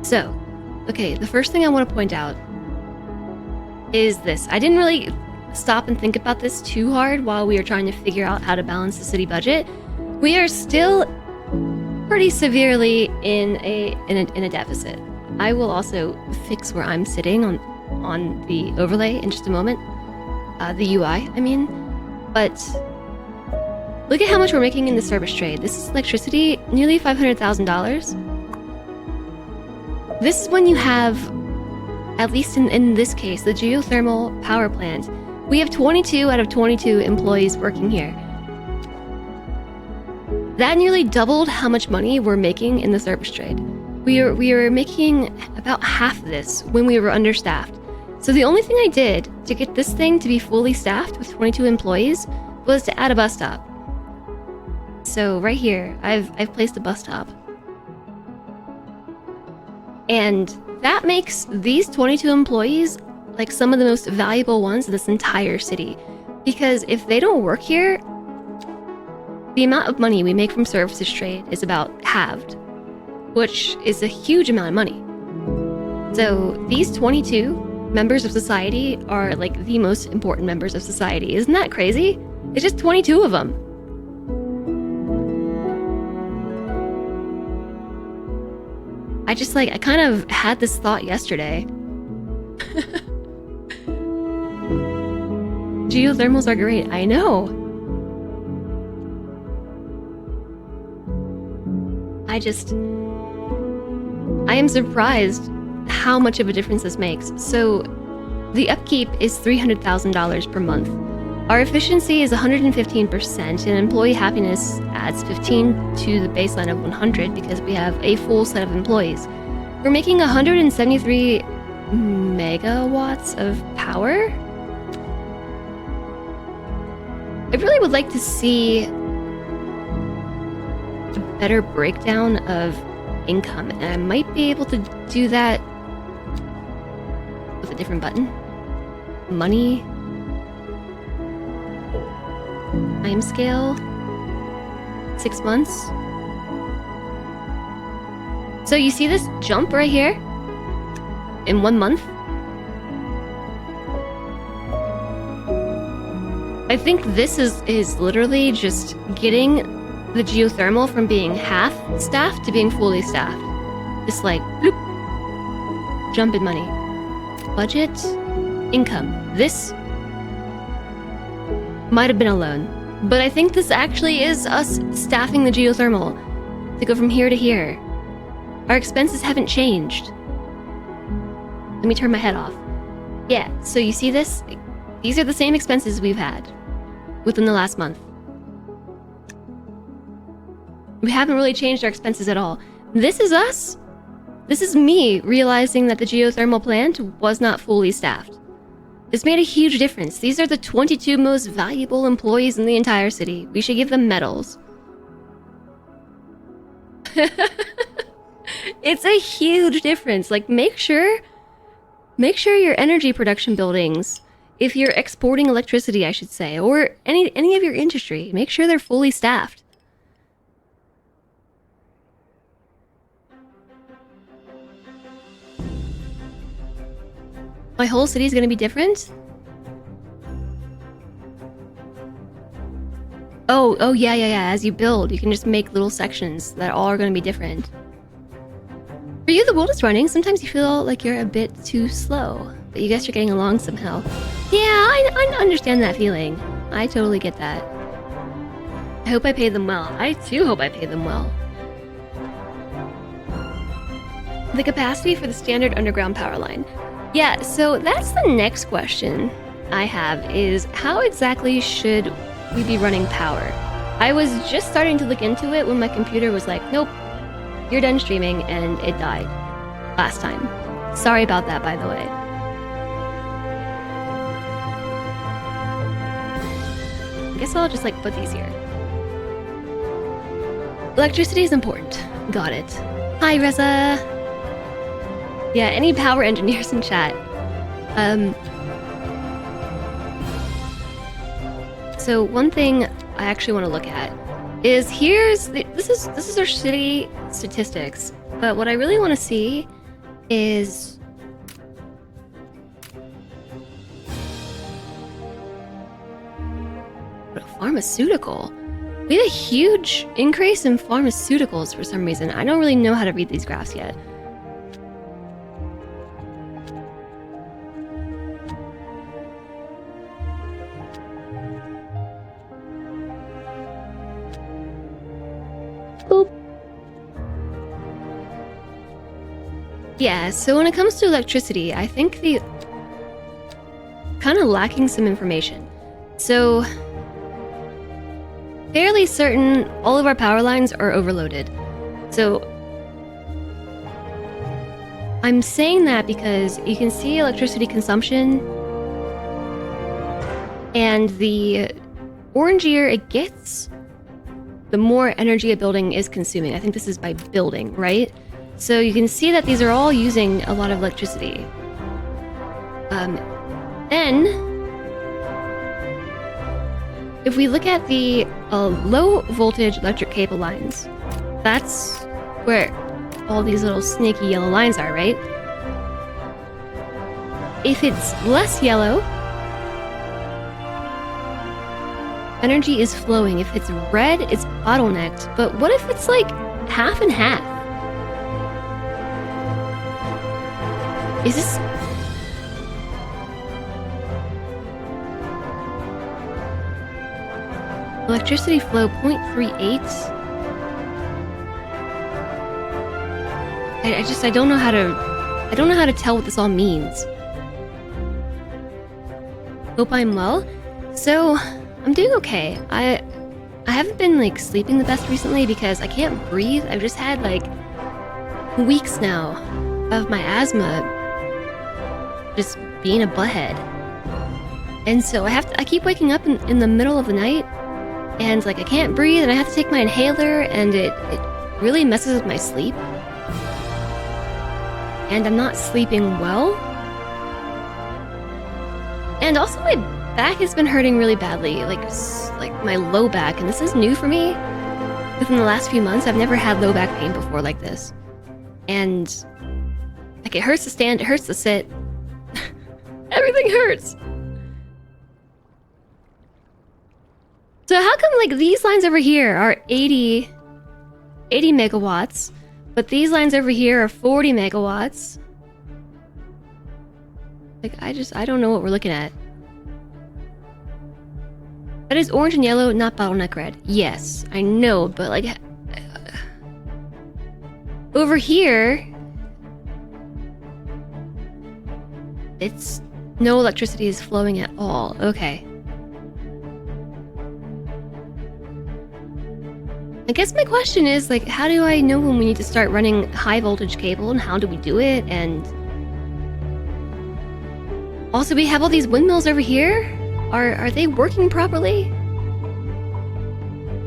So, okay, the first thing I want to point out is this. I didn't really stop and think about this too hard while we were trying to figure out how to balance the city budget. We are still pretty severely in a deficit. I will also fix where I'm sitting on the overlay in just a moment. The UI, I mean. But look at how much we're making in the service trade. This is electricity, nearly $500,000. This is when you have, at least in this case, the geothermal power plant. We have 22 out of 22 employees working here. That nearly doubled how much money we're making in the service trade. We were making about half this when we were understaffed. So the only thing I did to get this thing to be fully staffed with 22 employees was to add a bus stop. So right here, I've placed a bus stop. And that makes these 22 employees like some of the most valuable ones in this entire city. Because if they don't work here, the amount of money we make from services trade is about halved, which is a huge amount of money. So these 22 members of society are like the most important members of society. Isn't that crazy? It's just 22 of them. I kind of had this thought yesterday. Geothermals are great, I know. I am surprised how much of a difference this makes. So the upkeep is $300,000 per month. Our efficiency is 115%, and employee happiness adds 15 to the baseline of 100 because we have a full set of employees. We're making 173 megawatts of power. I really would like to see a better breakdown of income, and I might be able to do that with a different button. Money. Time scale. 6 months. So you see this jump right here? In 1 month? I think this is literally just getting the geothermal from being half staffed to being fully staffed. Just like, bloop. Jump in money. Budget. Income. This might have been a loan, but I think this actually is us staffing the geothermal to go from here to here. Our expenses haven't changed. Let me turn my head off. Yeah, so you see this? These are the same expenses we've had within the last month. We haven't really changed our expenses at all. This is us. This is me realizing that the geothermal plant was not fully staffed. This made a huge difference. These are the 22 most valuable employees in the entire city. We should give them medals. It's a huge difference. Like, make sure your energy production buildings, if you're exporting electricity, I should say, or any of your industry, make sure they're fully staffed. My whole city is going to be different? Oh, yeah. As you build, you can just make little sections that all are going to be different. For you, the world is running. Sometimes you feel like you're a bit too slow, but you guys are getting along somehow. Yeah, I understand that feeling. I totally get that. I hope I pay them well. I too hope I pay them well. The capacity for the standard underground power line. Yeah, so that's the next question I have is how exactly should we be running power? I was just starting to look into it when my computer was like, nope, you're done streaming, and it died last time. Sorry about that, by the way. I guess I'll just put these here. Electricity is important. Got it. Hi, Reza. Yeah, any power engineers in chat. So one thing I actually want to look at is this is our city statistics, but what I really want to see is... a pharmaceutical. We had a huge increase in pharmaceuticals for some reason. I don't really know how to read these graphs yet. Boop. Yeah, so when it comes to electricity, I think the... kind of lacking some information. So... fairly certain all of our power lines are overloaded. So... I'm saying that because you can see electricity consumption, and the orangier it gets, the more energy a building is consuming. I think this is by building, right? So you can see that these are all using a lot of electricity. Then, if we look at the low voltage electric cable lines, that's where all these little snaky yellow lines are, right? If it's less yellow, energy is flowing. If it's red, it's bottlenecked. But what if it's like half and half? Is this... electricity flow 0.38? I don't know how to tell what this all means. Hope I'm well. So, I'm doing okay. I haven't been like sleeping the best recently because I can't breathe. I've just had like weeks now of my asthma just being a butthead. And so I keep waking up in the middle of the night and like I can't breathe and I have to take my inhaler and it really messes with my sleep. And I'm not sleeping well. And also my back has been hurting really badly, like my low back, and this is new for me. Within the last few months, I've never had low back pain before like this. And like it hurts to stand, it hurts to sit. Everything hurts. So how come like these lines over here are 80 megawatts, but these lines over here are 40 megawatts? Like I don't know what we're looking at. That is orange and yellow, not bottleneck red. Yes, I know, but like over here, it's no electricity is flowing at all. Okay. I guess my question is like, how do I know when we need to start running high voltage cable and how do we do it? And also we have all these windmills over here. Are they working properly?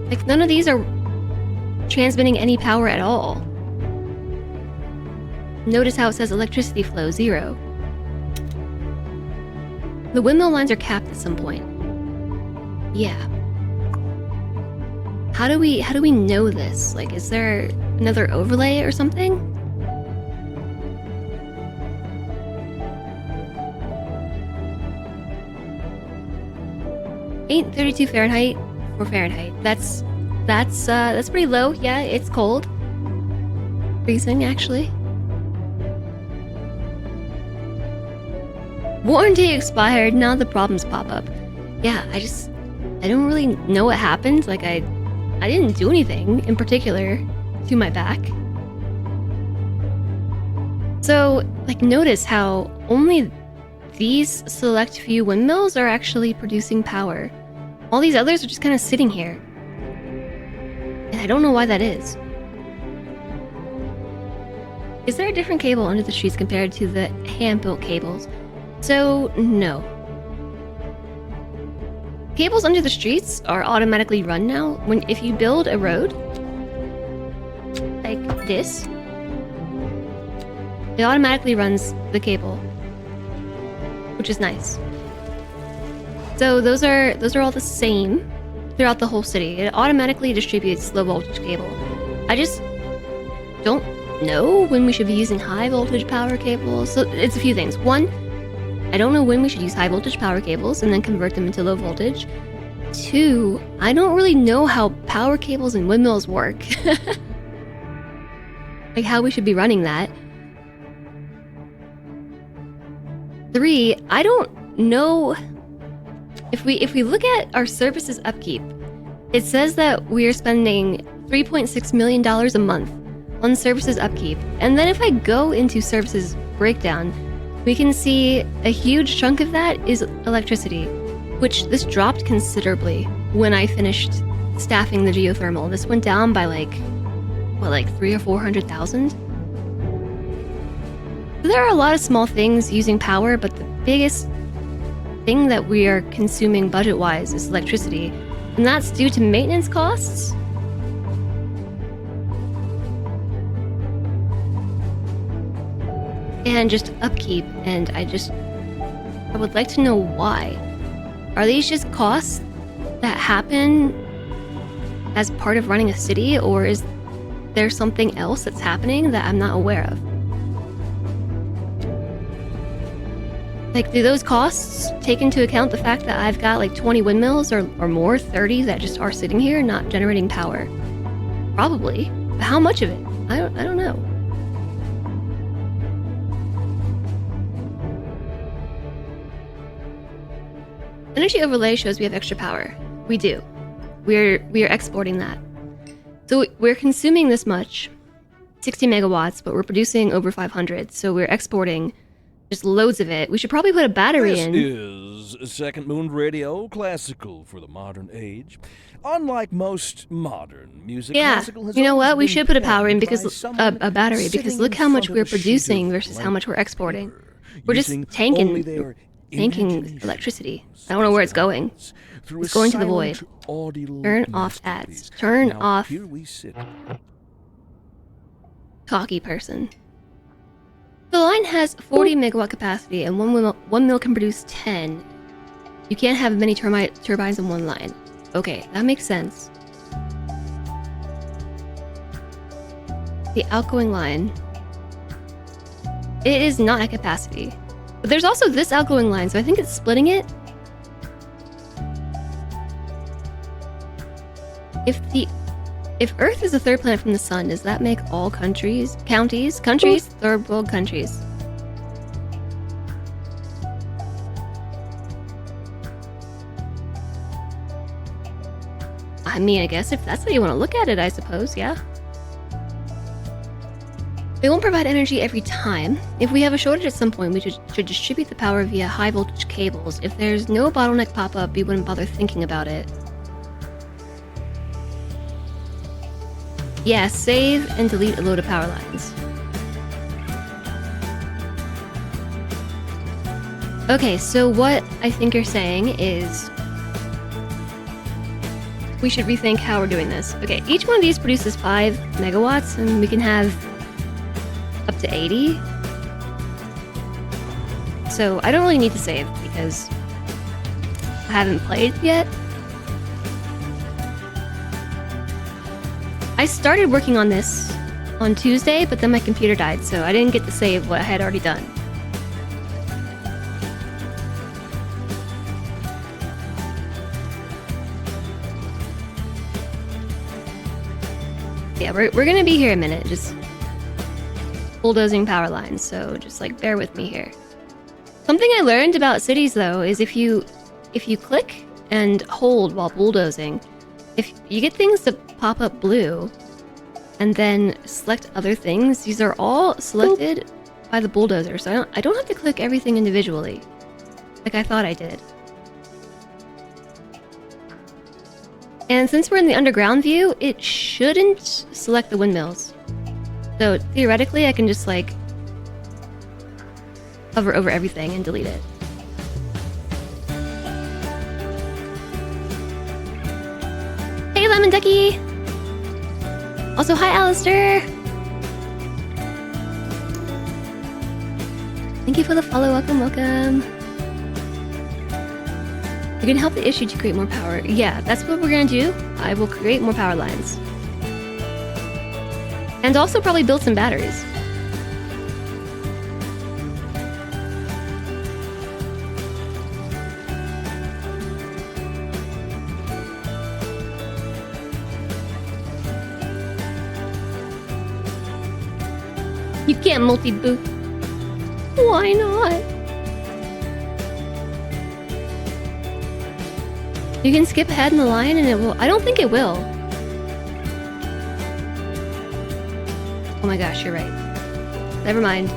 Like none of these are transmitting any power at all. Notice how it says electricity flow 0. The windmill lines are capped at some point. Yeah. How do we know this? Like, is there another overlay or something? 832 Fahrenheit for Fahrenheit. That's pretty low. Yeah, it's cold. Freezing, actually. Warranty expired. Now the problems pop up. Yeah, I don't really know what happened. Like, I didn't do anything in particular to my back. So, like, notice how only these select few windmills are actually producing power. All these others are just kind of sitting here. And I don't know why that is. Is there a different cable under the streets compared to the hand-built cables? So, no. Cables under the streets are automatically run now. If you build a road, like this, it automatically runs the cable, which is nice. So those are all the same throughout the whole city. It automatically distributes low voltage cable. I just don't know when we should be using high voltage power cables. So it's a few things. One, I don't know when we should use high voltage power cables and then convert them into low voltage. Two, I don't really know how power cables and windmills work. Like how we should be running that. Three, I don't know if we look at our services upkeep, it says that we are spending $3.6 million a month on services upkeep. And then if I go into services breakdown, we can see a huge chunk of that is electricity, which this dropped considerably when I finished staffing the geothermal. This went down by like 300,000 or 400,000. There are a lot of small things using power, but the biggest thing that we are consuming budget-wise is electricity, and that's due to maintenance costs. And just upkeep, and I would like to know why. Are these just costs that happen as part of running a city, or is there something else that's happening that I'm not aware of? Like, do those costs take into account the fact that I've got like 20 windmills or more, 30 that just are sitting here not generating power? Probably. But how much of it? I don't know. Energy overlay shows we have extra power. We do. We are exporting that. So we're consuming this much, 60 megawatts, but we're producing over 500. So we're exporting just loads of it. We should probably put a battery in. This is Second Moon Radio, classical for the modern age. Unlike most modern music, classical has you know what? We always should been put a power in penned because by a battery, because someone look how sitting much in we're front of a sheet producing of versus how much we're blank exporting. paper, We're just using tanking only their electricity. I don't know where it's going. through It's a going to the void. silent, audible Turn off masterpiece. ads. Turn Now, off here we sit. cocky person. The line has 40 megawatt capacity and one mill can produce 10. You can't have many turbines in one line. Okay, that makes sense. The outgoing line. It is not at capacity. But there's also this outgoing line, so I think it's splitting it. If Earth is the third planet from the sun, does that make all counties, third world countries? I mean, I guess if that's how you want to look at it, I suppose, yeah. They won't provide energy every time. If we have a shortage at some point, we should distribute the power via high voltage cables. If there's no bottleneck pop up, we wouldn't bother thinking about it. Yeah, save and delete a load of power lines. Okay, so what I think you're saying is we should rethink how we're doing this. Okay, each one of these produces 5 megawatts, and we can have up to 80. So I don't really need to save because I haven't played yet. I started working on this on Tuesday, but then my computer died, so I didn't get to save what I had already done. Yeah, we're gonna be here a minute, just bulldozing power lines, so just like bear with me here. Something I learned about cities though is if you click and hold while bulldozing, if you get things to pop up blue and then select other things, these are all selected by the bulldozer, so I don't have to click everything individually like I thought I did. And since we're in the underground view, it shouldn't select the windmills. So theoretically, I can just like hover over everything and delete it. Hey, Lemon Ducky! Also, hi, Alistair! Thank you for the follow. Welcome, welcome. You're gonna help the issue to create more power. Yeah, that's what we're gonna do. I will create more power lines. And also probably build some batteries. You can't multi-boot. Why not? You can skip ahead in the line and it will... I don't think it will. Oh my gosh, you're right. Never mind.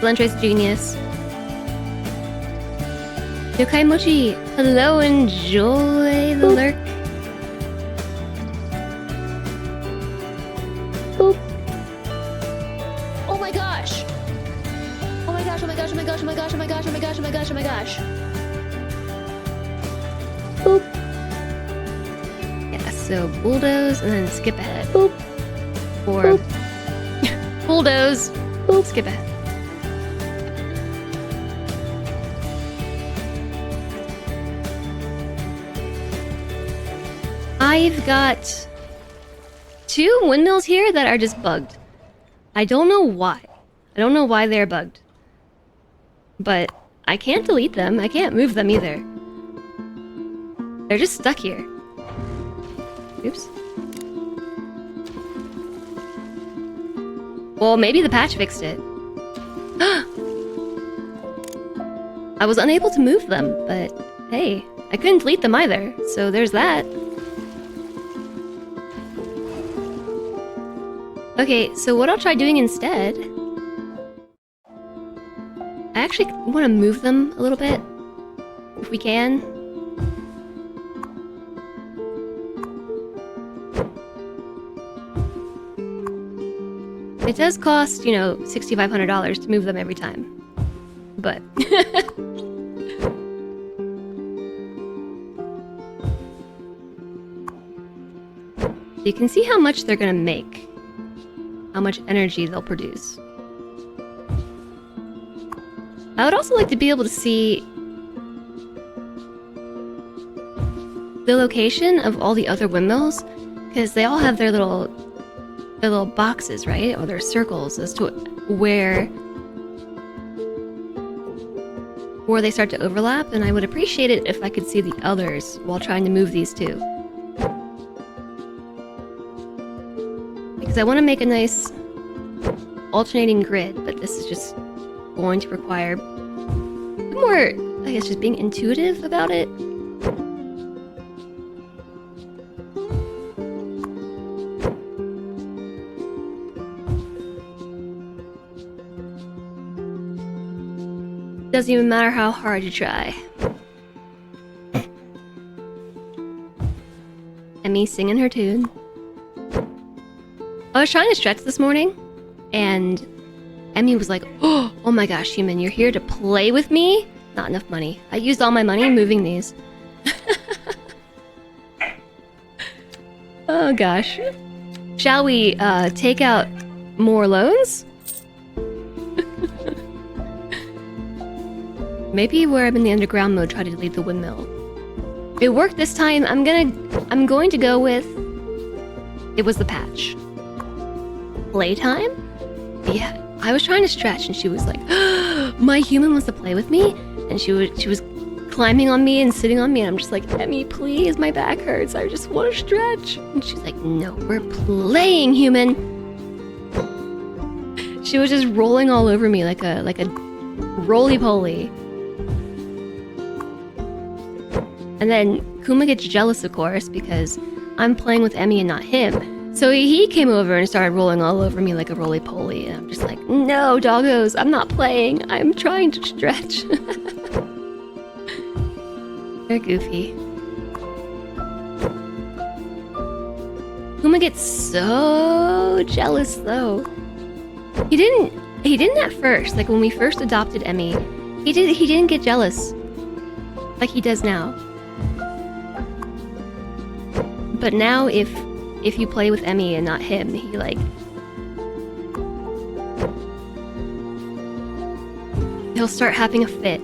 Blentrace genius. Yokai Mochi, hello, enjoy the lurk. Boop. Oh my gosh! Oh my gosh, oh my gosh, oh my gosh, oh my gosh, oh my gosh, oh my gosh, oh my gosh, oh my gosh. Boop. Yeah, so bulldoze and then skip ahead. Boop. Or boop. Bulldoze. Boop. Skip ahead. I've got 2 windmills here that are just bugged. I don't know why. I don't know why they're bugged. But I can't delete them. I can't move them either. They're just stuck here. Oops. Well, maybe the patch fixed it. I was unable to move them, but hey, I couldn't delete them either, so there's that. Okay, so what I'll try doing instead... I actually want to move them a little bit, if we can. It does cost, you know, $6,500 to move them every time. But... you can see how much they're gonna make. How much energy they'll produce. I would also like to be able to see the location of all the other windmills, because they all have their little boxes, right? Or their circles as to where they start to overlap, and I would appreciate it if I could see the others while trying to move these two. Because I want to make a nice alternating grid, but this is just going to require more, I guess, just being intuitive about it. Doesn't even matter how hard you try. Emmy singing her tune. I was trying to stretch this morning, and Emmy was like, oh my gosh, human, you're here to play with me? Not enough money. I used all my money moving these. Oh gosh. Shall we take out more loans? Maybe where I'm in the underground mode, try to delete the windmill. It worked this time. I'm going to go with... It was the patch. Playtime? Yeah. I was trying to stretch and she was like, my human wants to play with me? And she was climbing on me and sitting on me, and I'm just like, Emmy, please, my back hurts. I just want to stretch. And she's like, no, we're playing, human. She was just rolling all over me like a roly-poly. And then Kuma gets jealous, of course, because I'm playing with Emmy and not him. So he came over and started rolling all over me like a roly-poly, and I'm just like, no, doggos, I'm not playing. I'm trying to stretch. They're goofy. Kuma gets so jealous, though. He didn't at first. Like when we first adopted Emmy, he didn't get jealous like he does now. But now if you play with Emmy and not him, he like... he'll start having a fit.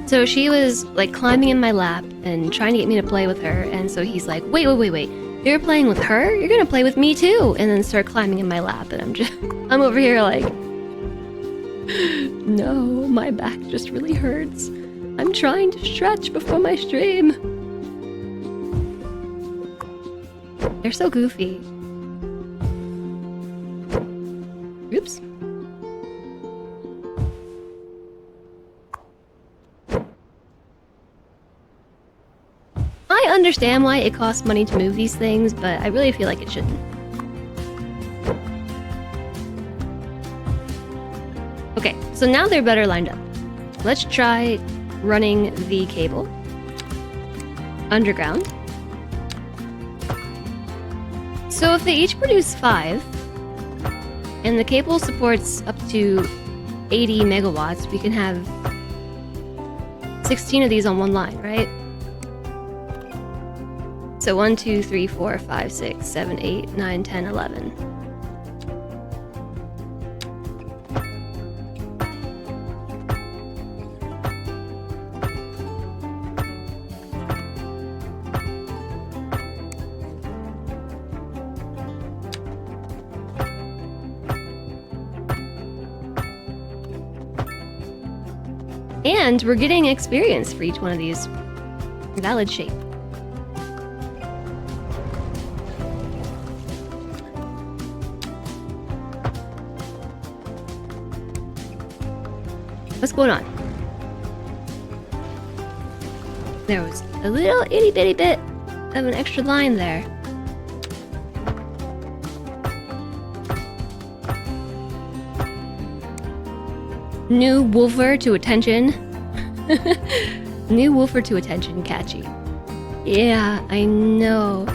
So she was like climbing in my lap and trying to get me to play with her, and so he's like, wait. You're playing with her? You're gonna play with me too! And then start climbing in my lap, and I'm over here like... No, my back just really hurts. I'm trying to stretch before my stream. They're so goofy. Oops. I understand why it costs money to move these things, but I really feel like it shouldn't. Okay, so now they're better lined up. Let's try running the cable underground. So if they each produce 5, and the cable supports up to 80 megawatts, we can have 16 of these on one line, right? So 1, 2, 3, 4, 5, 6, 7, 8, 9, 10, 11. And we're getting experience for each one of these. Valid shape. What's going on? There was a little itty bitty bit of an extra line there. New woofer to attention. New woofer to attention, catchy. Yeah, I know.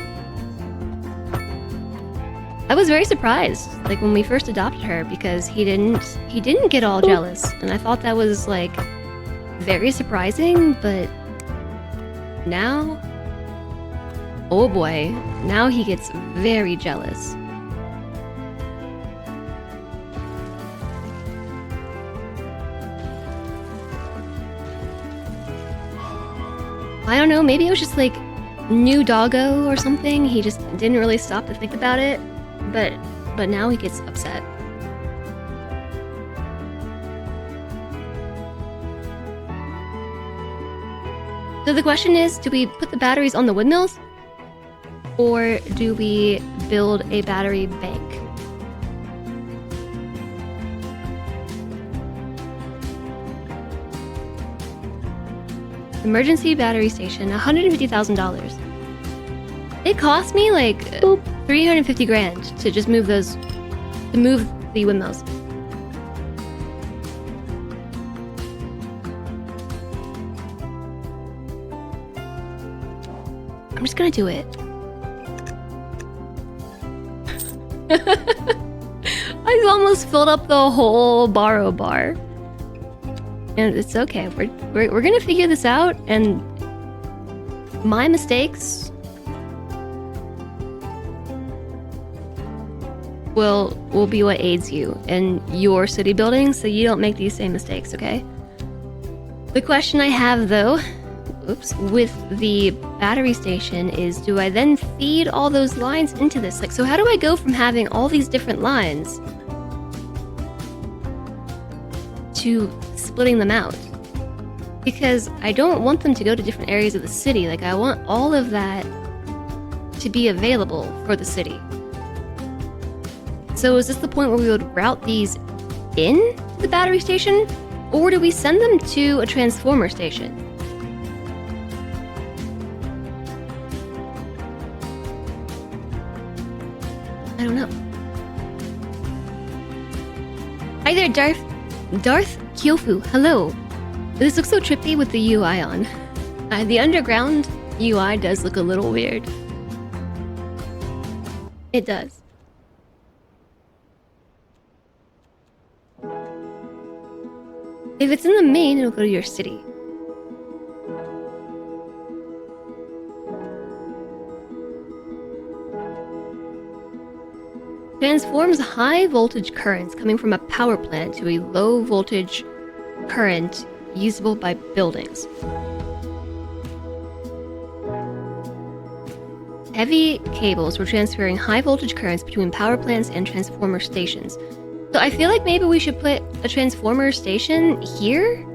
I was very surprised, like when we first adopted her, because he didn't get all jealous, and I thought that was like very surprising, but now, oh boy, now he gets very jealous. I don't know, maybe it was just like new doggo or something. He just didn't really stop to think about it, but now he gets upset. So the question is, do we put the batteries on the windmills? Or do we build a battery bank? Emergency battery station, $150,000. It cost me like 350 grand to just move those, to move the windmills. I'm just gonna do it. I almost filled up the whole borrow bar. And it's okay. We're gonna figure this out, and my mistakes will be what aids you in your city building, so you don't make these same mistakes, okay? The question I have though, with the battery station is, do I then feed all those lines into this? Like, so how do I go from having all these different lines to splitting them out? Because I don't want them to go to different areas of the city. Like, I want all of that to be available for the city. So is this the point where we would route these in to the battery station? Or do we send them to a transformer station? I don't know. Hi there, Darth Kyofu, hello. This looks so trippy with the UI on. The underground UI does look a little weird. It does. If it's in the main, it'll go to your city. Transforms high voltage currents coming from a power plant to a low voltage current usable by buildings. heavy cables for transferring high voltage currents between power plants and transformer stations. So I feel like maybe we should put a transformer station here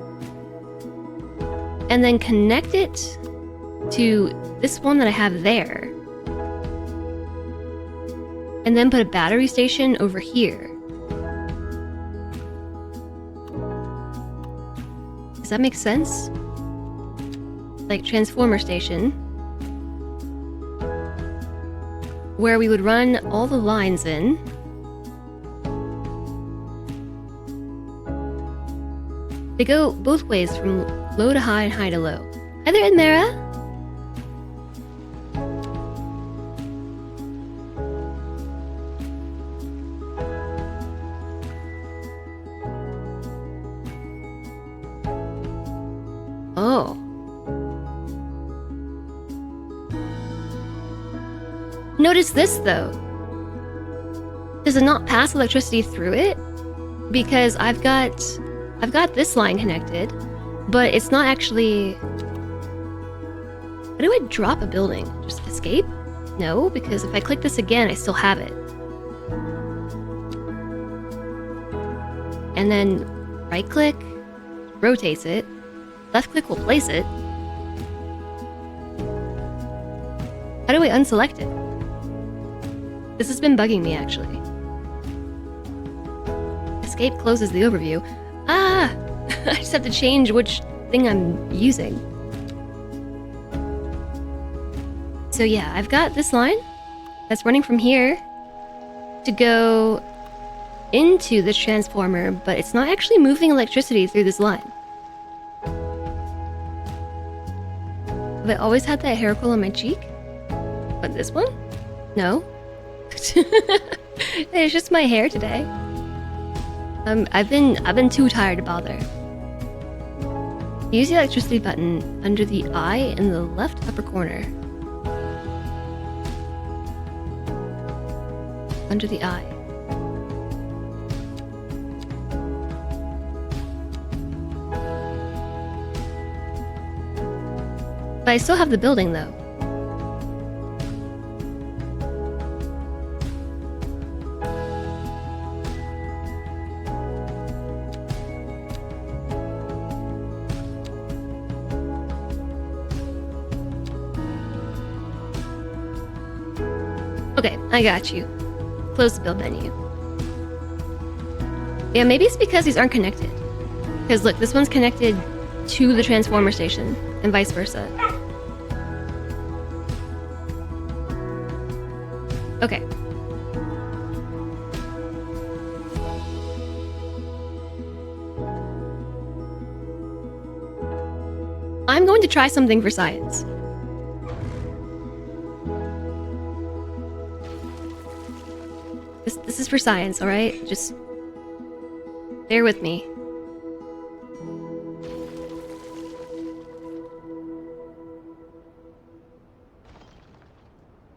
and then connect it to this one that I have there. And then put a battery station over here. Does that make sense? Like transformer station, where we would run all the lines in. They go both ways, from low to high and high to low. Hi there, Edmera. Oh. Notice this though. Does it not pass electricity through it? Because I've got this line connected, but it's not actually... How do I drop a building? Just escape? No, because if I click this again, I still have it. And then right click, rotates it. Left click will place it. How do I unselect it? This has been bugging me, actually. Escape closes the overview. Ah! I just have to change which thing I'm using. So yeah, I've got this line that's running from here to go into this transformer, but it's not actually moving electricity through this line. Have I always had that hair curl on my cheek? But this one? No. It's just my hair today. I've been too tired to bother. Use the electricity button under the eye in the left upper corner. Under the eye. But I still have the building though. Okay, I got you. Close the build menu. Yeah, maybe it's because these aren't connected. Because look, this one's connected to the transformer station, and vice versa. Okay. I'm going to try something for science. This is for science, alright? Just bear with me.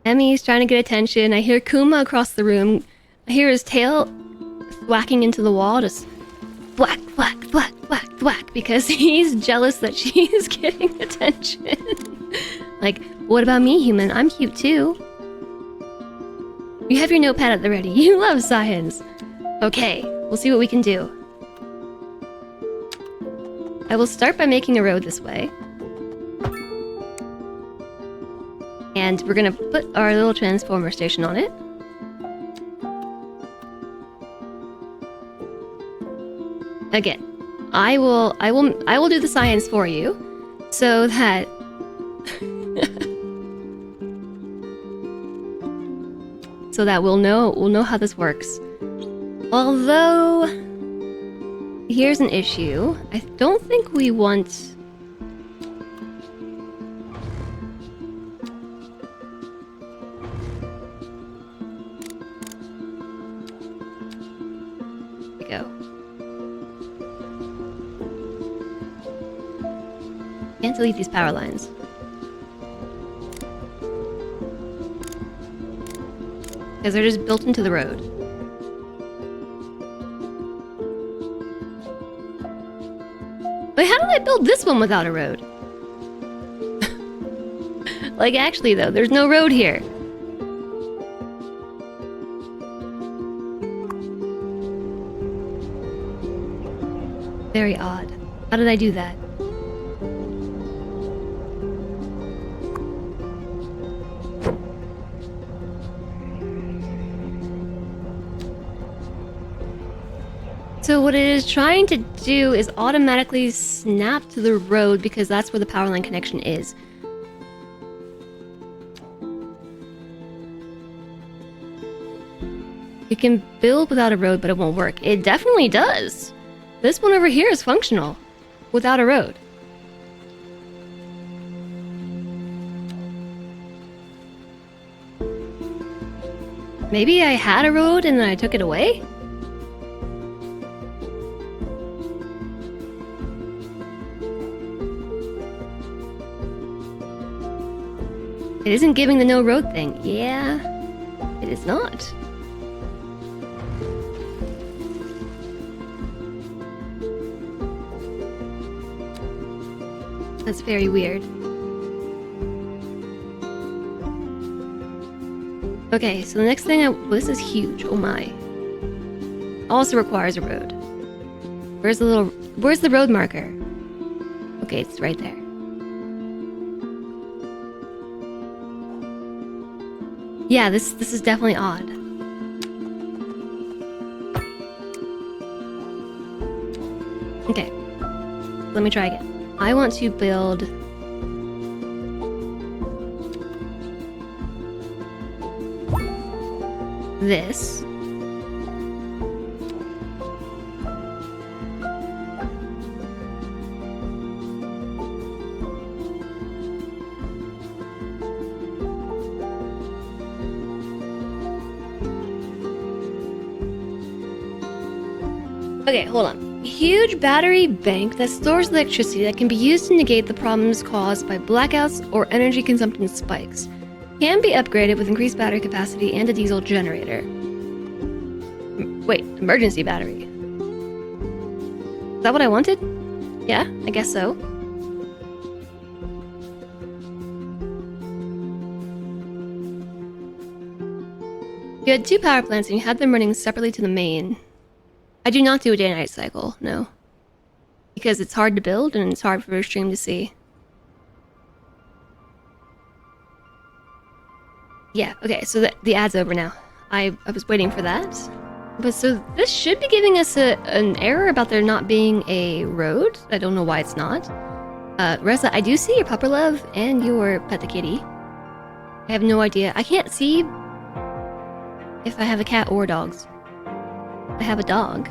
Emmy's trying to get attention. I hear Kuma across the room. I hear his tail thwacking into the wall, just thwack, thwack, thwack, thwack, thwack, because he's jealous that she's getting attention. Like, what about me, human? I'm cute too. You have your notepad at the ready. You love science. Okay, we'll see what we can do. I will start by making a road this way. And we're gonna put our little transformer station on it. Again, I will do the science for you, so that so that we'll know how this works. Although, here's an issue. I don't think we want... There we go. Can't delete these power lines. Because they're just built into the road. But how did I build this one without a road? Like, actually though, there's no road here. Very odd. How did I do that? So what it is trying to do is automatically snap to the road because that's where the power line connection is. You can build without a road, but it won't work. It definitely does. This one over here is functional without a road. Maybe I had a road and then I took it away? It isn't giving the no road thing. Yeah, it is not. That's very weird. Okay, so the next thing well, this is huge. Oh my. Also requires a road. Where's the road marker? Okay, it's right there. Yeah, this is definitely odd. Okay. Let me try again. I want to build this. Okay, hold on. Huge battery bank that stores electricity that can be used to negate the problems caused by blackouts or energy consumption spikes. Can be upgraded with increased battery capacity and a diesel generator. Wait, emergency battery. Is that what I wanted? Yeah, I guess so. You had 2 power plants and you had them running separately to the main. I do not do a day-night cycle, no. Because it's hard to build and it's hard for a stream to see. Yeah, okay, so the ad's over now. I was waiting for that. But so this should be giving us an error about there not being a road. I don't know why it's not. Reza, I do see your pupper love and your pet the kitty. I have no idea. I can't see if I have a cat or dogs. I have a dog.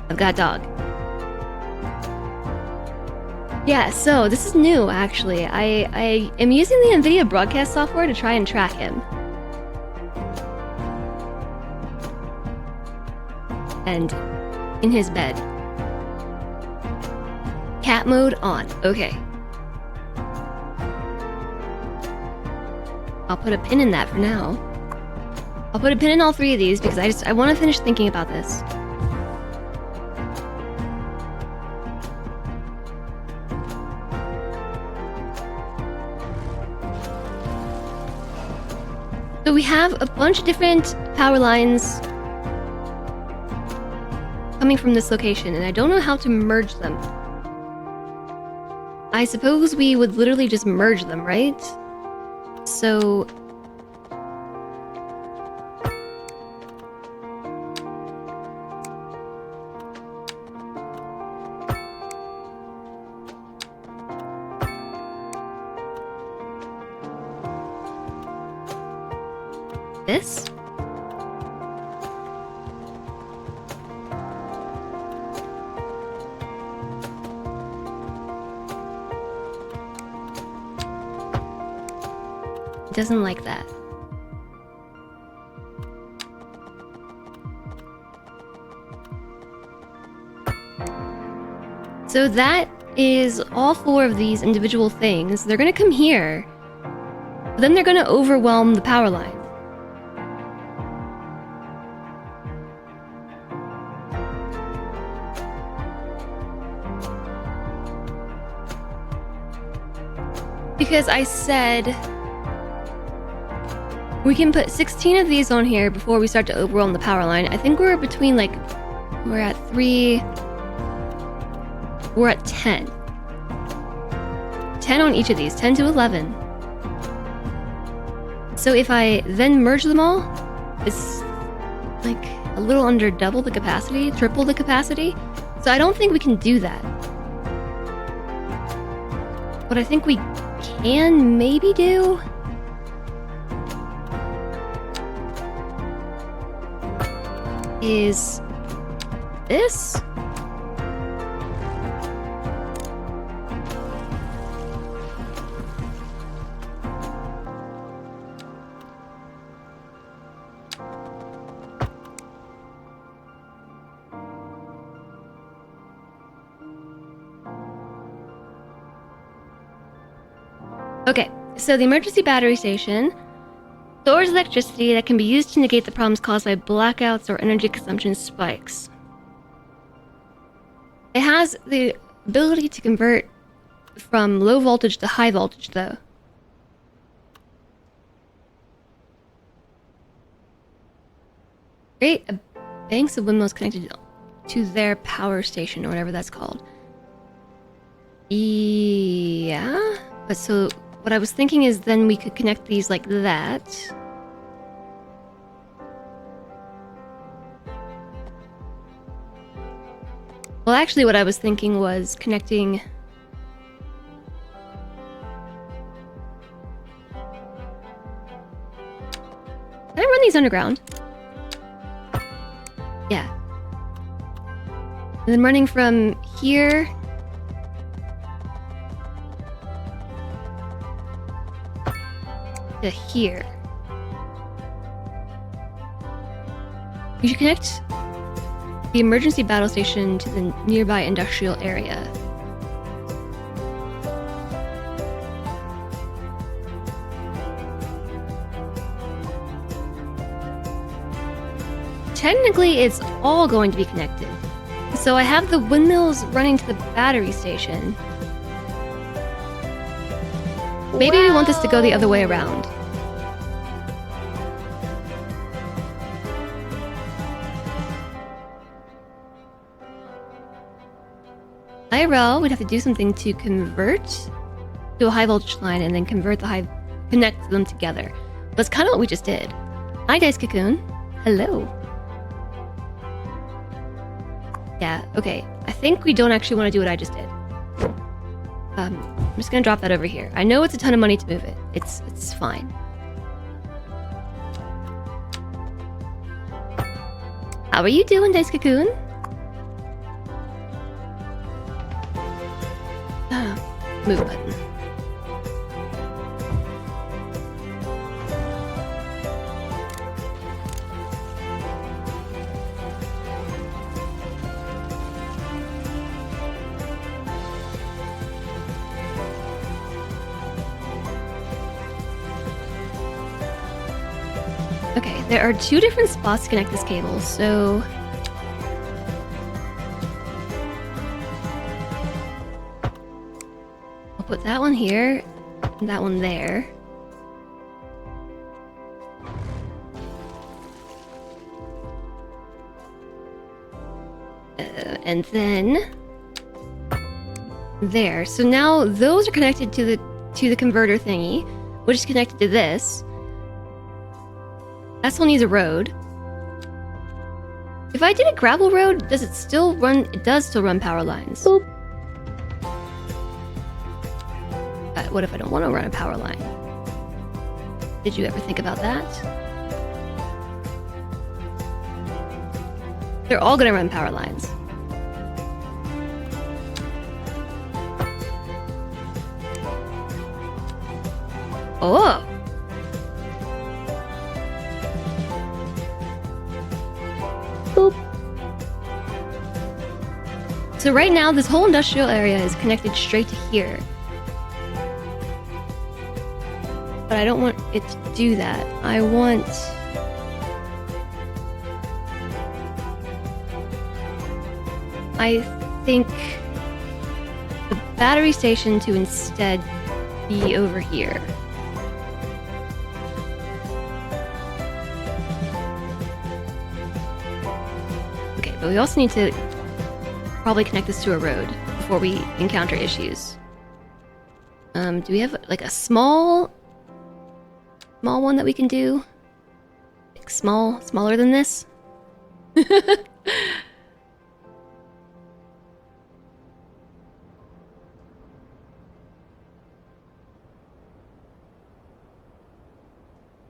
I've got a dog. Yeah, so this is new actually. I am using the NVIDIA broadcast software to try and track him. And in his bed. Cat mode on. Okay. I'll put a pin in that for now. I'll put a pin in all 3 of these because I want to finish thinking about this. So we have a bunch of different power lines coming from this location, and I don't know how to merge them. I suppose we would literally just merge them, right? So... this? It doesn't like that. So that is all 4 of these individual things. They're gonna come here, but then they're gonna overwhelm the power line. Because I said we can put 16 of these on here before we start to overwhelm the power line. I think we're between like, we're at 3, we're at 10. 10 on each of these, 10 to 11. So if I then merge them all, it's like a little under double the capacity, triple the capacity. So I don't think we can do that. What I think we can maybe do is this. Okay, so the emergency battery station stores electricity that can be used to negate the problems caused by blackouts or energy consumption spikes. It has the ability to convert from low voltage to high voltage, though. Create banks of windmills connected to their power station, or whatever that's called. Yeah, but so what I was thinking is then we could connect these like that. Well, actually what I was thinking was connecting... Can I run these underground? Yeah. And then running from here... to here. You should connect the emergency battle station to the nearby industrial area. Technically, it's all going to be connected. So I have the windmills running to the battery station. Maybe we want this to go the other way around. IRL, we'd have to do something to convert to a high voltage line and then connect them together. That's kind of what we just did. Hi guys, Cocoon. Hello. Yeah, okay. I think we don't actually want to do what I just did. I'm just gonna drop that over here. I know it's a ton of money to move it. It's fine. How are you doing, Dice Cocoon? Move button. Okay, there are 2 different spots to connect this cable, so... I'll put that one here, and that one there. And then... there. So now those are connected to the converter thingy, which is connected to this. That still needs a road. If I did a gravel road, does it still run? It does still run power lines. Boop. What if I don't want to run a power line? Did you ever think about that? They're all gonna run power lines. Oh! Boop. So right now, this whole industrial area is connected straight to here. But I don't want it to do that. I want... I think the battery station to instead be over here. Okay, but we also need to probably connect this to a road before we encounter issues. Do we have like a small one that we can do? Like smaller than this?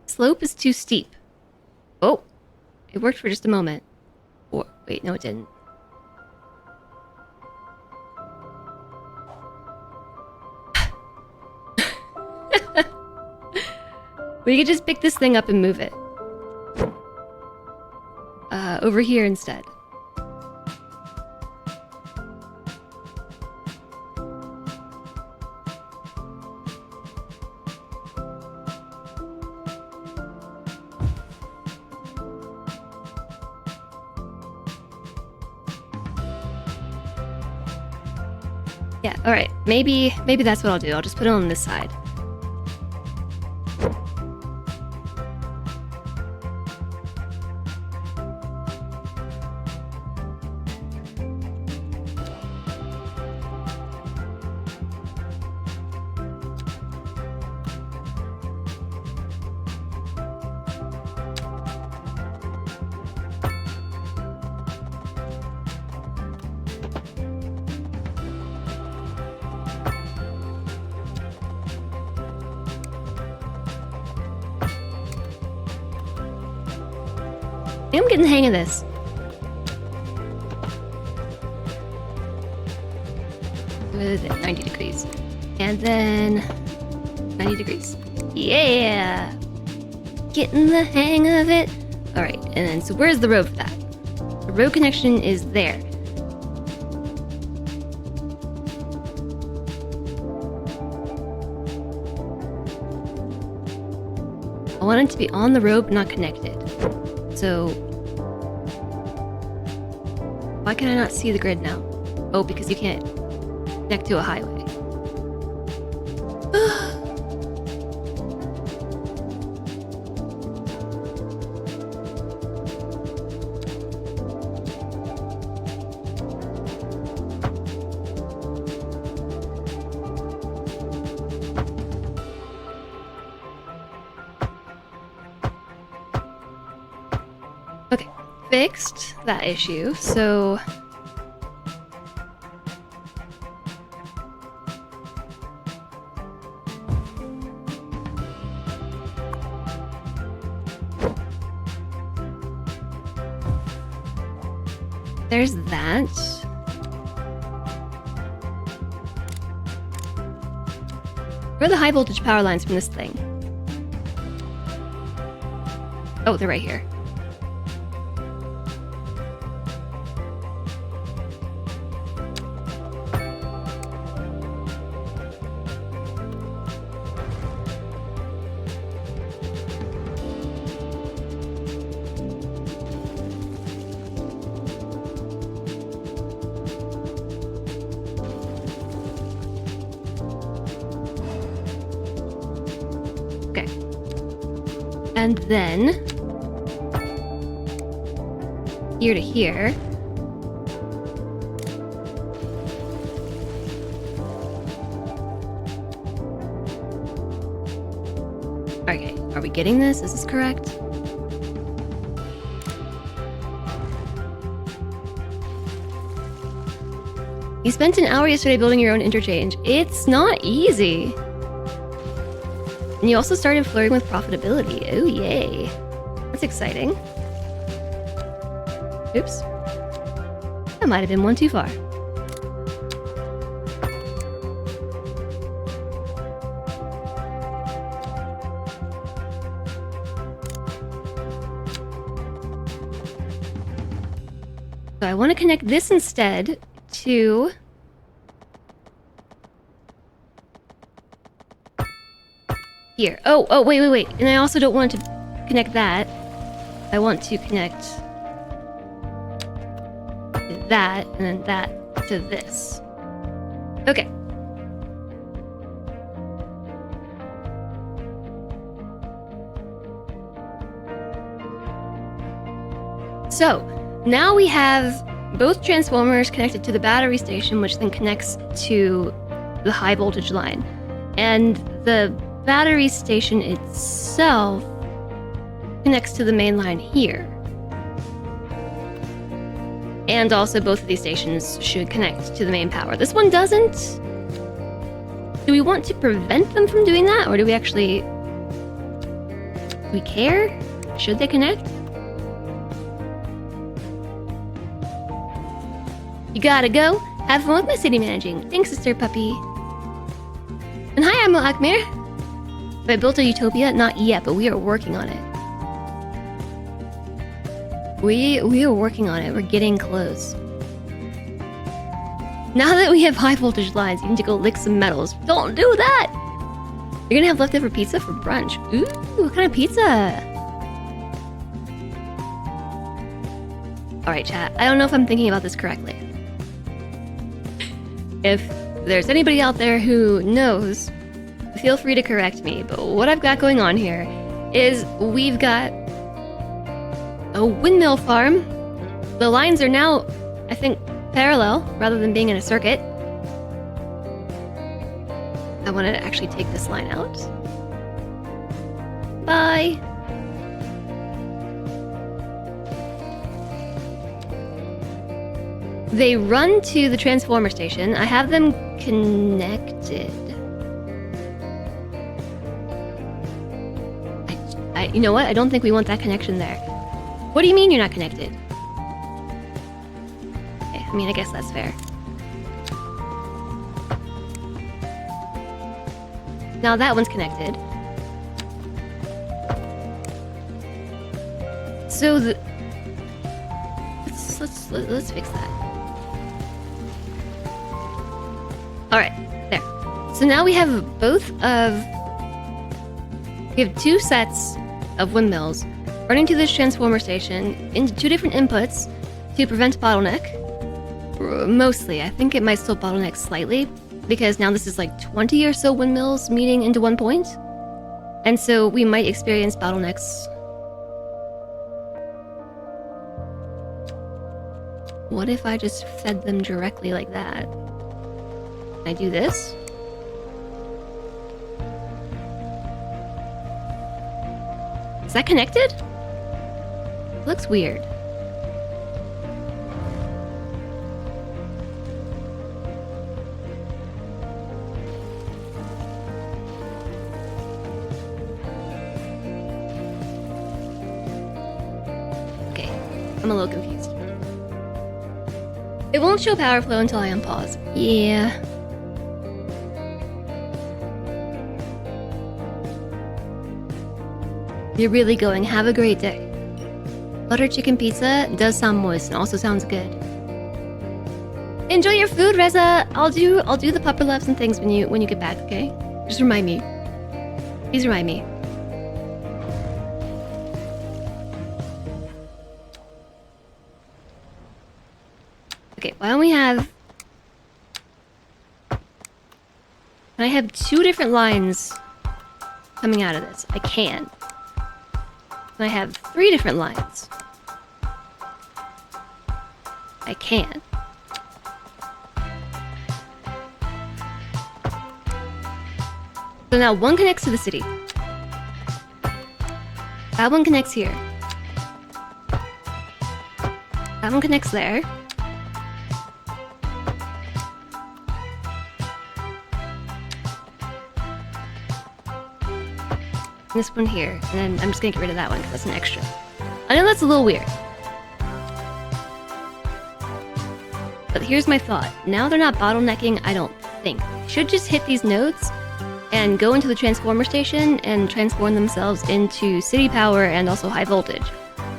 Slope is too steep. Oh, it worked for just a moment. Or, wait, no it didn't. We could just pick this thing up and move it. Over here instead. Yeah, alright. Maybe that's what I'll do. I'll just put it on this side. I'm getting the hang of this. What is it? 90 degrees. And then 90 degrees. Yeah! Getting the hang of it. Alright, and then so where's the road for that? The road connection is there. I want it to be on the road but not connected. So why can I not see the grid now? Oh, because you can't connect to a highway. Okay, fixed that issue, so there's that. Where are the high voltage power lines from this thing? Oh, they're right here. Okay. And then here to here. Okay, are we getting this? Is this correct? You spent an hour yesterday building your own interchange. It's not easy. And you also started flirting with profitability. Oh, yay. That's exciting. Oops. That might have been one too far. So I want to connect this instead to here. Oh, wait. And I also don't want to connect that. I want to connect that and then that to this. Okay. So, now we have both transformers connected to the battery station, which then connects to the high voltage line. And the battery station itself connects to the main line here. And also both of these stations should connect to the main power. This one doesn't. Do we want to prevent them from doing that? Or do we actually... Do we care? Should they connect? You gotta go. Have fun with my city managing. Thanks, Sister Puppy. And hi, Admiral Akmir. Have I built a utopia? Not yet, but we are working on it. We are working on it. We're getting close. Now that we have high voltage lines, you need to go lick some metals. Don't do that! You're gonna have leftover pizza for brunch. Ooh, what kind of pizza? Alright, chat. I don't know if I'm thinking about this correctly. If there's anybody out there who knows, feel free to correct me. But what I've got going on here is we've got a windmill farm. The lines are now, I think, parallel rather than being in a circuit. I want to actually take this line out. Bye. They run to the transformer station. I have them connected. You know what? I don't think we want that connection there. What do you mean you're not connected? Okay, I mean, I guess that's fair. Now that one's connected. So let's fix that. All right, there. So now we have we have two sets of windmills running to this transformer station into two different inputs to prevent bottleneck. Mostly, I think it might still bottleneck slightly because now this is like 20 or so windmills meeting into one point. And so we might experience bottlenecks. What if I just fed them directly like that? Can I do this? Is that connected? It looks weird. Okay, I'm a little confused. It won't show power flow until I unpause. Yeah. You're really going. Have a great day. Butter chicken pizza does sound moist and also sounds good. Enjoy your food, Reza. I'll do the pupper loves and things when you get back, okay? Just remind me. Please remind me. Okay, why don't we have... I have two different lines coming out of this. I can. And I have three different lines. I can. So now one connects to the city. That one connects here. That one connects there. This one here, and then I'm just gonna get rid of that one because that's an extra. I know that's a little weird. But here's my thought. Now they're not bottlenecking, I don't think. They should just hit these nodes and go into the transformer station and transform themselves into city power and also high voltage.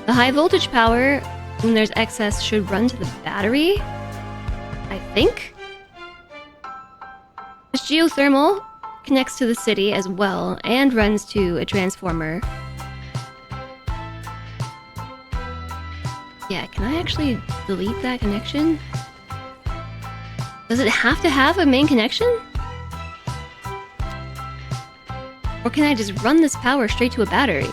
The high voltage power, when there's excess, should run to the battery, I think. This geothermal connects to the city as well and runs to a transformer. Yeah, can I actually delete that connection? Does it have to have a main connection? Or can I just run this power straight to a battery?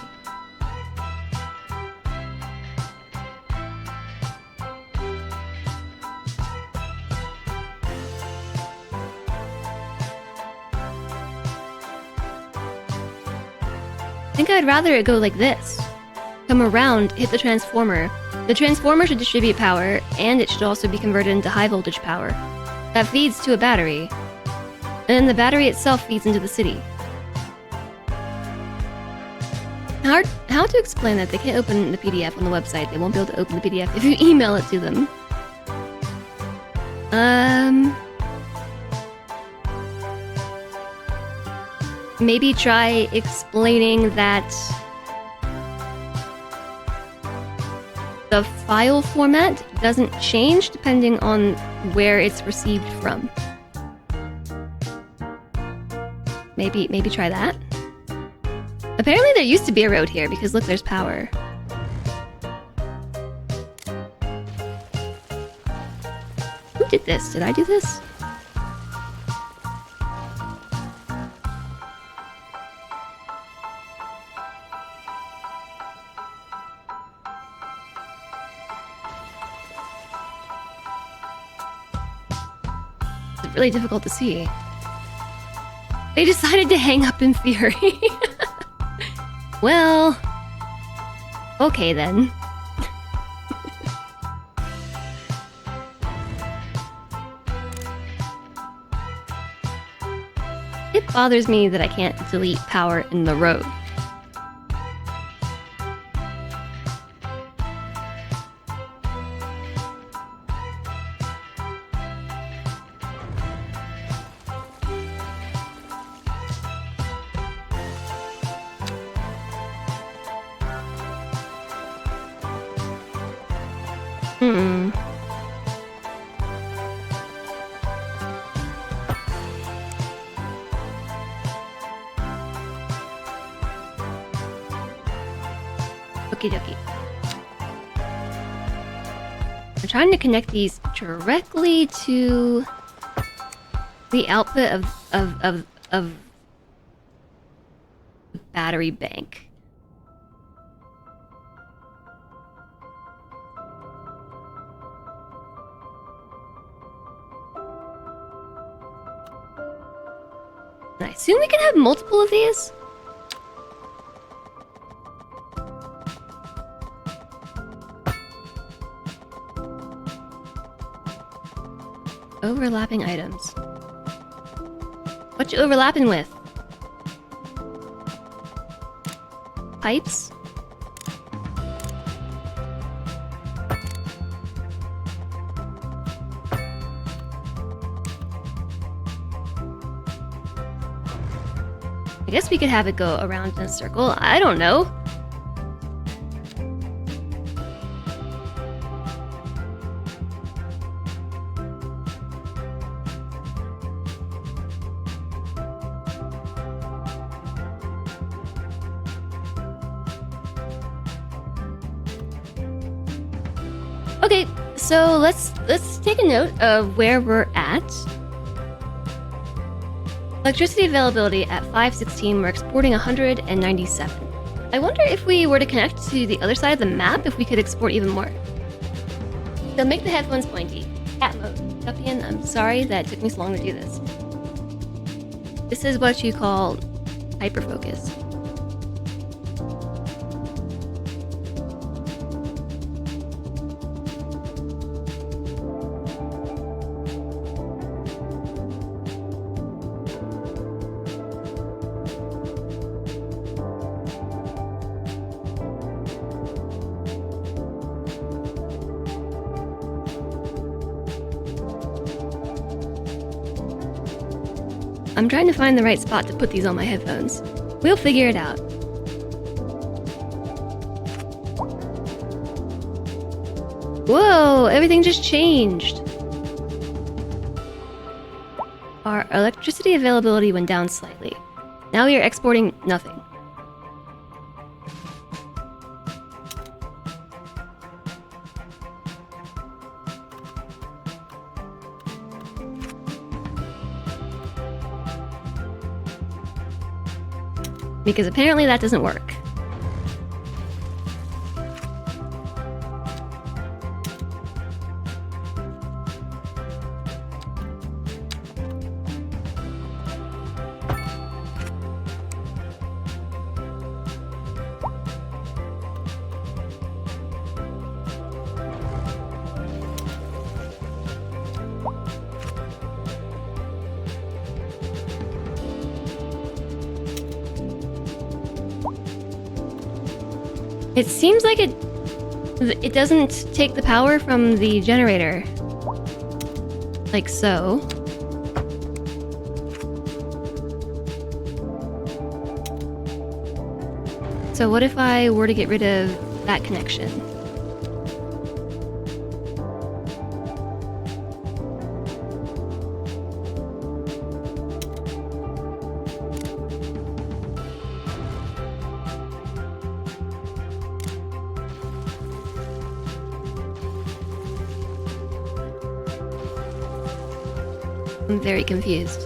think I'd rather it go like this. Come around, hit the transformer. The transformer should distribute power, and it should also be converted into high voltage power. That feeds to a battery. And then the battery itself feeds into the city. How to explain that? They can't open the PDF on the website. They won't be able to open the PDF if you email it to them. Maybe try explaining that the file format doesn't change depending on where it's received from. Maybe try that. Apparently there used to be a road here because look, there's power. Who did this? Did I do this? It's really difficult to see. They decided to hang up in theory. Well, okay then. It bothers me that I can't delete power in the road. Okie dokie. I'm trying to connect these directly to the output of the battery bank. I assume we can have multiple of these? Overlapping items. What you overlapping with? Pipes? I guess we could have it go around in a circle. I don't know. Okay, so let's take a note of where we're at. Electricity availability at 516, we're exporting 197. I wonder if we were to connect to the other side of the map, if we could export even more. So make the headphones pointy. Cat mode. Tupian, I'm sorry that it took me so long to do this. This is what you call hyperfocus. I'm trying to find the right spot to put these on my headphones. We'll figure it out. Whoa, everything just changed. Our electricity availability went down slightly. Now we are exporting nothing. Because apparently that doesn't work. It seems like it doesn't take the power from the generator. Like so. So what if I were to get rid of that connection? I'm very confused.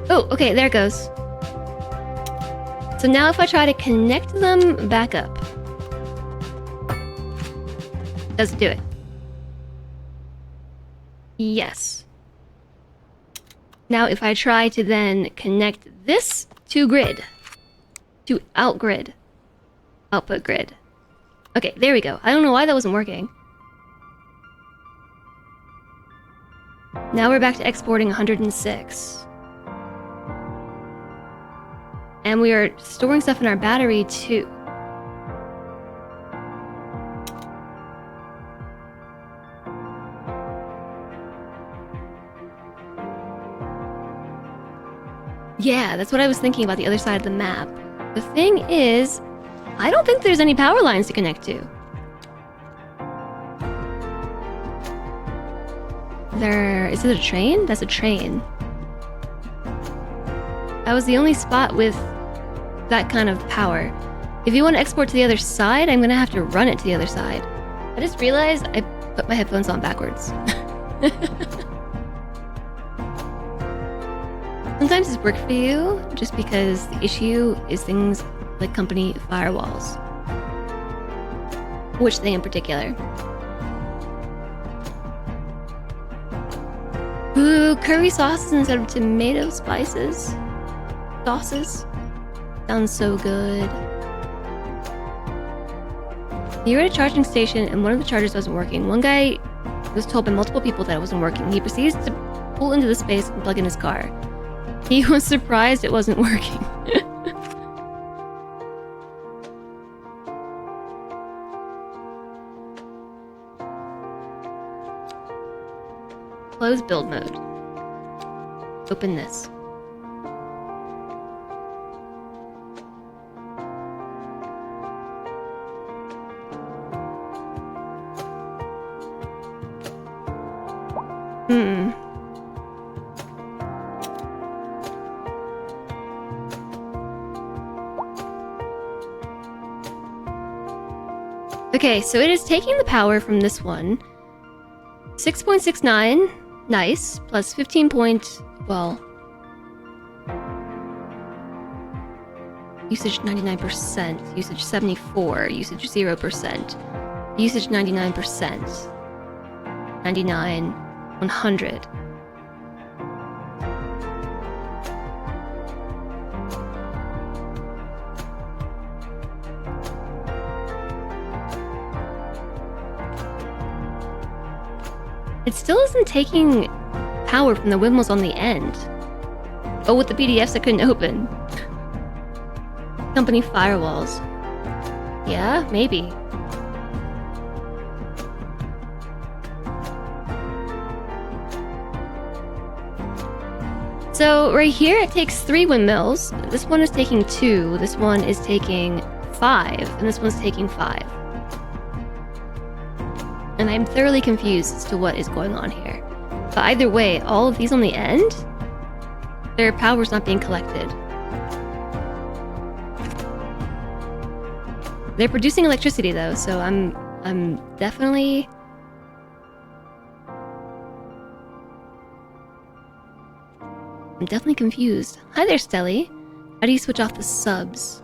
Oh, okay, there it goes. So now if I try to connect them back up. Does it do it? Yes. Now if I try to then connect this to grid. To outgrid. Output grid. Okay, there we go. I don't know why that wasn't working. Now we're back to exporting 106. And we are storing stuff in our battery too. Yeah, that's what I was thinking about the other side of the map. The thing is, I don't think there's any power lines to connect to. Is it a train? That's a train. That was the only spot with that kind of power. If you want to export to the other side, I'm gonna have to run it to the other side. I just realized I put my headphones on backwards. Sometimes it's worked for you, just because the issue is things like company firewalls. Which thing in particular? Ooh, curry sauces instead of tomato spices. Sauces. Sounds so good. You were at a charging station and one of the chargers wasn't working. One guy was told by multiple people that it wasn't working. He proceeds to pull into the space and plug in his car. He was surprised it wasn't working. Close build mode. Open this. Okay, so it is taking the power from this one. 6.69, nice, plus 15 point, well... Usage 99%, usage 74, usage 0%, usage 99%, 99, 100. It still isn't taking power from the windmills on the end. Oh, with the PDFs I couldn't open. Company firewalls. Yeah, maybe. So right here it takes 3 windmills. This one is taking 2, this one is taking 5, and this one's taking 5. And I'm thoroughly confused as to what is going on here. But either way, all of these on the end, their power's not being collected. They're producing electricity though, so I'm definitely... I'm definitely confused. Hi there, Stelly. How do you switch off the subs?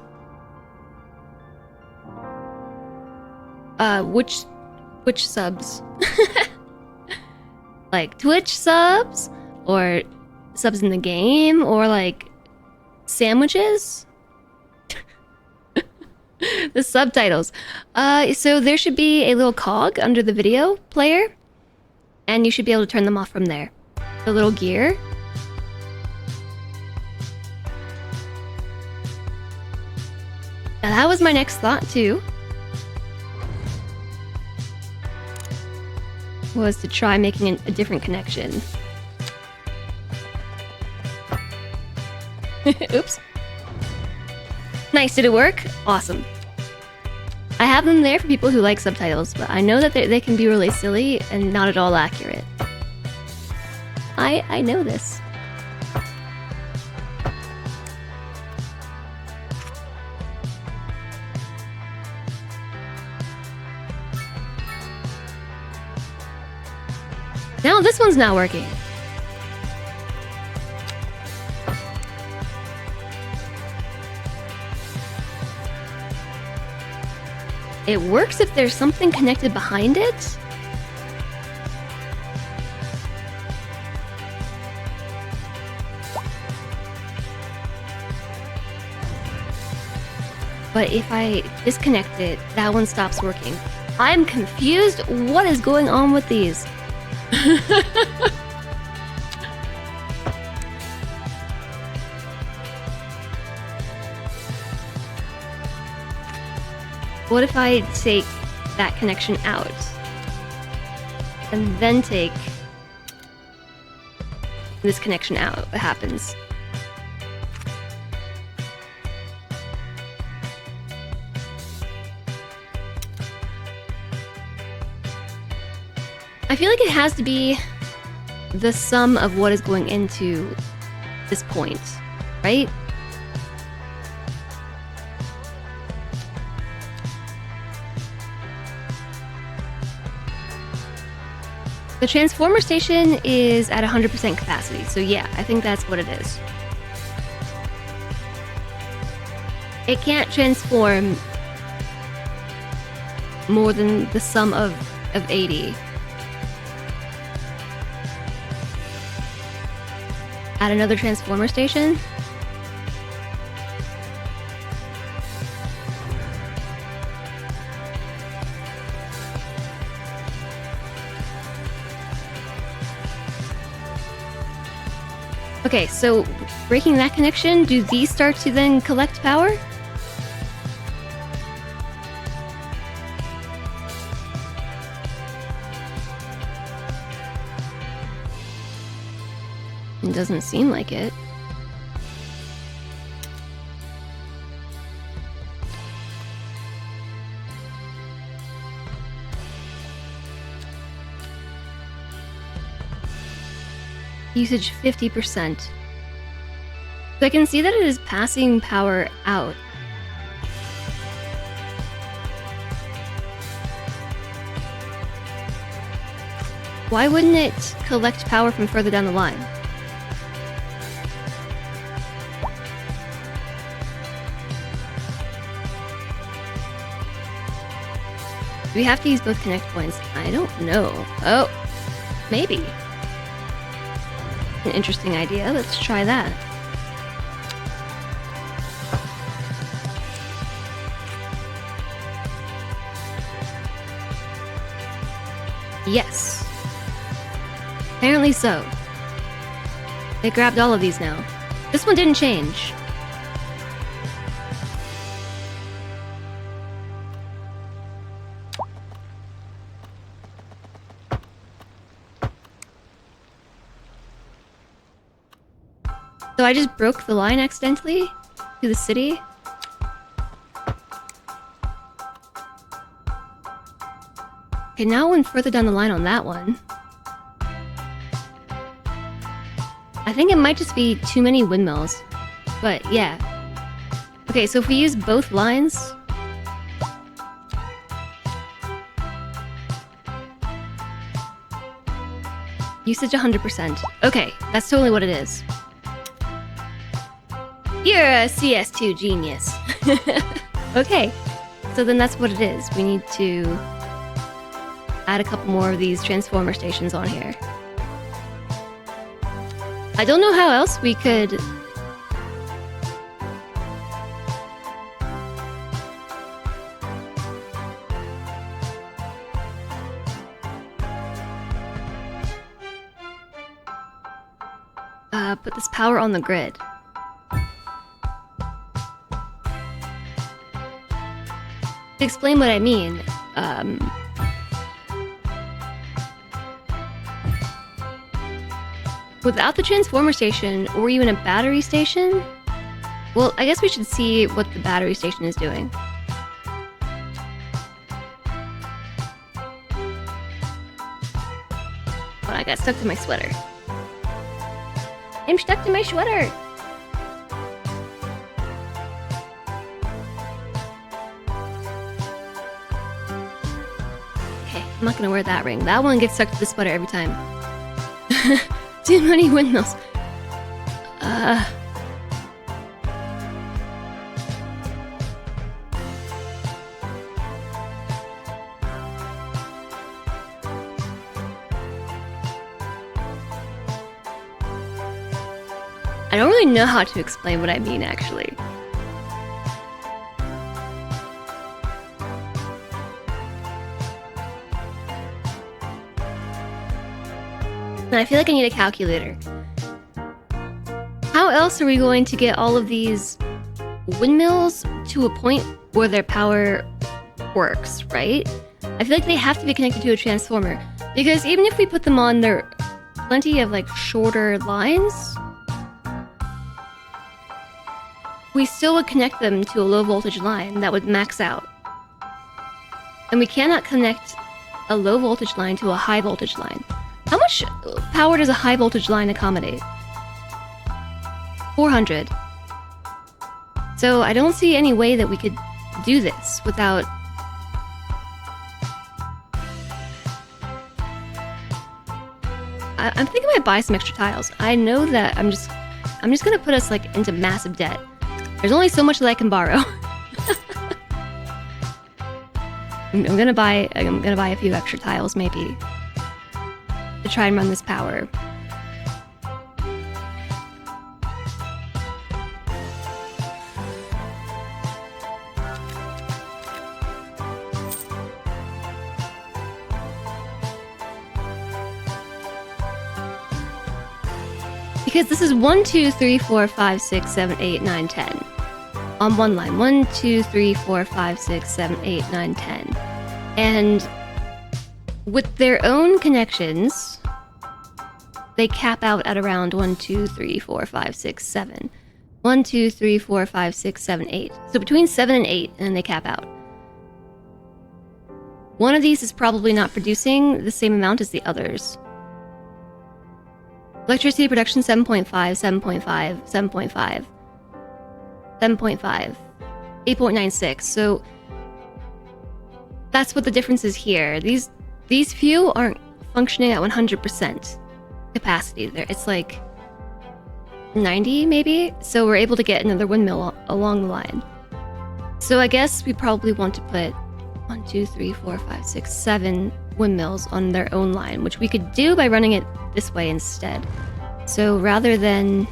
Which subs? Like Twitch subs? Or subs in the game? Or like sandwiches? The subtitles. So there should be a little cog under the video player. and you should be able to turn them off from there. The little gear. Now that was my next thought too. Was to try making a different connection. Oops. Nice, did it work? Awesome. I have them there for people who like subtitles, but I know that they can be really silly and not at all accurate. I know this. Now this one's not working. It works if there's something connected behind it. But if I disconnect it, that one stops working. I'm confused. What is going on with these? What if I take that connection out and then take this connection out? What happens? I feel like it has to be the sum of what is going into this point, right? The transformer station is at 100% capacity, so yeah, I think that's what it is. It can't transform more than the sum of 80. At another transformer station? Okay, so breaking that connection, do these start to then collect power? It doesn't seem like it. Usage 50%. So I can see that it is passing power out. Why wouldn't it collect power from further down the line? Do we have to use both connect points? I don't know. Oh, maybe. An interesting idea. Let's try that. Yes. Apparently so. It grabbed all of these now. This one didn't change. So I just broke the line accidentally to the city. Okay, now I went further down the line on that one. I think it might just be too many windmills. But yeah. Okay, so if we use both lines... Usage 100%. Okay, that's totally what it is. You're a CS2 genius. Okay, so then that's what it is. We need to add a couple more of these transformer stations on here. I don't know how else we could... put this power on the grid. To explain what I mean, without the transformer station or even a battery station, well, I guess we should see what the battery station is doing. Oh, I got stuck to my sweater. I'm stuck to my sweater! Okay, I'm not gonna wear that ring. That one gets stuck to the sweater every time. Too many windmills. I don't really know how to explain what I mean, actually. And I feel like I need a calculator. How else are we going to get all of these windmills to a point where their power works, right? I feel like they have to be connected to a transformer. Because even if we put them on, there are plenty of like shorter lines. We still would connect them to a low voltage line that would max out. And we cannot connect a low voltage line to a high voltage line. How much power does a high voltage line accommodate? 400. So I don't see any way that we could do this without... I'm thinking I might buy some extra tiles. I know that I'm just gonna put us like into massive debt. There's only so much that I can borrow. I'm gonna buy a few extra tiles maybe to try and run this power. Because this is 1, 2, 3, 4, 5, 6, 7, 8, 9, 10. On one line. 1, 2, 3, 4, 5, 6, 7, 8, 9, 10. And with their own connections, they cap out at around 1, 2, 3, 4, 5, 6, 7. 1, 2, 3, 4, 5, 6, 7, 8. So between 7 and 8, and then they cap out. One of these is probably not producing the same amount as the others. Electricity production 7.5, 7.5, 7.5, 7.5, 8.96. So that's what the difference is here. These few aren't functioning at 100% capacity. It's like 90 maybe. So we're able to get another windmill along the line. So I guess we probably want to put 1, 2, 3, 4, 5, 6, 7 windmills on their own line, which we could do by running it this way instead. So rather than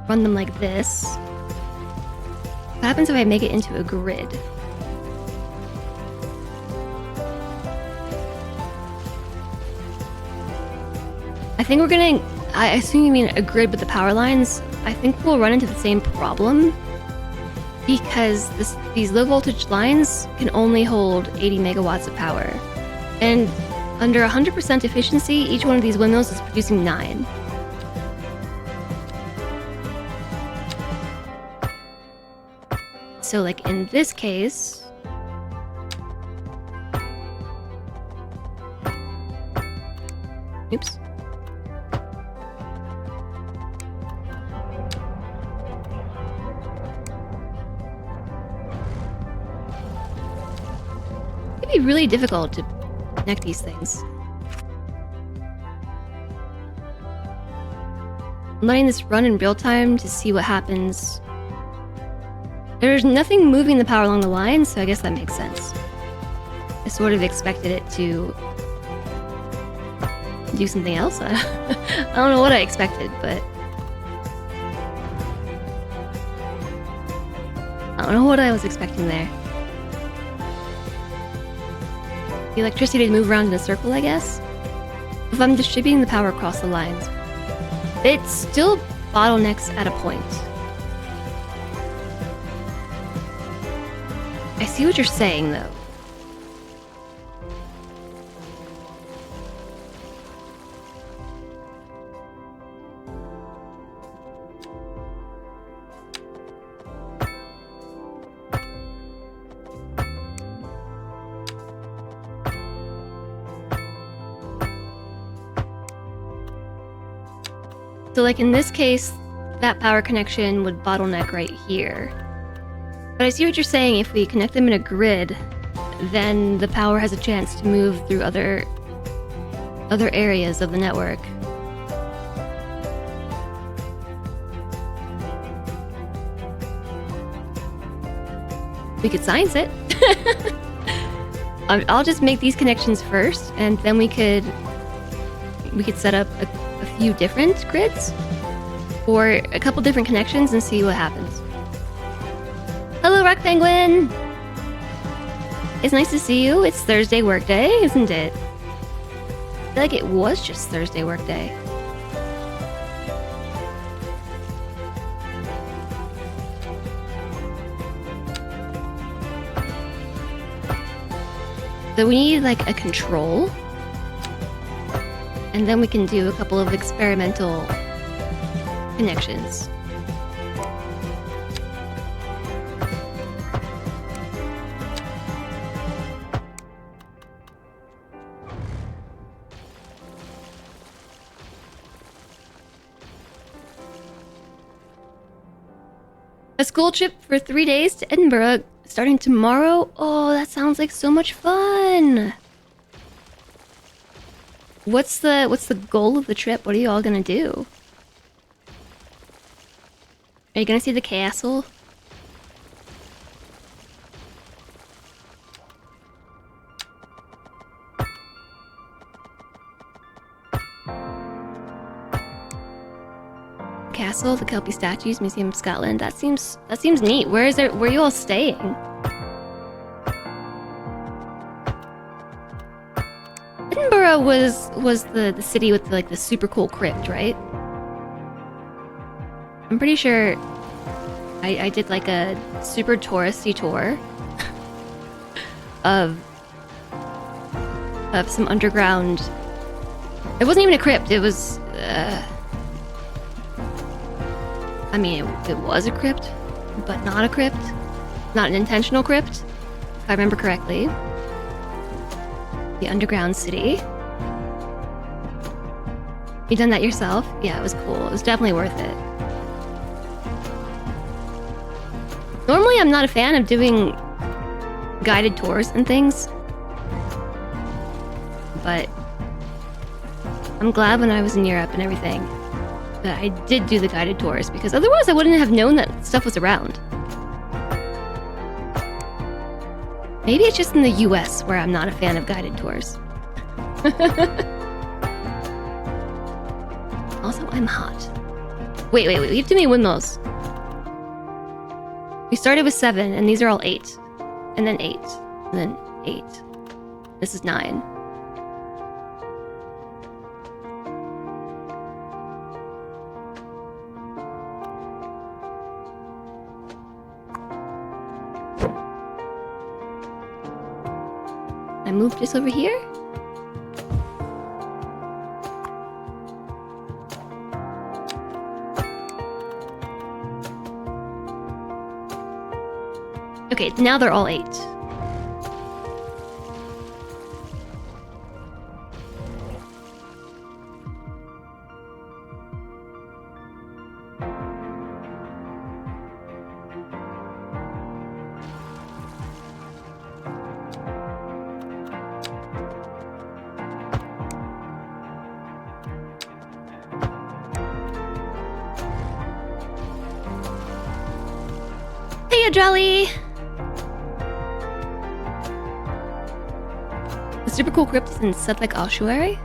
run them like this, what happens if I make it into a grid? I think we're gonna, I assume you mean a grid with the power lines. I think we'll run into the same problem because these low voltage lines can only hold 80 megawatts of power. And under 100% efficiency, each one of these windmills is producing 9. So like in this case, oops. It'd be really difficult to connect these things. I'm letting this run in real time to see what happens. There's nothing moving the power along the line, so I guess that makes sense. I sort of expected it to do something else. I don't know what I expected, but I don't know what I was expecting there. The electricity to move around in a circle, I guess. if I'm distributing the power across the lines, it still bottlenecks at a point. I see what you're saying, though. So like in this case, that power connection would bottleneck right here. But I see what you're saying. If we connect them in a grid, then the power has a chance to move through other areas of the network. We could science it. I'll just make these connections first, and then we could set up a few different grids or a couple different connections and see what happens. Hello, Rock Penguin! It's nice to see you. It's Thursday workday, isn't it? I feel like it was just Thursday workday. So we need like a control. And then we can do a couple of experimental connections. A school trip for 3 days to Edinburgh starting tomorrow. Oh, that sounds like so much fun. What's the goal of the trip? What are you all gonna do? Are you gonna see the castle? Castle, the Kelpie statues, Museum of Scotland. That seems neat. Where are you all staying? Edinburgh was the city with like the super cool crypt, right? I'm pretty sure I did like a super touristy tour of some underground. It wasn't even a crypt. It was. I mean, it was a crypt, but not a crypt. Not an intentional crypt, if I remember correctly. The underground city. You done that yourself? Yeah, it was cool. It was definitely worth it. Normally, I'm not a fan of doing guided tours and things. But I'm glad when I was in Europe and everything that I did do the guided tours, because otherwise I wouldn't have known that stuff was around. Maybe it's just in the US where I'm not a fan of guided tours. Also, I'm hot. Wait, we have too many windmills. We started with 7, and these are all 8. And then 8. And then 8. This is 9. I moved this over here. Okay, now they're all 8. Hey, Jolly! The super cool crypt is in Suffolk Ossuary?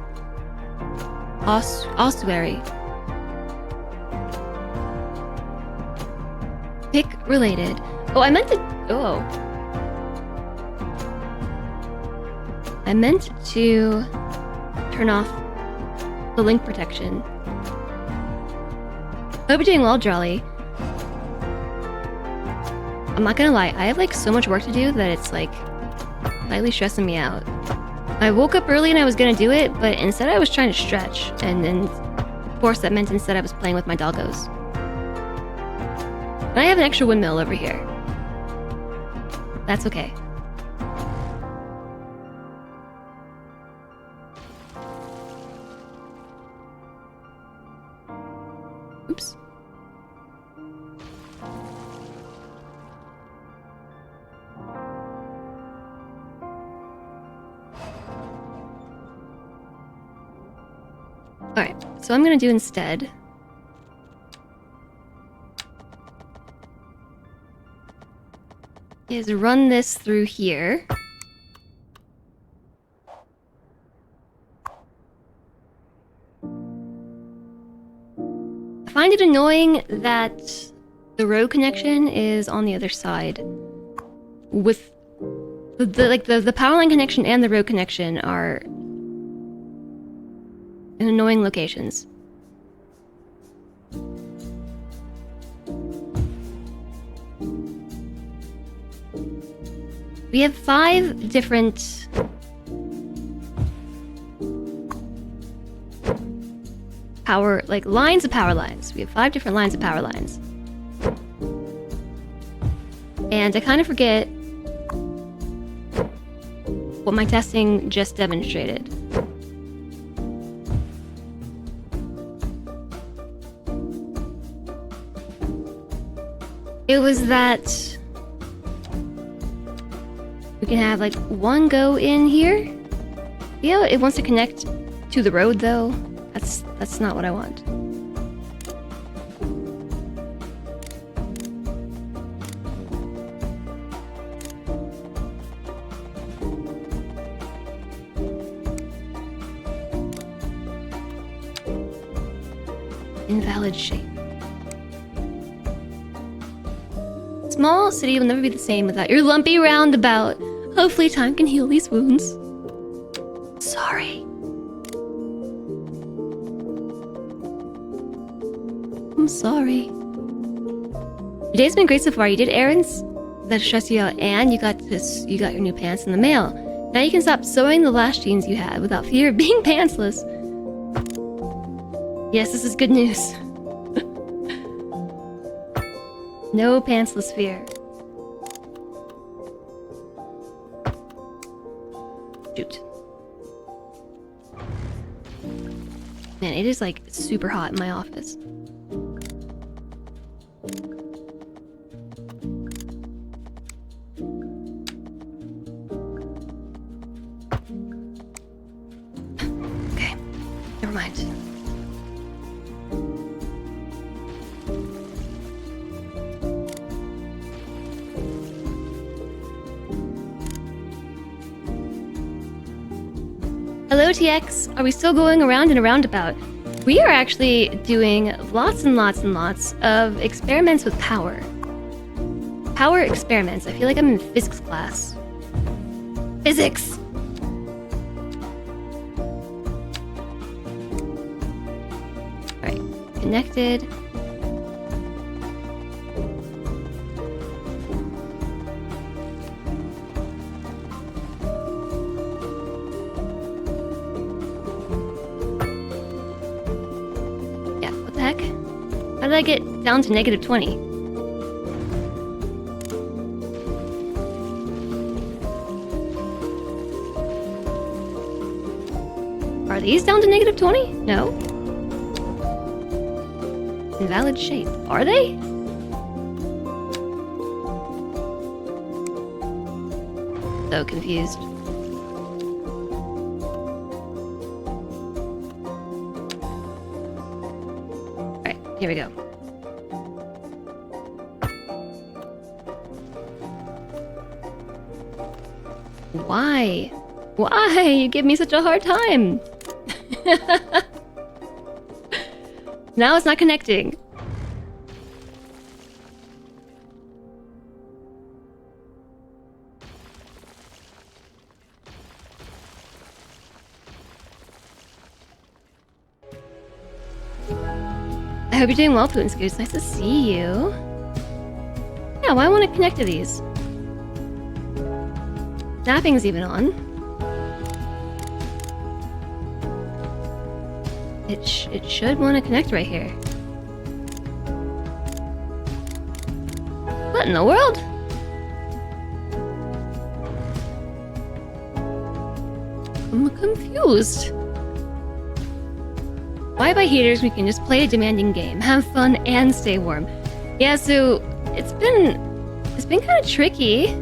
Ossuary. Pick related. Oh, I meant to... Oh. I meant to turn off the link protection. Hope you're doing well, Jolly. I'm not gonna lie, I have like so much work to do that it's like slightly stressing me out. I woke up early and I was gonna do it, but instead I was trying to stretch, and of course that meant instead I was playing with my doggos. And I have an extra windmill over here. That's okay. Oops. Alright, so I'm gonna do instead is run this through here. I find it annoying that the road connection is on the other side. With the power line connection and the road connection are in annoying locations. We have 5 different lines of power lines. We have 5 different lines of power lines. And I kind of forget what my testing just demonstrated. It was that we can have like one go in here. Yeah, it wants to connect to the road though. That's not what I want. Invalid shape. Small city will never be the same without your lumpy roundabout. Hopefully time can heal these wounds. Sorry. I'm sorry. Today's been great so far. You did errands that stressed you out, and you got your new pants in the mail. Now you can stop sewing the last jeans you had without fear of being pantsless. Yes, this is good news. No pantsless fear. Shoot. Man, it is like super hot in my office. Okay, never mind. Hello TX, are we still going around and around about? We are actually doing lots and lots and lots of experiments with power. Power experiments. I feel like I'm in physics class. Physics! Alright, connected. How did I get down to negative 20? Are these down to negative 20? No. Invalid shape. Are they? So confused. Alright, here we go. Why? Why? You give me such a hard time. Now it's not connecting. I hope you're doing well, Putin Scoots. Nice to see you. Yeah, why want to connect to these? Snapping's even on. It should want to connect right here. What in the world? I'm confused. Why buy heaters? We can just play a demanding game, have fun, and stay warm. Yeah, so it's been kind of tricky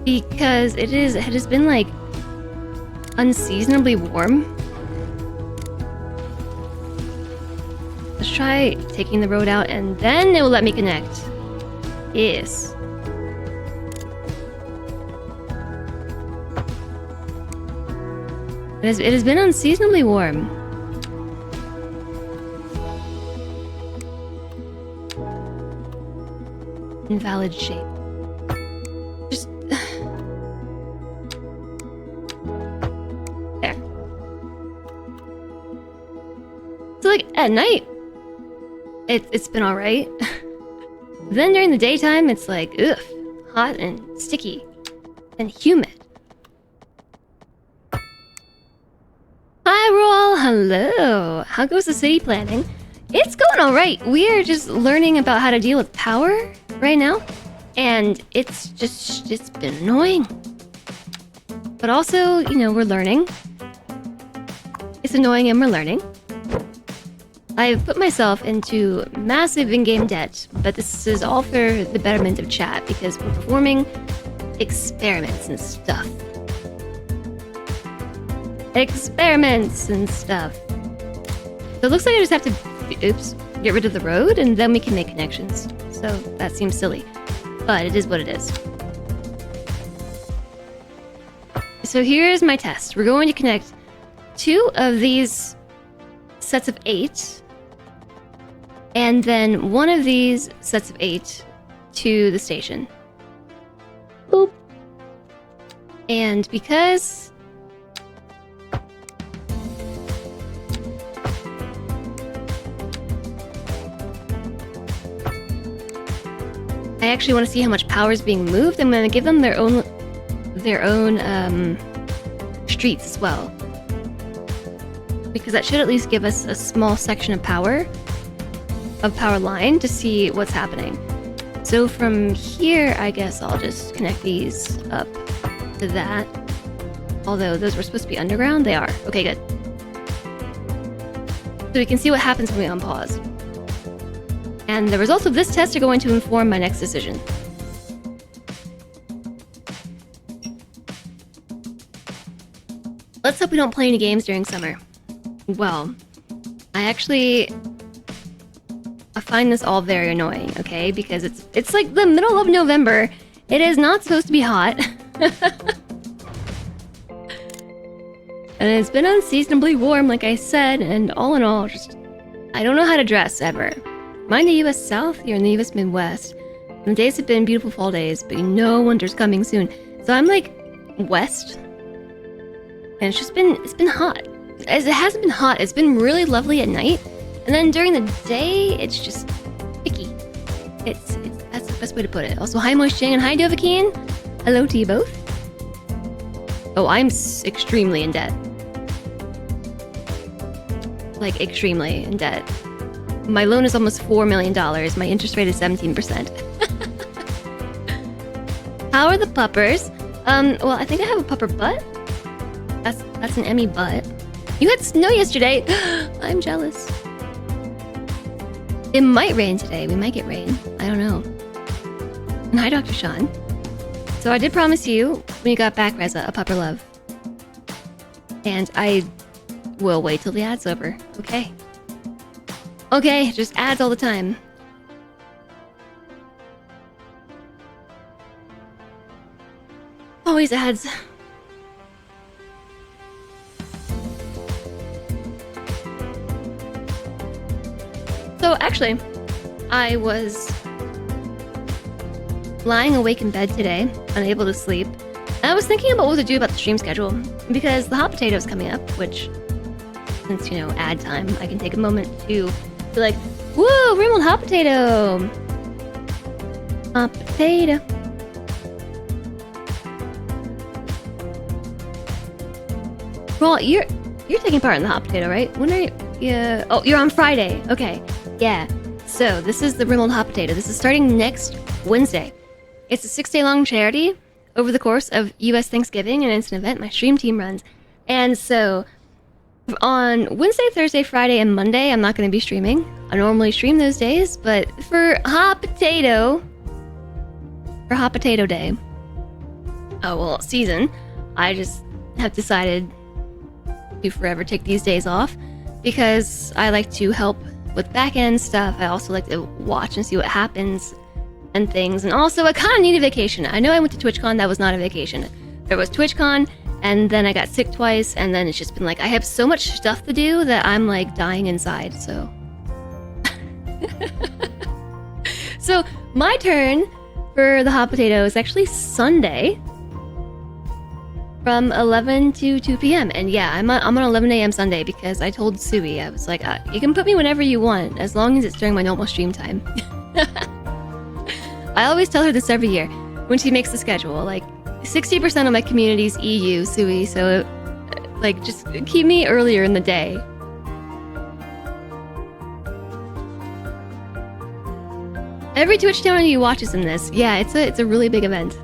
because it has been like unseasonably warm. Let's try taking the road out and then it will let me connect. Yes. It has been unseasonably warm. Invalid shape. Just there. So like at night, it's been all right. Then during the daytime, it's like ugh, hot and sticky and humid. Hi, Roll. Hello. How goes the city planning? It's going all right. We're just learning about how to deal with power right now, and it's been annoying. But also, you know, we're learning. It's annoying and we're learning. I've put myself into massive in-game debt, but this is all for the betterment of chat because we're performing experiments and stuff. Experiments and stuff. So it looks like I just have to, get rid of the road and then we can make connections. So that seems silly, but it is what it is. So here's my test. We're going to connect 2 of these sets of 8 and then 1 of these sets of 8 to the station. Boop. And because I actually want to see how much power is being moved, I'm going to give them their own streets as well. Because that should at least give us a small section of power line to see what's happening. So from here, I guess I'll just connect these up to that. Although those were supposed to be underground, they are. Okay, good. So we can see what happens when we unpause. And the results of this test are going to inform my next decision. Let's hope we don't play any games during summer. Well, I find this all very annoying, okay? Because it's like the middle of November. It is not supposed to be hot. And it's been unseasonably warm, like I said, and all in all, just I don't know how to dress ever. Am I in the US South? You're in the US Midwest. And the days have been beautiful fall days, but you know winter's coming soon. So I'm like west. And it's been hot. As it hasn't been hot, it's been really lovely at night. And then during the day, it's just icky. That's the best way to put it. Also, hi Moishing and hi Dovahkiin. Hello to you both. Oh, I'm extremely in debt. Like, extremely in debt. My loan is almost $4 million. My interest rate is 17%. How are the puppers? Well, I think I have a pupper butt. That's an Emmy butt. You had snow yesterday. I'm jealous. It might rain today. We might get rain. I don't know. And hi, Dr. Sean. So I did promise you, when you got back, Reza, a pupper love. And I will wait till the ad's over. Okay. Okay, just ads all the time. Always ads. So actually, I was lying awake in bed today, unable to sleep, and I was thinking about what to do about the stream schedule, because the hot potato is coming up, which, since, you know, ad time, I can take a moment to Be like, woo, Rimbled hot potato. Hot potato. Well, you're taking part in the hot potato, right? When are you? Yeah. Oh, you're on Friday. Okay. Yeah. So this is the Rimbled hot potato. This is starting next Wednesday. It's a 6-day long charity over the course of U.S. Thanksgiving, and it's an event my stream team runs. And so on Wednesday, Thursday, Friday, and Monday, I'm not going to be streaming. I normally stream those days, but for hot potato day, season, I just have decided to forever take these days off because I like to help with back-end stuff. I also like to watch and see what happens and things, and also I kind of need a vacation. I know I went to TwitchCon, that was not a vacation. There was TwitchCon, and then I got sick twice, and then it's just been like, I have so much stuff to do that I'm like dying inside, so. So, my turn for the hot potato is actually Sunday from 11 to 2 p.m. And yeah, I'm on 11 a.m. Sunday because I told Sui, I was like, you can put me whenever you want, as long as it's during my normal stream time. I always tell her this every year when she makes the schedule. Like, 60% of my community's EU, Sui, so like, just keep me earlier in the day. Every Twitch channel you watch is in this. Yeah, it's a really big event.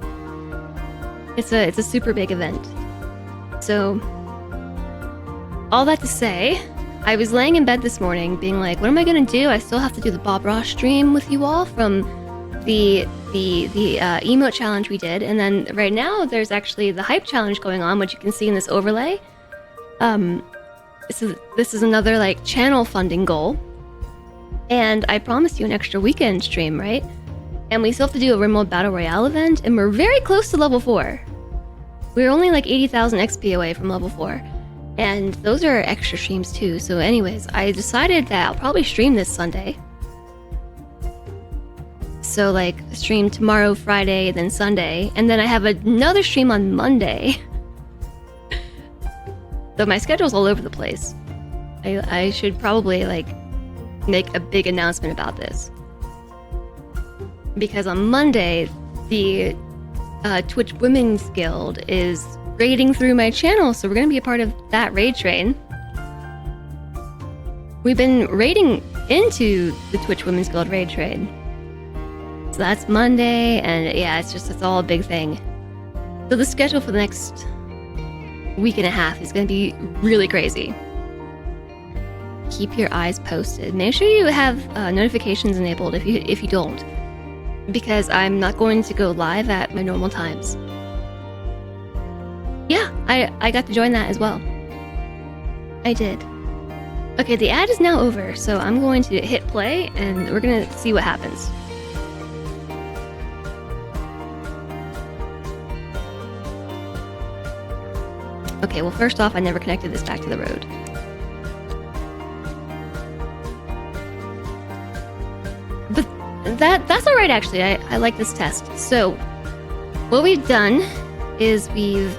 It's a super big event. So, all that to say, I was laying in bed this morning being like, what am I gonna do? I still have to do the Bob Ross stream with you all from the emote challenge we did, and then right now there's actually the hype challenge going on, which you can see in this overlay. So this is another like channel funding goal, and I promised you an extra weekend stream, right? And we still have to do a remote battle royale event, and we're very close to level 4. We're only like 80,000 XP away from level 4, and those are extra streams too. So anyways, I decided that I'll probably stream this Sunday. So like stream tomorrow, Friday, then Sunday, and then I have another stream on Monday. So my schedule's all over the place. I should probably like make a big announcement about this. Because on Monday, the Twitch Women's Guild is raiding through my channel, so we're gonna be a part of that raid train. We've been raiding into the Twitch Women's Guild raid train. So that's Monday, and yeah, it's all a big thing. So the schedule for the next week and a half is gonna be really crazy. Keep your eyes posted. Make sure you have notifications enabled if you don't, because I'm not going to go live at my normal times. Yeah, I got to join that as well. I did. Okay, the ad is now over, so I'm going to hit play, and we're gonna see what happens. Okay, well first off, I never connected this back to the road. But that's alright actually, I like this test. So, what we've done is we've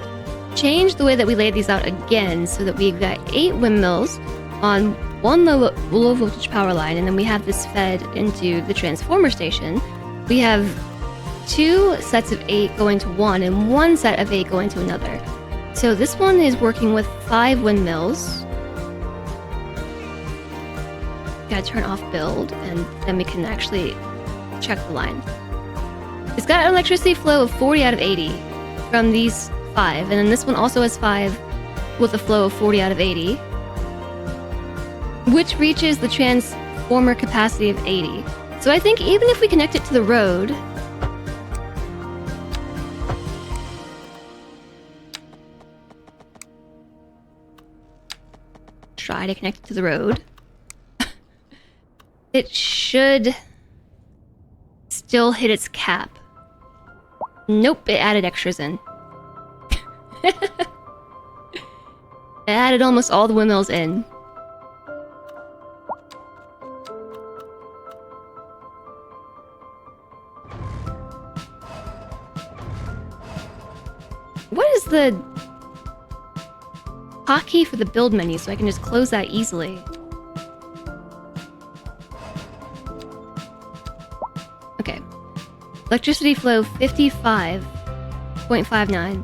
changed the way that we laid these out again so that we've got 8 windmills on one low voltage power line, and then we have this fed into the transformer station. We have 2 sets of 8 going to one and 1 set of 8 going to another. So this one is working with 5 windmills. Gotta turn off build, and then we can actually check the line. It's got an electricity flow of 40 out of 80 from these 5, and then this one also has 5 with a flow of 40 out of 80, which reaches the transformer capacity of 80. So I think even if we connect it to the road, try to connect it to the road, it should still hit its cap. Nope, it added extras in. It added almost all the windmills in. What is the hotkey for the build menu so I can just close that easily? Electricity flow 55.59,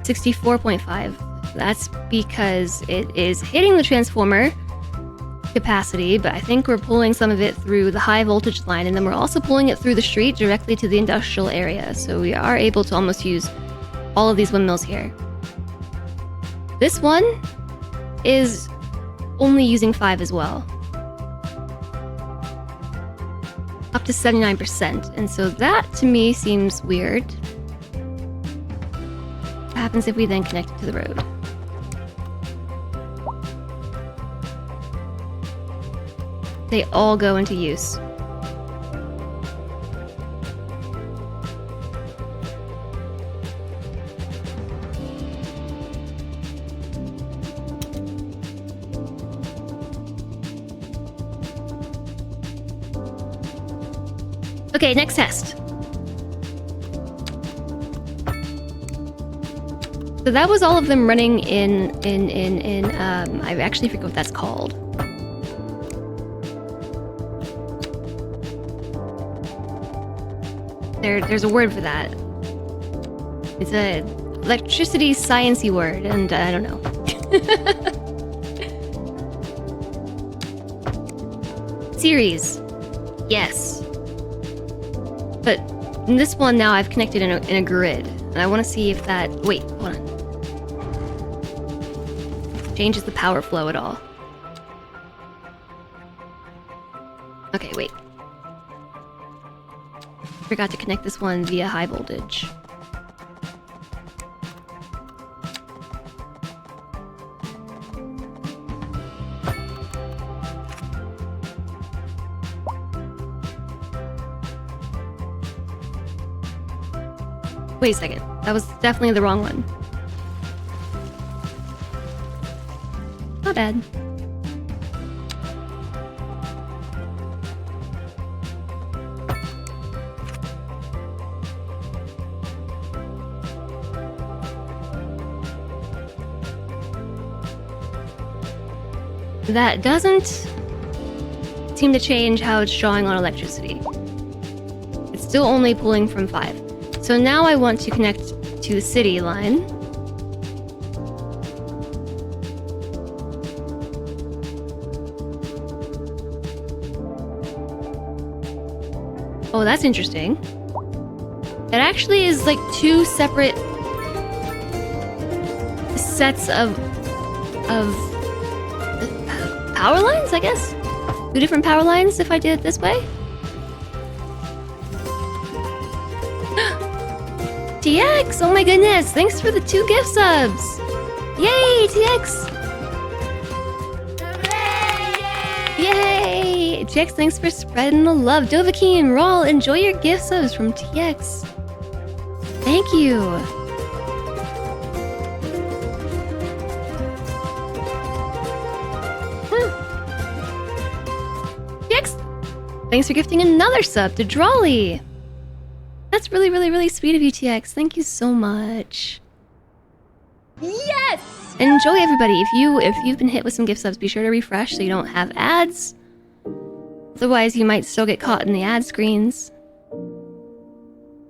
64.5. That's because it is hitting the transformer capacity, but I think we're pulling some of it through the high voltage line, and then we're also pulling it through the street directly to the industrial area. So we are able to almost use all of these windmills here. This one is only using 5 as well. Up to 79%, and so that to me seems weird. What happens if we then connect it to the road? They all go into use. Okay, next test. So that was all of them running in I actually forget what that's called. There's a word for that. It's a electricity sciencey word, and I don't know. Series. Yes. But in this one now I've connected in a grid, and I want to see if that... Wait, hold on. Changes the power flow at all. Okay, wait. Forgot to connect this one via high voltage. Wait a second. That was definitely the wrong one. Not bad. That doesn't seem to change how it's drawing on electricity. It's still only pulling from 5. So now I want to connect to the city line. Oh, that's interesting. It actually is like 2 separate sets of power lines, I guess? 2 different power lines if I did it this way? TX! Oh my goodness! Thanks for the 2 gift subs! Yay, TX! Yay! TX, thanks for spreading the love. Dovahkiin, Rawl, enjoy your gift subs from TX. Thank you. TX, thanks for gifting another sub to Drawley. That's really, really, really sweet of you, TX. Thank you so much. Yes! Enjoy, everybody. If you've been hit with some gift subs, be sure to refresh so you don't have ads. Otherwise, you might still get caught in the ad screens.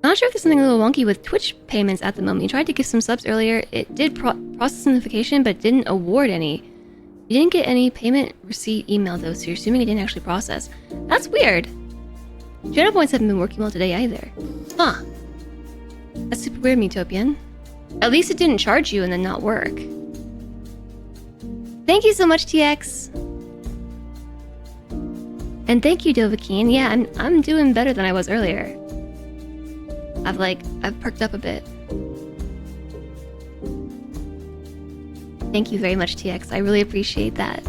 Not sure if there's something a little wonky with Twitch payments at the moment. You tried to give some subs earlier. It did process notification, but didn't award any. You didn't get any payment receipt email, though, so you're assuming it didn't actually process. That's weird. Shadow points haven't been working well today either. Huh. That's super weird, Metopian. At least it didn't charge you and then not work. Thank you so much, TX. And thank you, Dovahkiin. Yeah, I'm doing better than I was earlier. I've perked up a bit. Thank you very much, TX. I really appreciate that.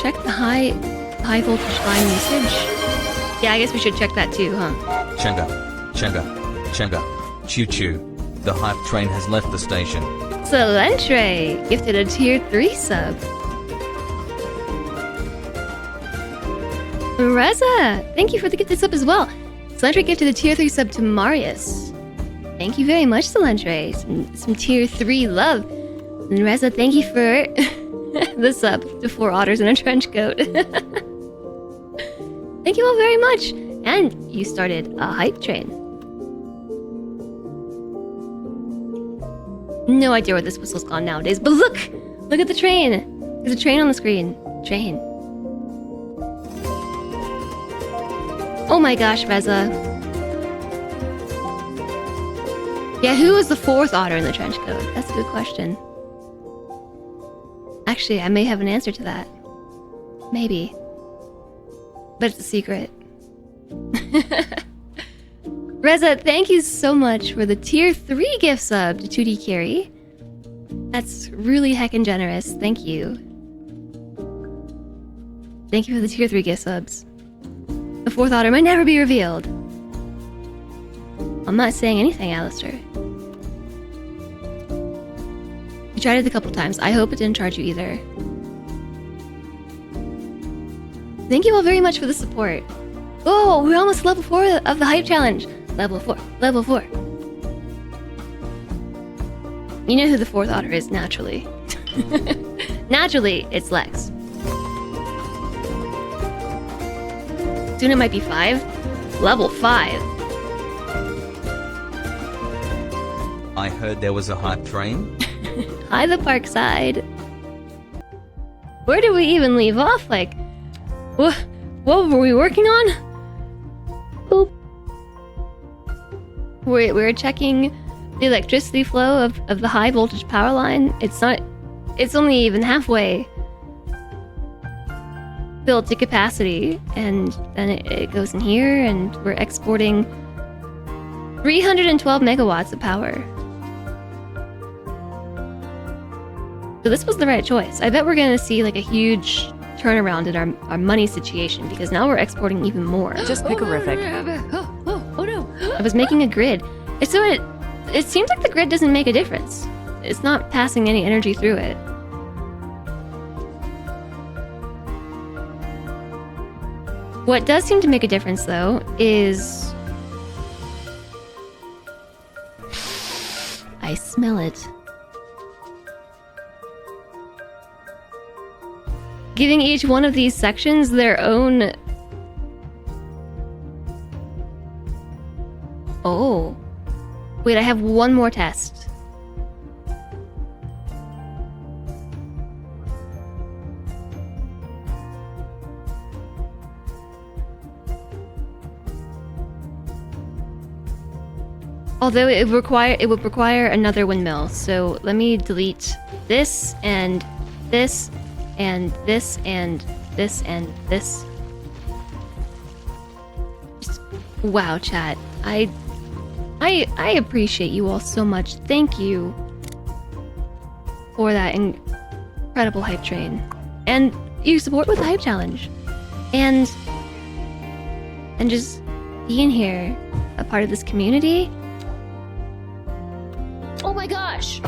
Check the high voltage line usage. Yeah, I guess we should check that too, huh? Chenga, chenga, chenga, choo choo. The hype train has left the station. Salentre gifted a tier 3 sub. Reza, thank you for the gifted sub as well. Salentre gifted a tier 3 sub to Marius. Thank you very much, Salentre. Some tier 3 love. And Reza, thank you for the sub to 4 otters in a trench coat. Thank you all very much. And you started a hype train. No idea where this whistle's gone nowadays, but look! Look at the train! There's a train on the screen. Train. Oh my gosh, Reza. Yeah, who was the 4th otter in the trench coat? That's a good question. Actually, I may have an answer to that. Maybe. But it's a secret. Reza, thank you so much for the tier 3 gift sub to 2D Carry. That's really heckin' generous. Thank you. Thank you for the tier 3 gift subs. The 4th otter might never be revealed. I'm not saying anything, Alistair. You tried it a couple times. I hope it didn't charge you either. Thank you all very much for the support. Oh, we're almost level 4 of the hype challenge. Level 4. Level 4. You know who the 4th otter is, naturally. Naturally, it's Lex. Soon it might be 5. Level 5. I heard there was a hype train. Hi, the park side. Where did we even leave off? Like, what were we working on? Boop. We're checking the electricity flow of the high voltage power line. It's only even halfway filled to capacity, and then it goes in here, and we're exporting 312 megawatts of power. So this was the right choice. I bet we're gonna see like a huge turnaround in our money situation, because now we're exporting even more. Just pickerific. Oh no! I was making a grid. So it seems like the grid doesn't make a difference. It's not passing any energy through it. What does seem to make a difference, though, is... I smell it. Giving each one of these sections their own... Oh. Wait, I have one more test. Although it would require another windmill, so let me delete this and this and this and this and this. Wow, chat. I appreciate you all so much. Thank you for that incredible hype train. And your support with the hype challenge. And just being here, a part of this community. Oh my gosh!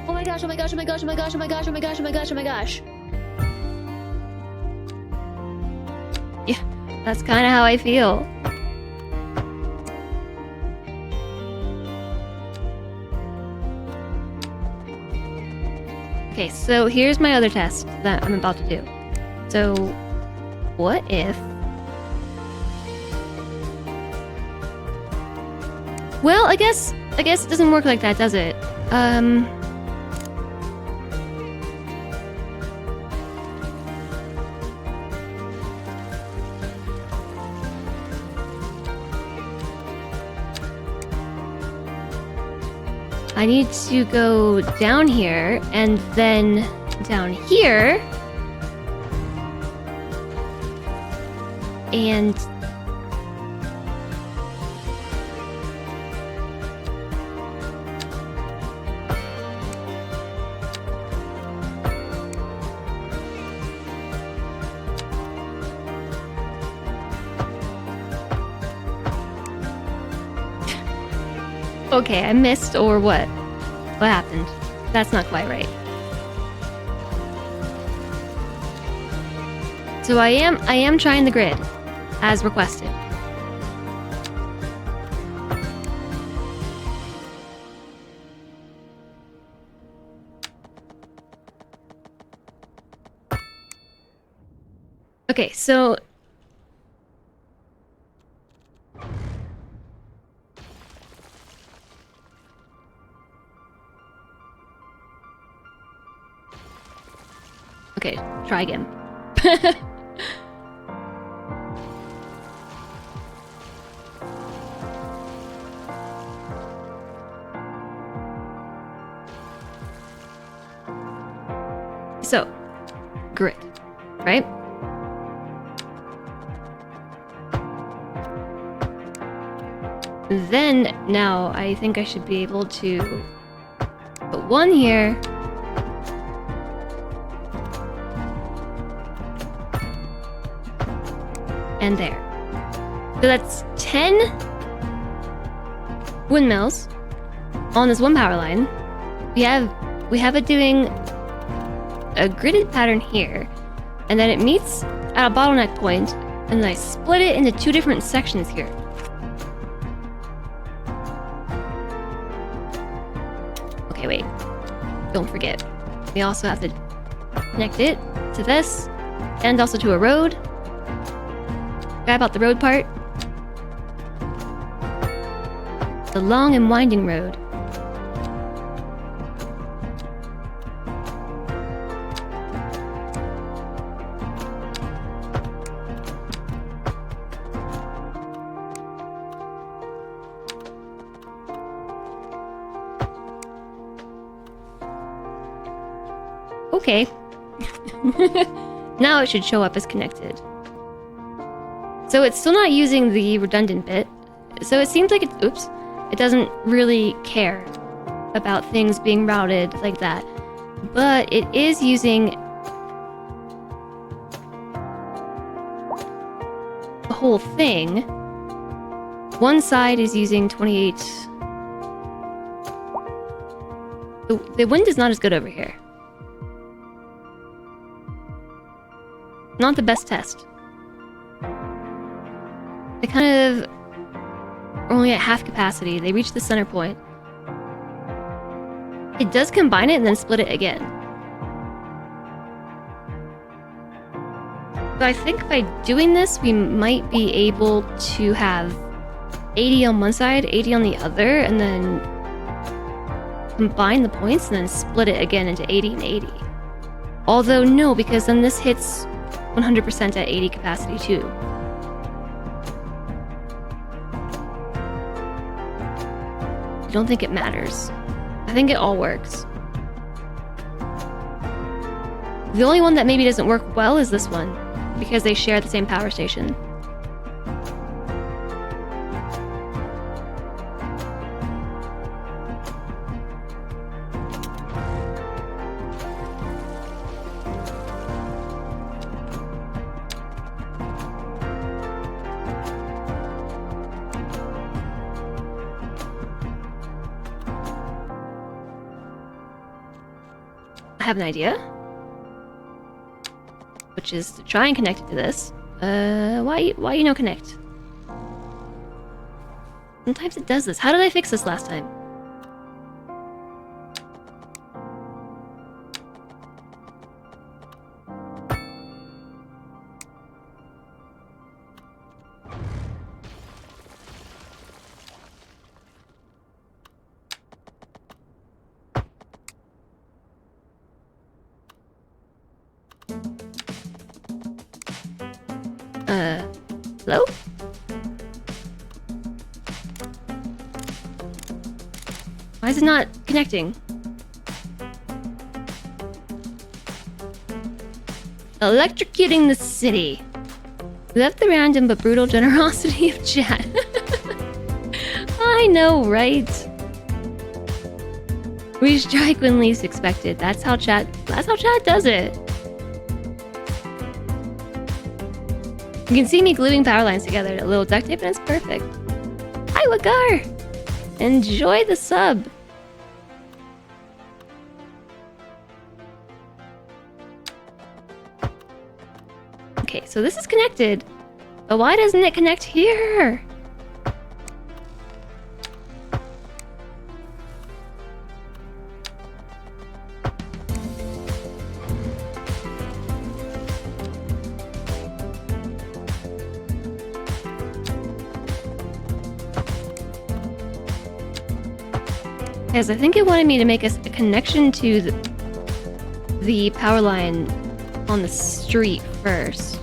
Oh my gosh, oh my gosh, oh my gosh, oh my gosh, oh my gosh, oh my gosh, oh my gosh, oh my gosh. Yeah, that's kind of how I feel. Okay, so here's my other test that I'm about to do. So, what if... Well, I guess it doesn't work like that, does it? I need to go down here, and then down here, and... Okay, I missed, or what? What happened? That's not quite right. So I am trying the grid, as requested. Okay, so... Okay, try again. So, grid, right? Then, now, I think I should be able to put one here. And there. So that's 10 windmills on this one power line. We have it doing a gridded pattern here, and then it meets at a bottleneck point, and then I split it into 2 different sections here. Okay, wait. Don't forget. We also have to connect it to this, and also to a road. Forgot about the road part. The long and winding road. Okay. Now it should show up as connected. So it's still not using the redundant bit. So it seems like it doesn't really care about things being routed like that. But it is using the whole thing. One side is using 28. The wind is not as good over here. Not the best test. They kind of are only at half capacity. They reach the center point. It does combine it and then split it again. So I think by doing this, we might be able to have 80 on one side, 80 on the other, and then combine the points and then split it again into 80 and 80. Although no, because then this hits 100% at 80 capacity too. I don't think it matters. I think it all works. The only one that maybe doesn't work well is this one, because they share the same power station. I have an idea, which is to try and connect it to this. Why you no connect? Sometimes it does this. How did I fix this last time? Hello? Why is it not connecting? Electrocuting the city. We left the random but brutal generosity of chat. I know, right? We strike when least expected. That's how chat does it. You can see me gluing power lines together, a little duct tape, and it's perfect. Hi, Wagar! Enjoy the sub. Okay, so this is connected, but why doesn't it connect here? Because I think it wanted me to make a connection to the power line on the street first.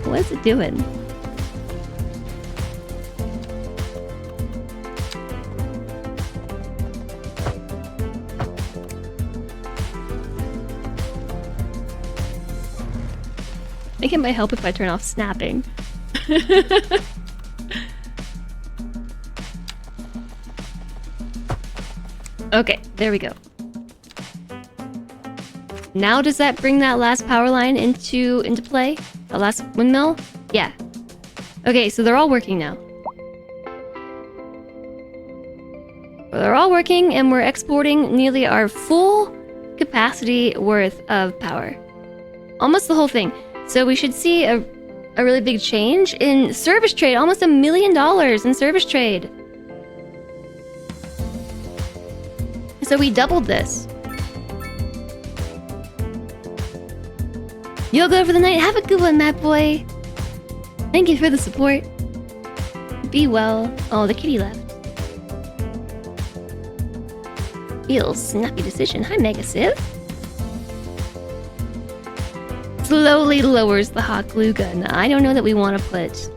What is it doing? I think it might help if I turn off snapping. Okay, there we go. Now does that bring that last power line into play? The last windmill? Yeah. Okay, so they're all working now. They're all working and we're exporting nearly our full capacity worth of power. Almost the whole thing. So we should see a really big change in service trade. Almost $1 million in service trade. So we doubled this. You'll go for the night. Have a good one, Matt boy. Thank you for the support. Be well. Oh, the kitty left. Feels snappy decision. Hi, Mega Civ. Slowly lowers the hot glue gun. I don't know that we want to put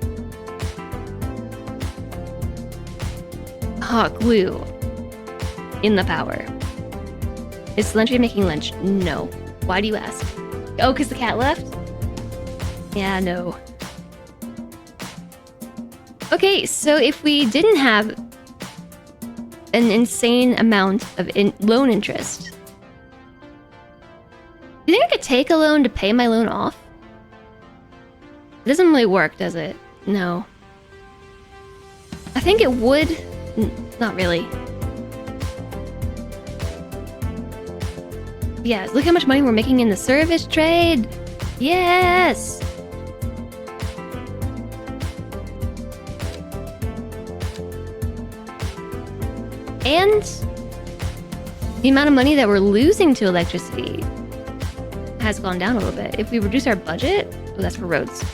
hot glue in the power. Is Slentry making lunch? No. Why do you ask? Oh, because the cat left? Yeah, no. Okay, so if we didn't have an insane amount of loan interest, do you think I could take a loan to pay my loan off? It doesn't really work, does it? No. I think it would. Not really. Yeah, look how much money we're making in the service trade. Yes! And the amount of money that we're losing to electricity has gone down a little bit. If we reduce our budget, oh, that's for roads.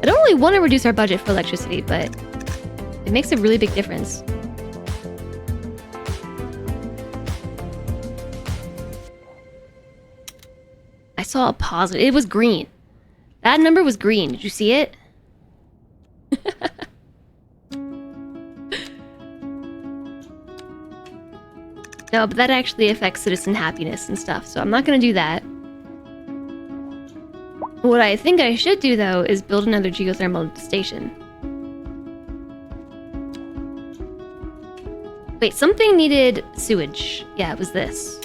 I don't really want to reduce our budget for electricity, but it makes a really big difference. I saw a positive. It was green. That number was green. Did you see it? No, but that actually affects citizen happiness and stuff, so I'm not gonna do that. What I think I should do, though, is build another geothermal station. Wait, something needed sewage. Yeah, it was this.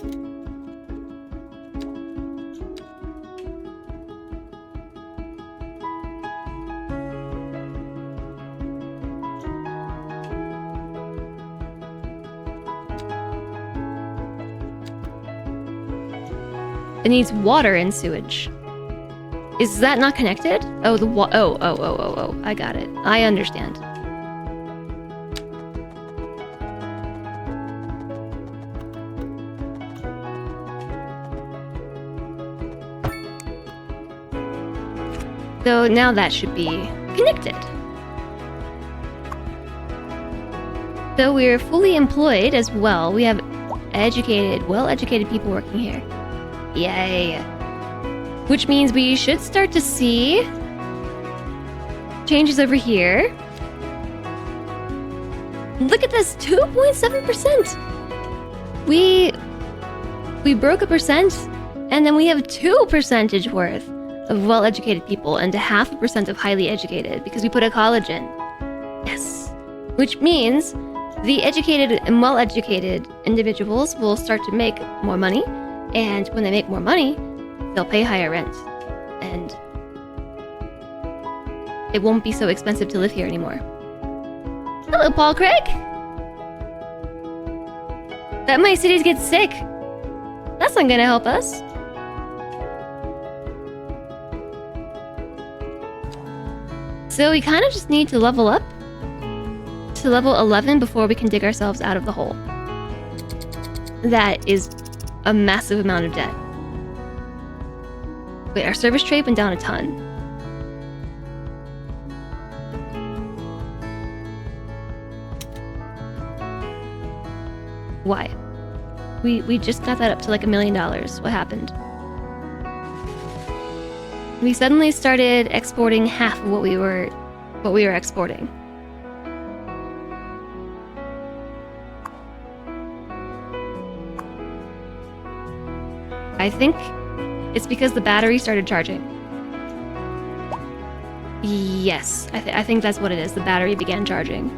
It needs water and sewage. Is that not connected? Oh, oh, I got it. I understand. So now that should be connected. So we're fully employed as well. We have educated, well-educated people working here. Yay. Which means we should start to see changes over here. Look at this, 2.7%. We broke 1%, and then we have 2% worth of well-educated people and 0.5% of highly educated because we put a college in. Yes. Which means the educated and well-educated individuals will start to make more money. And when they make more money, they'll pay higher rent. And it won't be so expensive to live here anymore. Hello, Paul Craig! That my cities get sick. That's not gonna help us. So we kind of just need to level up to level 11 before we can dig ourselves out of the hole. That is a massive amount of debt. Wait, our service trade went down a ton. Why? We just got that up to like $1 million. What happened? We suddenly started exporting half of what we were exporting. I think it's because the battery started charging. Yes, I think that's what it is. The battery began charging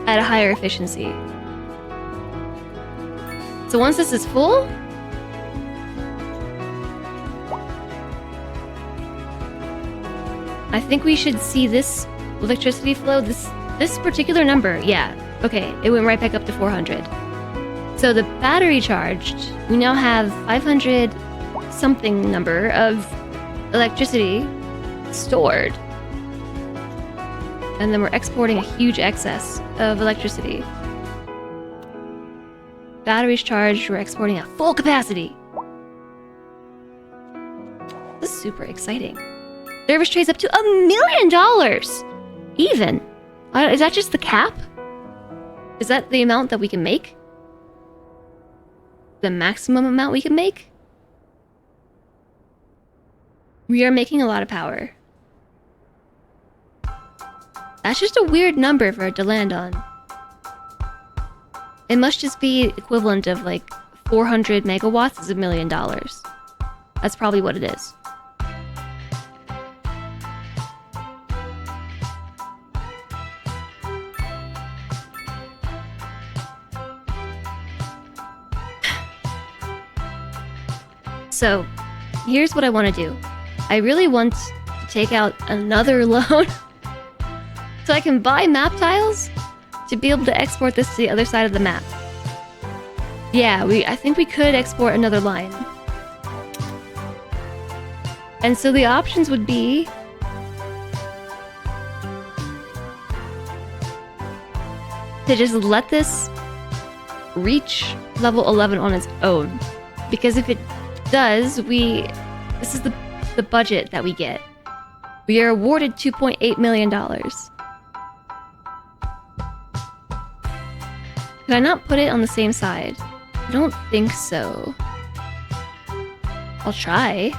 at a higher efficiency. So once this is full, I think we should see this electricity flow, this particular number. Yeah, okay, it went right back up to 400. So the battery charged, we now have 500 something number of electricity stored. And then we're exporting a huge excess of electricity. Batteries charged, we're exporting at full capacity. This is super exciting. Service trade's up to $1 million! Even. Is that just the cap? Is that the amount that we can make? The maximum amount we can make? We are making a lot of power. That's just a weird number for it to land on. It must just be equivalent of like 400 megawatts is $1 million. That's probably what it is. So, here's what I want to do. I really want to take out another loan so I can buy map tiles to be able to export this to the other side of the map. Yeah, I think we could export another line. And so the options would be to just let this reach level 11 on its own. Because if it does, this is the budget that we get. We are awarded $2.8 million. Could I not put it on the same side? I don't think so. I'll try.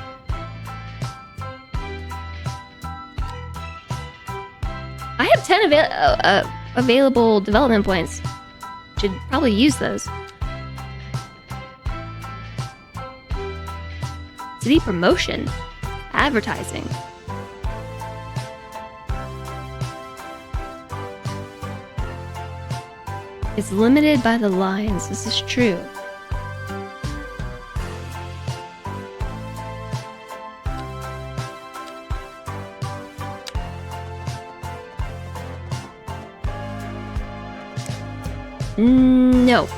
I have 10 available development points. Should probably use those. City promotion. Advertising. It's limited by the lines. This is true. No.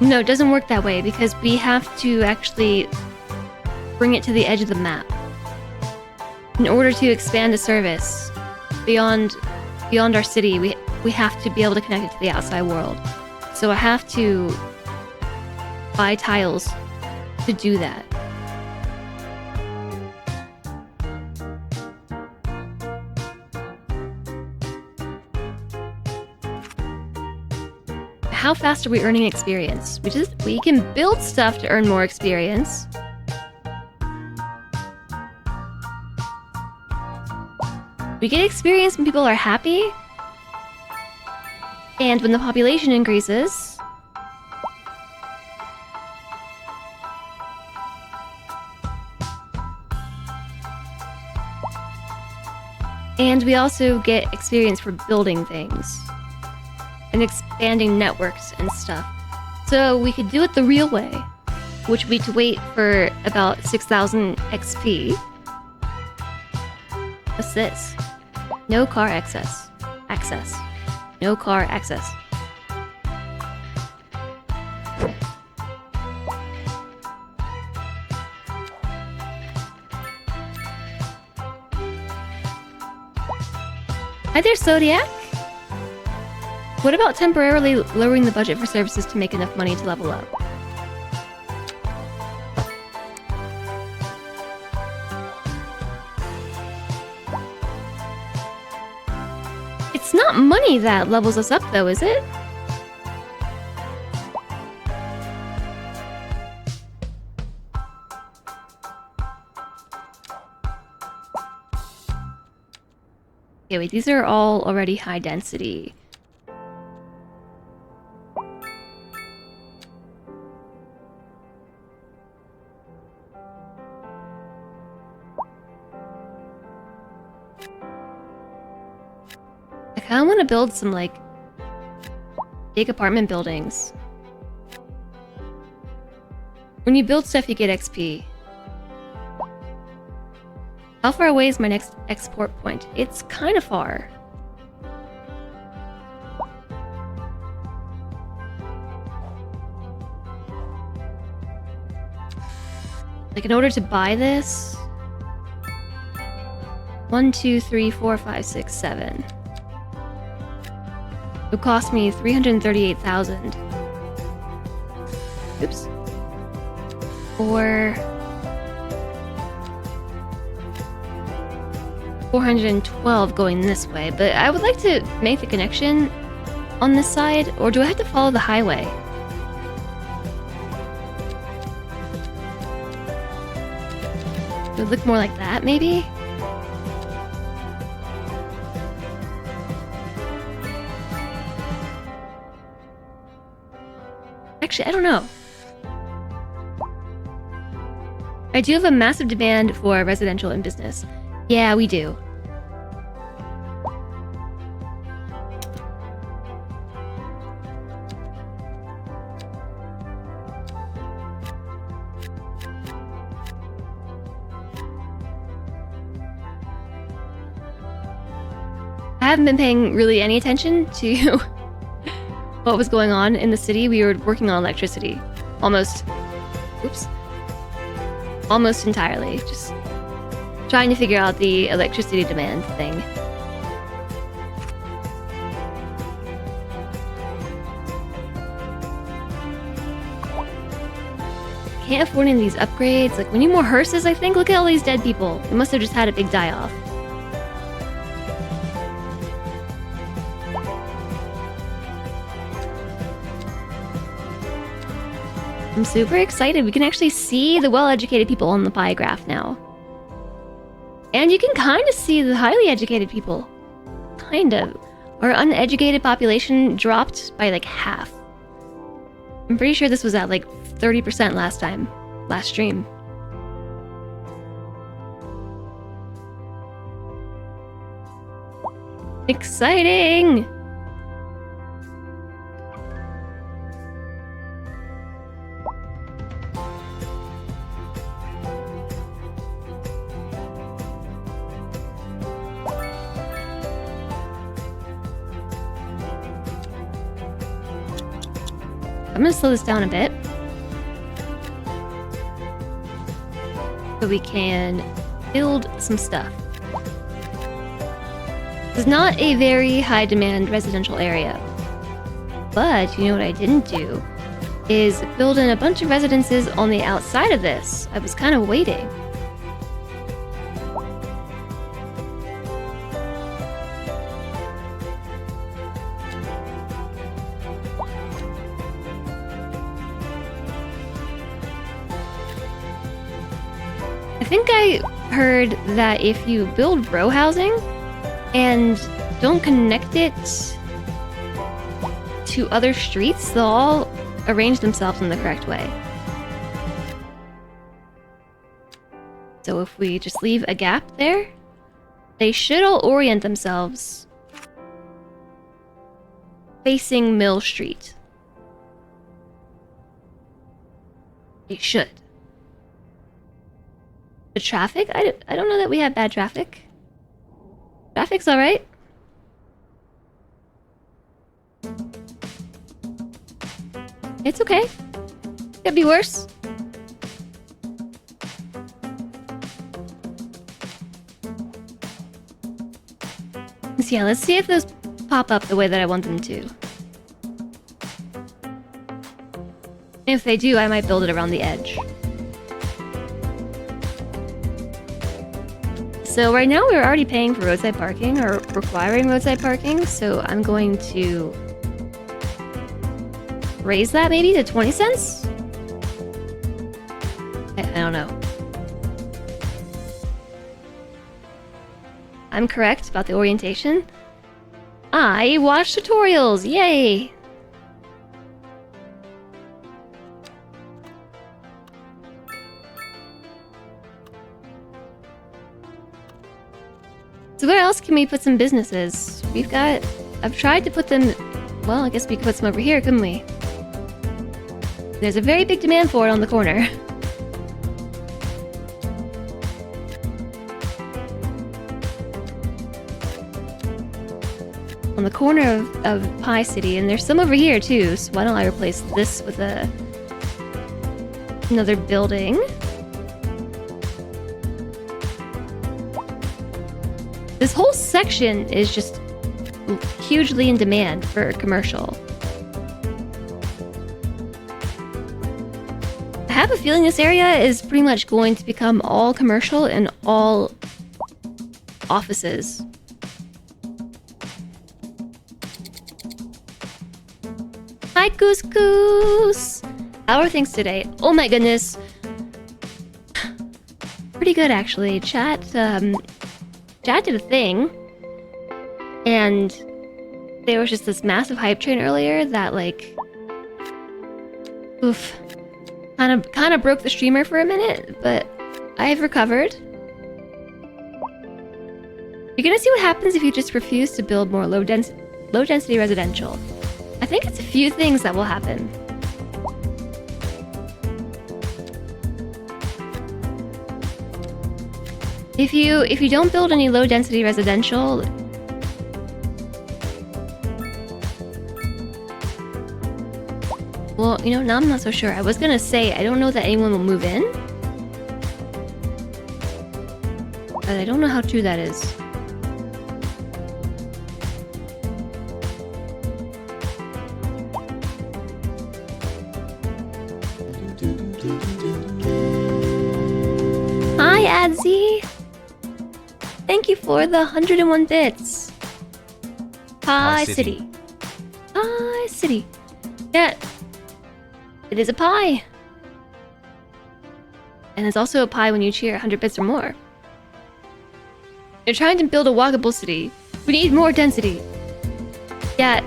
No, it doesn't work that way because we have to actually bring it to the edge of the map. In order to expand a service beyond our city, we have to be able to connect it to the outside world. So I have to buy tiles to do that. How fast are we earning experience? We can build stuff to earn more experience. We get experience when people are happy. And when the population increases. And we also get experience for building things. And expanding networks and stuff. So we could do it the real way. Which we'd wait for about 6,000 XP. What's this? No car access. No car access. Hi there, Zodiac. What about temporarily lowering the budget for services to make enough money to level up? It's not money that levels us up, though, is it? Okay, wait, these are all already high density. I kind of want to build some, like, big apartment buildings. When you build stuff, you get XP. How far away is my next export point? It's kind of far. Like, in order to buy this... 1, 2, 3, 4, 5, 6, 7. It would cost me 338,000. Oops. Or 412 going this way, but I would like to make the connection on this side, or do I have to follow the highway? It would look more like that, maybe? Actually, I don't know. I do have a massive demand for residential and business. Yeah, we do. I haven't been paying really any attention to what was going on in the city. We were working on electricity. Almost entirely. Just trying to figure out the electricity demand thing. Can't afford any of these upgrades. Like, we need more hearses, I think. Look at all these dead people. They must have just had a big die-off. I'm super excited. We can actually see the well-educated people on the pie graph now. And you can kind of see the highly educated people. Kind of. Our uneducated population dropped by like half. I'm pretty sure this was at like 30% last stream. Exciting! I'm gonna slow this down a bit so we can build some stuff. This is not a very high demand residential area, but you know what I didn't do is build in a bunch of residences on the outside of this. I was kind of waiting. I think I heard that if you build row housing and don't connect it to other streets, they'll all arrange themselves in the correct way. So if we just leave a gap there, they should all orient themselves facing Mill Street. They should. The traffic? I don't know that we have bad traffic. Traffic's alright. It's okay. Could be worse. So yeah, let's see if those pop up the way that I want them to. If they do, I might build it around the edge. So right now we're already paying for roadside parking, or requiring roadside parking, so I'm going to raise that maybe to 20 cents? I don't know. I'm correct about the orientation. I watch tutorials! Yay! So where else can we put some businesses? We've got... I've tried to put them... Well, I guess we could put some over here, couldn't we? There's a very big demand for it on the corner. On the corner of Pie City, and there's some over here too, so why don't I replace this with another building? This whole section is just hugely in demand for commercial. I have a feeling this area is pretty much going to become all commercial and all offices. Hi, Couscous! How are things today? Oh my goodness. Pretty good, actually. Chat did a thing, and there was just this massive hype train earlier that, like, oof, kind of broke the streamer for a minute, but I've recovered. You're gonna see what happens if you just refuse to build more low density residential. I think it's a few things that will happen. If you don't build any low density residential, well, you know, now I'm not so sure. I was gonna say I don't know that anyone will move in, but I don't know how true that is. Hi, Adzi! Thank you for the 101 bits. Pie City. Pie City. Yeah. It is a pie. And it's also a pie when you cheer 100 bits or more. You're trying to build a walkable city. We need more density. Yeah.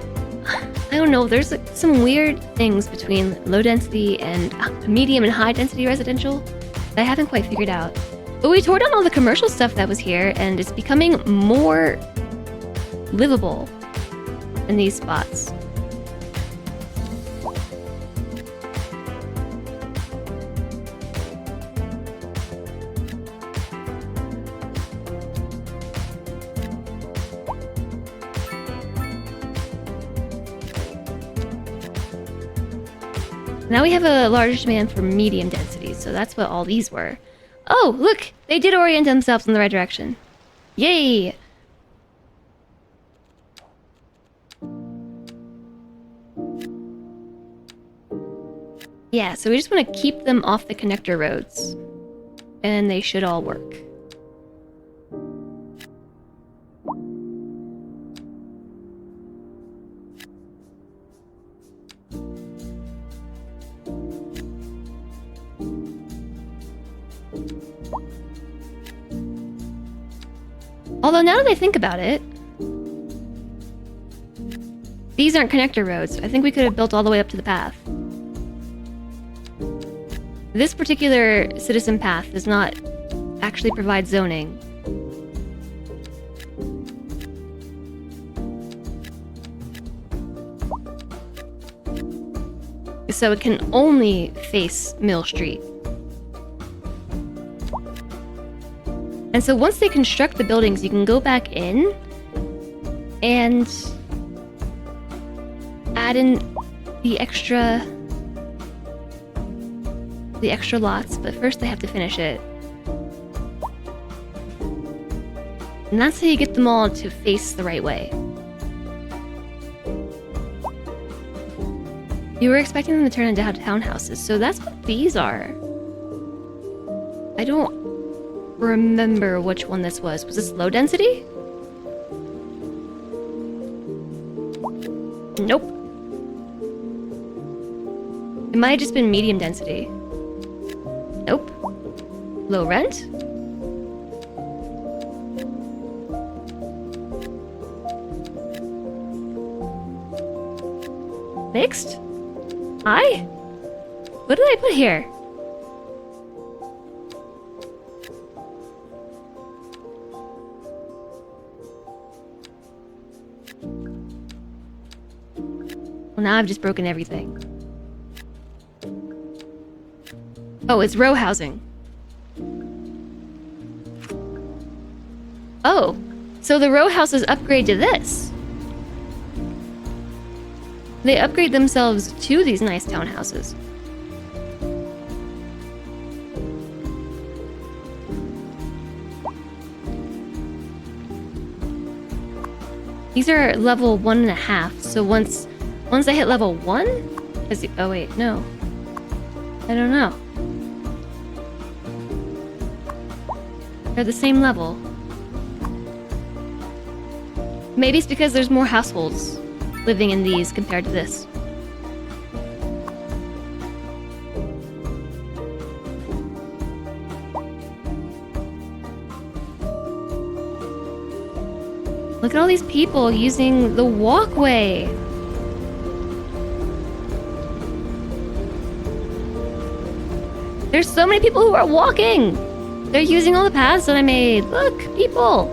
I don't know, there's like some weird things between low density and medium and high density residential that I haven't quite figured out. But we tore down all the commercial stuff that was here, and it's becoming more livable in these spots. Now we have a large demand for medium density, so that's what all these were. Oh, look! They did orient themselves in the right direction. Yay! Yeah, so we just want to keep them off the connector roads. And they should all work. Although now that I think about it, these aren't connector roads. I think we could have built all the way up to the path. This particular citizen path does not actually provide zoning. So it can only face Mill Street. And so once they construct the buildings, you can go back in and add in the extra lots, but first they have to finish it. And that's how you get them all to face the right way. You were expecting them to turn into townhouses, so that's what these are. I don't remember which one this was. Was this low density? Nope. It might have just been medium density. Nope. Low rent? Mixed? High? What did I put here? Well, now I've just broken everything. Oh, it's row housing. Oh, so the row houses upgrade to this. They upgrade themselves to these nice townhouses. These are level 1.5, so once I hit level 1? Oh wait, no. I don't know. They're the same level. Maybe it's because there's more households living in these compared to this. Look at all these people using the walkway. There's so many people who are walking. They're using all the paths that I made. Look, people.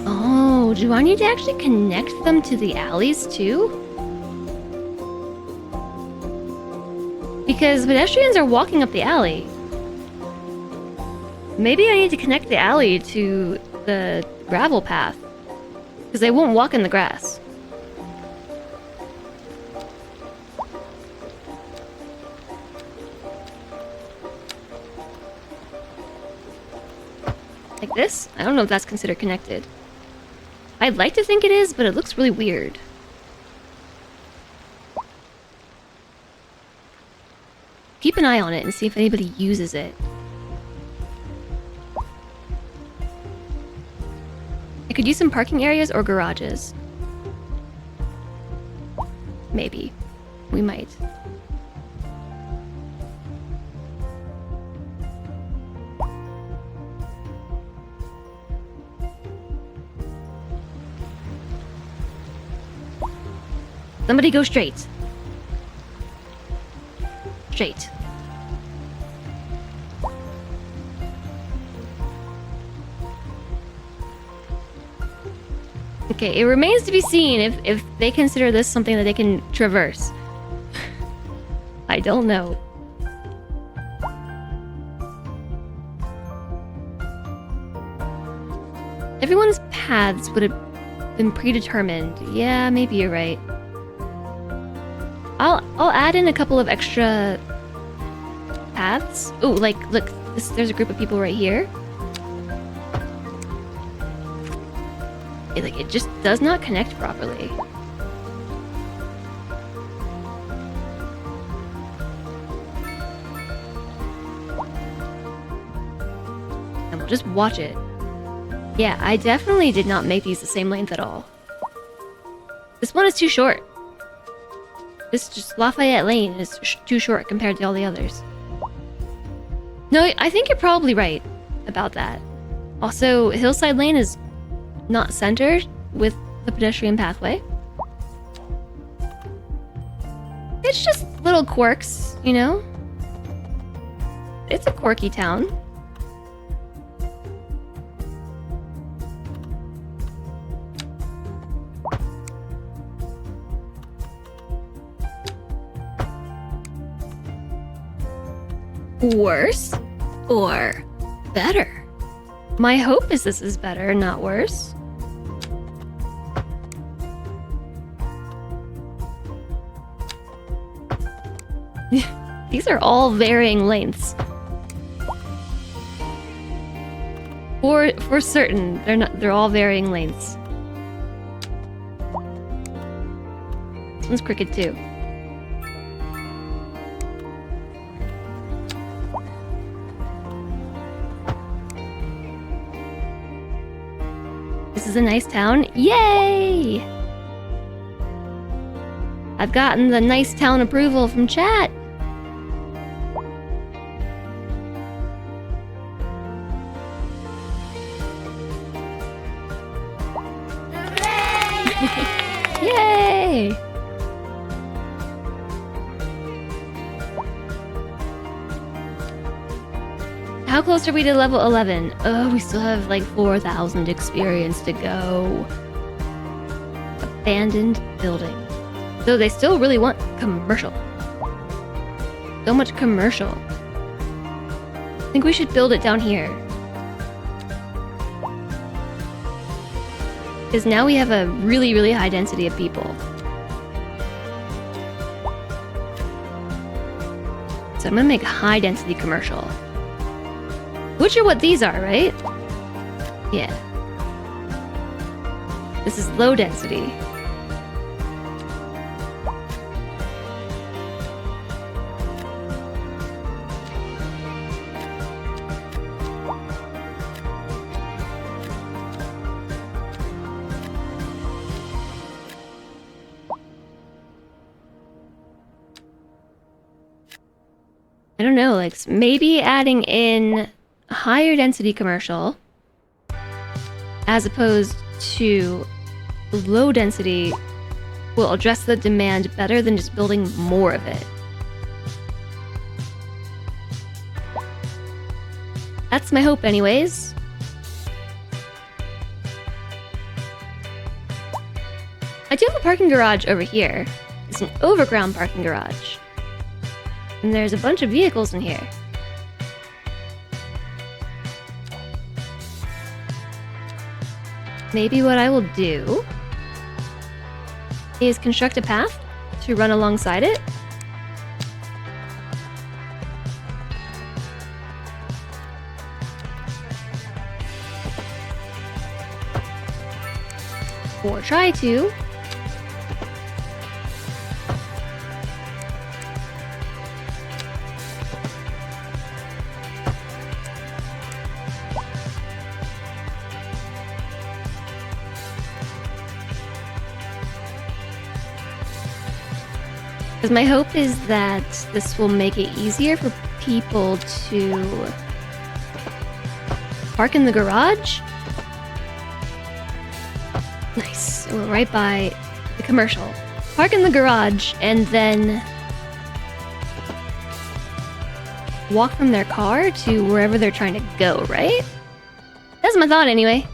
Oh, do I need to actually connect them to the alleys too? Because pedestrians are walking up the alley. Maybe I need to connect the alley to the gravel path. Because they won't walk in the grass. Like this? I don't know if that's considered connected. I'd like to think it is, but it looks really weird. Keep an eye on it and see if anybody uses it. I could use some parking areas or garages. Maybe. We might. Somebody go straight. Straight. Okay, it remains to be seen if they consider this something that they can traverse. I don't know. Everyone's paths would have been predetermined. Yeah, maybe you're right. I'll add in a couple of extra paths. Oh, like look, there's a group of people right here. Like it just does not connect properly. And we'll just watch it. Yeah, I definitely did not make these the same length at all. This one is too short. This just Lafayette Lane is too short compared to all the others. No, I think you're probably right about that. Also, Hillside Lane is not centered with the pedestrian pathway. It's just little quirks, you know? It's a quirky town. Worse or better? My hope is this is better, not worse. These are all varying lengths. For certain, they're all varying lengths. one's crooked too. This is a nice town. Yay! I've gotten the nice town approval from chat. Yay! How close are we to level 11? Oh, we still have like 4,000 experience to go. Abandoned building. So they still really want commercial. So much commercial. I think we should build it down here. Because now we have a really, really high density of people. So I'm gonna make high density commercial. Which are what these are, right? Yeah. This is low density. I don't know, like maybe adding in higher density commercial as opposed to low density will address the demand better than just building more of it. That's my hope anyways. I do have a parking garage over here. It's an overground parking garage. And there's a bunch of vehicles in here. Maybe what I will do is construct a path to run alongside it. Or try to. Because my hope is that this will make it easier for people to park in the garage. Nice. We're right by the commercial. Park in the garage and then walk from their car to wherever they're trying to go, right? That's my thought anyway.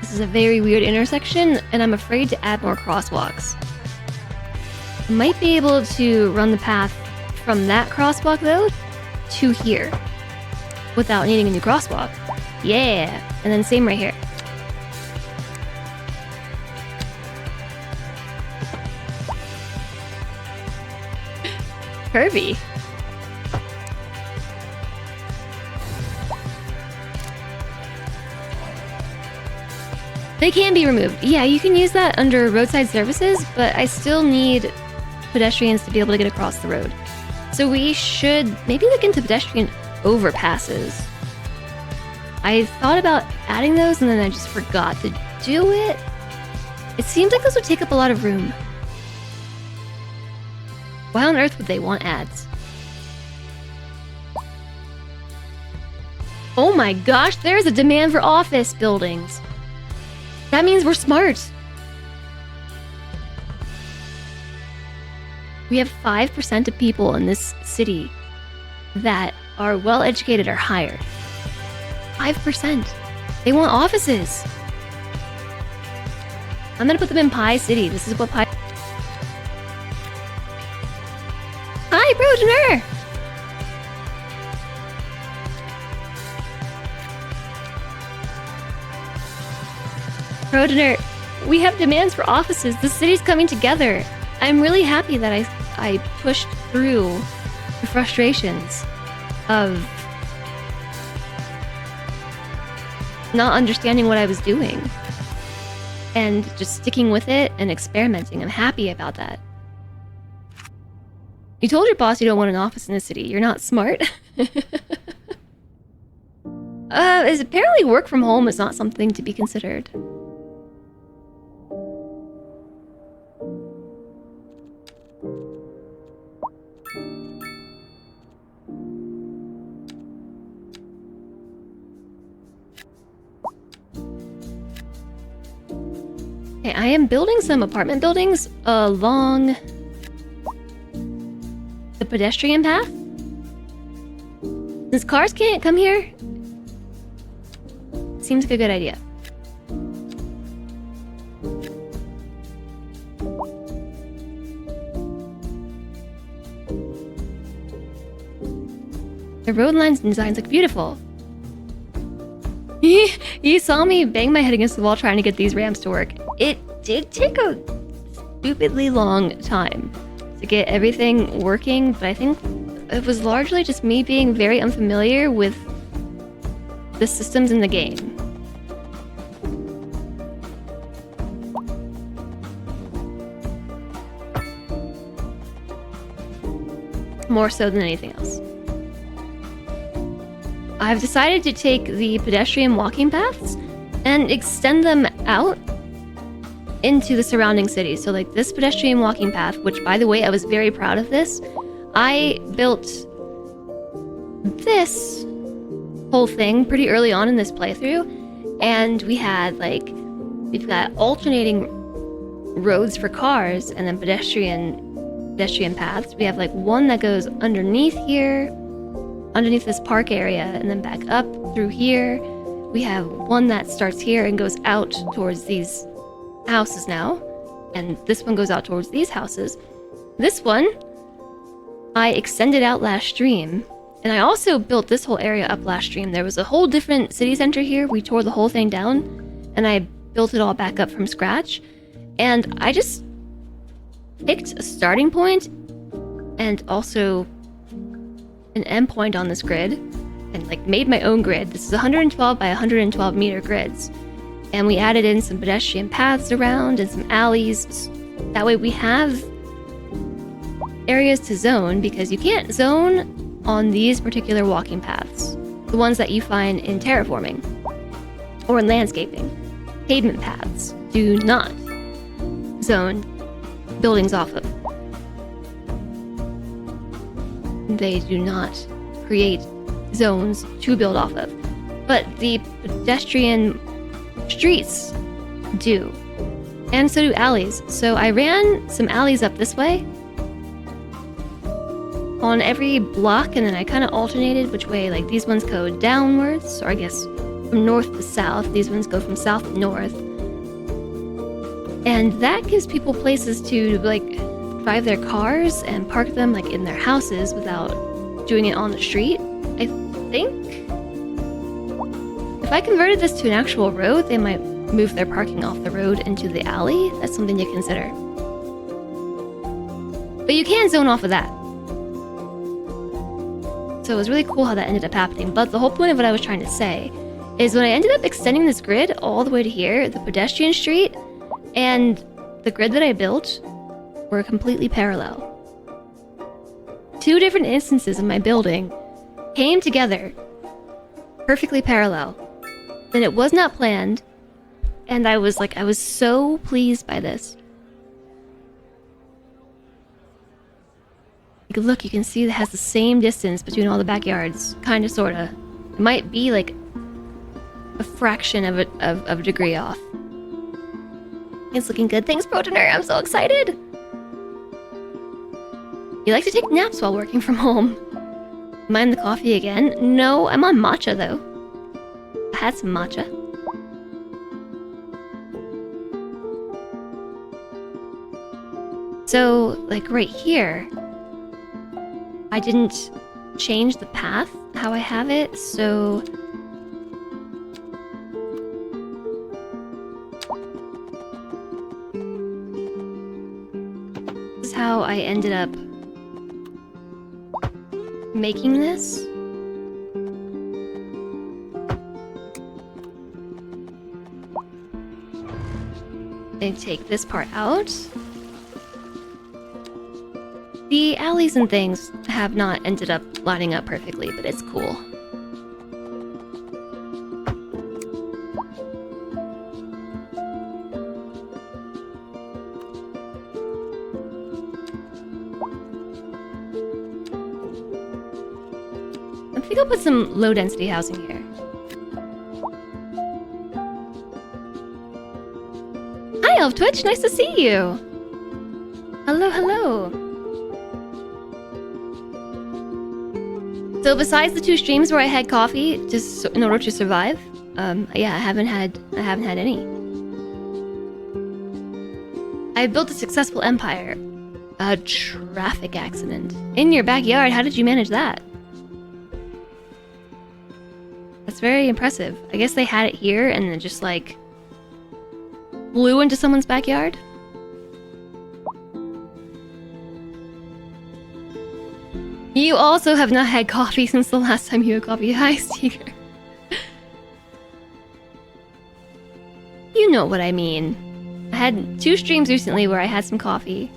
This is a very weird intersection, and I'm afraid to add more crosswalks. Might be able to run the path from that crosswalk, though, to here. Without needing a new crosswalk. Yeah! And then same right here. Curvy. They can be removed. Yeah, you can use that under roadside services, but I still need pedestrians to be able to get across the road. So we should maybe look into pedestrian overpasses. I thought about adding those and then I just forgot to do it. It seems like those would take up a lot of room. Why on earth would they want ads? Oh my gosh, there's a demand for office buildings. That means we're smart. We have 5% of people in this city that are well educated or higher. 5%. They want offices. I'm gonna put them in Pie City. This is what Pie... Hi, Progenitor! Rodiner, we have demands for offices. The city's coming together. I'm really happy that I pushed through the frustrations of not understanding what I was doing and just sticking with it and experimenting. I'm happy about that. You told your boss you don't want an office in the city. You're not smart. Apparently work from home is not something to be considered. Okay, I am building some apartment buildings along the pedestrian path. Since cars can't come here, seems like a good idea. The road lines and designs look beautiful. You saw me bang my head against the wall trying to get these ramps to work. It did take a stupidly long time to get everything working, but I think it was largely just me being very unfamiliar with the systems in the game. More so than anything else. I've decided to take the pedestrian walking paths and extend them out into the surrounding cities. So like this pedestrian walking path, which by the way, I was very proud of this. I built this whole thing pretty early on in this playthrough. And we've got alternating roads for cars and then pedestrian paths. We have like one that goes underneath here, underneath this park area, and then back up through here. We have one that starts here and goes out towards these houses now, and this one goes out towards these houses. This one I extended out last stream, and I also built this whole area up last stream. There was a whole different city center here. We tore the whole thing down, and I built it all back up from scratch. And I just picked a starting point and also an endpoint on this grid and like made my own grid. This is 112 by 112 meter grids. And we added in some pedestrian paths around and some alleys. That way we have areas to zone, because you can't zone on these particular walking paths. The ones that you find in terraforming or in landscaping. Pavement paths do not zone buildings off of. They do not create zones to build off of. But the pedestrian streets do. And so do alleys. So I ran some alleys up this way on every block, and then I kind of alternated which way. Like these ones go downwards, or I guess from north to south. These ones go from south to north. And that gives people places to like drive their cars and park them like in their houses without doing it on the street. I think if I converted this to an actual road, they might move their parking off the road into the alley. That's something to consider. But you can zone off of that. So it was really cool how that ended up happening. But the whole point of what I was trying to say is when I ended up extending this grid all the way to here, the pedestrian street and the grid that I built were completely parallel. Two different instances of my building came together perfectly parallel. And it was not planned. And I was so pleased by this. Like, look, you can see it has the same distance between all the backyards. Kinda, sorta. It might be like a fraction of a degree off. It's looking good. Thanks, Protiner. I'm so excited. You like to take naps while working from home. Am I in the coffee again? No, I'm on matcha though. I had some matcha. So, like right here, I didn't change the path how I have it, so I ended up making this. And take this part out. The alleys and things have not ended up lining up perfectly, but it's cool. I think I'll put some low-density housing here. Hi, Elf Twitch! Nice to see you! Hello, hello! So besides the 2 streams where I had coffee just in order to survive, yeah, I haven't had any. I built a successful empire. A traffic accident. In your backyard, how did you manage that? That's very impressive. I guess they had it here and then just like flew into someone's backyard? You also have not had coffee since the last time you had coffee. Hi, Steger. You know what I mean. I had 2 streams recently where I had some coffee.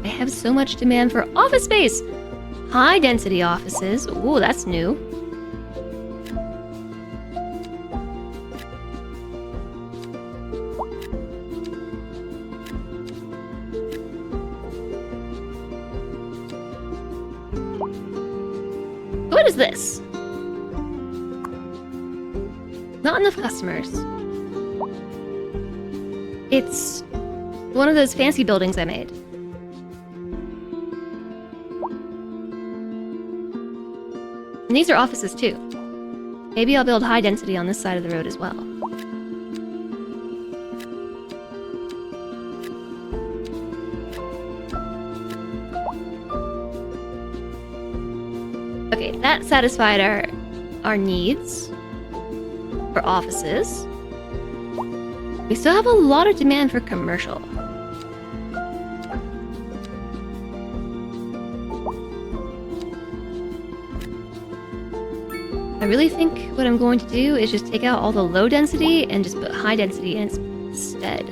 I have so much demand for office space! High density offices. Ooh, that's new. What is this? Not enough customers. It's one of those fancy buildings I made. And these are offices too. Maybe I'll build high density on this side of the road as well. Okay, that satisfied our needs for offices. We still have a lot of demand for commercial. I really think what I'm going to do is just take out all the low density and just put high density in its stead.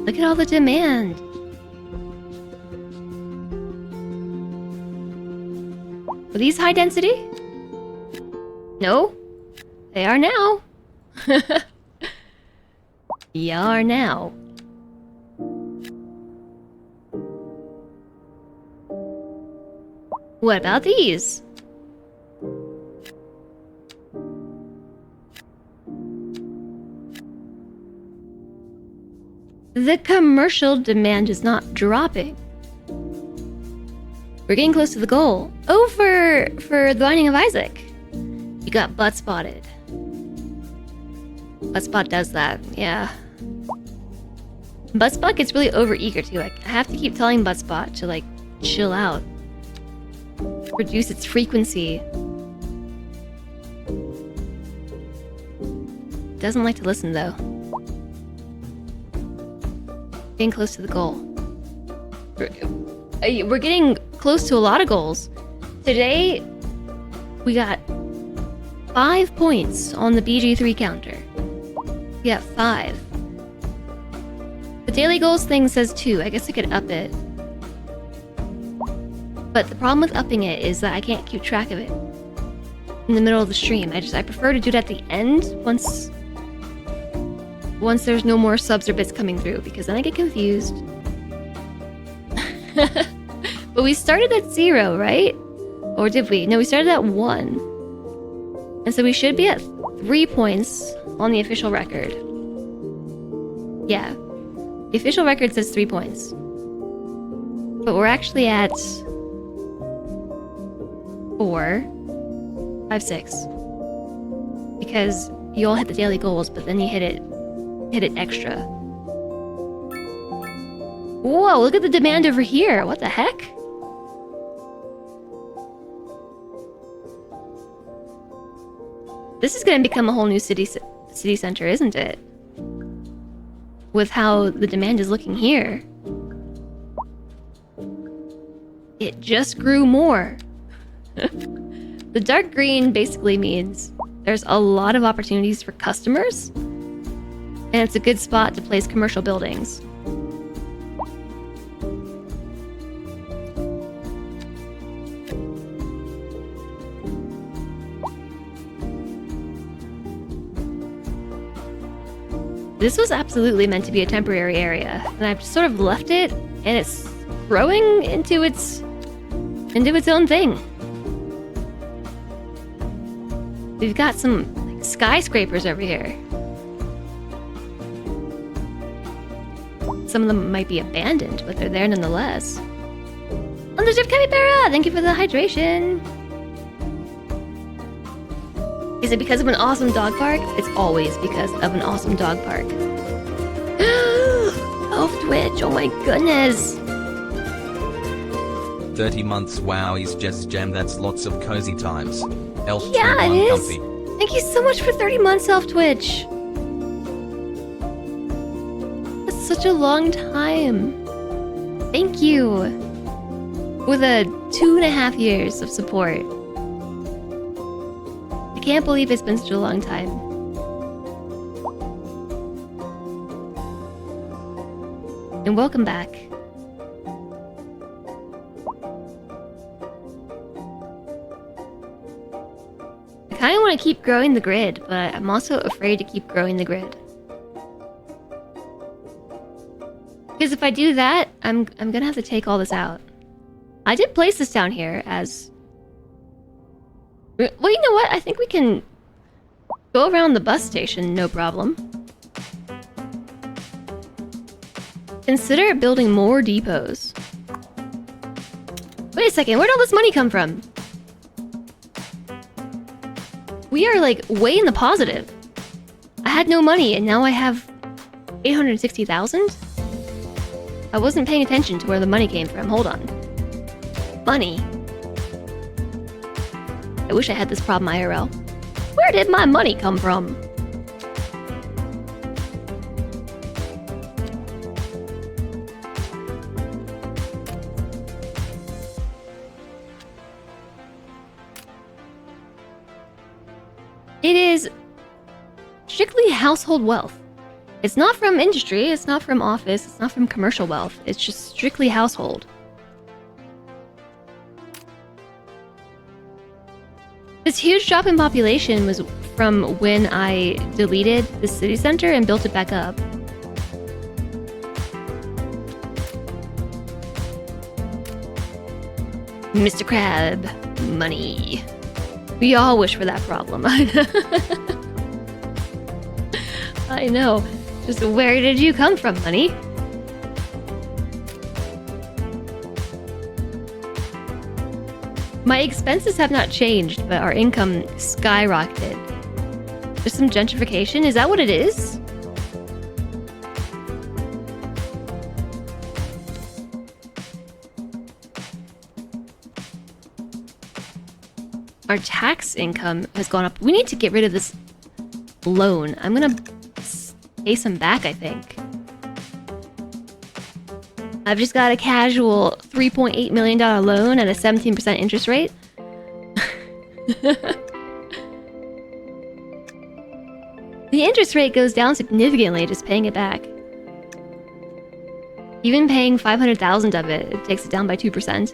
Look at all the demand. Were these high density? No. They are now. You are now. What about these? The commercial demand is not dropping. We're getting close to the goal. Oh, for the Binding of Isaac. You got butt spotted. Buttspot does that, yeah. Buttspot gets really overeager too. Like, I have to keep telling Buttspot to like chill out. Reduce its frequency. Doesn't like to listen though. Getting close to the goal. We're getting close to a lot of goals. Today, we got 5 points on the BG3 counter. We got 5. The daily goals thing says 2. I guess I could up it. But the problem with upping it is that I can't keep track of it in the middle of the stream. I prefer to do it at the end once there's no more subs or bits coming through, because then I get confused. But we started at 0, right? Or did we? No, we started at 1. And so we should be at 3 points on the official record. Yeah. The official record says 3 points. But we're actually at 4, 5, 6. Because you all hit the daily goals, but then you hit it extra. Whoa, look at the demand over here. What the heck? This is going to become a whole new city center, isn't it? With how the demand is looking here. It just grew more. The dark green basically means there's a lot of opportunities for customers, and it's a good spot to place commercial buildings. This was absolutely meant to be a temporary area, and I've just sort of left it, and it's growing into its own thing. We've got some like, skyscrapers over here. Some of them might be abandoned, but they're there nonetheless. Underserved capybara! Thank you for the hydration! Is it because of an awesome dog park? It's always because of an awesome dog park. Elf Twitch, oh my goodness! 30 months, wow, is just jam, that's lots of cozy times. Elf yeah, it is! comfy. Thank you so much for 30 months, Elf Twitch! That's such a long time. Thank you! For the 2.5 years of support. I can't believe it's been such a long time. And welcome back. I kind of want to keep growing the grid, but I'm also afraid to keep growing the grid. Because if I do that, I'm gonna have to take all this out. I did place this down here as... Well, you know what? I think we can go around the bus station, no problem. Consider building more depots. Wait a second, where'd all this money come from? We are like way in the positive. I had no money and now I have 860,000? I wasn't paying attention to where the money came from. Hold on. Money. I wish I had this problem IRL. Where did my money come from? It is strictly household wealth. It's not from industry, it's not from office, it's not from commercial wealth. It's just strictly household. This huge drop in population was from when I deleted the city center and built it back up. Mr. Crab, money. We all wish for that problem. I know. Just where did you come from, money? My expenses have not changed, but our income skyrocketed. There's some gentrification? Is that what it is? Our tax income has gone up. We need to get rid of this loan. I'm gonna pay some back, I think. I've just got a casual $3.8 million loan at a 17% interest rate. The interest rate goes down significantly just paying it back. Even paying 500,000 of it, it takes it down by 2%.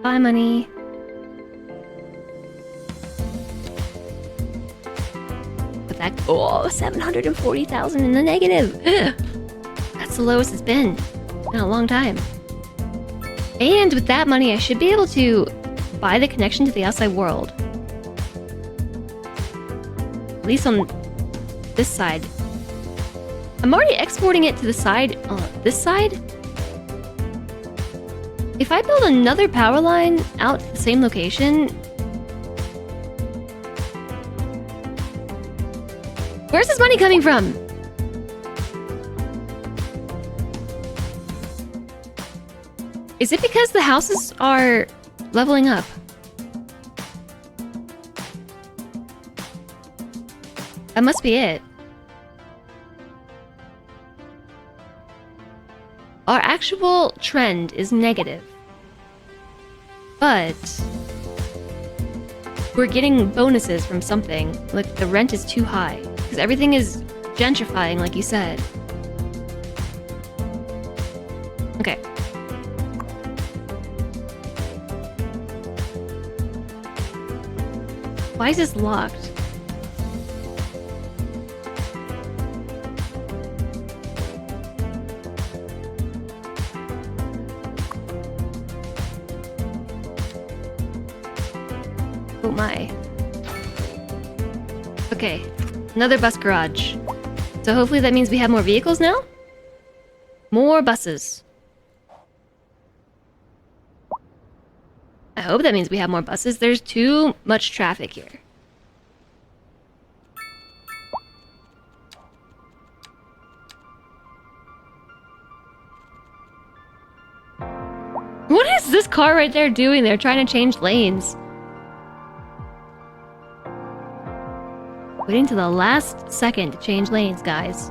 Bye, money. But that... Oh, 740,000 in the negative. Ugh. That's the lowest it's been in a long time. And with that money, I should be able to buy the connection to the outside world. At least on this side. I'm already exporting it to the side... this side? If I build another power line out to the same location... Where's this money coming from? Is it because the houses are leveling up? That must be it. Our actual trend is negative. But we're getting bonuses from something. Like the rent is too high. Because everything is gentrifying, like you said. Okay. Why is this locked? Oh my. Okay, another bus garage. So hopefully that means we have more vehicles now? More buses. I hope that means we have more buses. There's too much traffic here. What is this car right there doing? They're trying to change lanes. Waiting to the last second to change lanes, guys.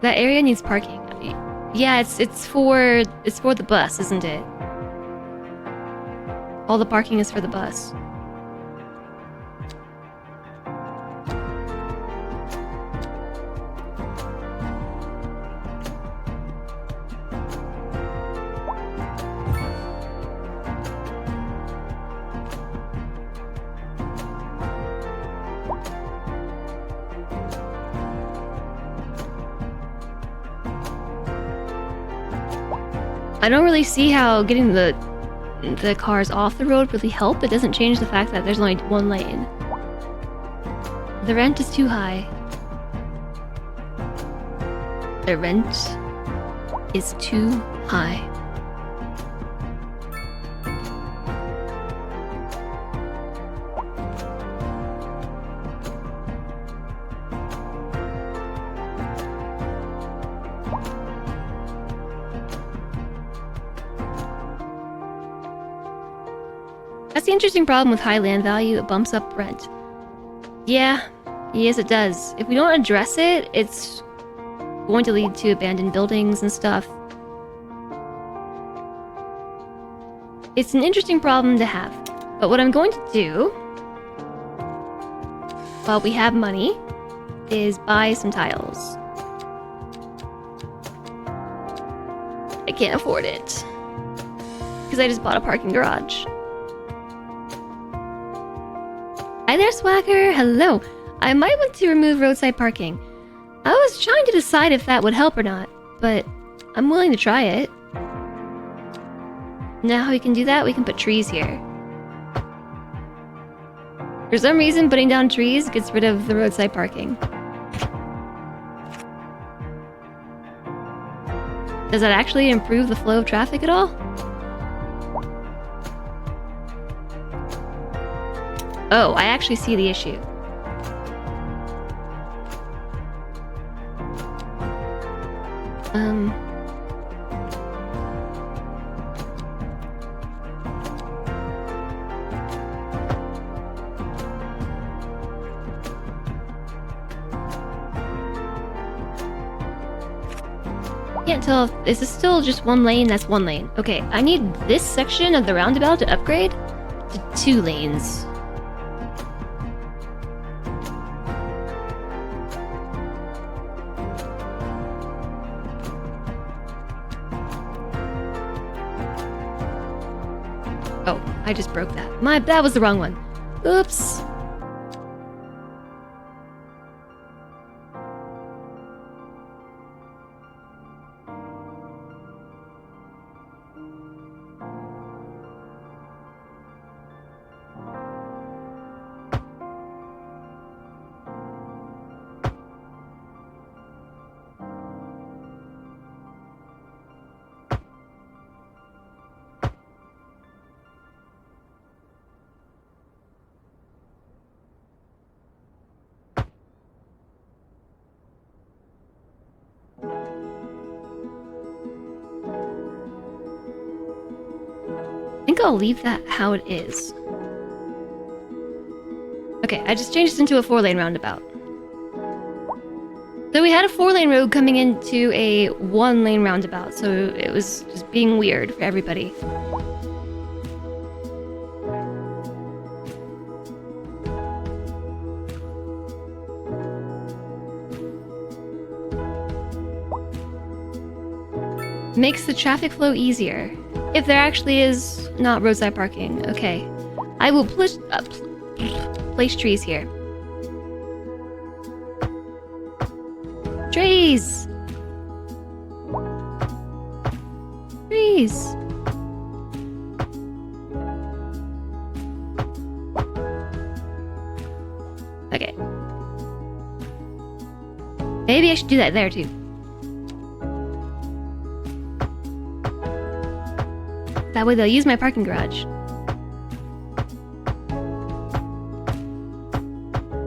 That area needs parking. Yeah, it's for the bus, isn't it? All the parking is for the bus. I don't really see how getting the cars off the road really help. It doesn't change the fact that there's only one lane. The rent is too high. The rent is too high. That's the interesting problem with high land value. It bumps up rent. Yeah, yes it does. If we don't address it, it's going to lead to abandoned buildings and stuff. It's an interesting problem to have. But what I'm going to do, while we have money, is buy some tiles. I can't afford it. Because I just bought a parking garage. Hi there, Swagger! Hello! I might want to remove roadside parking. I was trying to decide if that would help or not, but I'm willing to try it. Now how we can do that, we can put trees here. For some reason, putting down trees gets rid of the roadside parking. Does that actually improve the flow of traffic at all? Oh, I actually see the issue. Can't tell if this is still just one lane. That's one lane. Okay, I need this section of the roundabout to upgrade to 2 lanes. Oh, I just broke that. That was the wrong one. Oops. think I'll leave that how it is. Okay, I just changed this into a 4-lane roundabout. So we had a 4-lane road coming into a 1-lane roundabout, so it was just being weird for everybody. Makes the traffic flow easier. If there actually is not roadside parking. Okay. I will place trees here. Trees! Trees! Okay. Maybe I should do that there too. That way they'll use my parking garage.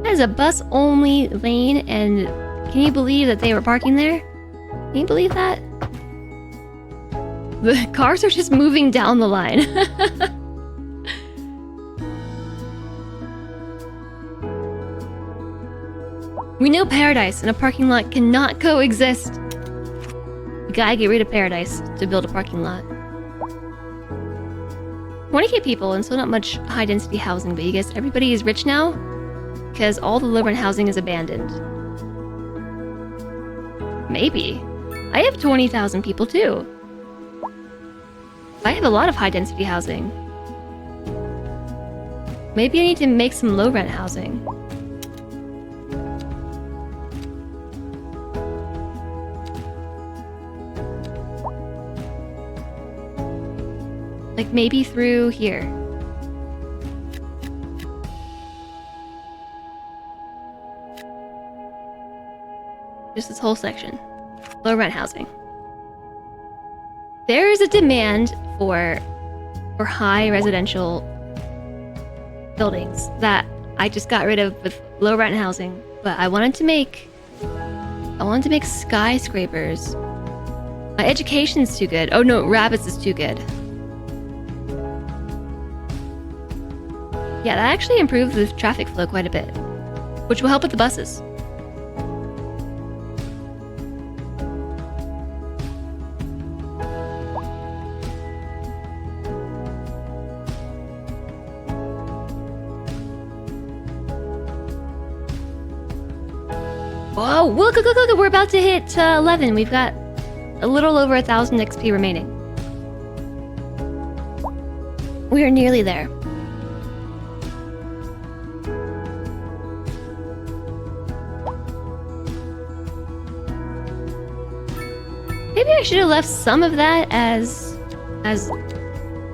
That is a bus-only lane, and can you believe that they were parking there? Can you believe that? The cars are just moving down the line. We know paradise and a parking lot cannot coexist. You gotta get rid of paradise to build a parking lot. 20k people and still not much high-density housing, but you guess everybody is rich now? Because all the low-rent housing is abandoned. Maybe. I have 20,000 people too. I have a lot of high-density housing. Maybe I need to make some low-rent housing. Like maybe through here. Just this whole section. Low rent housing. There is a demand for high residential buildings that I just got rid of with low rent housing, but I wanted to make skyscrapers. My education's too good. Oh no, rabbits is too good. Yeah, that actually improved the traffic flow quite a bit, which will help with the buses. Whoa, look, we're about to hit 11. We've got a little over 1,000 XP remaining. We are nearly there. Maybe I should have left some of that as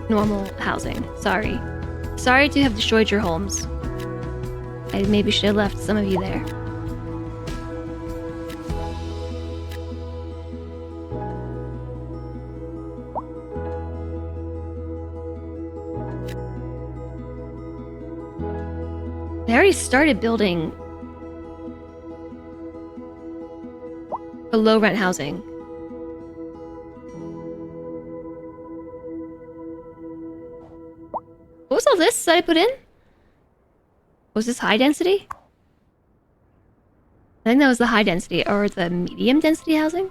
normal housing. Sorry. Sorry to have destroyed your homes. I maybe should have left some of you there. They already started building a low rent housing. What was all this that I put in? Was this high density? I think that was the high density, or the medium density housing?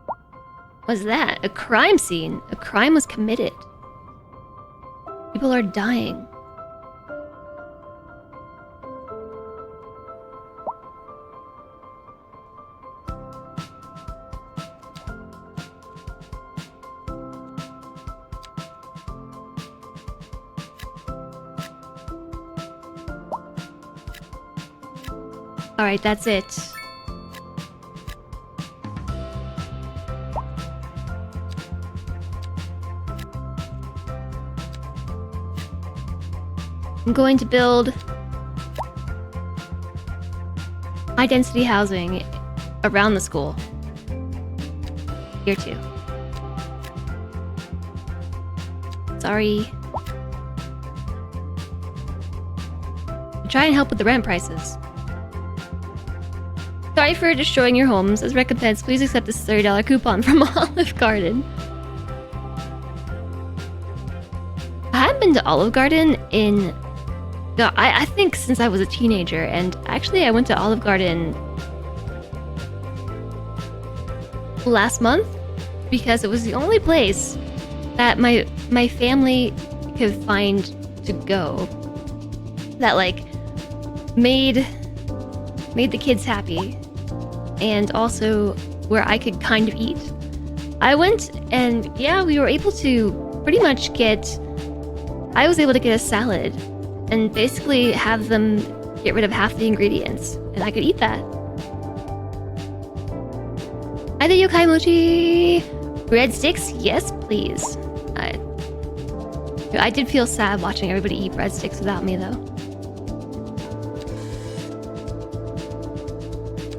What was that? A crime scene. A crime was committed. People are dying. Alright, that's it. I'm going to build high-density housing around the school. Here too. Sorry. Try and help with the rent prices. Sorry for destroying your homes. As recompense, please accept this $30 coupon from Olive Garden. to Olive Garden in... God, I think since I was a teenager, and actually I went to Olive Garden last month because it was the only place that my family could find to go that like made the kids happy, and also where I could kind of eat. I went, and yeah, we were able to pretty much I was able to get a salad and basically have them get rid of half the ingredients, and I could eat that. Hi there, Yokai Mochi! Breadsticks? Yes, please. I did feel sad watching everybody eat breadsticks without me, though.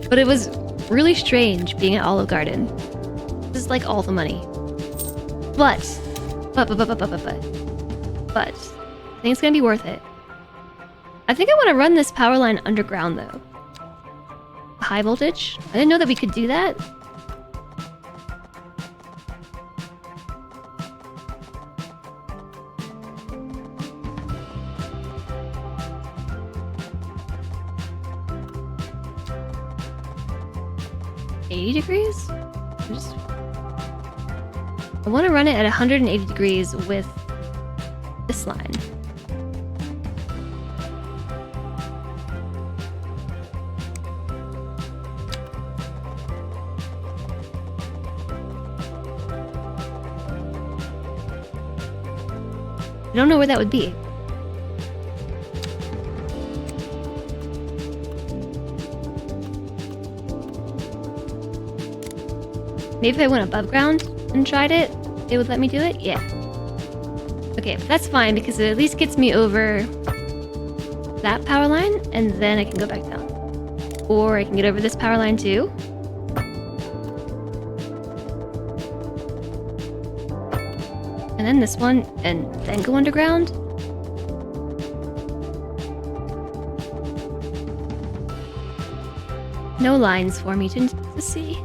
But it was really strange being at Olive Garden. This is like all the money. But I think it's gonna be worth it. I think I want to run this power line underground, though. High voltage? I didn't know that we could do that. Degrees? I want to run it at 180 degrees with this line. I don't know where that would be. Maybe if I went above ground and tried it, it would let me do it? Yeah. Okay, that's fine because it at least gets me over that power line, and then I can go back down. Or I can get over this power line too. And then this one, and then go underground. No lines for me to see.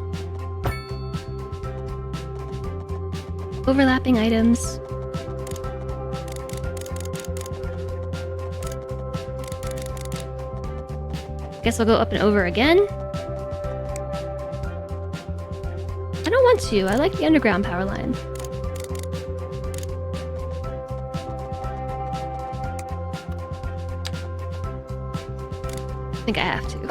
Overlapping items. Guess I'll go up and over again. I don't want to. I like the underground power line. I think I have to.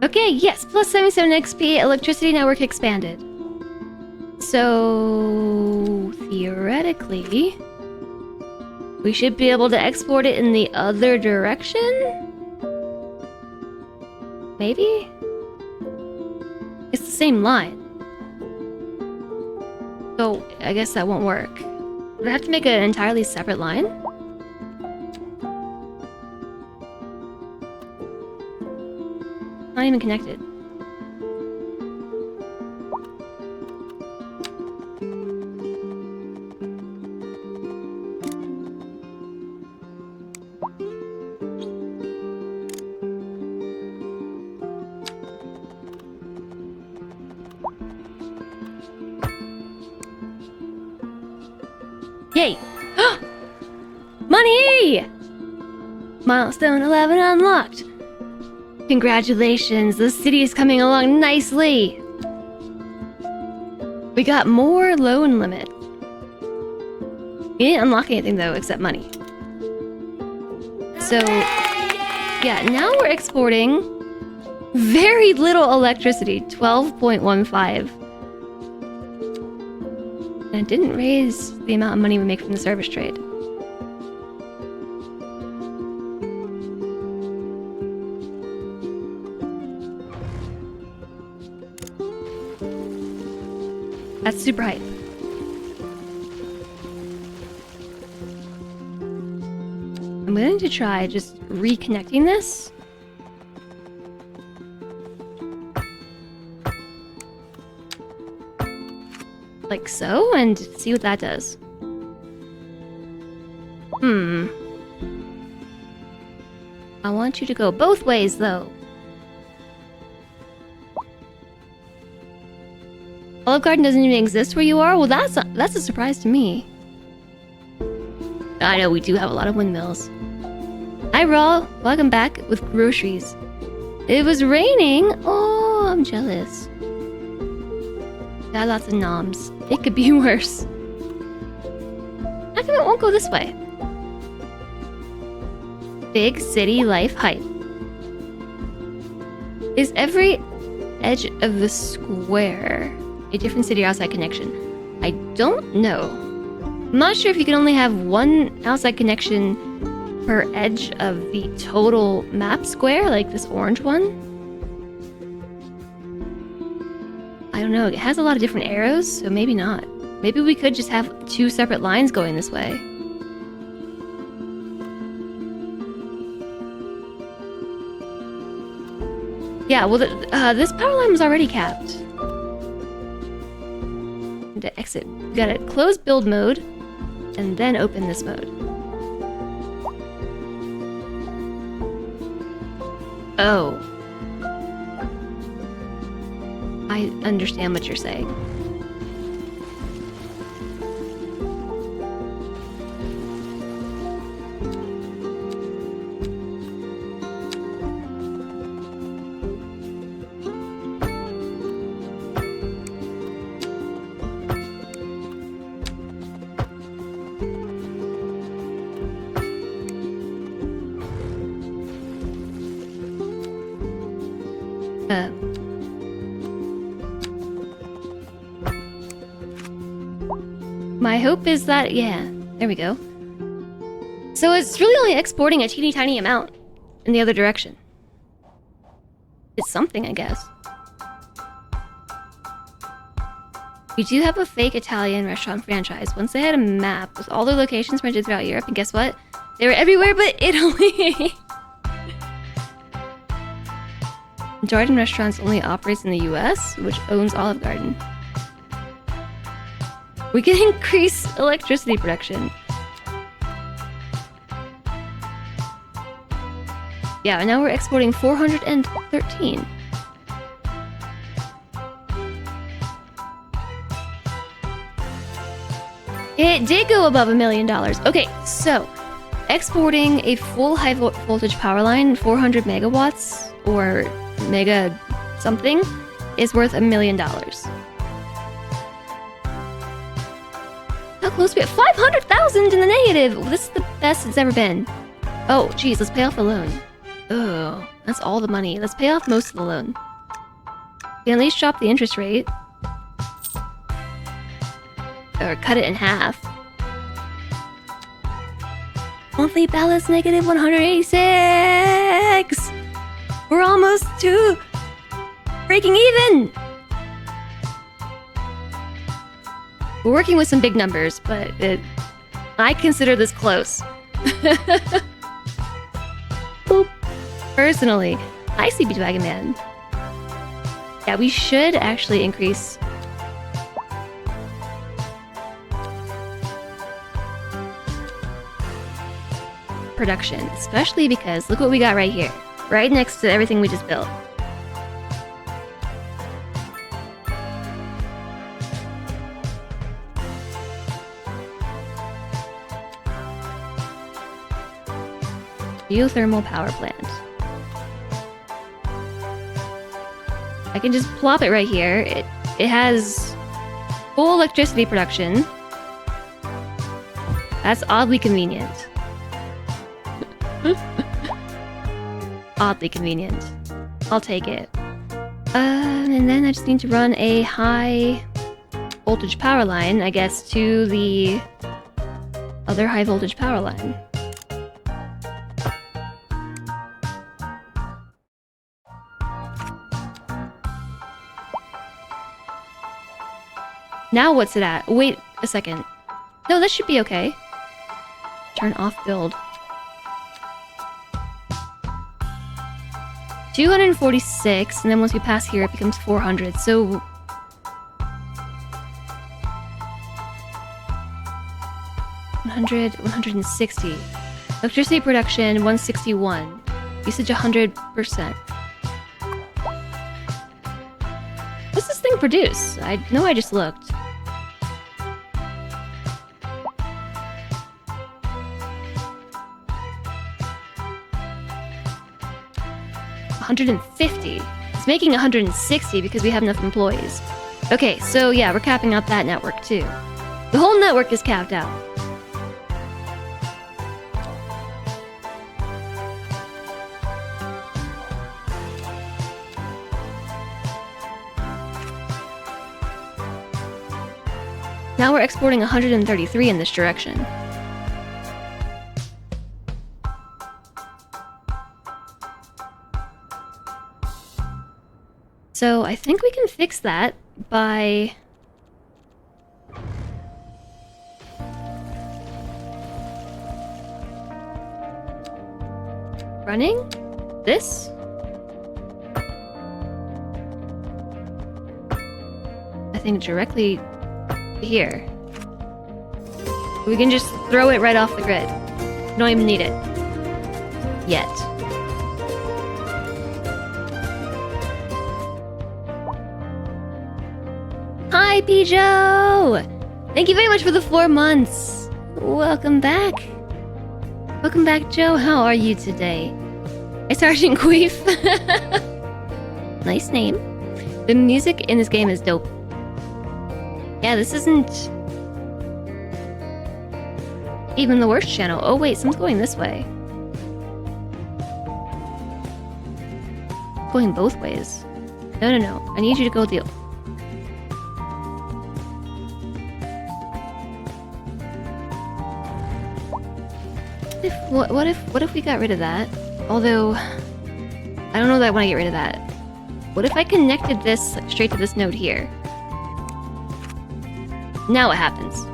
Okay, yes, plus 77 XP, electricity network expanded. So, theoretically, we should be able to export it in the other direction? Maybe? It's the same line. So, I guess that won't work. Would I have to make an entirely separate line? Not even connected. Yay! Money! Milestone 11 unlocked. Congratulations, the city is coming along nicely. We got more loan limit. We didn't unlock anything though, except money. So, yeah, now we're exporting very little electricity, 12.15. And it didn't raise the amount of money we make from the service trade. That's super hype. I'm going to try just reconnecting this. Like so, and see what that does. I want you to go both ways, though. Olive Garden doesn't even exist where you are? Well, that's a surprise to me. I know we do have a lot of windmills. Hi, Raw. Welcome back with groceries. It was raining. Oh, I'm jealous. Got lots of noms. It could be worse. How come it won't go this way? Big city life hype. Is every edge of the square a different city or outside connection? I don't know. I'm not sure if you can only have one outside connection per edge of the total map square, like this orange one. I don't know. It has a lot of different arrows, so maybe not. Maybe we could just have 2 separate lines going this way. Yeah, well, this power line was already capped. To exit, we gotta close build mode and then open this mode. Oh. I understand what you're saying. My hope is that, yeah, there we go. So it's really only exporting a teeny tiny amount in the other direction. It's something, I guess. We do have a fake Italian restaurant franchise. Once they had a map with all their locations printed throughout Europe, and guess what? They were everywhere but Italy! Jarden Restaurants only operates in the US, which owns Olive Garden. We can increase electricity production. Yeah, and now we're exporting 413. It did go above $1 million. Okay, so exporting a full high voltage power line, 400 megawatts or mega something, is worth $1 million. How close we are? 500,000 in the negative. This is the best it's ever been. Oh, geez, let's pay off the loan. Oh, that's all the money. Let's pay off most of the loan. We can at least drop the interest rate. Or cut it in half. Monthly balance negative 186! We're almost to breaking even! We're working with some big numbers, but I consider this close. Boop. Personally, I see Beatwagon Man. Yeah, we should actually increase production, especially because look what we got right here, right next to everything we just built. Geothermal power plant. I can just plop it right here. It has full electricity production. That's oddly convenient. Oddly convenient. I'll take it. And then I just need to run a high voltage power line, I guess, to the other high voltage power line. Now what's it at? Wait a second. No, that should be okay. Turn off build. 246, and then once we pass here, it becomes 400. So 100, 160. Electricity production 161. Usage 100%. What's this thing produce? I know I just looked. $150. It's making 160 because we have enough employees. Okay, so yeah, we're capping out that network too. The whole network is capped out. Now we're exporting 133 in this direction. So I think we can fix that by... running this? I think directly here. We can just throw it right off the grid. Don't even need it. Yet. Hi, Pijo! Thank you very much for the 4 months. Welcome back. Welcome back, Joe. How are you today? Hey, Sergeant Queef. Nice name. The music in this game is dope. Yeah, this isn't even the worst channel. Oh wait, someone's going this way. Going both ways. No, no, no. I need you to go the... What if we got rid of that? Although, I don't know that I want to get rid of that. What if I connected this straight to this node here? Now what happens?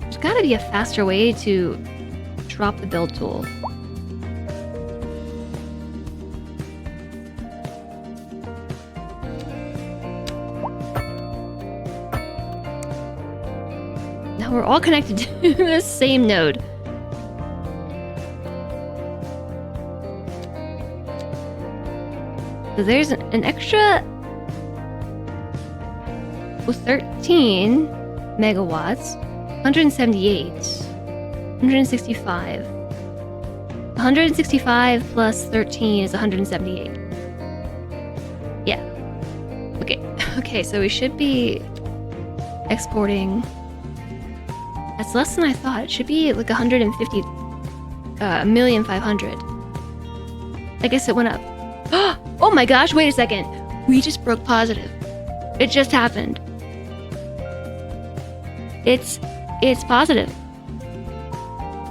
There's gotta be a faster way to drop the build tool. Now we're all connected to the same node. So there's an extra 13 megawatts, 178, 165. 165 plus 13 is 178. Yeah. Okay, so we should be exporting. That's less than I thought. It should be like 150, 1,500,000. I guess it went up. Oh my gosh, wait a second. We just broke positive. It just happened. It's positive.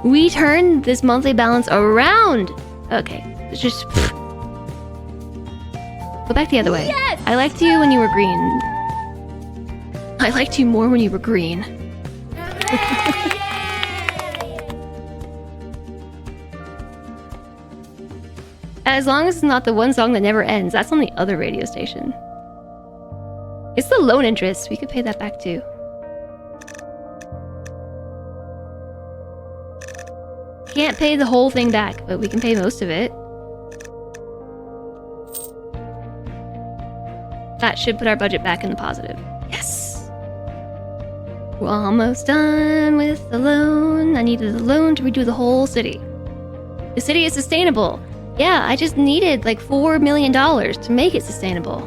We turned this monthly balance around. Okay, it's just... Go back the other way. Yes! I liked you when you were green. I liked you more when you were green. As long as it's not the one song that never ends. That's on the other radio station. It's the loan interest. We could pay that back too. Can't pay the whole thing back, but we can pay most of it. That should put our budget back in the positive. Yes! We're almost done with the loan. I needed the loan to redo the whole city. The city is sustainable. Yeah, I just needed like $4 million to make it sustainable.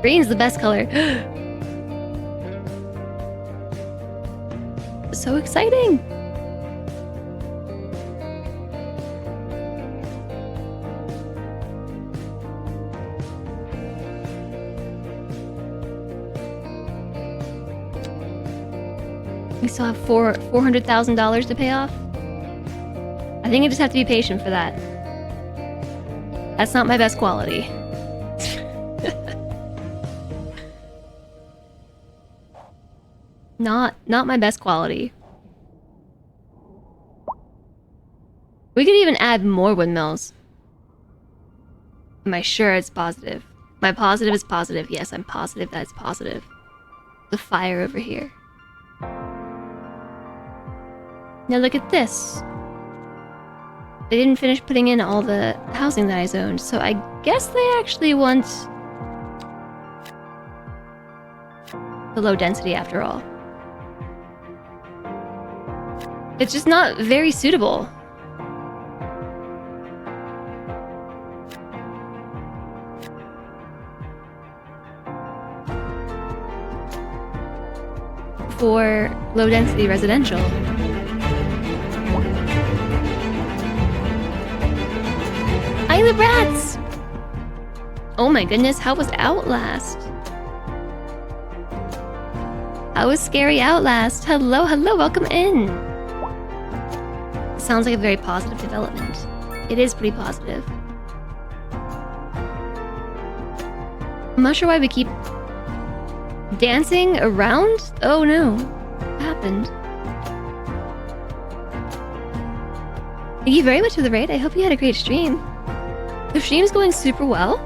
Green's the best color. So exciting! We still have $400,000 to pay off. I think I just have to be patient for that. That's not my best quality. Not my best quality. We could even add more windmills. Am I sure it's positive? My positive is positive. Yes, I'm positive that it's positive. The fire over here. Now look at this. They didn't finish putting in all the housing that I zoned, so I guess they actually want the low density after all. It's just not very suitable. For low density residential. Hi, the rats! Oh my goodness, how was Outlast? How was Scary Outlast? Hello, hello, welcome in. Sounds like a very positive development. It is pretty positive. I'm not sure why we keep dancing around? Oh no. What happened? Thank you very much for the raid. I hope you had a great stream. The stream's going super well.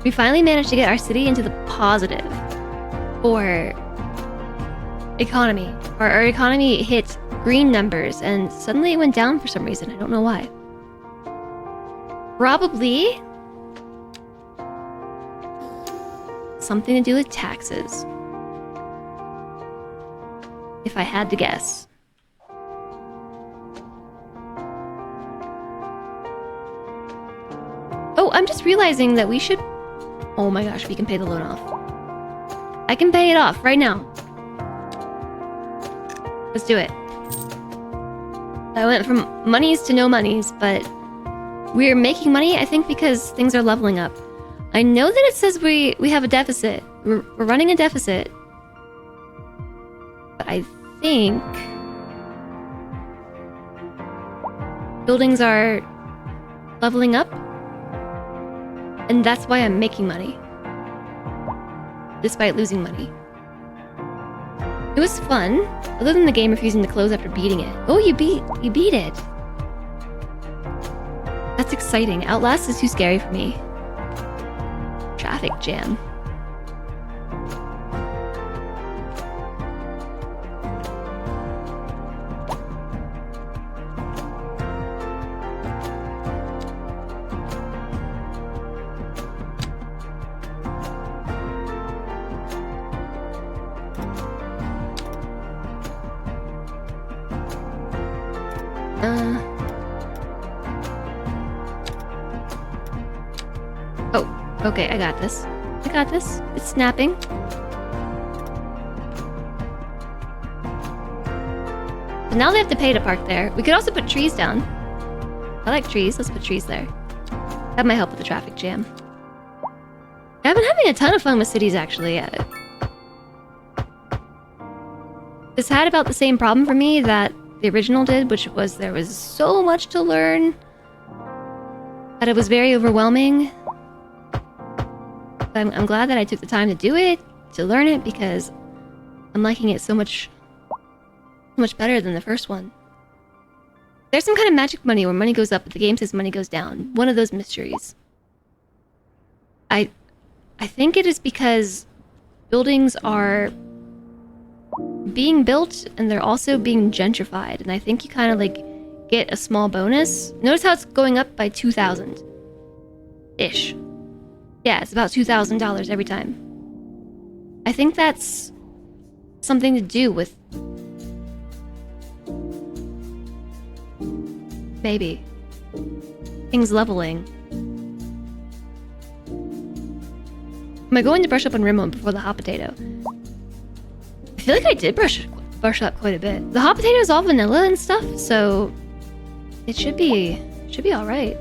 We finally managed to get our city into the positive for economy. Our economy hit green numbers and suddenly it went down for some reason. I don't know why. Probably something to do with taxes. If I had to guess. Oh, I'm just realizing that we should... Oh my gosh, we can pay the loan off. I can pay it off right now. Let's do it. I went from monies to no monies, but we're making money, I think, because things are leveling up. I know that it says we have a deficit. We're running a deficit. But I think buildings are leveling up. And that's why I'm making money. Despite losing money. It was fun, other than the game refusing to close after beating it. Oh, you beat it. That's exciting. Outlast is too scary for me. Traffic jam. Oh, okay, I got this. I got this. It's snapping. But now they have to pay to park there. We could also put trees down. I like trees. Let's put trees there. That might help with the traffic jam. I've been having a ton of fun with cities, actually. This had about the same problem for me that the original did, which was there was so much to learn that it was very overwhelming. But I'm glad that I took the time to do it, to learn it, because I'm liking it so much better than the first one. There's some kind of magic money where money goes up, but the game says money goes down. One of those mysteries. I think it is because buildings are being built and they're also being gentrified, and I think you kind of like get a small bonus. Notice how it's going up by 2,000 ish. Yeah, it's about $2,000 every time. I think that's something to do with maybe things leveling. Am I going to brush up on Rimmo before the hot potato? I feel like I did brush up quite a bit. The hot potato is all vanilla and stuff, so it should be all right.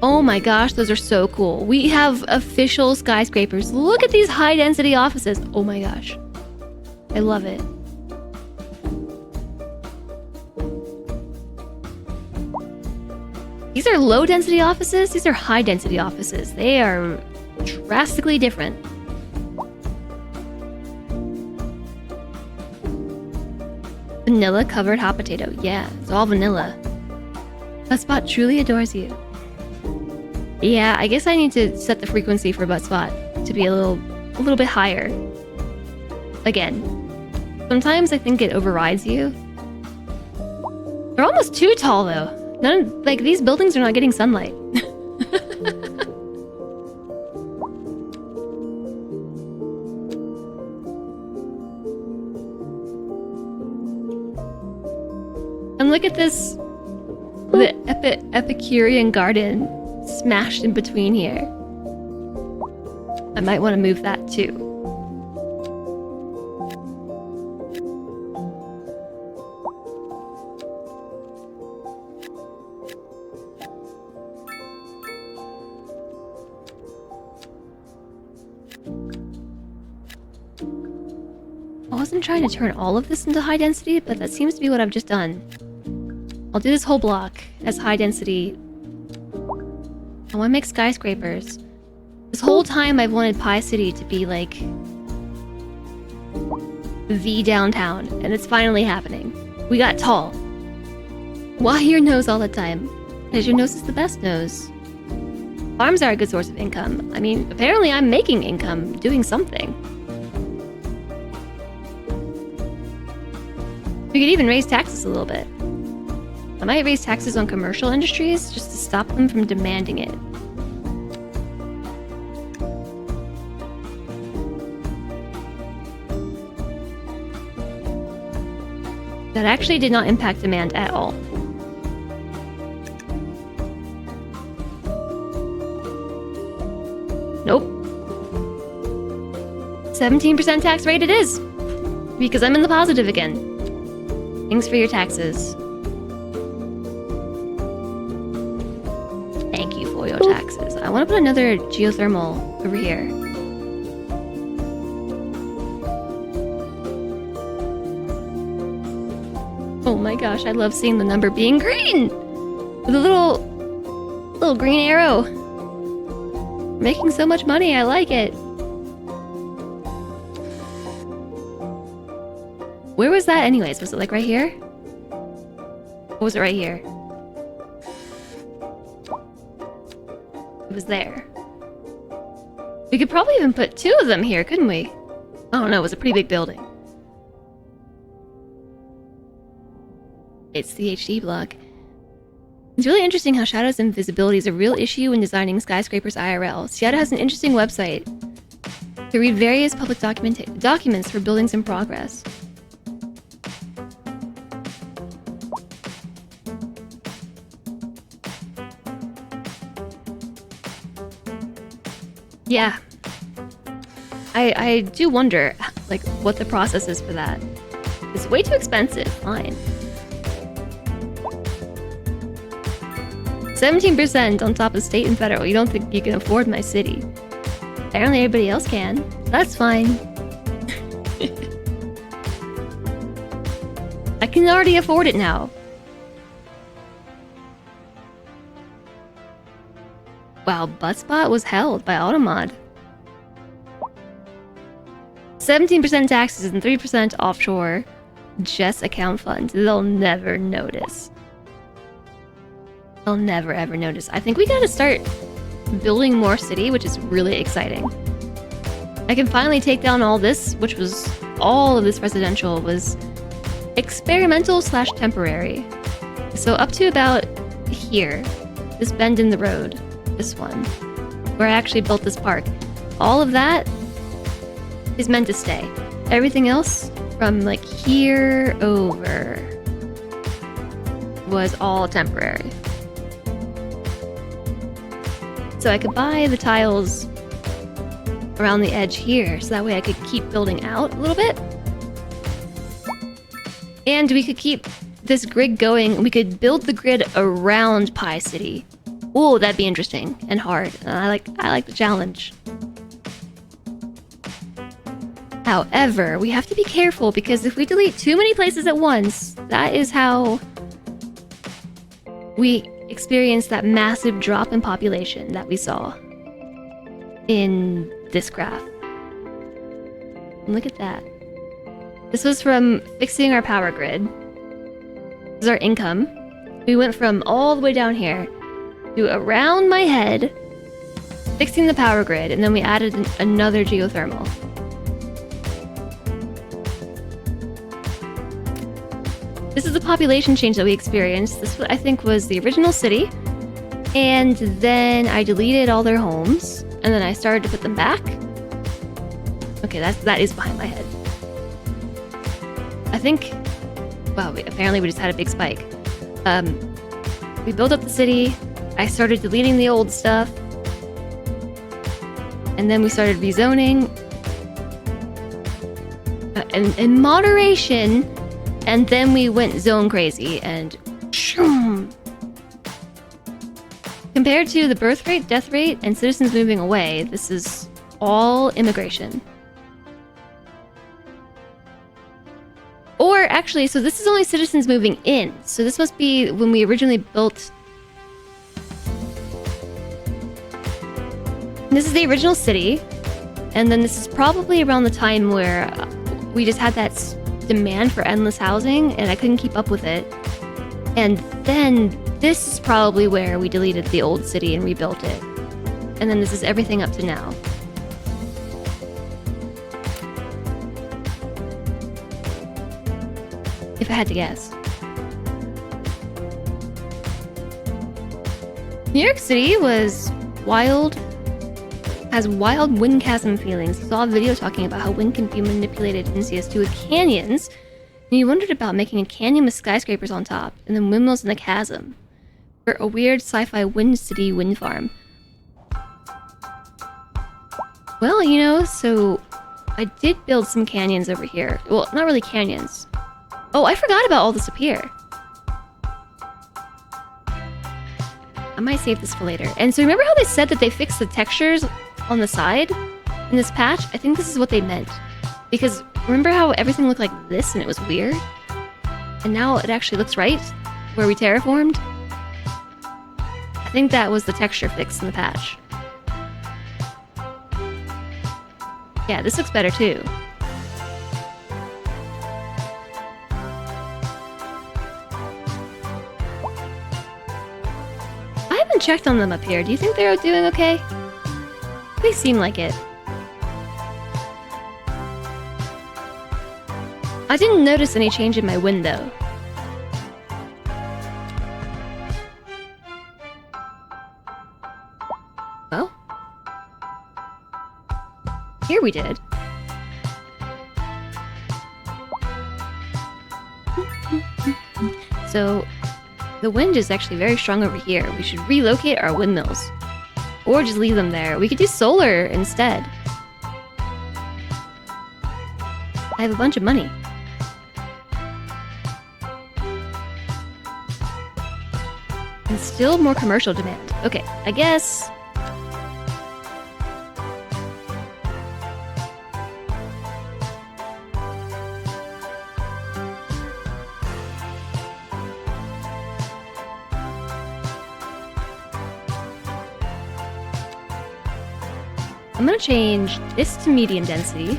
Oh my gosh, those are so cool. We have official skyscrapers. Look at these high density offices. Oh my gosh. I love it. These are low density offices. These are high density offices. They are drastically different. Vanilla covered hot potato. Yeah, it's all vanilla. Buttspot truly adores you. Yeah, I guess I need to set the frequency for Buttspot to be a little bit higher. Again. Sometimes I think it overrides you. They're almost too tall though. Like these buildings are not getting sunlight. And look at this, the Epicurean garden smashed in between here. I might want to move that too. I wasn't trying to turn all of this into high density, but that seems to be what I've just done. I'll do this whole block as high density. I want to make skyscrapers. This whole time I've wanted Pie City to be like the downtown, and it's finally happening. We got tall. Why your nose all the time? Because your nose is the best nose. Farms are a good source of income. I mean, apparently I'm making income doing something. We could even raise taxes a little bit. I might raise taxes on commercial industries just to stop them from demanding it. That actually did not impact demand at all. Nope. 17% tax rate it is! Because I'm in the positive again. Thanks for your taxes. Thank you for your taxes. I want to put another geothermal over here. Oh my gosh, I love seeing the number being green! With a little green arrow. Making so much money, I like it. Where was that anyways? Was it like right here? Or was it right here? It was there. We could probably even put 2 of them here, couldn't we? I don't know, it was a pretty big building. It's the HD block. It's really interesting how shadows and visibility is a real issue when designing skyscrapers IRL. Shadow has an interesting website to read various public documents for buildings in progress. Yeah. I do wonder, like, what the process is for that. It's way too expensive. Fine. 17% on top of state and federal. You don't think you can afford my city? Apparently everybody else can. That's fine. I can already afford it now. Wow, Buttspot was held by Automod. 17% taxes and 3% offshore Jess account fund. They'll never notice. They'll never ever notice. I think we gotta start building more city, which is really exciting. I can finally take down all this, which was all of this residential was experimental / temporary. So up to about here, this bend in the road, this one, where I actually built this park. All of that is meant to stay. Everything else from like here over was all temporary. So I could buy the tiles around the edge here, so that way I could keep building out a little bit. And we could keep this grid going. We could build the grid around Pie City. Oh, that'd be interesting and hard. I like the challenge. However, we have to be careful because if we delete too many places at once, that is how we experience that massive drop in population that we saw in this graph. And look at that. This was from fixing our power grid. This is our income. We went from all the way down here to around my head, fixing the power grid, and then we added another geothermal. This is the population change that we experienced. This, I think, was the original city. And then I deleted all their homes. And then I started to put them back. Okay, that is behind my head. I think... Well, apparently we just had a big spike. We built up the city. I started deleting the old stuff. And then we started rezoning. In moderation. And then we went zone crazy and... Compared to the birth rate, death rate, and citizens moving away, this is all immigration. Or actually, so this is only citizens moving in. So this must be when we originally built... This is the original city. And then this is probably around the time where we just had that demand for endless housing, and I couldn't keep up with it. And then this is probably where we deleted the old city and rebuilt it. And then this is everything up to now. If I had to guess. New York City was wild, has wild wind chasm feelings. I saw a video talking about how wind can be manipulated in CS2 with canyons, and you wondered about making a canyon with skyscrapers on top, and then windmills in the chasm. For a weird sci-fi wind city wind farm. Well, you know, so I did build some canyons over here. Well, not really canyons. Oh, I forgot about all this up here. I might save this for later. And so remember how they said that they fixed the textures on the side in this patch? I think this is what they meant. Because remember how everything looked like this and it was weird? And now it actually looks right where we terraformed? I think that was the texture fix in the patch. Yeah, this looks better too. I haven't checked on them up here. Do you think they're doing okay? They seem like it. I didn't notice any change in my window. Well, here we did. So, the wind is actually very strong over here. We should relocate our windmills. Or just leave them there. We could do solar instead. I have a bunch of money. And still more commercial demand. Okay, I guess... I'm gonna change this to medium density.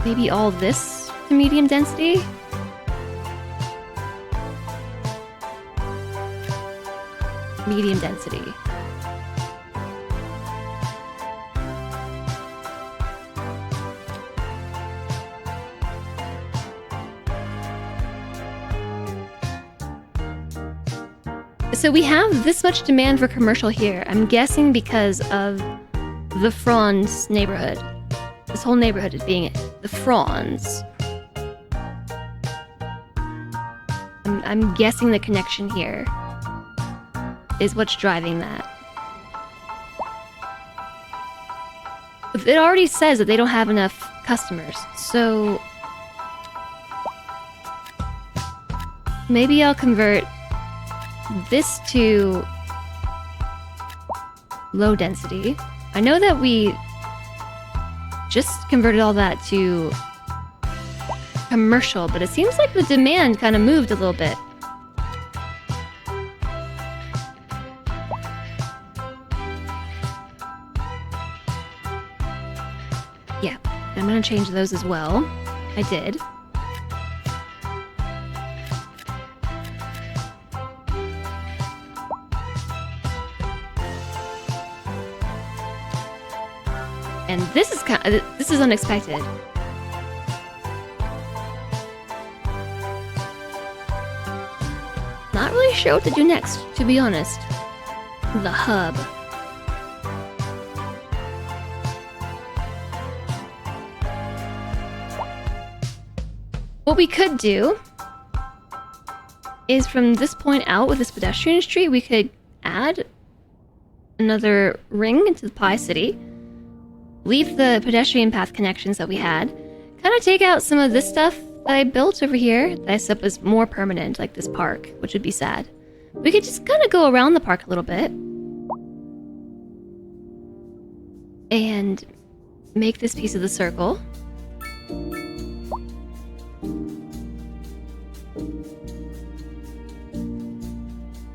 Maybe all this to medium density? Medium density. So we have this much demand for commercial here. I'm guessing because of the Franz neighborhood. This whole neighborhood is being the Franz. I'm guessing the connection here is what's driving that. It already says that they don't have enough customers, so maybe I'll convert this to low density. I know that we just converted all that to commercial, but it seems like the demand kind of moved a little bit. Yeah, I'm gonna change those as well. I did. And this is unexpected. really sure what to do next, to be honest. The hub. What we could do is from this point out with this pedestrian street, we could add another ring into the Pie City, leave the pedestrian path connections that we had, kind of take out some of this stuff that I built over here that I said was more permanent, like this park, which would be sad. We could just kind of go around the park a little bit and make this piece of the circle.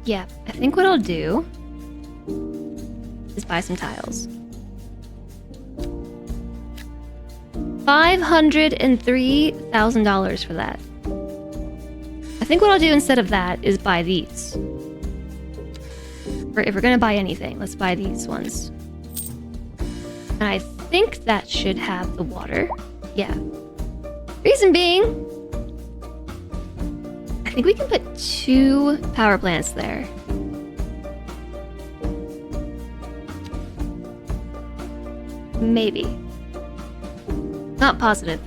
Yeah, I think what I'll do is buy some tiles. $503,000 for that. I think what I'll do instead of that is buy these. If we're gonna buy anything, let's buy these ones. And I think that should have the water. Yeah. Reason being, I think we can put 2 power plants there. Maybe. Not positive.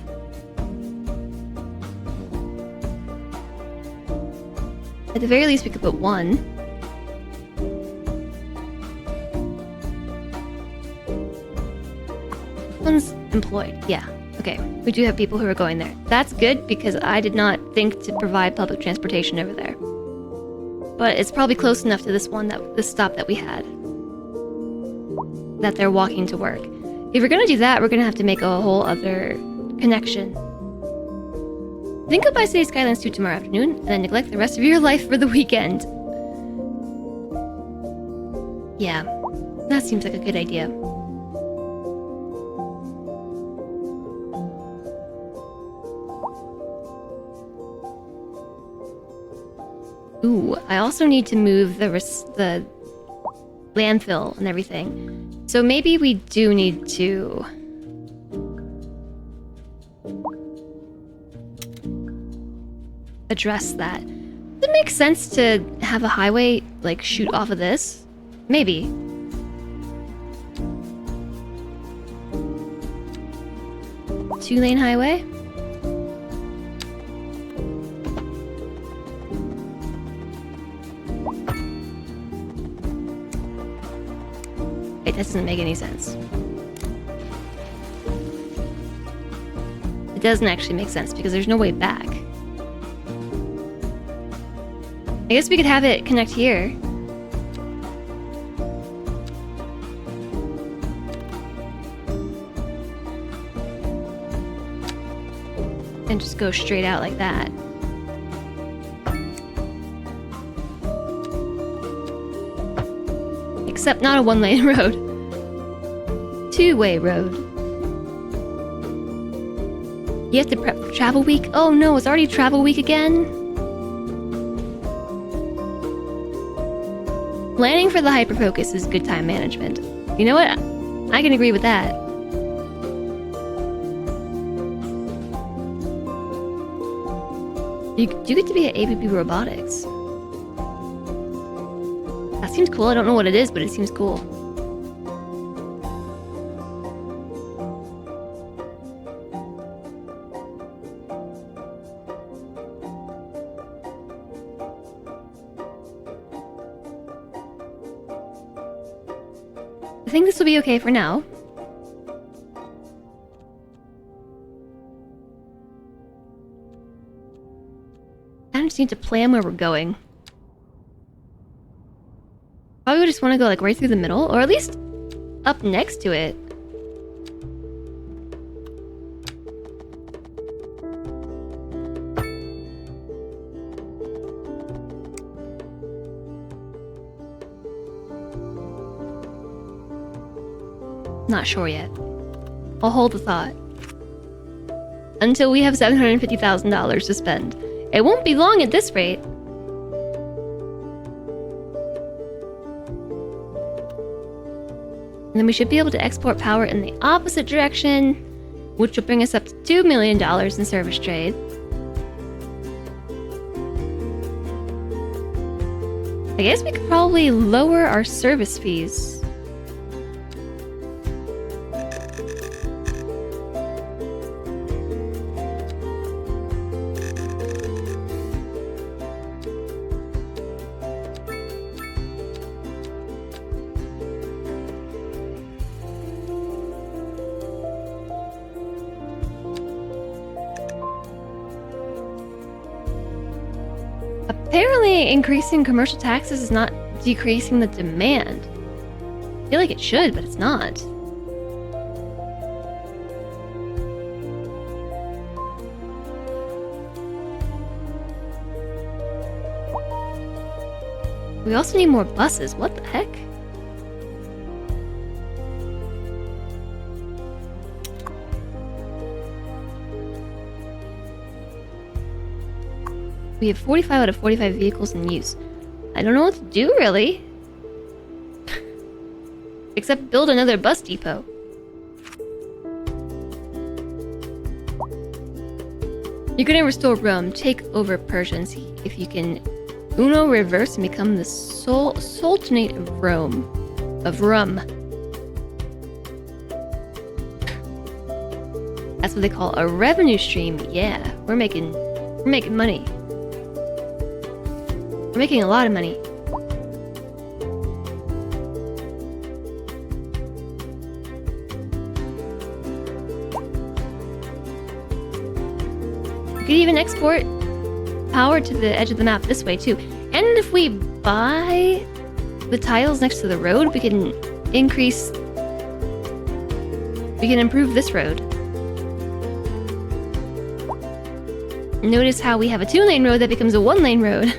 At the very least, we could put 1. One's employed. Yeah. Okay. We do have people who are going there. That's good because I did not think to provide public transportation over there. But it's probably close enough to this stop that we had, that they're walking to work. If we're gonna do that, we're gonna have to make a whole other connection. Think of Pie City Skylines 2 tomorrow afternoon, and then neglect the rest of your life for the weekend. Yeah, that seems like a good idea. Ooh, I also need to move the landfill and everything. So maybe we do need to address that. Does it make sense to have a highway, like, shoot off of this? Maybe. Two-lane highway? It doesn't make any sense. It doesn't actually make sense because there's no way back. I guess we could have it connect here. And just go straight out like that. Except not a one-lane road. Two-way road. You have to prep for travel week? Oh no, it's already travel week again? Planning for the hyperfocus is good time management. You know what? I can agree with that. You do get to be at ABB Robotics. That seems cool. I don't know what it is, but it seems cool. I think this will be okay for now. I just need to plan where we're going. Probably would just want to go like right through the middle, or at least up next to it. Not sure yet. I'll hold the thought. Until we have $750,000 to spend. It won't be long at this rate. And then we should be able to export power in the opposite direction, which will bring us up to $2 million in service trade. I guess we could probably lower our service fees. Apparently, increasing commercial taxes is not decreasing the demand. I feel like it should, but it's not. We also need more buses. What the heck? We have 45 out of 45 vehicles in use. I don't know what to do, really. Except build another bus depot. You're gonna restore Rome, take over Persia, and see if you can Uno reverse and become the Sultanate of Rome. Of Rum. That's what they call a revenue stream. Yeah, we're making money. We're making a lot of money. We could even export power to the edge of the map this way too. And if we buy the tiles next to the road, we can improve this road. Notice how we have a 2-lane road that becomes a 1-lane road.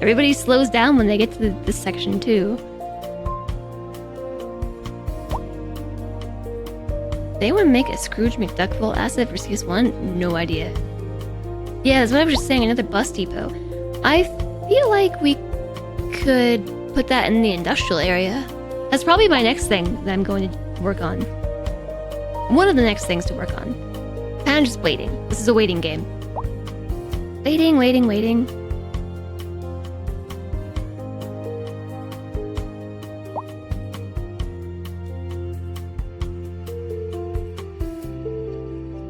Everybody slows down when they get to this section too. They want to make a Scrooge McDuckville asset for CS1? No idea. Yeah, that's what I was just saying, another bus depot. I feel like we could put that in the industrial area. That's probably my next thing that I'm going to work on. One of the next things to work on. Kind of just waiting. This is a waiting game. Waiting.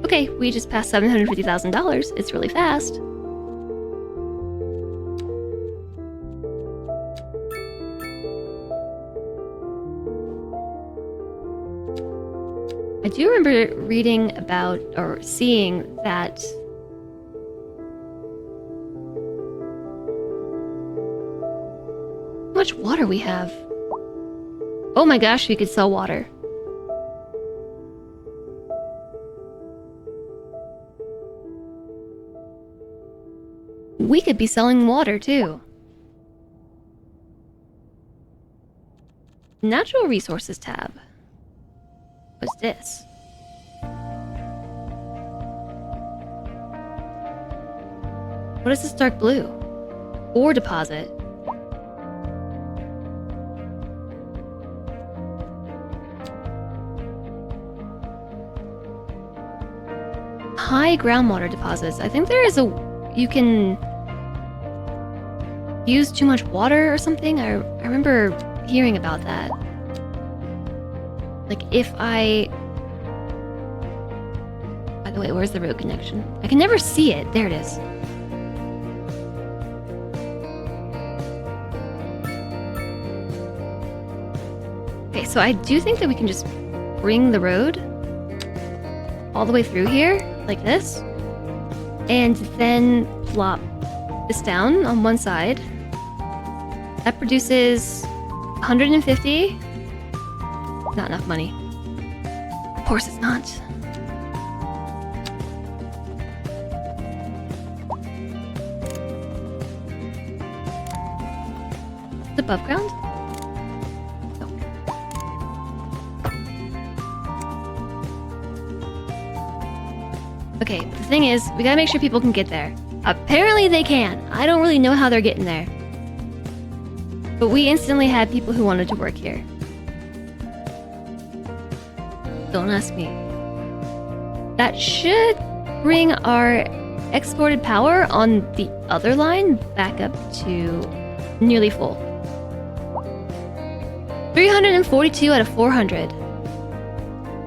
Okay, we just passed $750,000. It's really fast. I do remember reading about or seeing that how much water we have. Oh my gosh, we could sell water. We could be selling water too. Natural Resources tab. What's this? What is this dark blue? Ore deposit. High groundwater deposits. I think there is you can use too much water or something. I remember hearing about that. Like if I... By the way, where's the road connection? I can never see it. There it is. Okay, so I do think that we can just bring the road all the way through here, like this, and then plop this down on one side. That produces 150. Not enough money. Of course it's not. It's above ground? No. Okay, the thing is, we gotta make sure people can get there. Apparently they can. I don't really know how they're getting there. But we instantly had people who wanted to work here. Don't ask me. That should bring our exported power on the other line back up to nearly full. 342 out of 400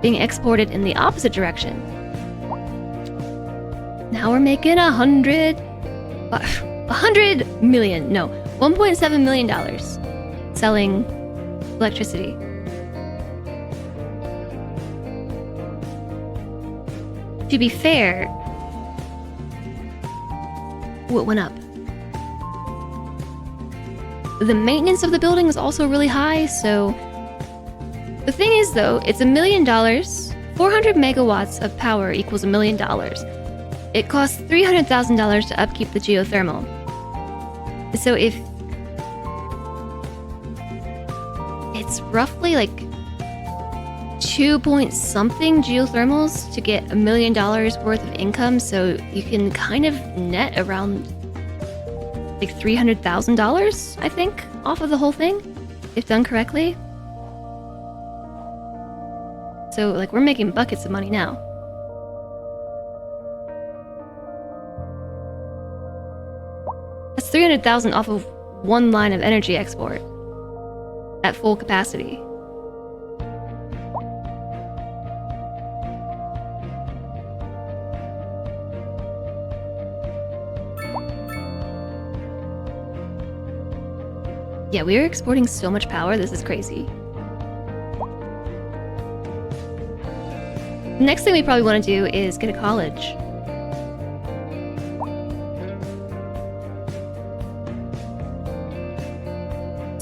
being exported in the opposite direction. Now we're making $100 million, no, $1.7 million selling electricity. To be fair, what went up? The maintenance of the building is also really high, so the thing is though, it's $1 million. 400 megawatts of power equals $1 million. It costs $300,000 to upkeep the geothermal. So if it's roughly like 2 point something geothermals to get $1 million worth of income, so you can kind of net around like $300,000, I think, off of the whole thing, if done correctly. So like we're making buckets of money now. That's $300,000 off of one line of energy export at full capacity. Yeah, we are exporting so much power, this is crazy. The next thing we probably want to do is get a college.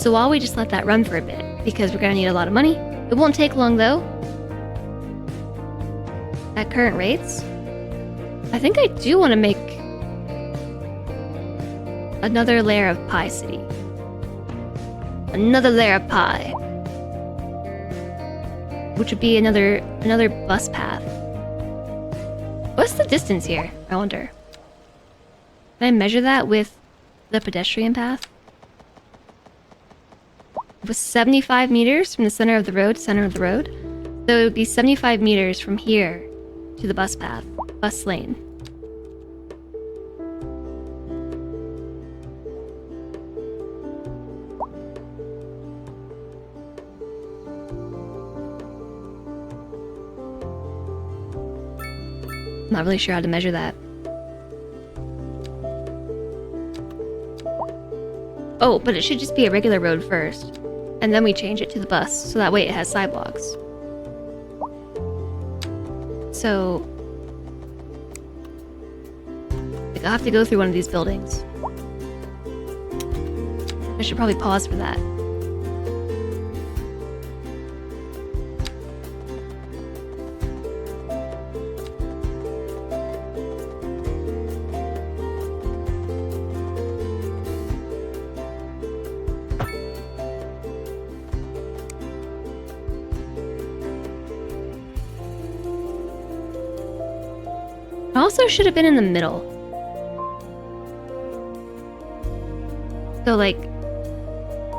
So while we just let that run for a bit, because we're gonna need a lot of money. It won't take long though. At current rates, I think I do want to make another layer of Pie City. Another layer of pie. Which would be another bus path. What's the distance here, I wonder? Can I measure that with the pedestrian path? It was 75 meters from the center of the road to center of the road. So it would be 75 meters from here to the bus path, bus lane. Not really sure how to measure that. Oh, but it should just be a regular road first. And then we change it to the bus, so that way it has sidewalks. So like, I'll have to go through one of these buildings. I should probably pause for that. Also should have been in the middle. So like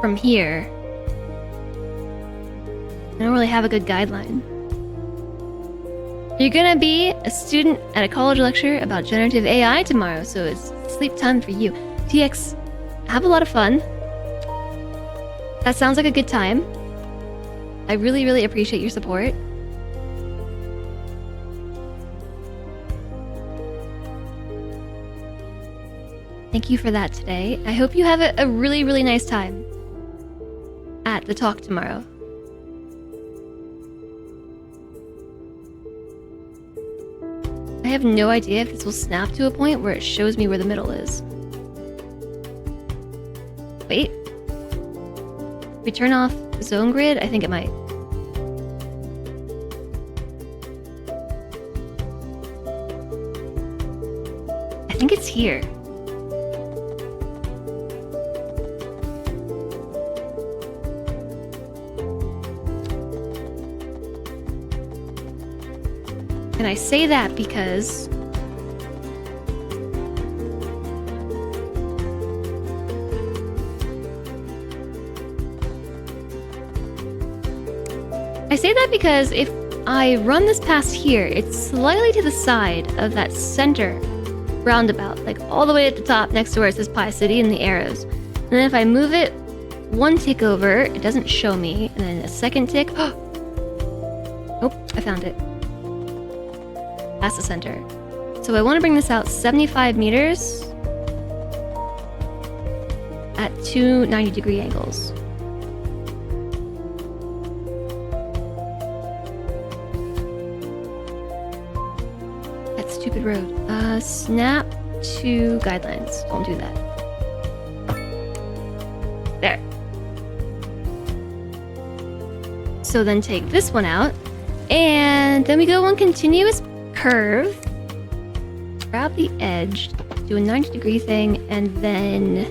from here, I don't really have a good guideline. You're gonna be a student at a college lecture about generative AI tomorrow, so it's sleep time for you. TX, have a lot of fun. That sounds like a good time. I really, really appreciate your support. Thank you for that today. I hope you have a really, really nice time at the talk tomorrow. I have no idea if this will snap to a point where it shows me where the middle is. Wait. If we turn off zone grid, I think it might. I think it's here. And I say that because if I run this past here, it's slightly to the side of that center roundabout, like all the way at the top next to where it says Pie City and the arrows. And then if I move it one tick over, it doesn't show me. And then a second tick. Oh, I found it. That's the center. So I want to bring this out 75 meters at two 90-degree angles. That stupid road. Snap to guidelines. Don't do that. There. So then take this one out, and then we go one continuous curve. Grab the edge, do a 90-degree thing, and then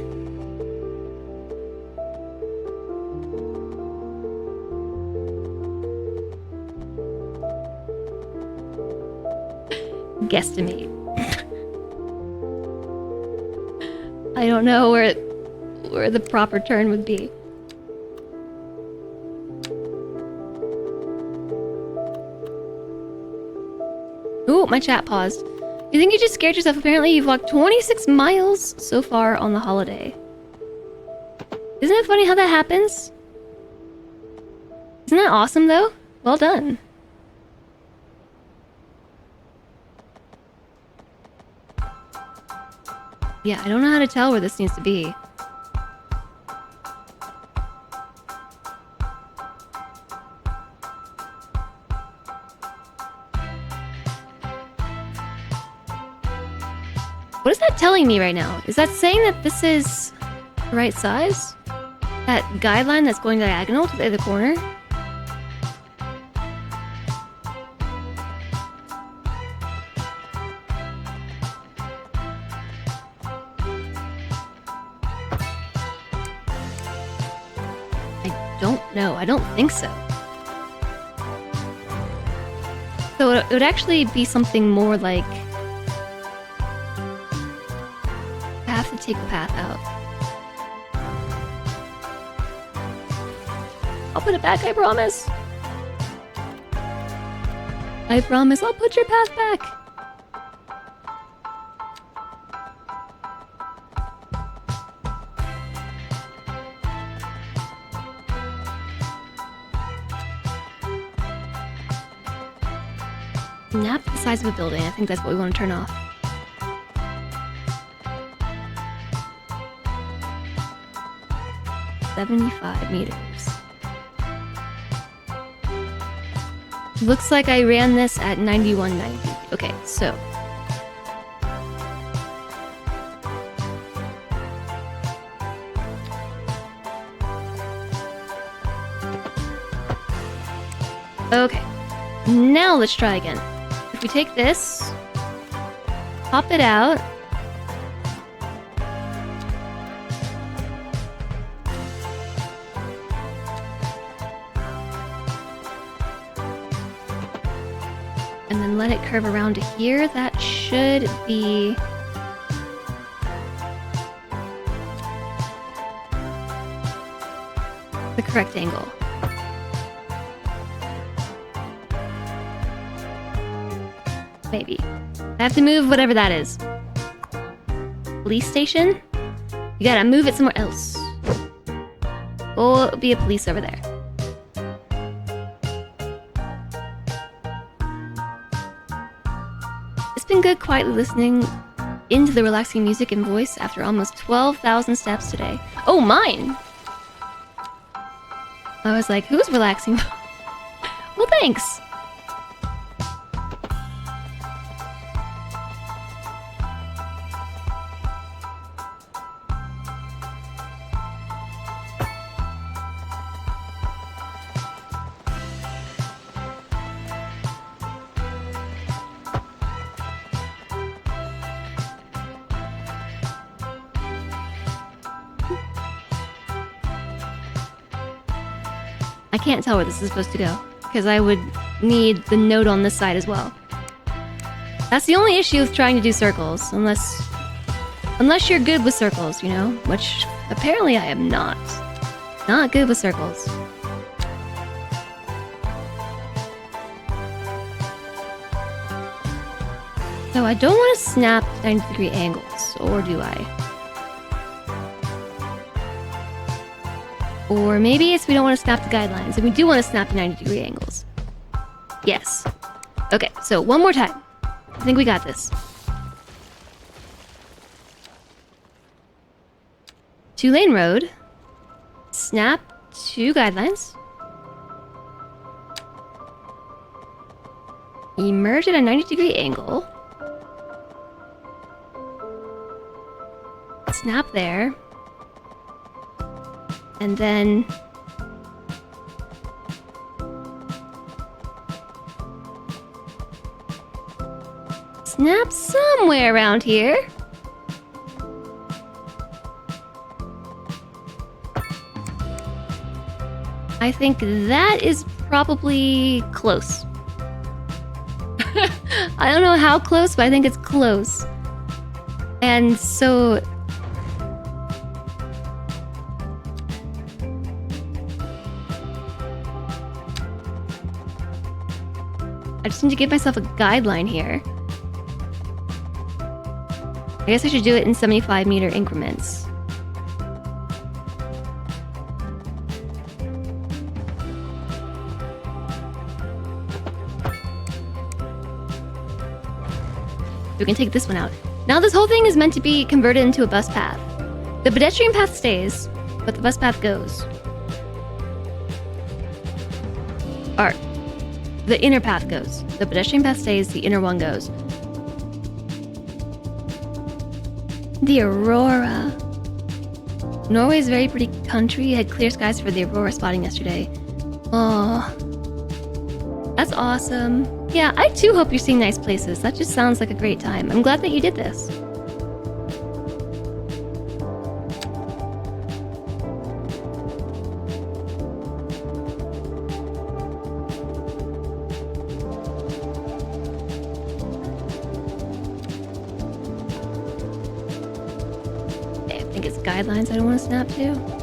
guesstimate. I don't know where the proper turn would be. Ooh, my chat paused. You think you just scared yourself? Apparently you've walked 26 miles so far on the holiday. Isn't it funny how that happens? Isn't that awesome though? Well done. Yeah, I don't know how to tell where this needs to be. What is that telling me right now? Is that saying that this is the right size? That guideline that's going diagonal to the other corner? I don't know. I don't think so. So it would actually be something more like take the path out. I'll put it back, I promise. I promise I'll put your path back. Nap the size of a building. I think that's what we want to turn off. $75 meters. Looks like I ran this at 91.90. Okay, so okay, now let's try again. If we take this, pop it out, and then let it curve around to here, that should be the correct angle. Maybe. I have to move whatever that is. Police station? You gotta move it somewhere else. Go be a police over there. It's been good quietly listening into the relaxing music and voice after almost 12,000 steps today. Oh, mine! I was like, who's relaxing? Well, thanks! I can't tell where this is supposed to go, because I would need the note on this side as well. That's the only issue with trying to do circles, unless you're good with circles, you know? Which, apparently I am not. Not good with circles. So I don't want to snap 90-degree angles, or do I? Or maybe it's we don't want to snap the guidelines, and we do want to snap the 90-degree angles. Yes. Okay, so one more time. I think we got this. 2-lane road. Snap 2 guidelines. Emerge at a 90-degree angle. Snap there. And then... snap somewhere around here. I think that is probably close. I don't know how close, but I think it's close. And so... I just need to give myself a guideline here. I guess I should do it in 75-meter increments. We can take this one out. Now this whole thing is meant to be converted into a bus path. The pedestrian path stays, but the bus path goes. Or, the inner path goes. The pedestrian path stays, the inner one goes. The Aurora. Norway's very pretty country. Had clear skies for the Aurora spotting yesterday. Oh, that's awesome. Yeah, I too hope you're seeing nice places. That just sounds like a great time. I'm glad that you did this. Okay, I think it's guidelines I don't want to snap to.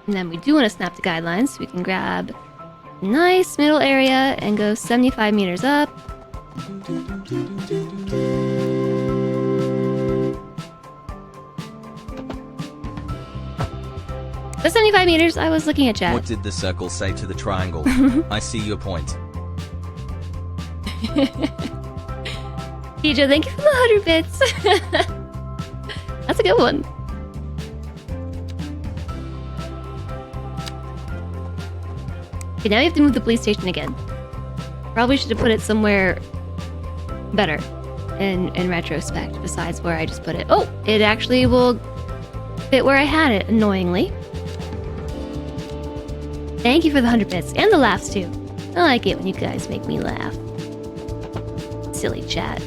And then we do want to snap the guidelines, so we can grab a nice middle area and go 75 meters up. The 75 meters, I was looking at chat. What did the circle say to the triangle? I see your point. Pijo, thank you for the 100 bits. That's a good one. Okay, now we have to move the police station again. Probably should have put it somewhere better in retrospect, besides where I just put it. Oh, it actually will fit where I had it, annoyingly. Thank you for the 100 bits, and the laughs too. I like it when you guys make me laugh. Silly chat.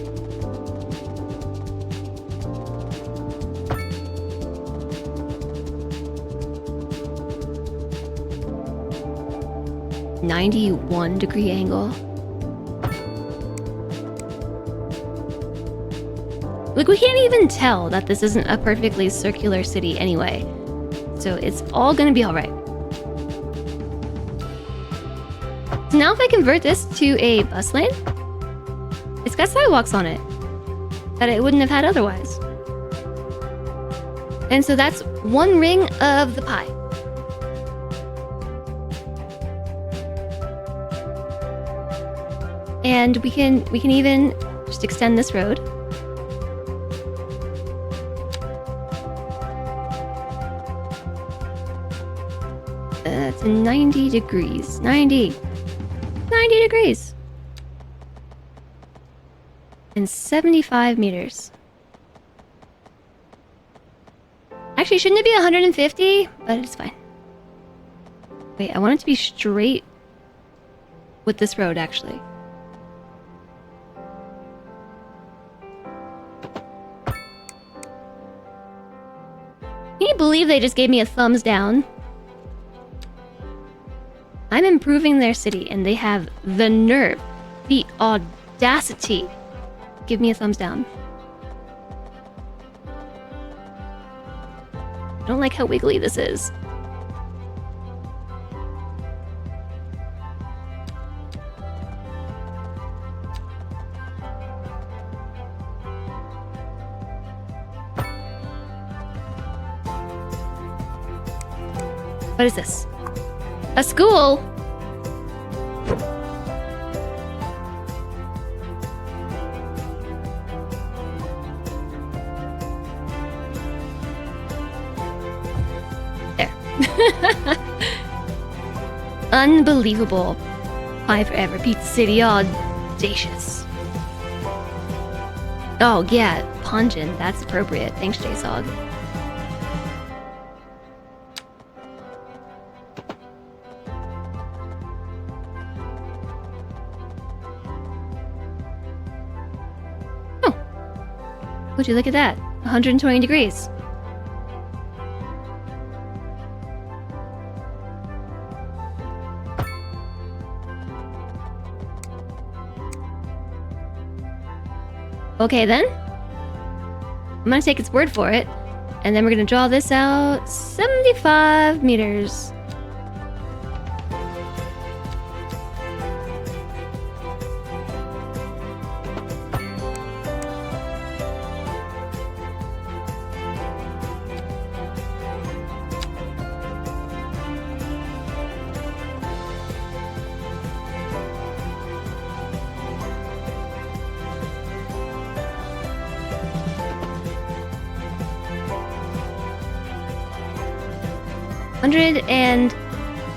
.91-degree angle. Like, we can't even tell that this isn't a perfectly circular city anyway. So it's all gonna be alright. So now if I convert this to a bus lane, it's got sidewalks on it that it wouldn't have had otherwise. And so that's one ring of the pie. And we can even just extend this road. To 90 degrees. 90 degrees. And 75 meters. Actually, shouldn't it be 150? But it's fine. Wait, I want it to be straight with this road, actually. Can you believe they just gave me a thumbs down? I'm improving their city, and they have the nerve, the audacity. Give me a thumbs down. don't like how wiggly this is. What is this? A school? There. Unbelievable. Pie forever, Pizza City, audacious. Oh yeah, pungent, that's appropriate. Thanks, JSOG. Would you look at that? 120 degrees. Okay then. I'm gonna take its word for it. And then we're gonna draw this out 75 meters. And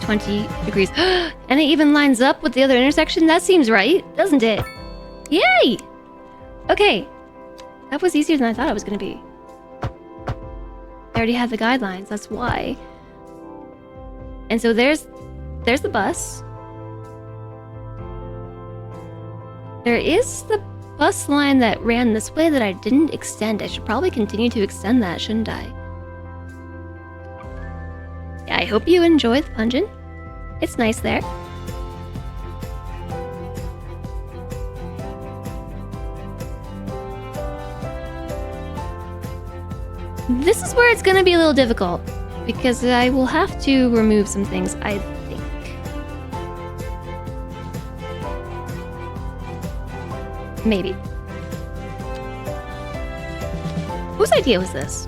20 degrees. And it even lines up with the other intersection? That seems right, doesn't it? Yay! Okay. That was easier than I thought it was going to be. I already had the guidelines, that's why. And so there's the bus. There is the bus line that ran this way that I didn't extend. I should probably continue to extend that, shouldn't I? I hope you enjoy the pungent. It's nice there. This is where it's gonna be a little difficult, because I will have to remove some things, I think. Maybe. Whose idea was this?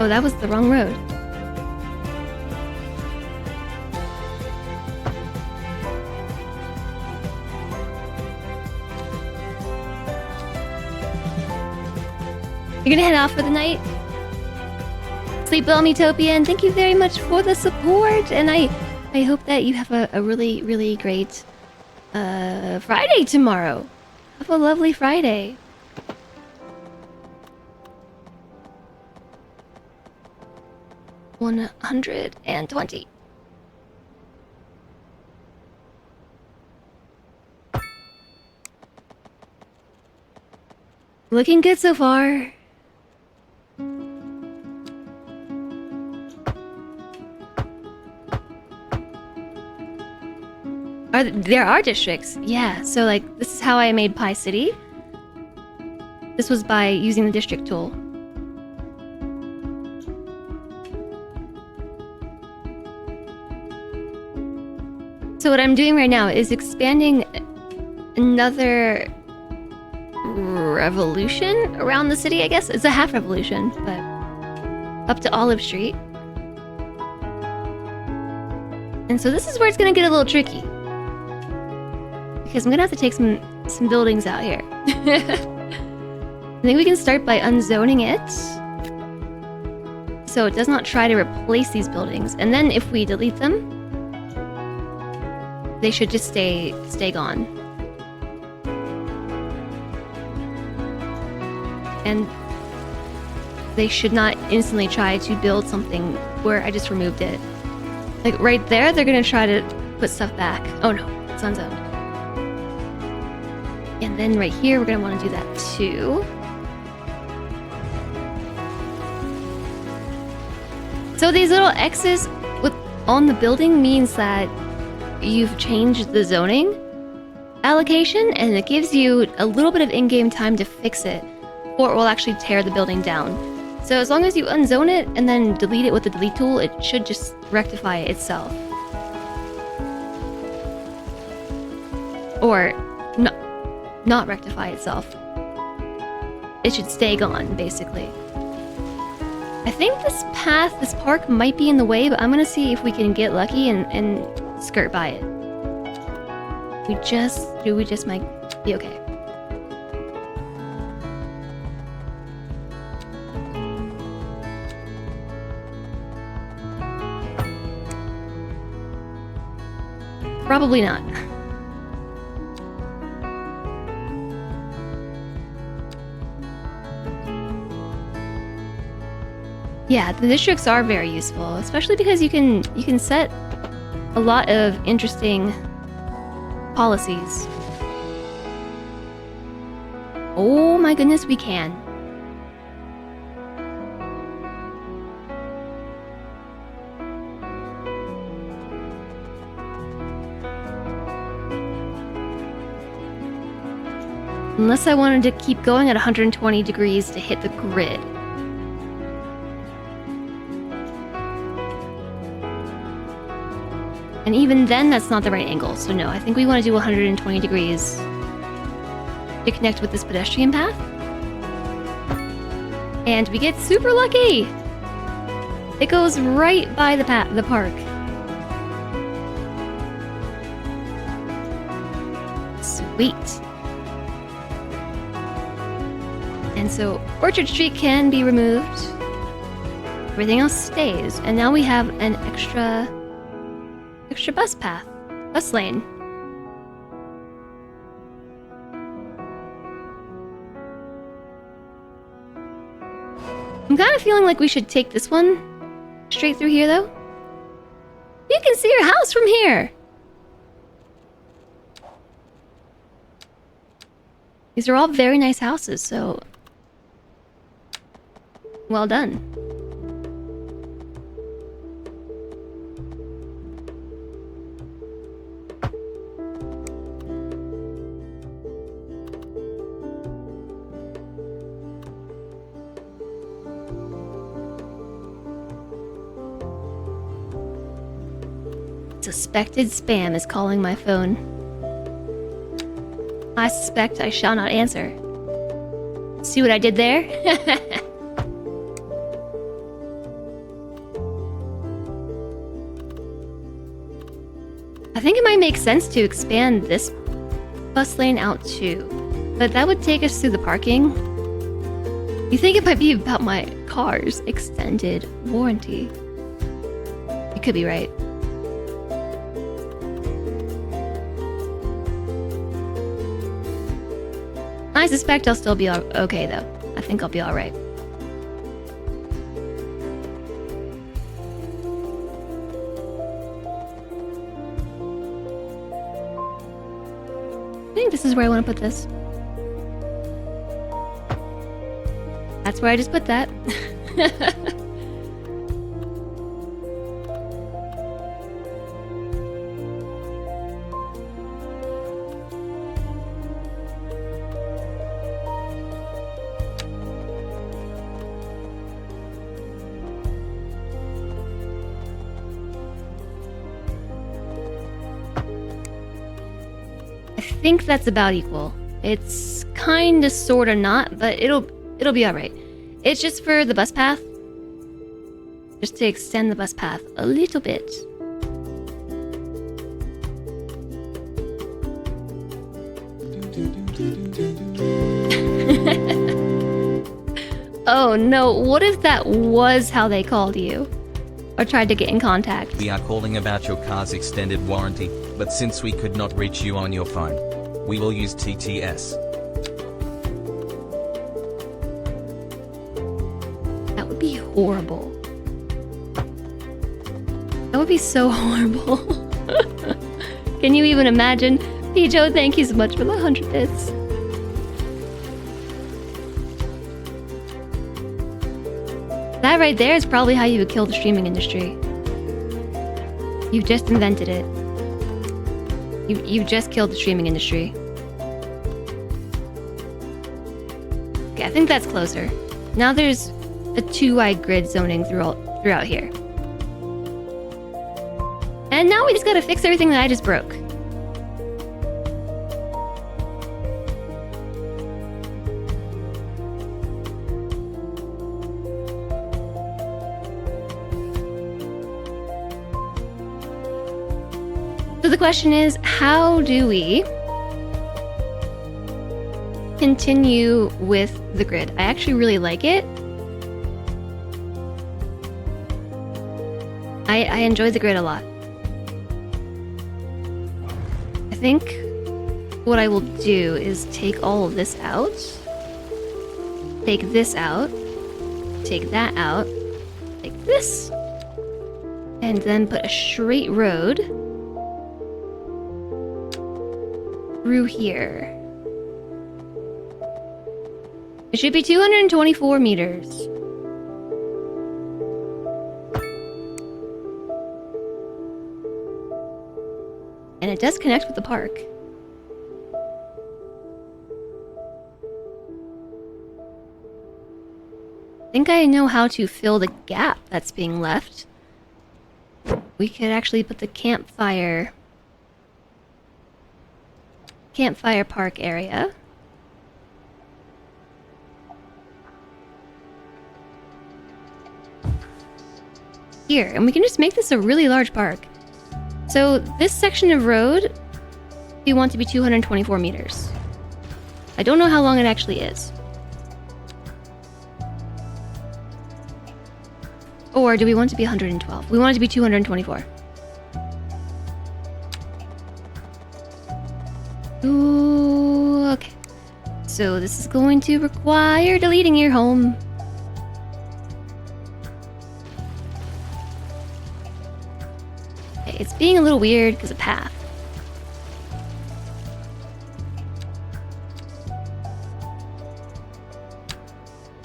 Oh, that was the wrong road. You're gonna head off for the night? Sleep well, Metopia, and thank you very much for the support. And I hope that you have a really, really great Friday tomorrow. Have a lovely Friday. $120. Looking good so far. There are districts, yeah. So like, this is how I made Pie City. This was by using the district tool. So what I'm doing right now is expanding another revolution around the city, I guess. It's a half revolution, but up to Olive Street. And so this is where it's gonna get a little tricky, because I'm gonna have to take some buildings out here. I think we can start by unzoning it, so it does not try to replace these buildings. And then if we delete them, they should just stay gone. And they should not instantly try to build something where I just removed it. Like right there, they're gonna try to put stuff back. Oh no, it's unzoned. And then right here, we're gonna wanna do that too. So these little X's on the building means that you've changed the zoning allocation, and it gives you a little bit of in-game time to fix it, or it will actually tear the building down. So as long as you unzone it and then delete it with the delete tool, it should just rectify it itself. Or not rectify itself. It should stay gone, basically. I think this park might be in the way, but I'm gonna see if we can get lucky and skirt by it. We just might be okay. Probably not. Yeah, the districts are very useful, especially because you can set a lot of interesting policies. Oh my goodness, we can. Unless I wanted to keep going at 120 degrees to hit the grid. And even then, that's not the right angle. So no, I think we want to do 120 degrees to connect with this pedestrian path. And we get super lucky! It goes right by the park. Sweet. And so Orchard Street can be removed. Everything else stays. And now we have an extra bus lane. I'm kind of feeling like we should take this one straight through here, though. You can see your house from here. These are all very nice houses, so well done. Suspected spam is calling my phone. I suspect I shall not answer. See what I did there? I think it might make sense to expand this bus lane out too, but that would take us through the parking. You think it might be about my car's extended warranty? You could be right. I suspect I'll still be okay, though. I think I'll be alright. I think this is where I want to put this. That's where I just put that. I think that's about equal. It's kinda sorta not, but it'll be alright. It's just for the bus path. Just to extend the bus path a little bit. Oh no, what if that was how they called you? Or tried to get in contact? We are calling about your car's extended warranty, but since we could not reach you on your phone, we will use TTS. That would be horrible. That would be so horrible. Can you even imagine? Pijo, thank you so much for the 100 bits. That right there is probably how you would kill the streaming industry. You've just invented it. You've just killed the streaming industry. Okay, I think that's closer. Now there's a 2-wide grid zoning throughout here. And now we just gotta fix everything that I just broke. So the question is, how do we continue with the grid? I actually really like it. I enjoy the grid a lot. I think what I will do is take all of this out, take this out, take that out, like this, and then put a straight road through here. It should be 224 meters. And it does connect with the park. I think I know how to fill the gap that's being left. We could actually put the campfire park area. Here, and we can just make this a really large park. So this section of road, we want to be 224 meters. I don't know how long it actually is. Or do we want it to be 112? We want it to be 224. Ooh, okay. So this is going to require deleting your home. Okay, it's being a little weird because of path.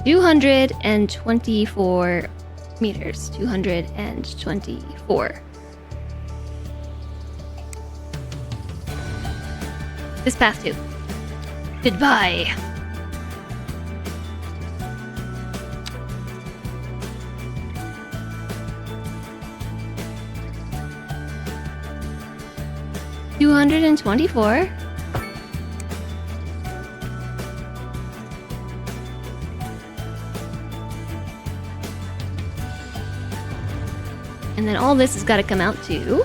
$224 meters. 224. This path too. Goodbye. $224. And then all this has got to come out too.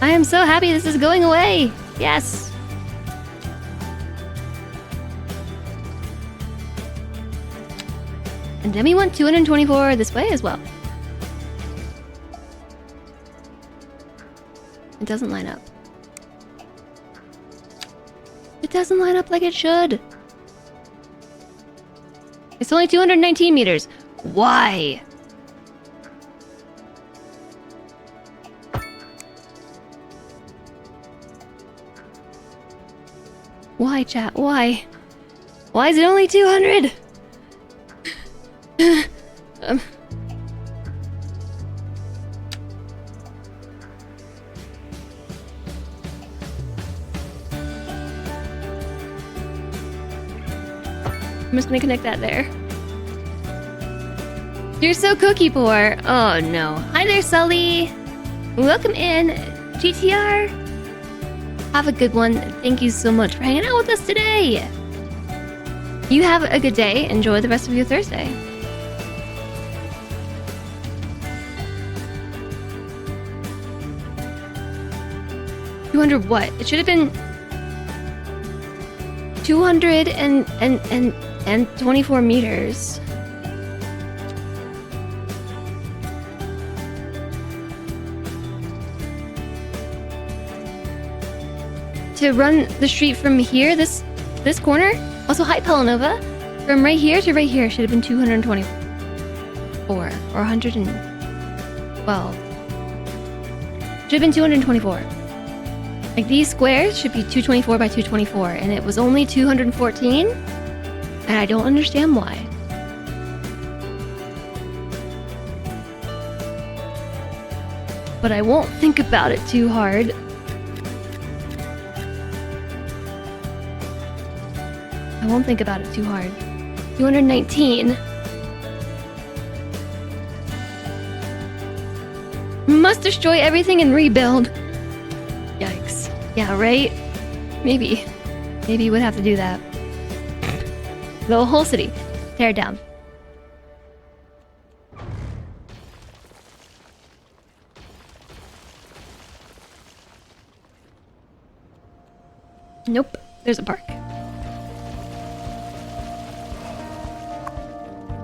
I am so happy this is going away. Yes. And then we want 224 this way as well. It doesn't line up. It doesn't line up like it should. It's only 219 meters. Why? Why, chat? Why? Why is it only 200? I'm just gonna connect that there. You're so cookie poor. Oh no. Hi there, Sully. Welcome in, GTR. Have a good one. Thank you so much for hanging out with us today. You have a good day. Enjoy the rest of your Thursday. $200 what? It should have been 224 meters. To run the street from here, this corner. Also, hi Pelanova. From right here to right here should have been 224 or 112. Should have been 224. Like, these squares should be 224 by 224, and it was only 214, and I don't understand why. But I won't think about it too hard. I won't think about it too hard. 219. Must destroy everything and rebuild. Yikes. Yeah, right? Maybe you would have to do that. The whole city. Tear it down. Nope. There's a park.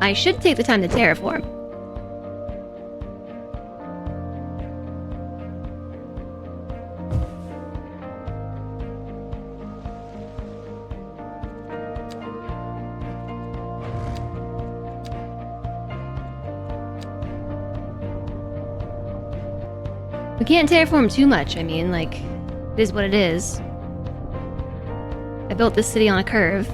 I should take the time to terraform. We can't terraform too much. I mean, like, it is what it is. I built this city on a curve.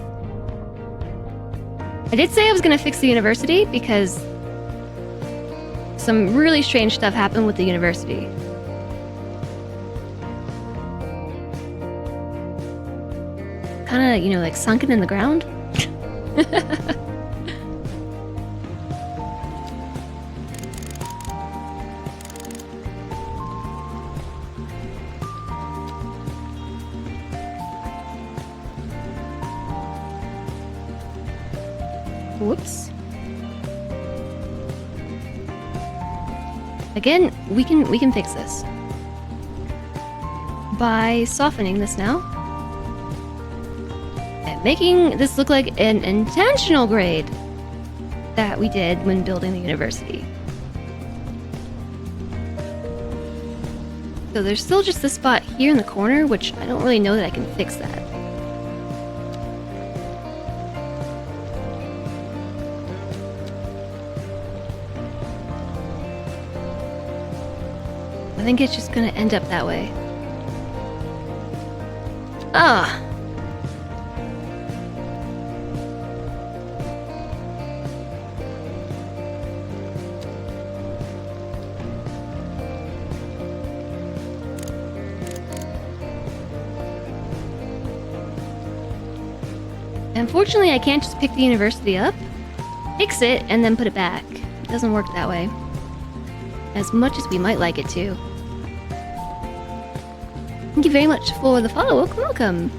I did say I was gonna fix the university because some really strange stuff happened with the university. Kinda, you know, like sunken in the ground. Whoops. Again, we can fix this by softening this now and making this look like an intentional grade that we did when building the university. So there's still just this spot here in the corner, which I don't really know that I can fix that. I think it's just gonna end up that way. Ah! Unfortunately, I can't just pick the university up, fix it, and then put it back. It doesn't work that way. As much as we might like it to. Thank you very much for the follow. Welcome, welcome.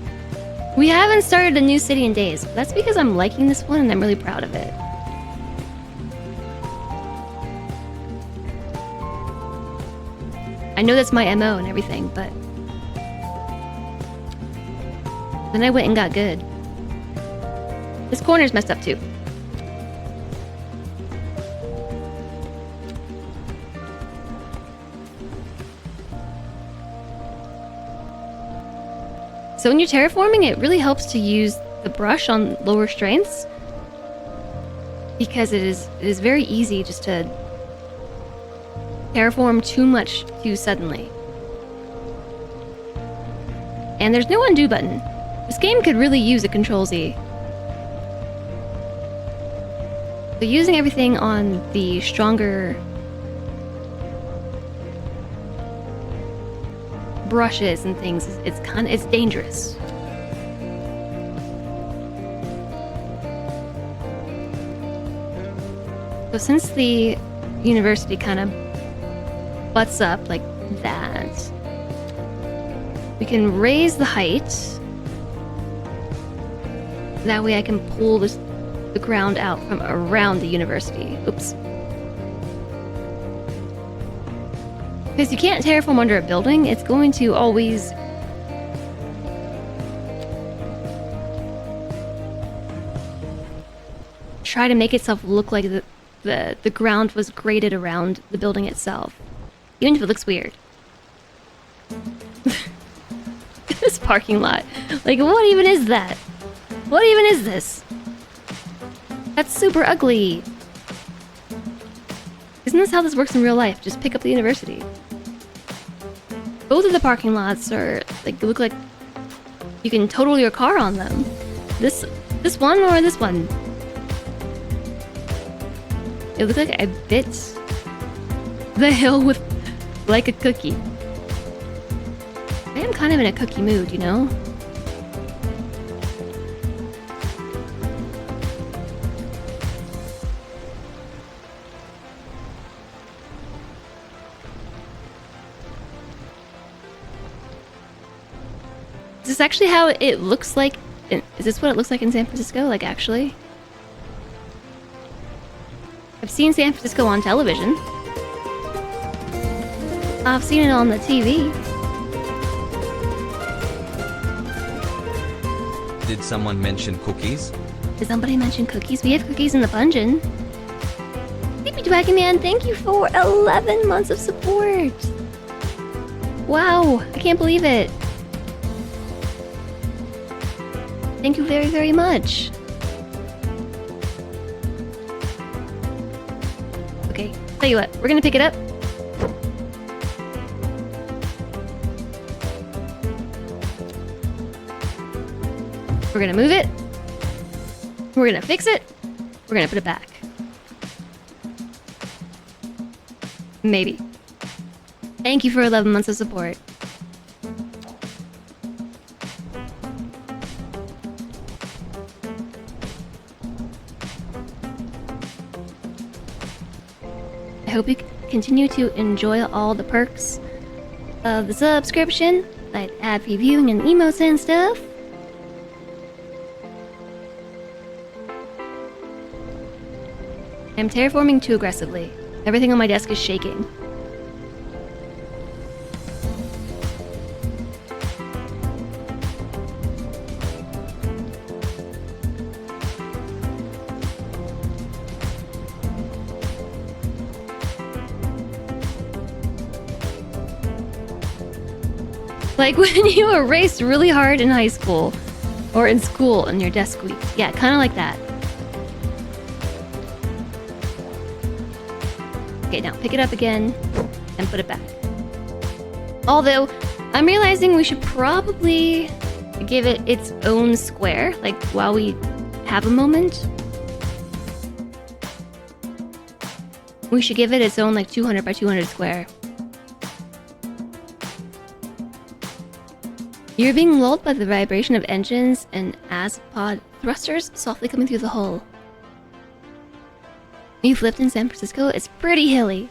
We haven't started a new city in days. That's because I'm liking this one and I'm really proud of it. I know that's my MO and everything, but then I went and got good. This corner's messed up too. So when you're terraforming, it really helps to use the brush on lower strengths because it is very easy just to terraform too much too suddenly. And there's no undo button. This game could really use a Control-Z. So using everything on the stronger brushes and things, it's dangerous. So since the university kind of butts up like that, we can raise the height. That way I can pull the ground out from around the university. Oops. Because you can't terraform under a building, it's going to always try to make itself look like the ground was graded around the building itself. Even if it looks weird. This parking lot. Like, what even is that? What even is this? That's super ugly. Isn't this how this works in real life? Just pick up the university. both of the parking lots are like look like you can total your car on them. This one or this one? It looks like I bit the hill with like a cookie. I am kind of in a cookie mood, you know? Is this actually how it looks like? Is this what it looks like in San Francisco? Like, actually? I've seen San Francisco on television. I've seen it on the TV. Did someone mention cookies? Did somebody mention cookies? We have cookies in the dungeon. Sleepy Dragon Man, thank you for 11 months of support. Wow, I can't believe it. Thank you very, very much. Okay, tell you what, we're gonna pick it up. We're gonna move it. We're gonna fix it. We're gonna put it back. Maybe. Thank you for 11 months of support. I hope you continue to enjoy all the perks of the subscription, like ad previewing and emotes and stuff. I'm terraforming too aggressively. Everything on my desk is shaking. Like when you erased really hard in high school, or in school and your desk squeaked. Yeah, kind of like that. Okay, now pick it up again and put it back. Although, I'm realizing we should probably give it its own square, like while we have a moment. We should give it its own like 200 by 200 square. You're being lulled by the vibration of engines and as-pod thrusters softly coming through the hull. You've lived in San Francisco? It's pretty hilly.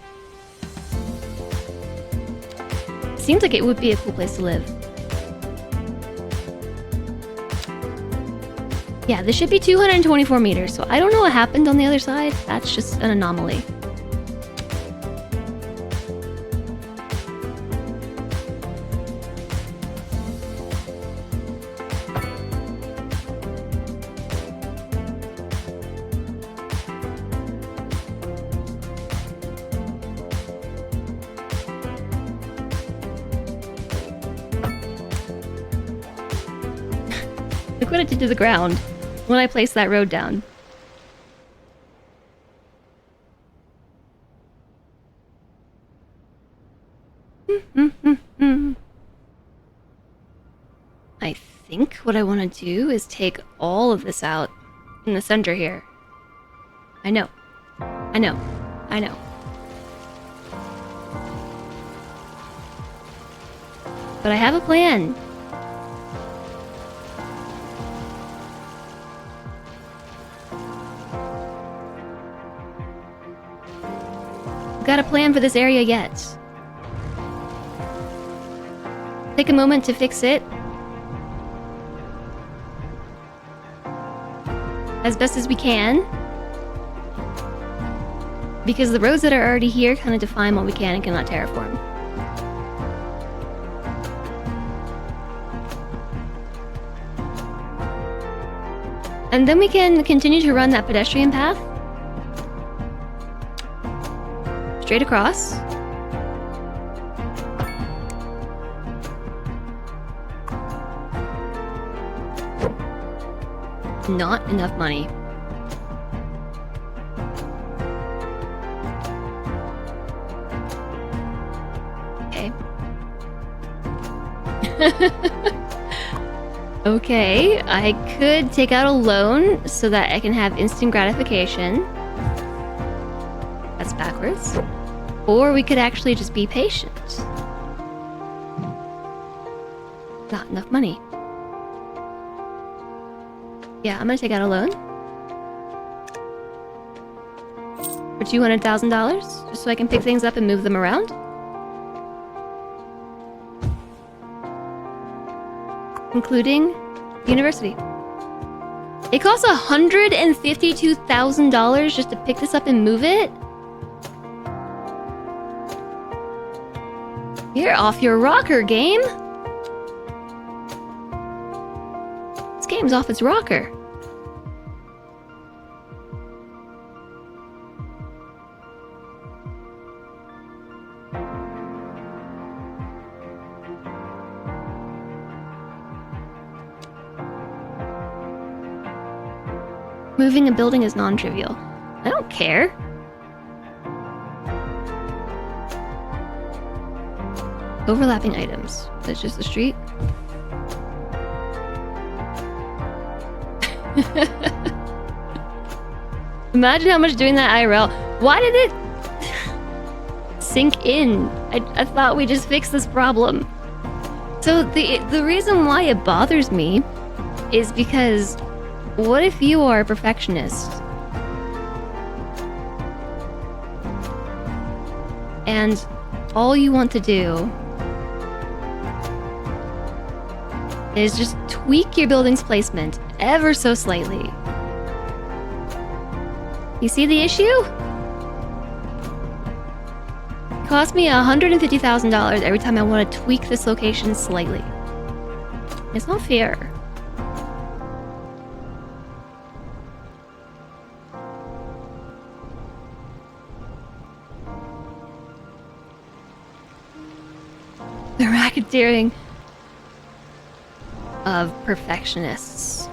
Seems like it would be a cool place to live. Yeah, this should be 224 meters, so I don't know what happened on the other side. That's just an anomaly. Look what it did to the ground when I placed that road down. I think what I want to do is take all of this out in the center here. I know. I know. I know. But I have a plan. Got a plan for this area yet. Take a moment to fix it. As best as we can. Because the roads that are already here kind of define what we can and cannot terraform. And then we can continue to run that pedestrian path. Straight across. Not enough money. Okay. Okay, I could take out a loan so that I can have instant gratification. That's backwards. Or we could actually just be patient. Not enough money. Yeah, I'm gonna take out a loan. For $200,000, just so I can pick things up and move them around. Including university. It costs $152,000 just to pick this up and move it? You're off your rocker, game! This game's off its rocker. Moving a building is non-trivial. I don't care. Overlapping items. That's just the street. Imagine how much doing that IRL. Why did it sink in? I thought we just fixed this problem. So the reason why it bothers me is because what if you are a perfectionist? And all you want to do is just tweak your building's placement ever so slightly. You see the issue? It costs me $150,000 every time I want to tweak this location slightly. It's not fair. The racketeering of perfectionists.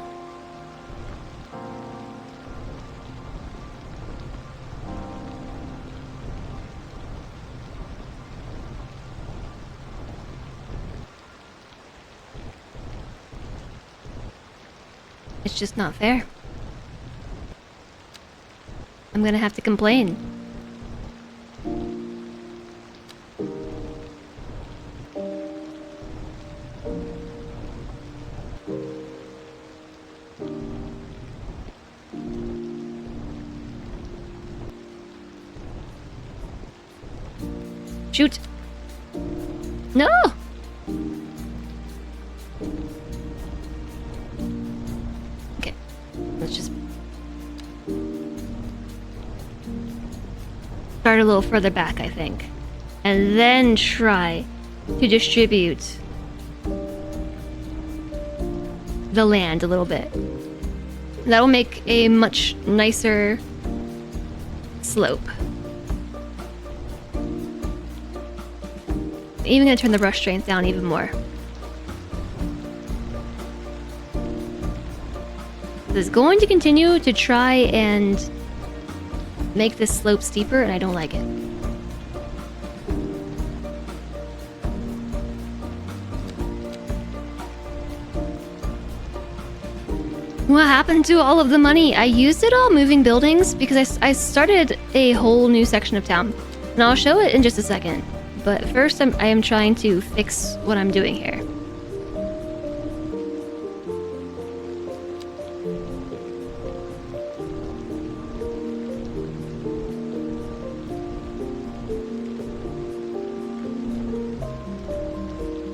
It's just not fair. I'm gonna have to complain. Shoot! No! Okay, let's just start a little further back, I think. And then try to distribute the land a little bit. That'll make a much nicer slope. Even gonna turn the brush strength down even more. This is going to continue to try and make this slope steeper, and I don't like it. What happened to all of the money? I used it all moving buildings because I started a whole new section of town. And I'll show it in just a second. But first, I am trying to fix what I'm doing here.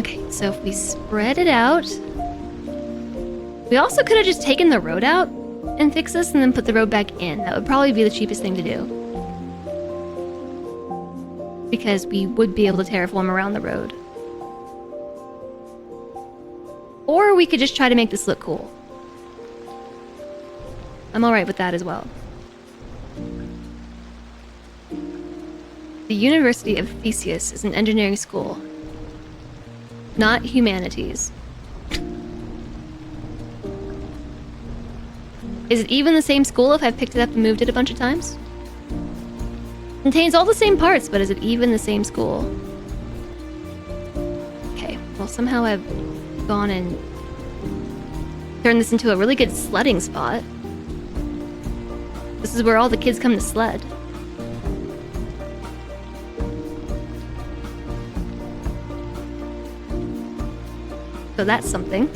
Okay, so if we spread it out... We also could have just taken the road out and fixed this and then put the road back in. That would probably be the cheapest thing to do. Because we would be able to terraform around the road. Or we could just try to make this look cool. I'm alright with that as well. The University of Theseus is an engineering school. Not humanities. Is it even the same school if I've picked it up and moved it a bunch of times? Contains all the same parts, but is it even the same school? Okay, well Well, somehow I've gone and turned this into a really good sledding spot. This is where all the kids come to sled. So that's something.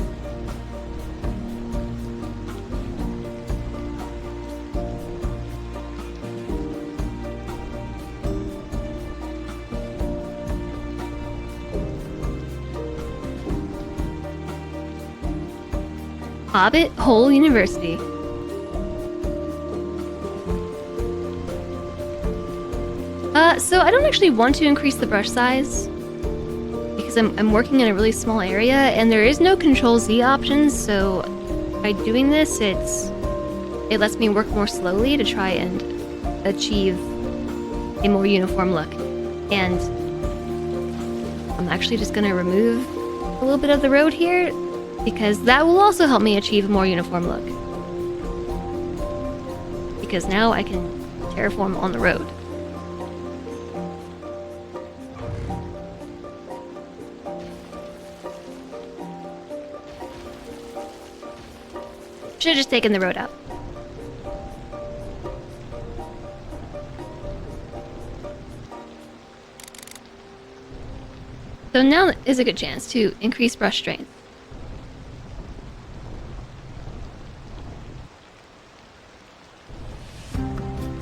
Hobbit Hole University. So I don't actually want to increase the brush size because I'm working in a really small area and there is no Control Z options, so by doing this it lets me work more slowly to try and achieve a more uniform look. And I'm actually just gonna remove a little bit of the road here because that will also help me achieve a more uniform look. Because now I can terraform on the road. Should've just taken the road out. So now is a good chance to increase brush strength.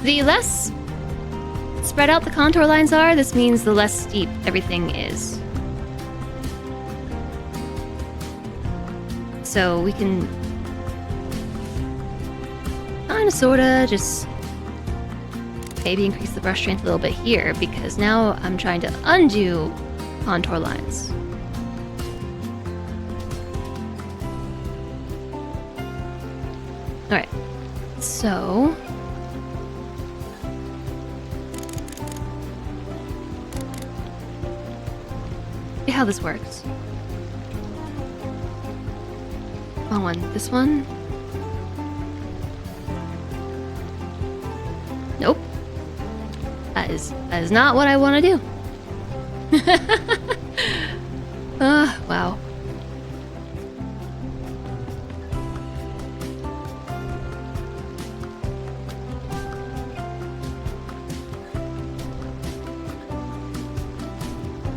The less spread out the contour lines are, this means the less steep everything is. So we can kinda sorta just maybe increase the brush strength a little bit here because now I'm trying to undo contour lines. Alright, so see how this works. Wrong one. This one? Nope. That is not what I want to do. Wow.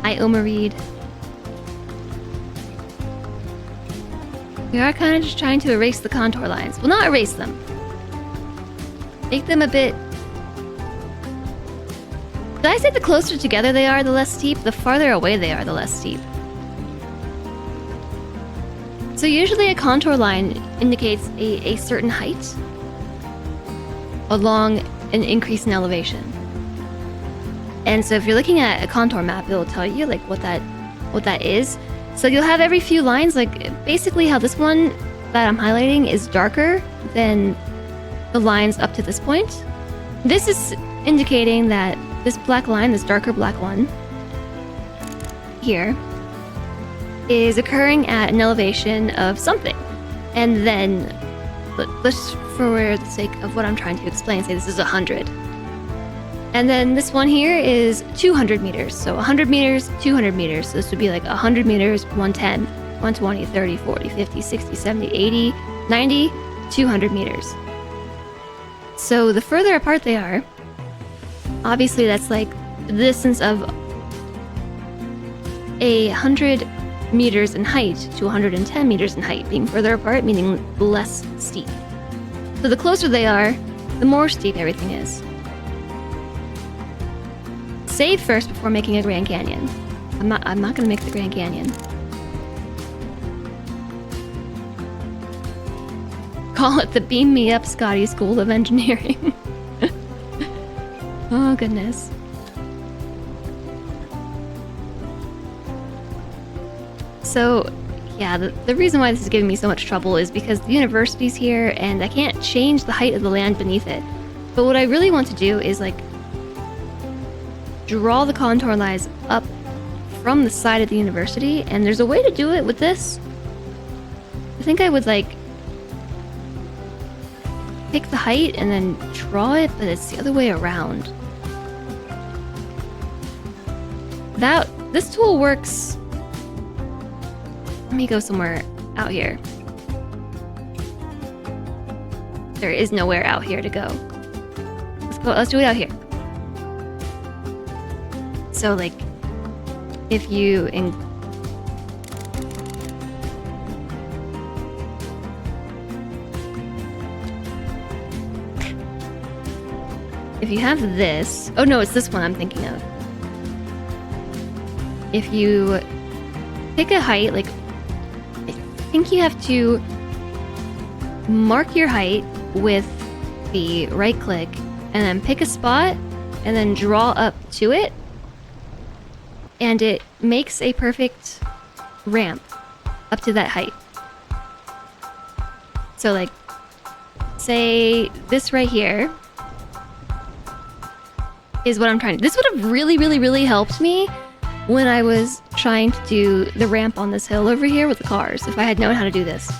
Hi, Omareed. We are kind of just trying to erase the contour lines. Well, not erase them. Make them a bit... Did I say the closer together they are, the less steep? The farther away they are, the less steep. So usually a contour line indicates a certain height along an increase in elevation. And so if you're looking at a contour map, it'll tell you like what that is. So you'll have every few lines, like basically how this one that I'm highlighting is darker than the lines up to this point. This is indicating that this black line, this darker black one here, is occurring at an elevation of something. And then, let's, for the sake of what I'm trying to explain, say this is 100. And then this one here is 200 meters. So 100 meters, 200 meters. So this would be like 100 meters, 110, 120, 30, 40, 50, 60, 70, 80, 90, 200 meters. So the further apart they are, obviously that's like the distance of 100 meters in height to 110 meters in height, being further apart, meaning less steep. So the closer they are, the more steep everything is. Save first before making a Grand Canyon. I'm not gonna make the Grand Canyon. Call it the Beam Me Up Scotty School of Engineering. Oh goodness. So yeah, the reason why this is giving me so much trouble is because the university's here and I can't change the height of the land beneath it. But what I really want to do is like draw the contour lines up from the side of the university, and there's a way to do it with this. I think I would like pick the height and then draw it, but it's the other way around. This tool works Let me go somewhere out here. There is nowhere out here to go. Let's do it out here. So like, if you if you have this, oh no, it's this one I'm thinking of. If you pick a height, like, I think you have to mark your height with the right click and then pick a spot and then draw up to it, and it makes a perfect ramp up to that height. So like, say this right here is what I'm trying to. This would have really helped me when I was trying to do the ramp on this hill over here with the cars, if I had known how to do this.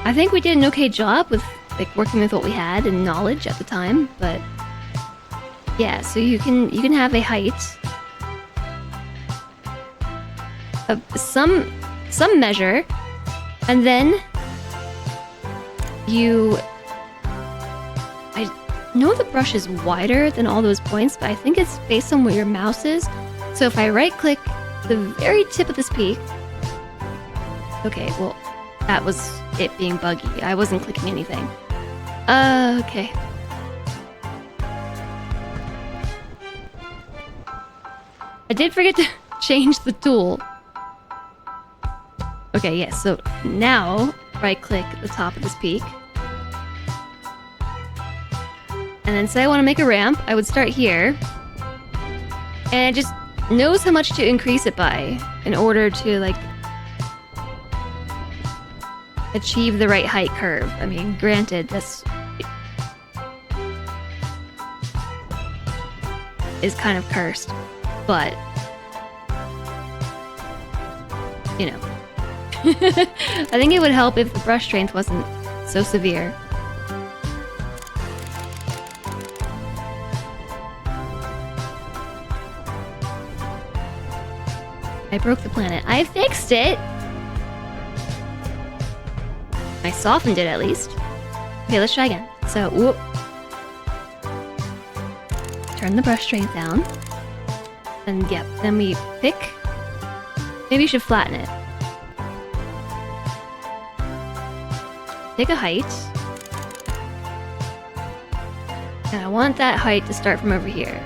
I think we did an okay job with like working with what we had and knowledge at the time, but yeah, so you can have a height of some measure, and then I know the brush is wider than all those points, but I think it's based on where your mouse is. So if I right click the very tip of this peak, okay, well, that was it being buggy. I wasn't clicking anything. Okay. I did forget to change the tool. Okay, yes, so now right click the top of this peak. And then say I want to make a ramp, I would start here. And it just knows how much to increase it by in order to like achieve the right height curve. I mean, granted, this is kind of cursed, but you know. I think it would help if the brush strength wasn't so severe. I broke the planet. I fixed it! I softened it at least. Okay, let's try again. So, whoop. Turn the brush strength down. And yep, then we pick. Maybe you should flatten it. Pick a height. And I want that height to start from over here.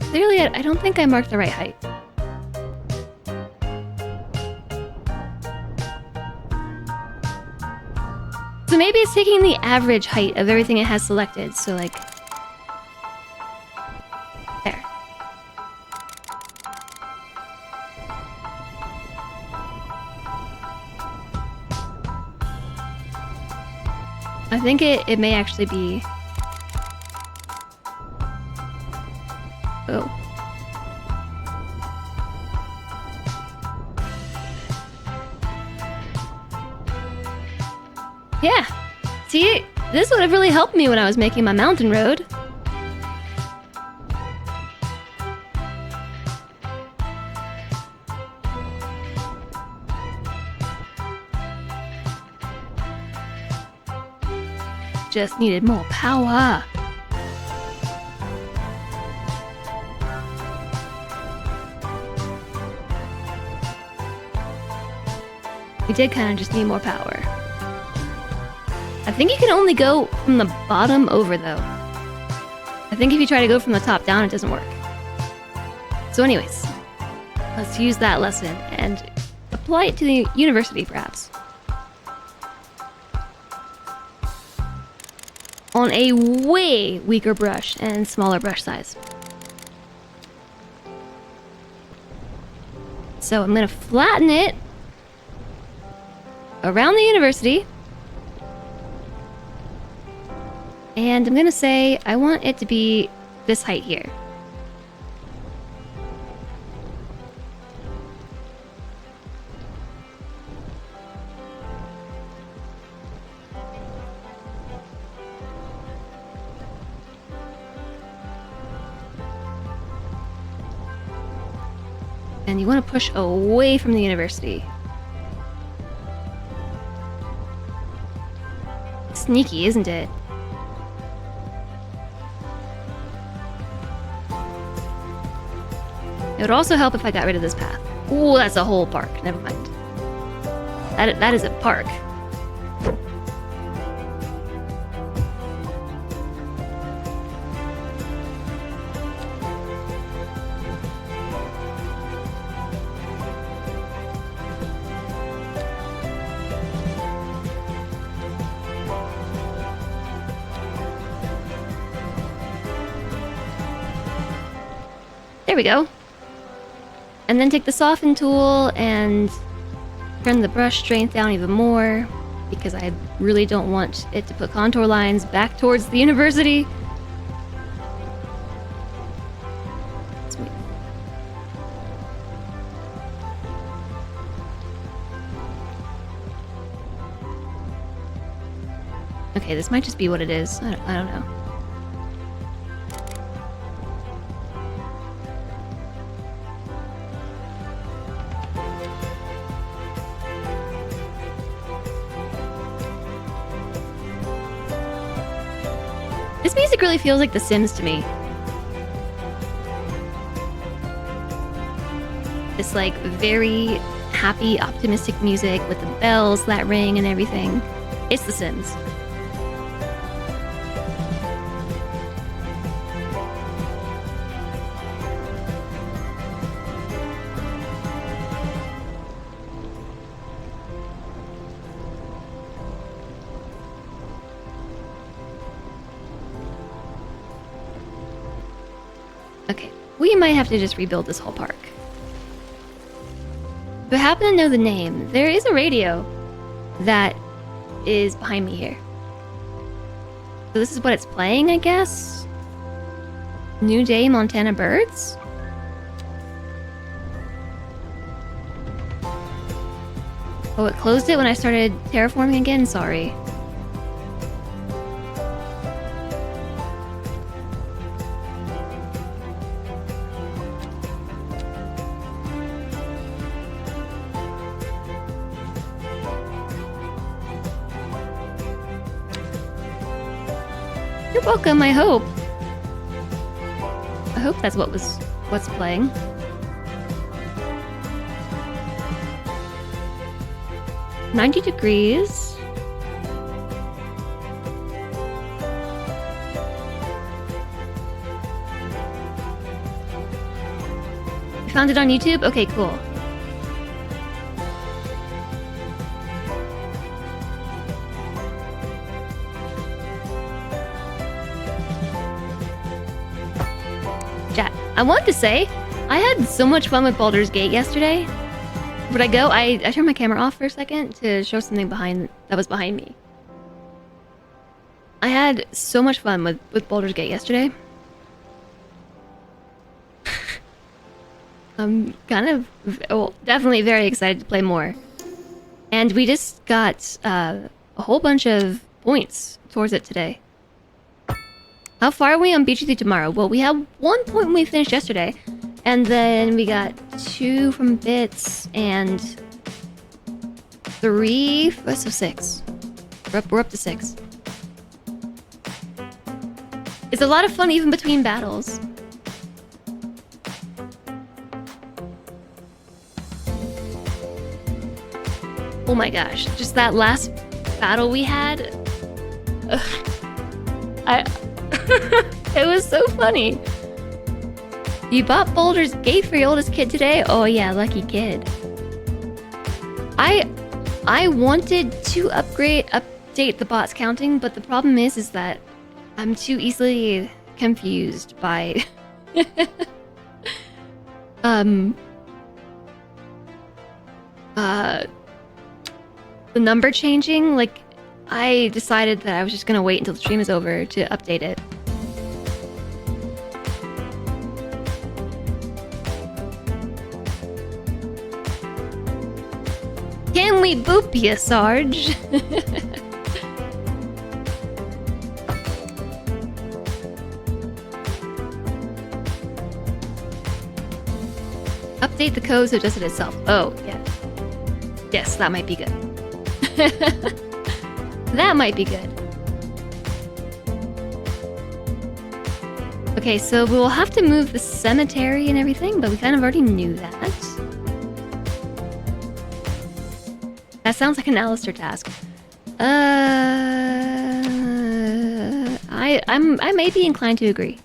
Clearly, I don't think I marked the right height. So maybe it's taking the average height of everything it has selected, so like... there. I think it may actually be... oh. Yeah. See, this would have really helped me when I was making my mountain road. Just needed more power. We did kind of just need more power. I think you can only go from the bottom over, though. I think if you try to go from the top down, it doesn't work. So anyways, let's use that lesson and apply it to the university, perhaps. On a way weaker brush and smaller brush size. So I'm going to flatten it around the university. And I'm gonna say I want it to be this height here. And you want to push away from the university. Sneaky, isn't it? It would also help if I got rid of this path. Ooh, that's a whole park. Never mind. That is a park. There we go. And then take the soften tool and turn the brush strength down even more because I really don't want it to put contour lines back towards the university. Sweet. Okay, this might just be what it is. I don't know. This music really feels like The Sims to me. This like very happy, optimistic music with the bells that ring and everything. It's The Sims. Okay, we might have to just rebuild this whole park. If I happen to know the name, there is a radio that is behind me here. So this is what it's playing, I guess? New Day, Montana Birds? Oh, it closed it when I started terraforming again? Sorry. You're welcome, I hope. I hope that's what's playing. $90. You found it on YouTube? Okay, cool. Chat. I want to say, I had so much fun with Baldur's Gate yesterday. Would I go? I turned my camera off for a second to show something that was behind me. I had so much fun with Baldur's Gate yesterday. I'm kind of, well, definitely very excited to play more. And we just got a whole bunch of points towards it today. How far are we on Beachy tomorrow? Well, we have 1 point when we finished yesterday. And then we got 2 from Bits and 3, so 6. We're up to 6. It's a lot of fun even between battles. Oh my gosh, just that last battle we had. It was so funny. You bought Baldur's Gate for your oldest kid today? Oh yeah, lucky kid. I wanted to update the bots counting, but the problem is that I'm too easily confused by the number changing. Like, I decided that I was just gonna wait until the stream is over to update it. Can we boop ya, Sarge? Up Update the code so it does it itself. Oh, yeah. Yes, that might be good. That might be good. Okay, so we will have to move the cemetery and everything, but we kind of already knew that. That sounds like an Alistair task. I may be inclined to agree.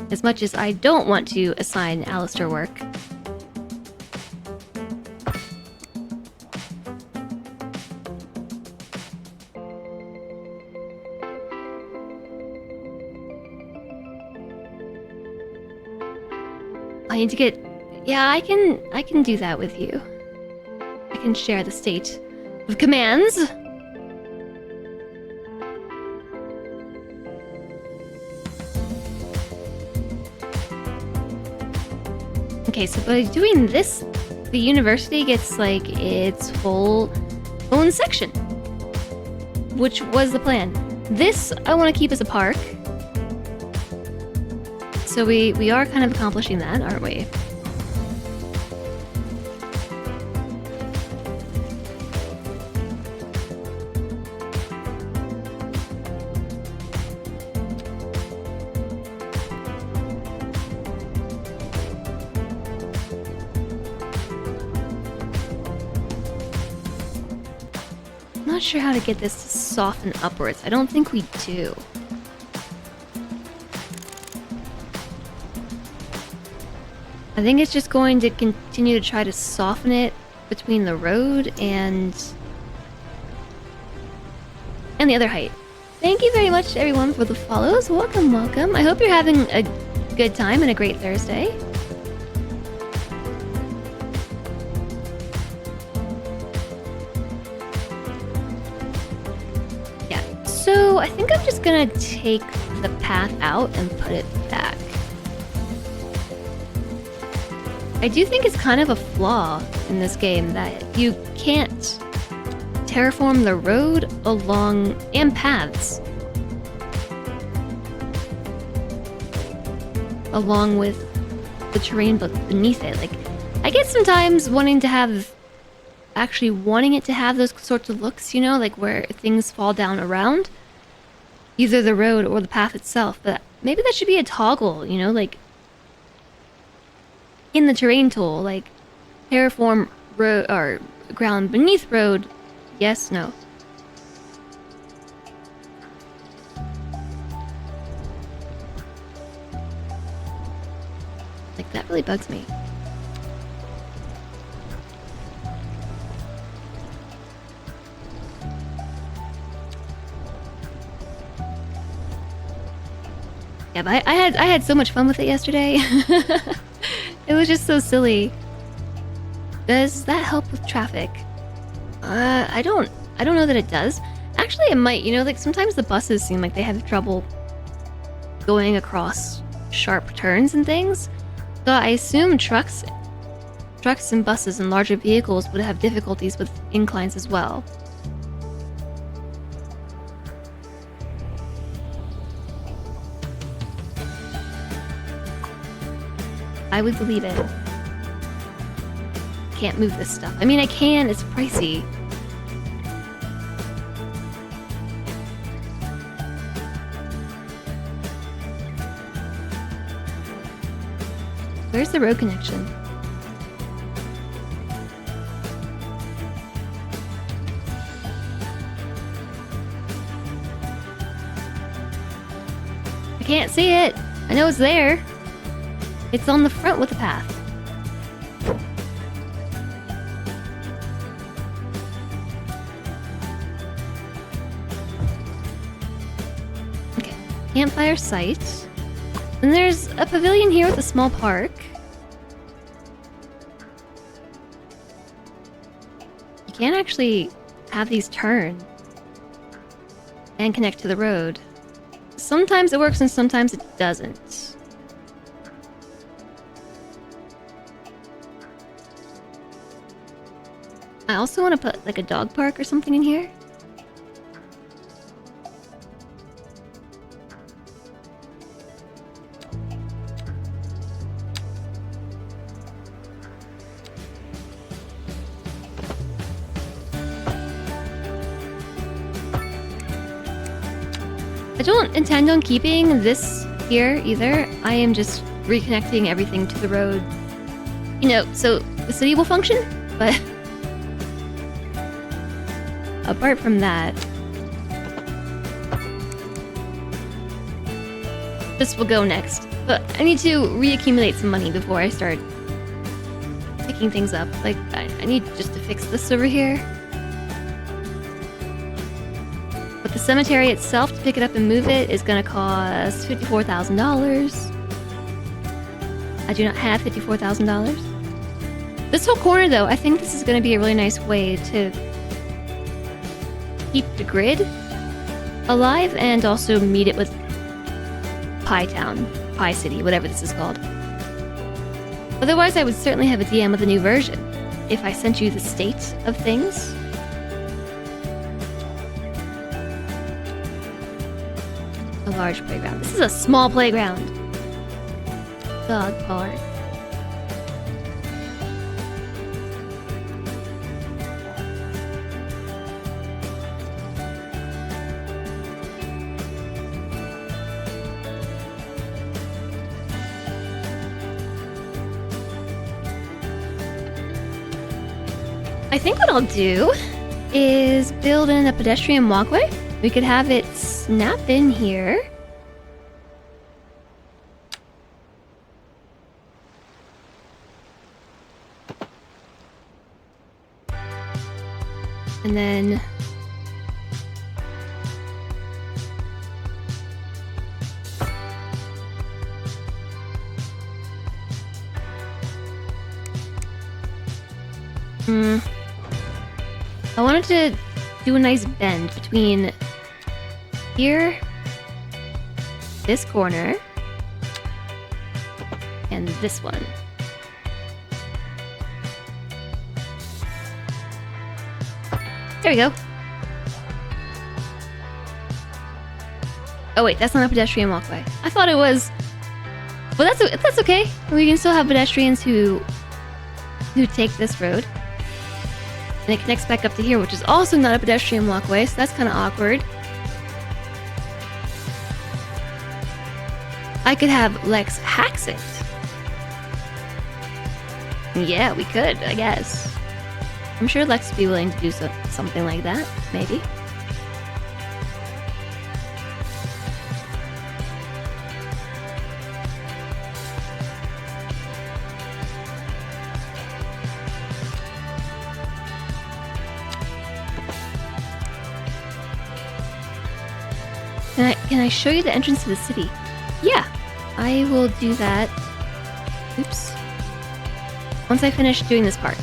As much as I don't want to assign Alistair work. I need to get... Yeah, I can do that with you. I can share the state of commands. Okay, so by doing this, the university gets like its full own section, which was the plan. This I want to keep as a park. So we are kind of accomplishing that, aren't we? I'm not sure how to get this to soften upwards. I don't think we do. I think it's just going to continue to try to soften it between the road and the other height. Thank you very much, everyone, for the follows. Welcome, welcome. I hope you're having a good time and a great Thursday. Yeah, so I think I'm just gonna take the path out and put it back. I do think it's kind of a flaw in this game that you can't terraform the road along and paths along with the terrain beneath it. Like, I get sometimes wanting it to have those sorts of looks, you know, like where things fall down around either the road or the path itself, but maybe that should be a toggle, you know, like in the terrain tool, like terraform road or ground beneath road. Yes, no. Like, that really bugs me. Yeah, but I had so much fun with it yesterday. It was just so silly. Does that help with traffic? I don't know that it does. Actually, it might. You know, like sometimes the buses seem like they have trouble going across sharp turns and things. So I assume trucks and buses and larger vehicles would have difficulties with inclines as well. I would believe it. Can't move this stuff. I mean, I can. It's pricey. Where's the road connection? I can't see it. I know it's there. It's on the front with the path. Okay, campfire site. And there's a pavilion here with a small park. You can't actually have these turn and connect to the road. Sometimes it works and sometimes it doesn't. I also want to put like a dog park or something in here. I don't intend on keeping this here either. I am just reconnecting everything to the road. You know, so the city will function, but apart from that, this will go next. But I need to reaccumulate some money before I start picking things up. Like, I need just to fix this over here. But the cemetery itself, to pick it up and move it, is gonna cost $54,000. I do not have $54,000. This whole corner, though, I think this is gonna be a really nice way to keep the grid alive and also meet it with Pie Town, Pie City, whatever this is called. Otherwise, I would certainly have a DM with a new version if I sent you the state of things. A large playground. This is a small playground. Dog park. I think what I'll do is build in a pedestrian walkway. We could have it snap in here. And then I wanted to do a nice bend between here, this corner, and this one. There we go. Oh wait, that's not a pedestrian walkway. I thought it was. Well, that's okay. We can still have pedestrians who take this road. And it connects back up to here, which is also not a pedestrian walkway, so that's kind of awkward. I could have Lex hacks it. Yeah, we could, I guess. I'm sure Lex would be willing to do something like that, maybe. Can I show you the entrance to the city? Yeah, I will do that. Oops. Once I finish doing this part.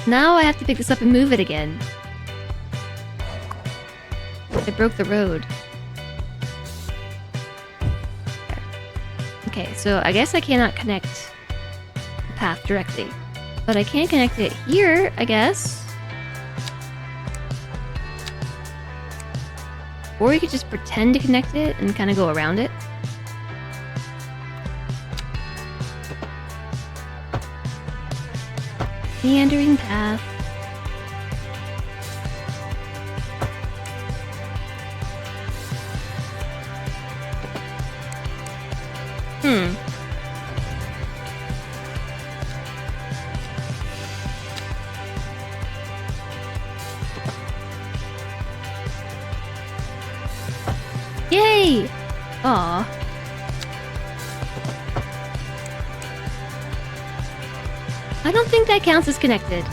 Now I have to pick this up and move it again. I broke the road. Okay, so I guess I cannot connect the path directly. But I can connect it here, I guess. Or we could just pretend to connect it and kind of go around it. Meandering path. Yay! Aw. I don't think that counts as connected.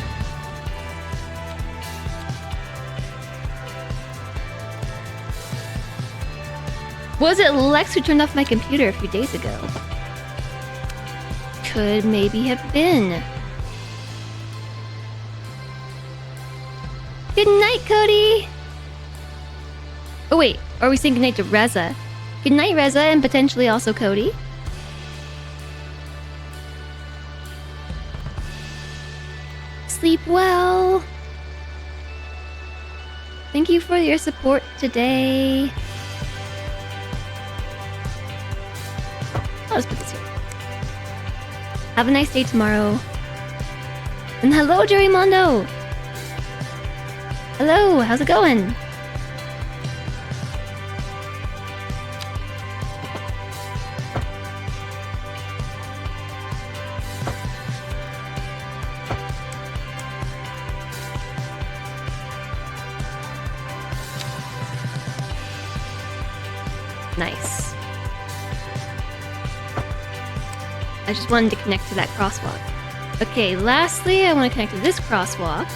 Was it Lex who turned off my computer a few days ago? Could maybe have been. Good night, Cody! Oh wait, are we saying goodnight to Reza? Good night, Reza, and potentially also Cody. Sleep well. Thank you for your support today. I'll just put this here. Have a nice day tomorrow. And hello, Jerry Mondo. Hello, how's it going? Nice. I just wanted to connect to that crosswalk. Okay, lastly, I want to connect to this crosswalk.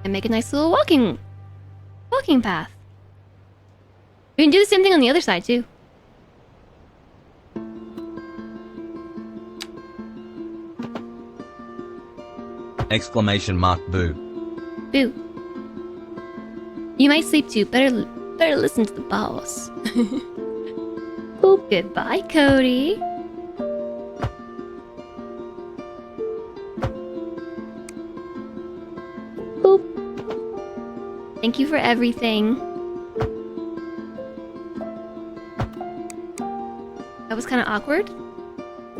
And make a nice little walking path. We can do the same thing on the other side, too. Exclamation mark boo. Boo. You might sleep too. Better listen to the boss. Oh, goodbye, Cody. Boop. Thank you for everything. That was kind of awkward.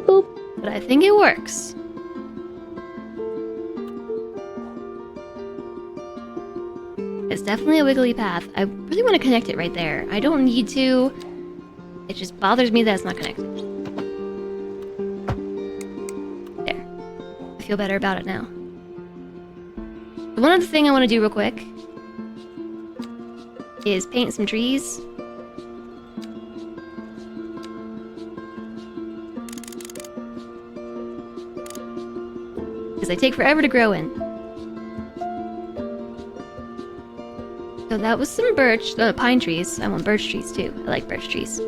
Boop. But I think it works. It's definitely a wiggly path. I really want to connect it right there. I don't need to. It just bothers me that it's not connected. There. I feel better about it now. One other thing I want to do real quick is paint some trees. Because they take forever to grow in. So that was some pine trees. I want birch trees too. I like birch trees.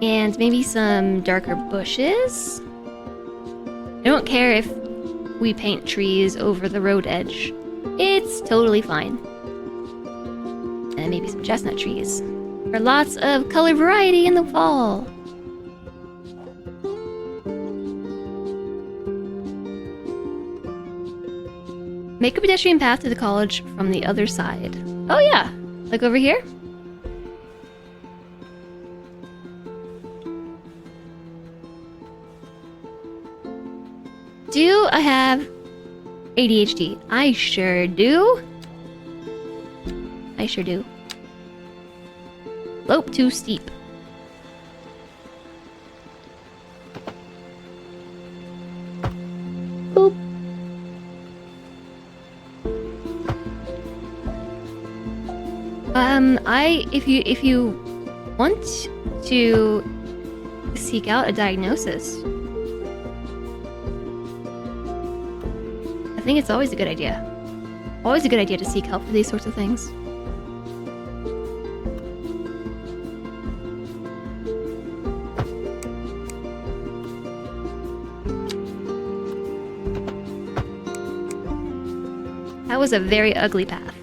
And maybe some darker bushes. I don't care if we paint trees over the road edge. It's totally fine. And maybe some chestnut trees. For lots of color variety in the fall. Make a pedestrian path to the college from the other side. Oh yeah, like over here? Do I have ADHD? I sure do. I sure do. Slope too steep. Boop. If you want to seek out a diagnosis, I think it's always a good idea. Always a good idea to seek help for these sorts of things. That was a very ugly path.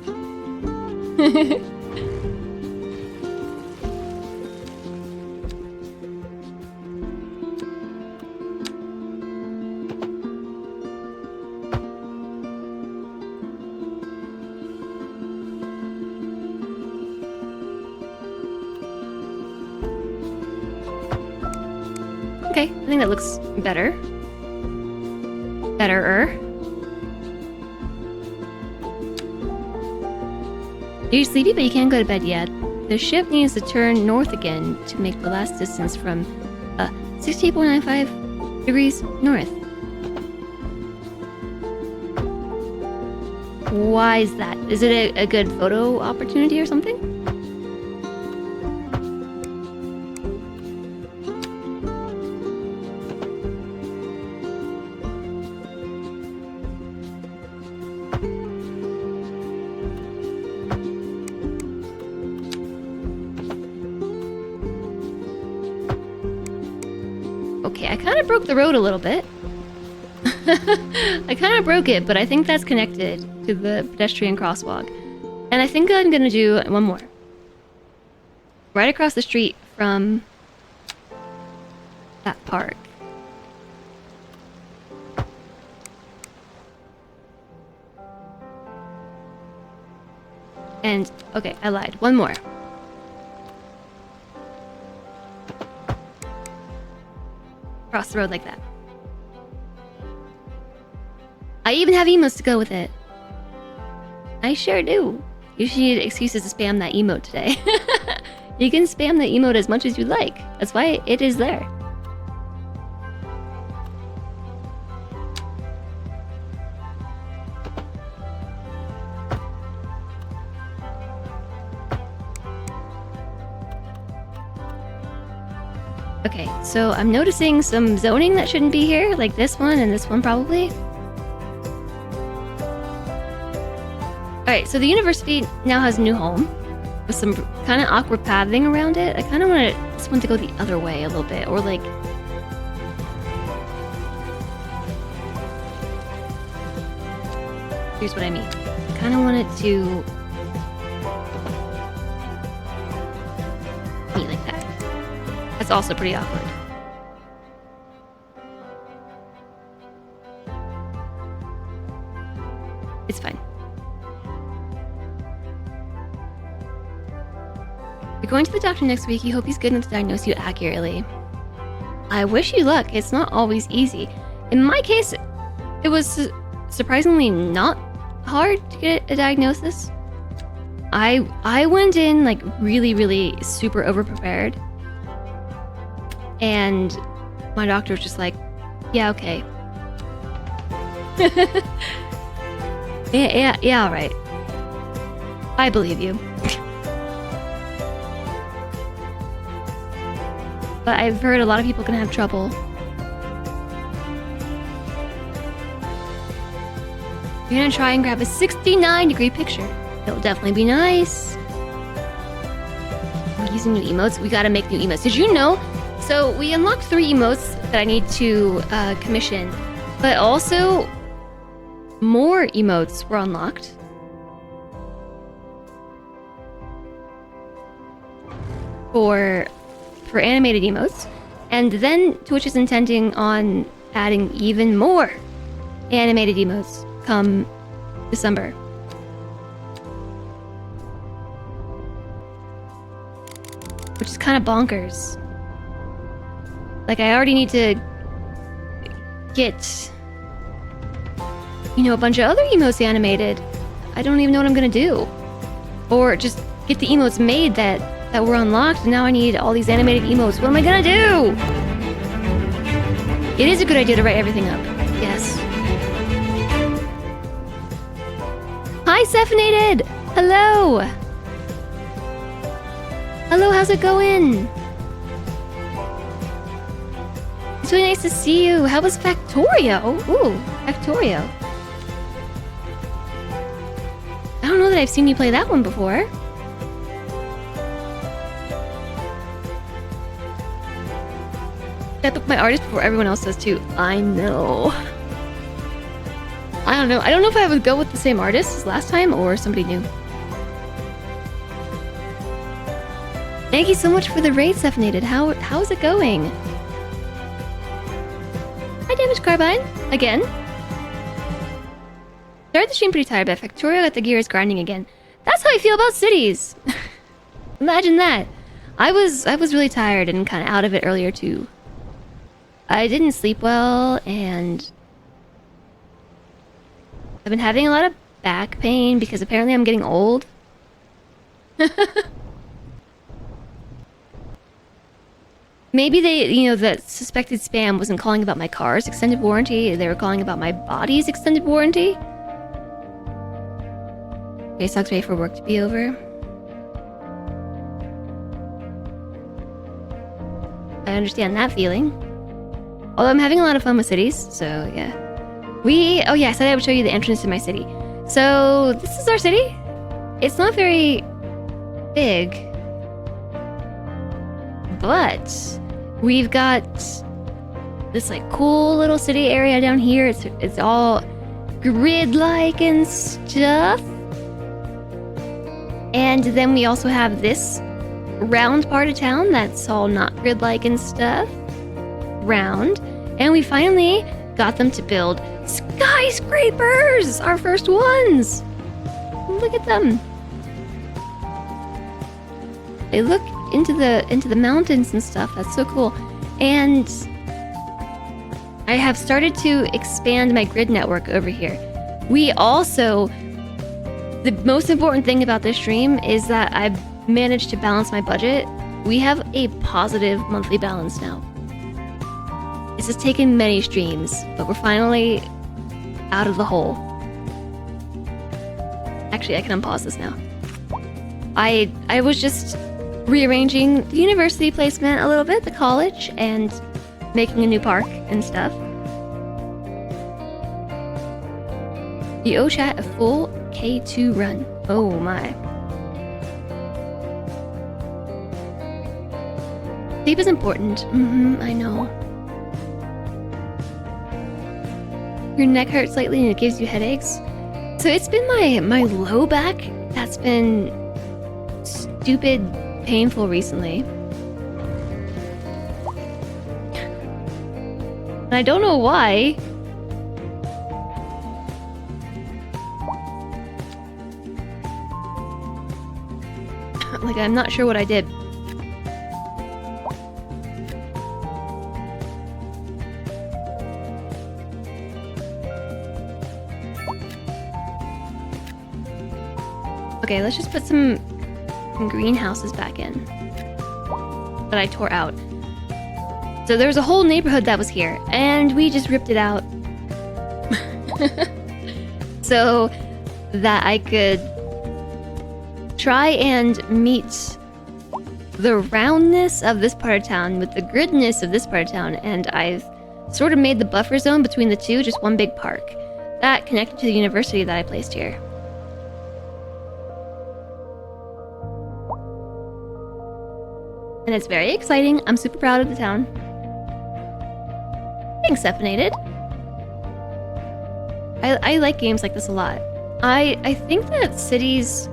Okay, I think that looks better. Betterer. You're sleepy, but you can't go to bed yet. The ship needs to turn north again to make the last distance from 68.95 degrees north. Why is that? Is it a good photo opportunity or something? Okay, I kind of broke the road a little bit. I kind of broke it, but I think that's connected to the pedestrian crosswalk. And I think I'm gonna do one more. Right across the street from that park. And, okay, I lied. One more. Cross the road like that. I even have emotes to go with it. I sure do. You should need excuses to spam that emote today. You can spam the emote as much as you like. That's why it is there. Okay, so I'm noticing some zoning that shouldn't be here, like this one and this one probably. Alright, so the university now has a new home with some kind of awkward pathing around it. I kind of want this one to go the other way a little bit, or like... Here's what I mean. I kind of want it to... be like that. That's also pretty awkward. It's fine. You're going to the doctor next week. You hope he's good enough to diagnose you accurately. I wish you luck. It's not always easy. In my case, it was surprisingly not hard to get a diagnosis. I went in like really super overprepared. And my doctor was just like, yeah, okay. yeah, all right. I believe you. But I've heard a lot of people can have trouble. You're gonna try and grab a 69-degree picture. It'll definitely be nice. We're using new emotes. We gotta make new emotes. Did you know? So we unlocked 3 emotes that I need to commission, but also more emotes were unlocked. For animated emotes, and then Twitch is intending on adding even more animated emotes come December. Which is kind of bonkers. Like, I already need to get, you know, a bunch of other emotes animated. I don't even know what I'm gonna do. Or just get the emotes made that were unlocked, and now I need all these animated emotes. What am I gonna do? It is a good idea to write everything up. Yes. Hi, Cephanated! Hello! Hello, how's it going? It's really nice to see you. How was Factorio? Ooh, Factorio. I don't know that I've seen you play that one before. I picked my artist before everyone else does too. I know. I don't know. I don't know if I would go with the same artist as last time or somebody new. Thank you so much for the raid, Cephanated. How's it going? Hi, Damage Carbine. Again. Started the stream pretty tired, but Factorio got the gears grinding again. That's how I feel about cities. Imagine that. I was really tired and kind of out of it earlier too. I didn't sleep well, and I've been having a lot of back pain because apparently I'm getting old. Maybe they, you know, the suspected spam wasn't calling about my car's extended warranty, they were calling about my body's extended warranty. Okay, sucks ready for work to be over. I understand that feeling. Although I'm having a lot of fun with cities, so yeah. Oh yeah, I said I would show you the entrance to my city. So, this is our city. It's not very big. But we've got this like cool little city area down here. It's all grid-like and stuff. And then we also have this round part of town that's all not grid-like and stuff. Round. And we finally got them to build skyscrapers! Our first ones! Look at them. They look into the mountains and stuff. That's so cool. And I have started to expand my grid network over here. We also, the most important thing about this stream is that I've managed to balance my budget. We have a positive monthly balance now. This has taken many streams, but we're finally out of the hole. Actually, I can unpause this now. I was just rearranging the university placement a little bit, the college, and making a new park and stuff. The OChat a full K2 run. Oh my. Sleep is important. I know. Your neck hurts slightly and it gives you headaches. So it's been my low back that's been stupid painful recently. And I don't know why. Like, I'm not sure what I did. Okay, let's just put some greenhouses back in that I tore out. So there was a whole neighborhood that was here, and we just ripped it out so that I could try and meet the roundness of this part of town with the gridness of this part of town, and I've sort of made the buffer zone between the two just one big park that connected to the university that I placed here. And it's very exciting. I'm super proud of the town. Thanks, Stephanated. I like games like this a lot. I think that Cities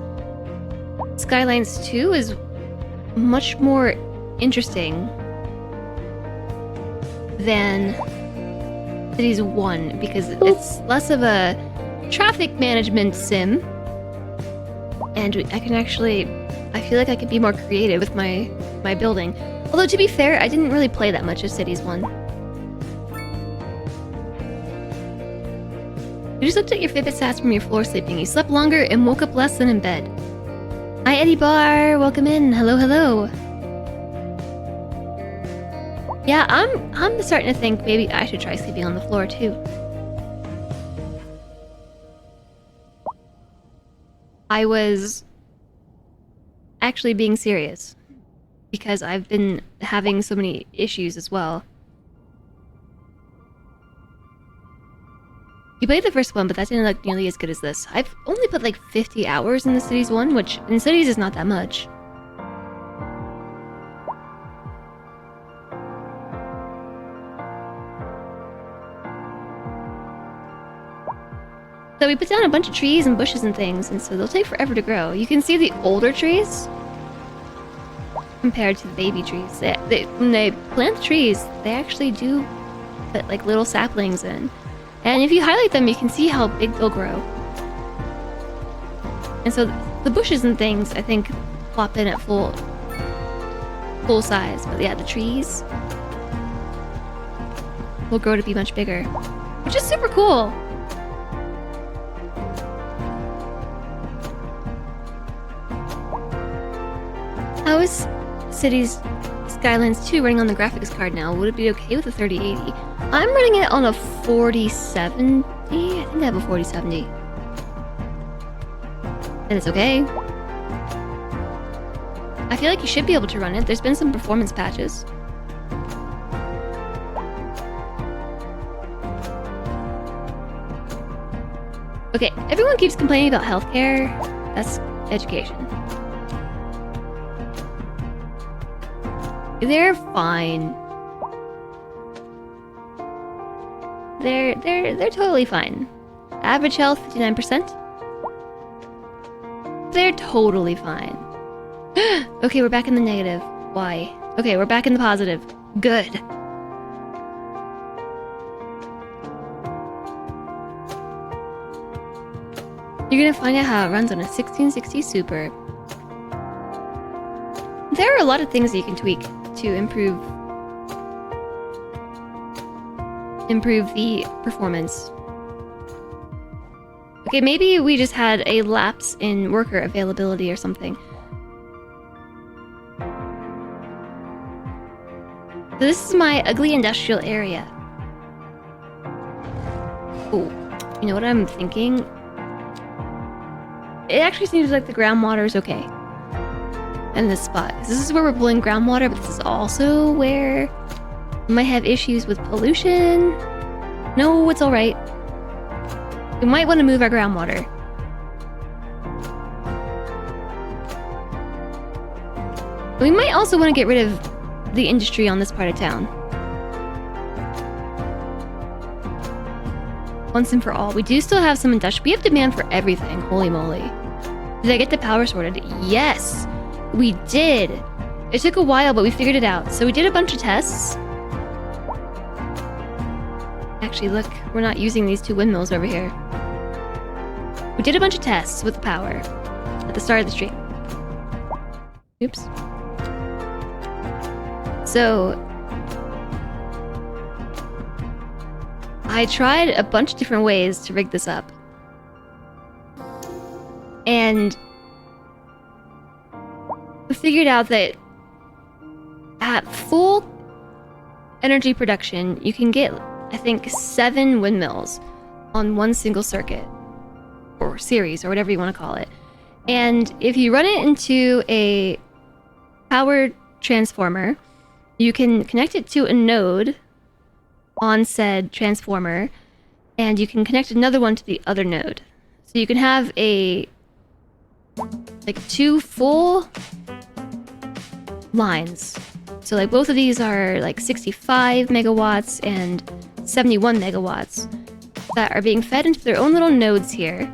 Skylines 2 is much more interesting than Cities 1 because it's less of a traffic management sim, and I can actually, I feel like I could be more creative with my building. Although to be fair, I didn't really play that much of Cities 1. You just looked at your Fitbit stats from your floor sleeping. You slept longer and woke up less than in bed. Hi, Eddie Bar. Welcome in. Hello, hello. Yeah, I'm starting to think maybe I should try sleeping on the floor too. I was actually being serious because I've been having so many issues as well. You played the first one, but that didn't look nearly as good as this. I've only put like 50 hours in the Cities one, which in Cities is not that much. So we put down a bunch of trees and bushes and things, and so they'll take forever to grow. You can see the older trees compared to the baby trees. When they plant the trees, they actually do put like little saplings in. And if you highlight them, you can see how big they'll grow. And so the bushes and things, I think, plop in at full size. But yeah, the trees will grow to be much bigger, which is super cool. How is Cities Skylines 2 running on the graphics card now? Would it be okay with a 3080? I'm running it on a 4070. I think I have a 4070. And it's okay. I feel like you should be able to run it. There's been some performance patches. Okay, everyone keeps complaining about healthcare. That's education. They're fine. They're totally fine. Average health 59%. They're totally fine. Okay, we're back in the negative. Why? Okay, we're back in the positive. Good. You're gonna find out how it runs on a 1660 Super. There are a lot of things that you can tweak to improve the performance. Okay, maybe we just had a lapse in worker availability or something. So this is my ugly industrial area. Oh, you know what I'm thinking? It actually seems like the groundwater is okay. in this spot. This is where we're pulling groundwater, but this is also where we might have issues with pollution. No, it's alright. We might want to move our groundwater. We might also want to get rid of the industry on this part of town. Once and for all. We do still have some industrial. We have demand for everything. Holy moly. Did I get the power sorted? Yes, we did. It took a while, but we figured it out. So we did a bunch of tests. Actually, look, we're not using these 2 windmills over here. We did a bunch of tests with the power at the start of the stream. Oops. So I tried a bunch of different ways to rig this up. And we figured out that at full energy production, you can get, I think, 7 windmills on one single circuit. Or series, or whatever you want to call it. And if you run it into a power transformer, you can connect it to a node on said transformer, and you can connect another one to the other node. So you can have like 2 full lines. So like both of these are like 65 megawatts and 71 megawatts that are being fed into their own little nodes here,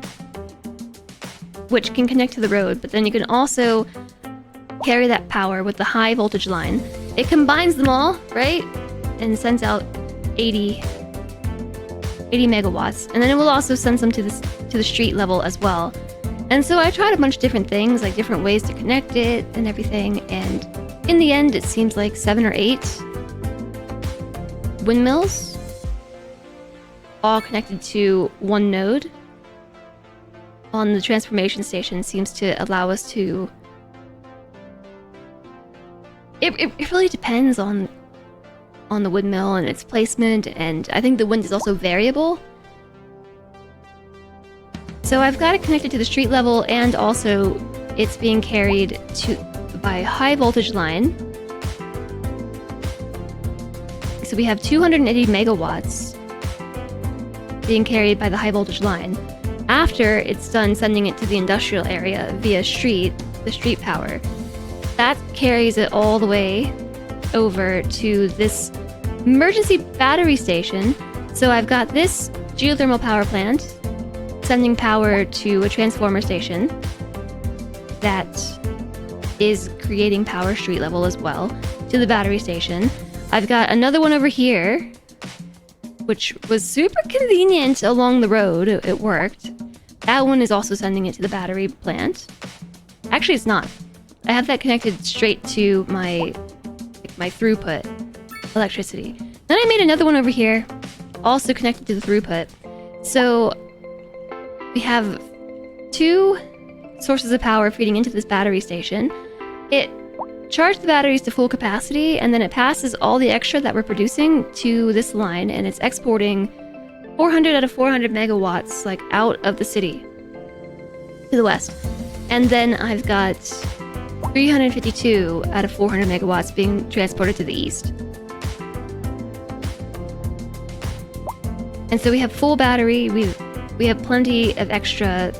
which can connect to the road, but then you can also carry that power with the high voltage line. It combines them all, right? And sends out 80 megawatts, and then it will also send some to the street level as well. And so I tried a bunch of different things, like different ways to connect it and everything, and in the end it seems like 7 or 8 windmills all connected to one node on the transformation station seems to allow us to... It really depends on the windmill and its placement, and I think the wind is also variable. So I've got it connected to the street level, and also it's being carried by a high voltage line. So we have 280 megawatts being carried by the high voltage line. After it's done sending it to the industrial area via the street power, that carries it all the way over to this emergency battery station. So I've got this geothermal power plant sending power to a transformer station that is creating power street level as well to the battery station. I've got another one over here, which was super convenient along the road. It worked. That one is also sending it to the battery plant. Actually, it's not. I have that connected straight to my throughput electricity. Then I made another one over here, also connected to the throughput. So we have 2 sources of power feeding into this battery station. It charged the batteries to full capacity, and then it passes all the extra that we're producing to this line, and it's exporting 400 out of 400 megawatts, like, out of the city to the west. And then I've got 352 out of 400 megawatts being transported to the east. And so we have full battery, we have plenty of extra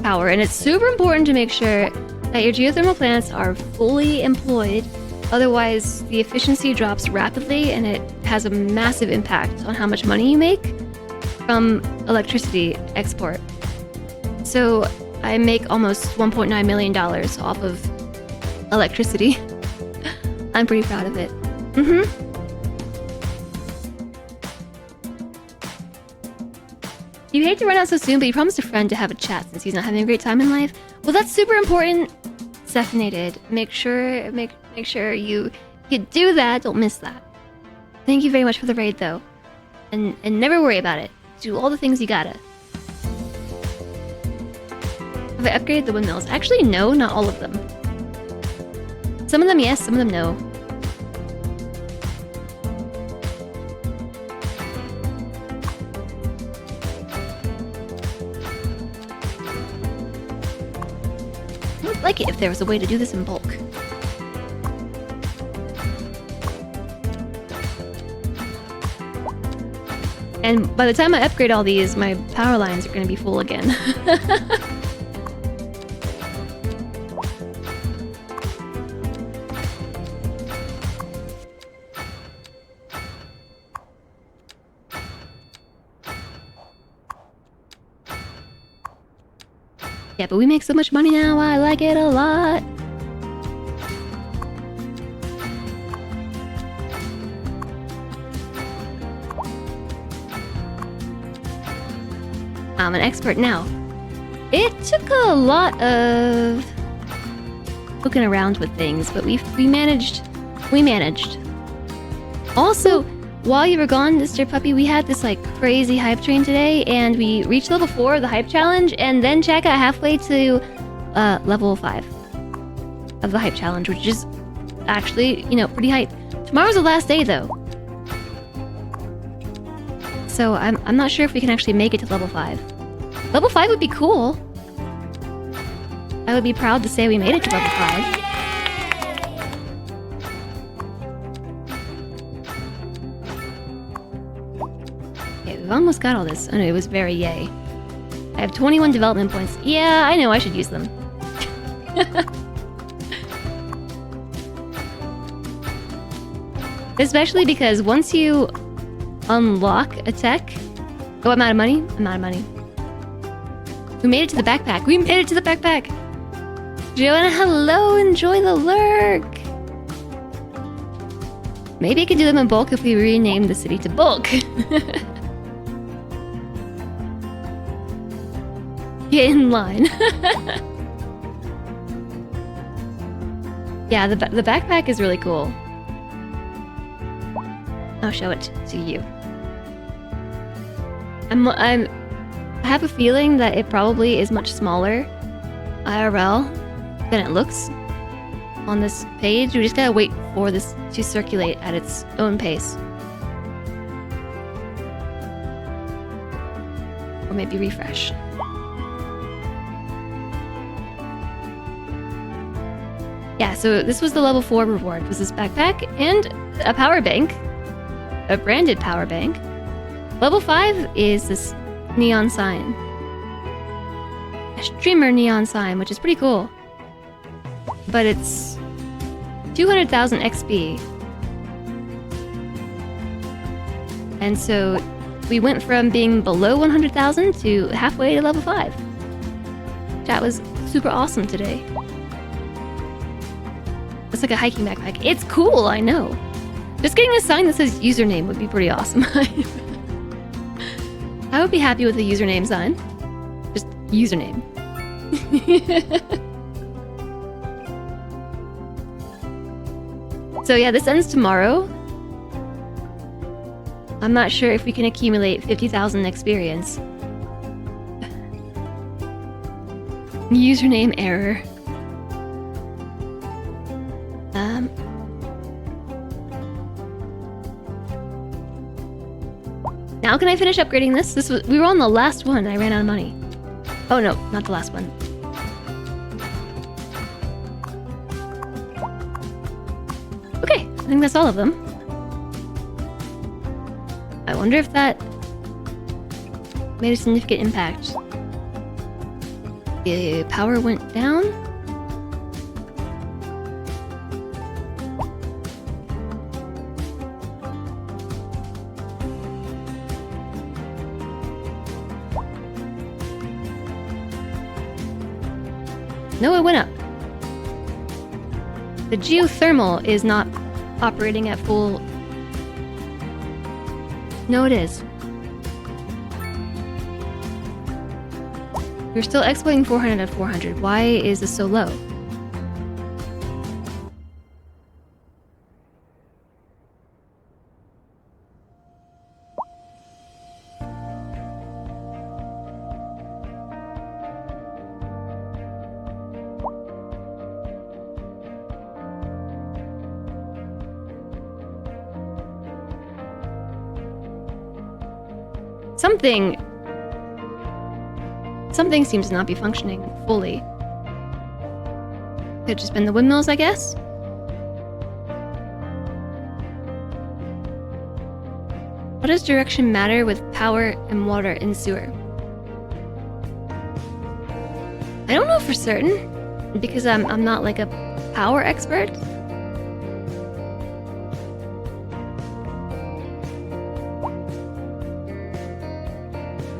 power, and it's super important to make sure that your geothermal plants are fully employed. Otherwise, the efficiency drops rapidly, and it has a massive impact on how much money you make from electricity export. So I make almost $1.9 million off of electricity. I'm pretty proud of it. You hate to run out so soon, but you promised a friend to have a chat since he's not having a great time in life. Well, that's super important. Stephanated. Make sure you do that. Don't miss that. Thank you very much for the raid, though, and never worry about it. Do all the things you gotta. Have I upgraded the windmills? Actually, no, not all of them. Some of them yes, some of them no. Like like it if there was a way to do this in bulk. And by the time I upgrade all these, my power lines are going to be full again. Yeah, but we make so much money now, I like it a lot. I'm an expert now. It took a lot of looking around with things, but we managed. We managed. Also, while you were gone, Mr. Puppy, we had this like crazy hype train today, and we reached level 4 of the hype challenge, and then Jack got halfway to level 5 of the hype challenge, which is actually, you know, pretty hype. Tomorrow's the last day though. So I'm not sure if we can actually make it to level 5. Level 5 would be cool. I would be proud to say we made it to level 5. Okay, we've almost got all this. Oh no, it was very yay. I have 21 development points. Yeah, I know I should use them. Especially because once you unlock a tech... Oh, I'm out of money? I'm out of money. We made it to the backpack. We made it to the backpack! Joanna, hello! Enjoy the lurk! Maybe I could do them in bulk if we rename the city to Bulk. Get in line. Yeah, the backpack is really cool. I'll show it to you. I have a feeling that it probably is much smaller IRL than it looks on this page. We just gotta wait for this to circulate at its own pace. Or maybe refresh. Yeah, so this was the level 4 reward, was this backpack and a power bank. A branded power bank. Level 5 is this neon sign. A streamer neon sign, which is pretty cool. But it's 200,000 XP. And so we went from being below 100,000 to halfway to level 5. That was super awesome today. It's like a hiking backpack. It's cool, I know. Just getting a sign that says username would be pretty awesome. I would be happy with a username sign. Just username. So yeah, this ends tomorrow. I'm not sure if we can accumulate 50,000 experience. Username error. Now can I finish upgrading this? We were on the last one. I ran out of money. Oh no, not the last one. Okay, I think that's all of them. I wonder if that made a significant impact. The power went down. No, it went up. The geothermal is not operating at full... No, it is. We're still exploiting 400 at 400. Why is this so low? Something seems to not be functioning fully. Could just been the windmills, I guess. What does direction matter with power and water and sewer? I don't know for certain, because I'm not like a power expert.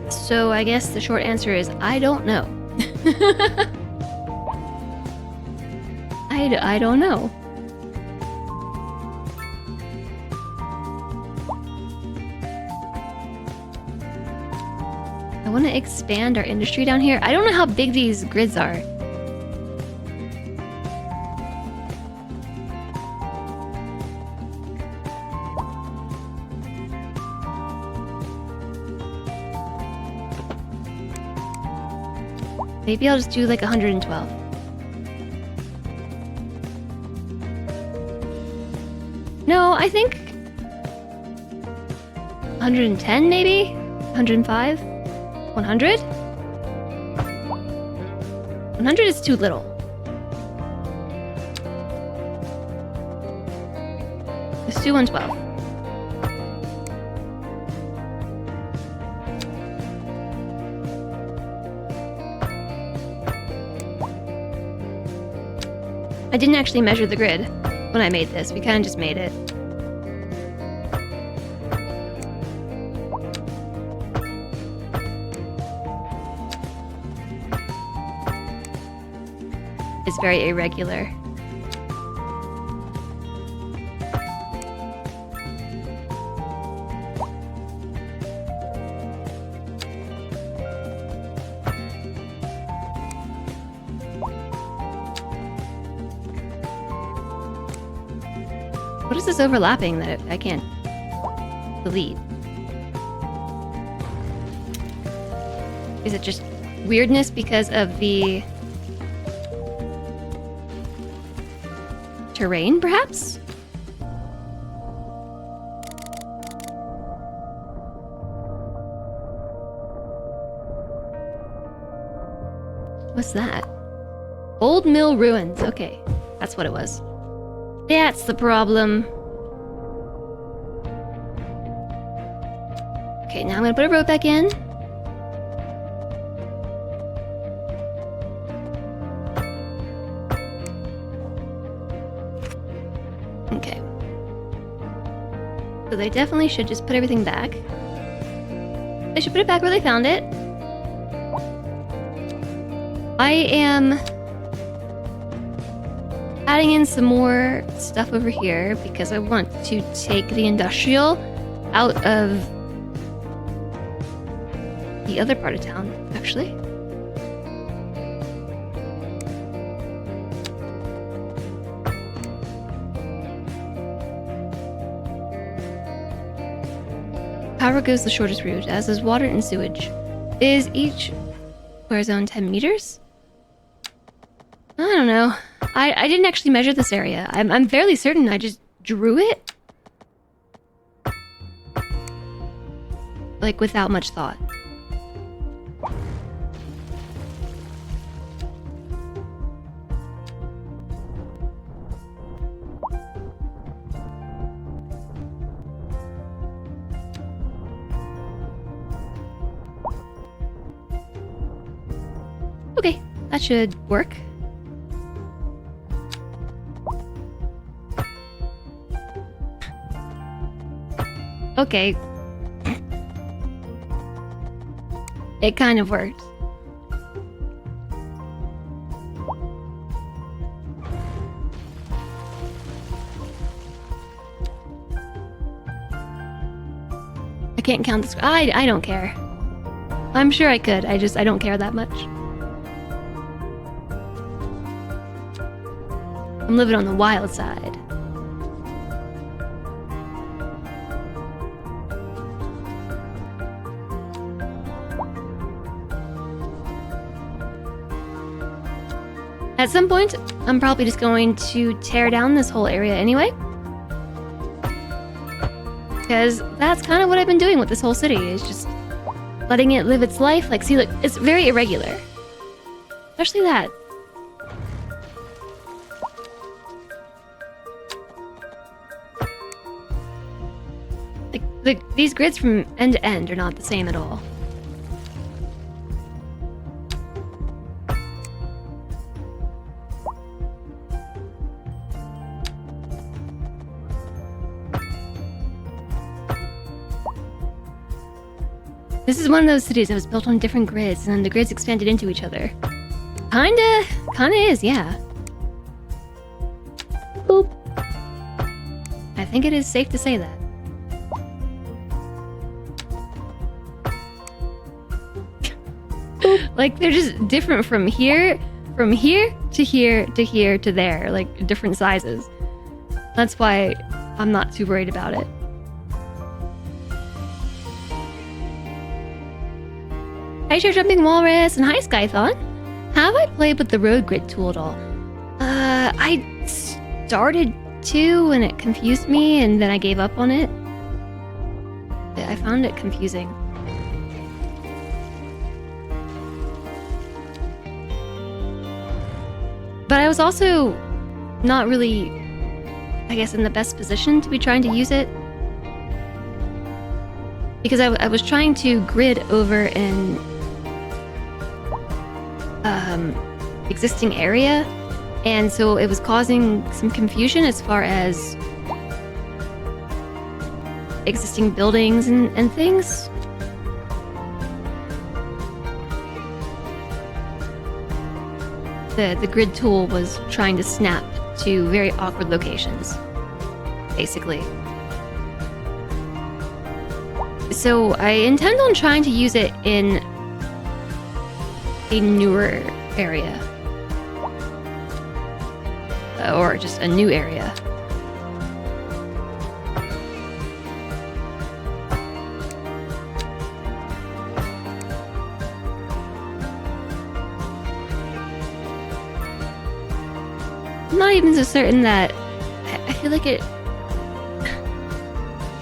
So I guess the short answer is I don't know. I don't know. I want to expand our industry down here. I don't know how big these grids are. Maybe I'll just do like 112. No, I think 110 maybe? 105? 100? 100 is too little. Let's do 112. I didn't actually measure the grid when I made this. We kind of just made it. It's very irregular. What is this overlapping that I can't delete? Is it just weirdness because of the terrain, perhaps? What's that? Old mill ruins. Okay, that's what it was. That's the problem. Okay, now I'm gonna put a road back in. Okay. So they definitely should just put everything back. They should put it back where they found it. I am adding in some more stuff over here because I want to take the industrial out of the other part of town, actually. Power goes the shortest route, as is water and sewage. Is each square zone 10 meters? I don't know. I didn't actually measure this area. I'm fairly certain I just drew it. Like, without much thought. Okay, that should work. Okay. It kind of worked. I can't count this. I don't care. I'm sure I could. I don't care that much. I'm living on the wild side. At some point, I'm probably just going to tear down this whole area anyway. Because that's kind of what I've been doing with this whole city, is just letting it live its life. Like, see, look, it's very irregular. Especially that. these grids from end to end are not the same at all. This is one of those cities that was built on different grids, and then the grids expanded into each other. Kinda is, yeah. Boop. I think it is safe to say that. Like, they're just different from here to here to here to there, like different sizes. That's why I'm not too worried about it. Hi, Sure Jumping Walrus, and hi, Skython. Have I played with the road grid tool at all? I started to, and it confused me, and then I gave up on it. I found it confusing. But I was also not really, I guess, in the best position to be trying to use it. Because I was trying to grid over an existing area, and so it was causing some confusion as far as existing buildings and things. The grid tool was trying to snap to very awkward locations, basically. So I intend on trying to use it in a newer area. Or just a new area. I'm not even so certain that... I feel like it...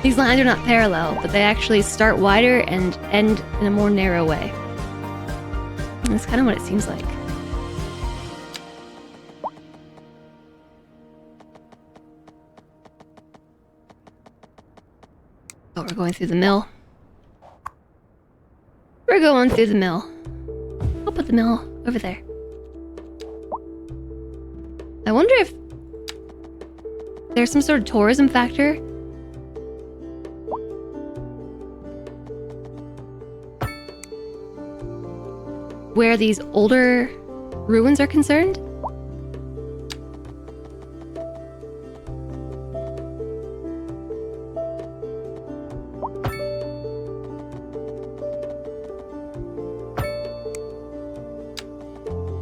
These lines are not parallel, but they actually start wider and end in a more narrow way. That's kind of what it seems like. Oh, we're going through the mill. We're going through the mill. I'll put the mill over there. I wonder if there's some sort of tourism factor. Where these older ruins are concerned.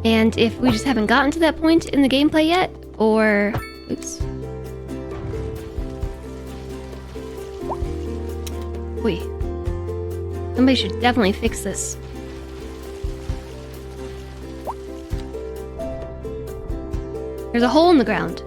And if we just haven't gotten to that point in the gameplay yet, or... Oops. Wait. Somebody should definitely fix this. There's a hole in the ground.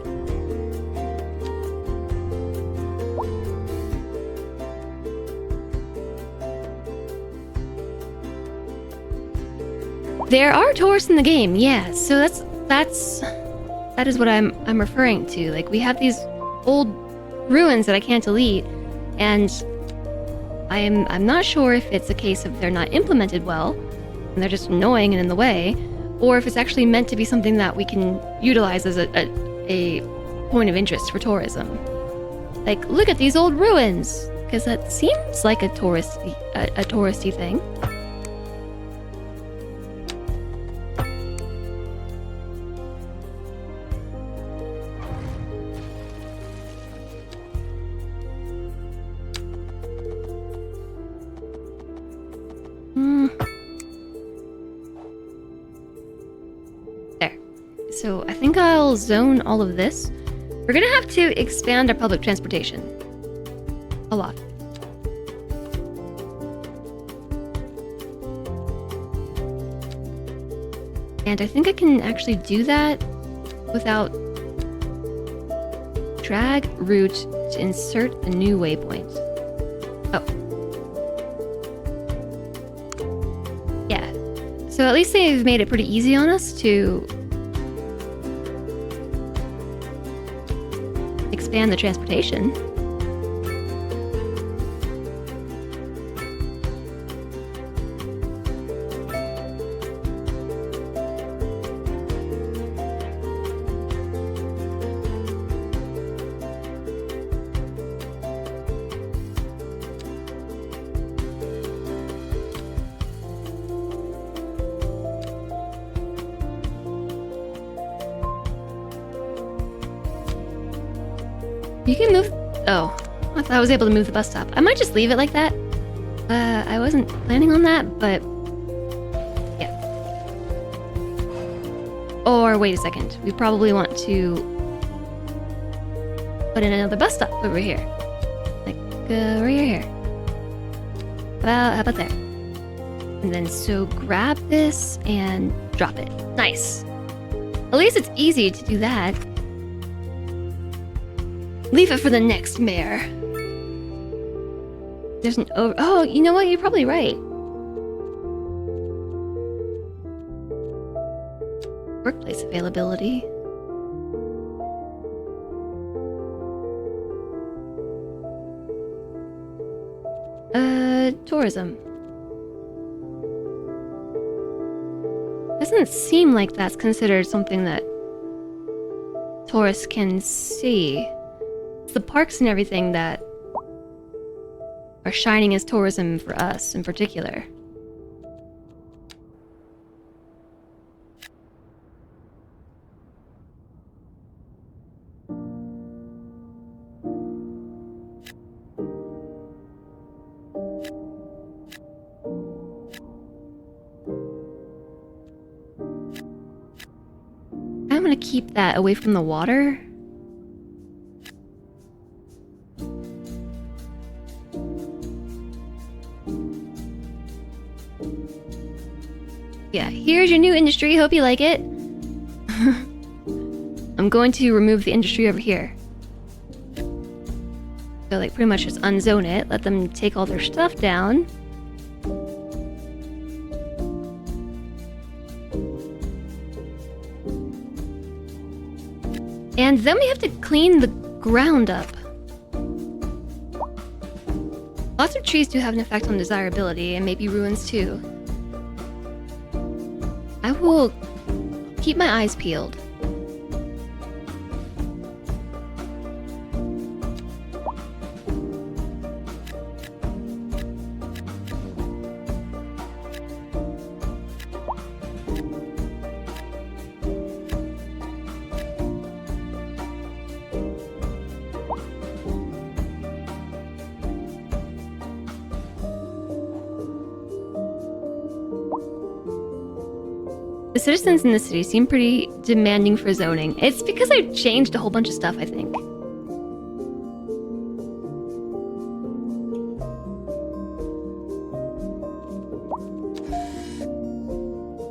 There are tourists in the game, yeah. So that is what I'm referring to. Like, we have these old ruins that I can't delete, and I'm not sure if it's a case of they're not implemented well, and they're just annoying and in the way, or if it's actually meant to be something that we can utilize as a point of interest for tourism. Like, look at these old ruins, because that seems like a touristy thing. So I think I'll zone all of this. We're gonna have to expand our public transportation. A lot. And I think I can actually do that without drag route to insert a new waypoint. Oh. Yeah. So at least they've made it pretty easy on us to expand the transportation. You can move... Oh, I thought I was able to move the bus stop. I might just leave it like that. I wasn't planning on that, but... Yeah. Or wait a second. We probably want to... put in another bus stop over here. Like, right here. How about there? And then so grab this and drop it. Nice. At least it's easy to do that. Leave it for the next mayor. There's an over... Oh, you know what? You're probably right. Workplace availability. Tourism. Doesn't seem like that's considered something that tourists can see. It's the parks and everything that are shining as tourism for us in particular. I'm gonna keep that away from the water. Yeah, here's your new industry. Hope you like it. I'm going to remove the industry over here. So, like, pretty much just unzone it. Let them take all their stuff down. And then we have to clean the ground up. Lots of trees do have an effect on desirability, and maybe ruins too. I will keep my eyes peeled. The citizens in the city seem pretty demanding for zoning. It's because I've changed a whole bunch of stuff, I think.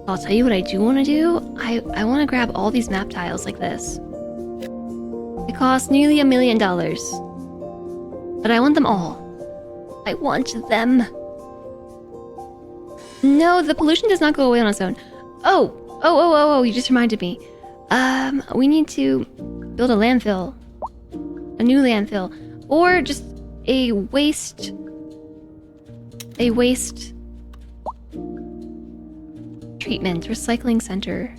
I'll tell you what I do want to do. I want to grab all these map tiles like this. They cost nearly $1 million. But I want them all. I want them. No, the pollution does not go away on its own. Oh, you just reminded me. We need to build a landfill. A new landfill. Or just a waste treatment recycling center.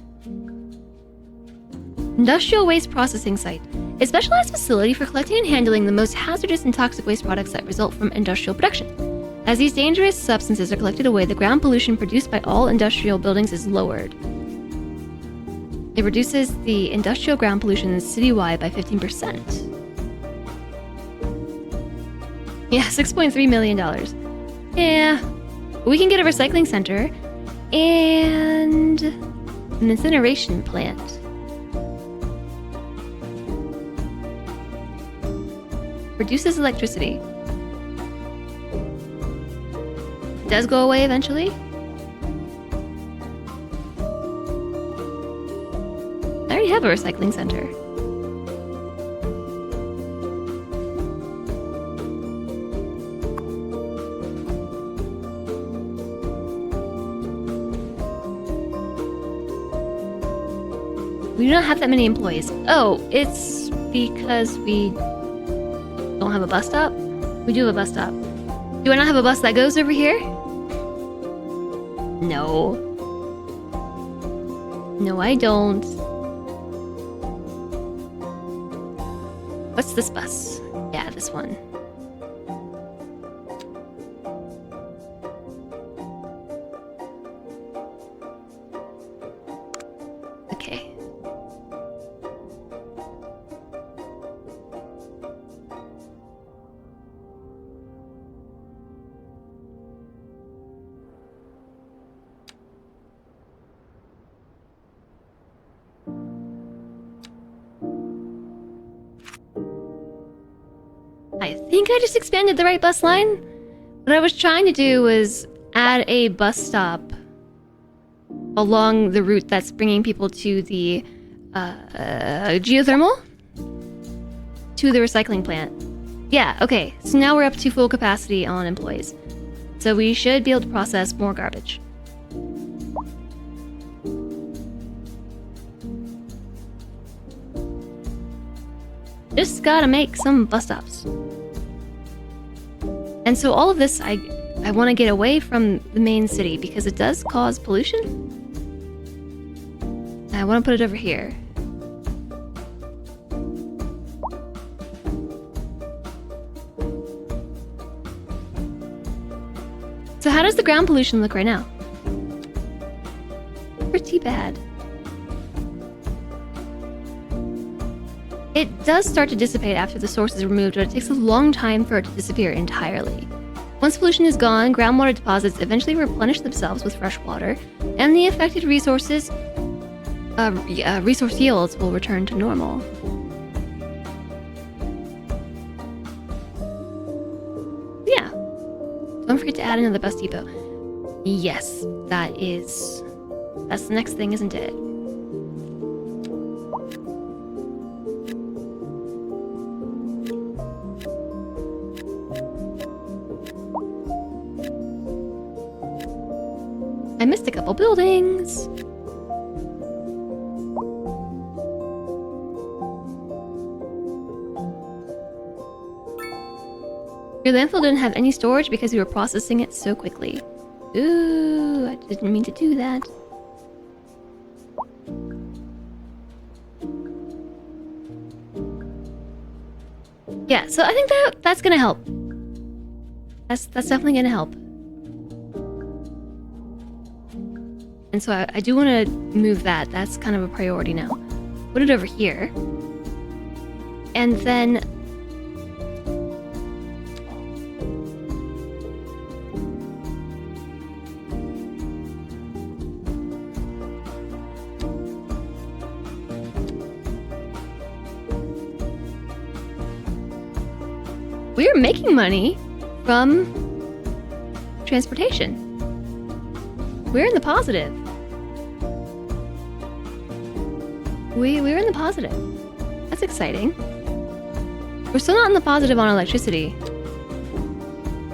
Industrial waste processing site. A specialized facility for collecting and handling the most hazardous and toxic waste products that result from industrial production. As these dangerous substances are collected away, the ground pollution produced by all industrial buildings is lowered. It reduces the industrial ground pollution citywide by 15%. Yeah, $6.3 million. Yeah, we can get a recycling center and an incineration plant. Reduces electricity. Does go away eventually. I already have a recycling center. We do not have that many employees. Oh, it's because we don't have a bus stop? We do have a bus stop. Do I not have a bus that goes over here? No. No, I don't. What's this bus? Yeah, this one. Okay. I think I just expanded the right bus line. What I was trying to do was add a bus stop along the route that's bringing people to the geothermal, to the recycling plant. Yeah, okay, so now we're up to full capacity on employees. So we should be able to process more garbage. Just gotta make some bus stops. And so all of this, I want to get away from the main city because it does cause pollution. I want to put it over here. So how does the ground pollution look right now? Pretty bad. It does start to dissipate after the source is removed, but it takes a long time for it to disappear entirely. Once pollution is gone, groundwater deposits eventually replenish themselves with fresh water, and the affected resource yields will return to normal. Yeah. Don't forget to add another bus depot. Yes, that's the next thing, isn't it? I missed a couple buildings. Your landfill didn't have any storage because you were processing it so quickly. Ooh, I didn't mean to do that. Yeah, so I think that's gonna help. That's definitely gonna help. And so I do want to move that. That's kind of a priority now. Put it over here. And then... we're making money from transportation. We're in the positive. We're in the positive. That's exciting. We're still not in the positive on electricity.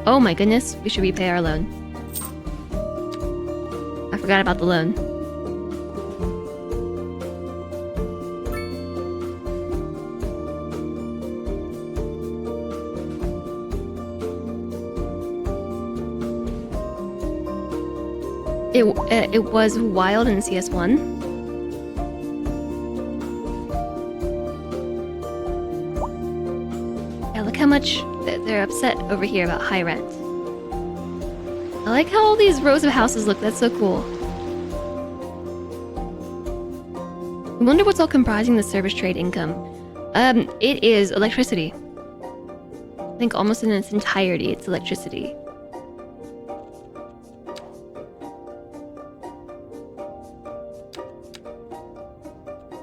Oh my goodness, we should repay our loan. I forgot about the loan. It was wild in CS1. Yeah, look how much they're upset over here about high rent. I like how all these rows of houses look. That's so cool. I wonder what's all comprising the service trade income. It is electricity. I think almost in its entirety, it's electricity.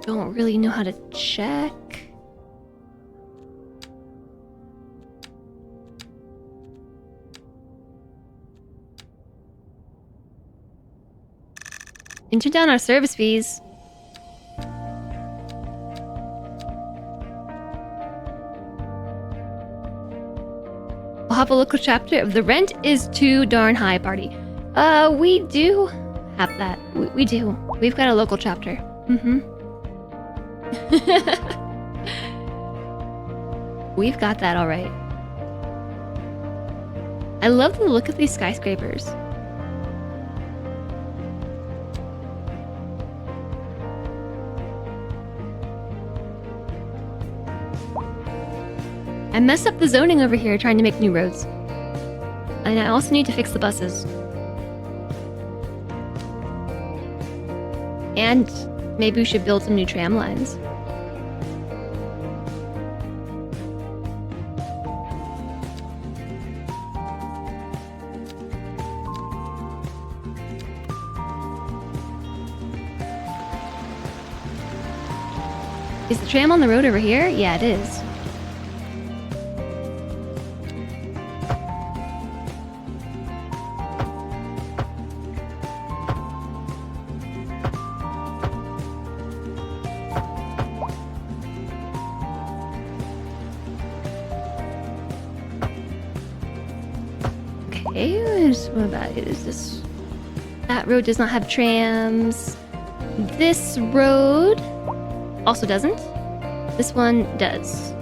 Don't really know how to check. And turn down our service fees. We'll have a local chapter of the rent is too darn high party. We do have that. We do. We've got a local chapter. We've got that all right. I love the look of these skyscrapers. I messed up the zoning over here trying to make new roads. And I also need to fix the buses. And maybe we should build some new tram lines. Is the tram on the road over here? Yeah, it is. Okay, what about it? Is this... That road does not have trams. This road also doesn't. This one does.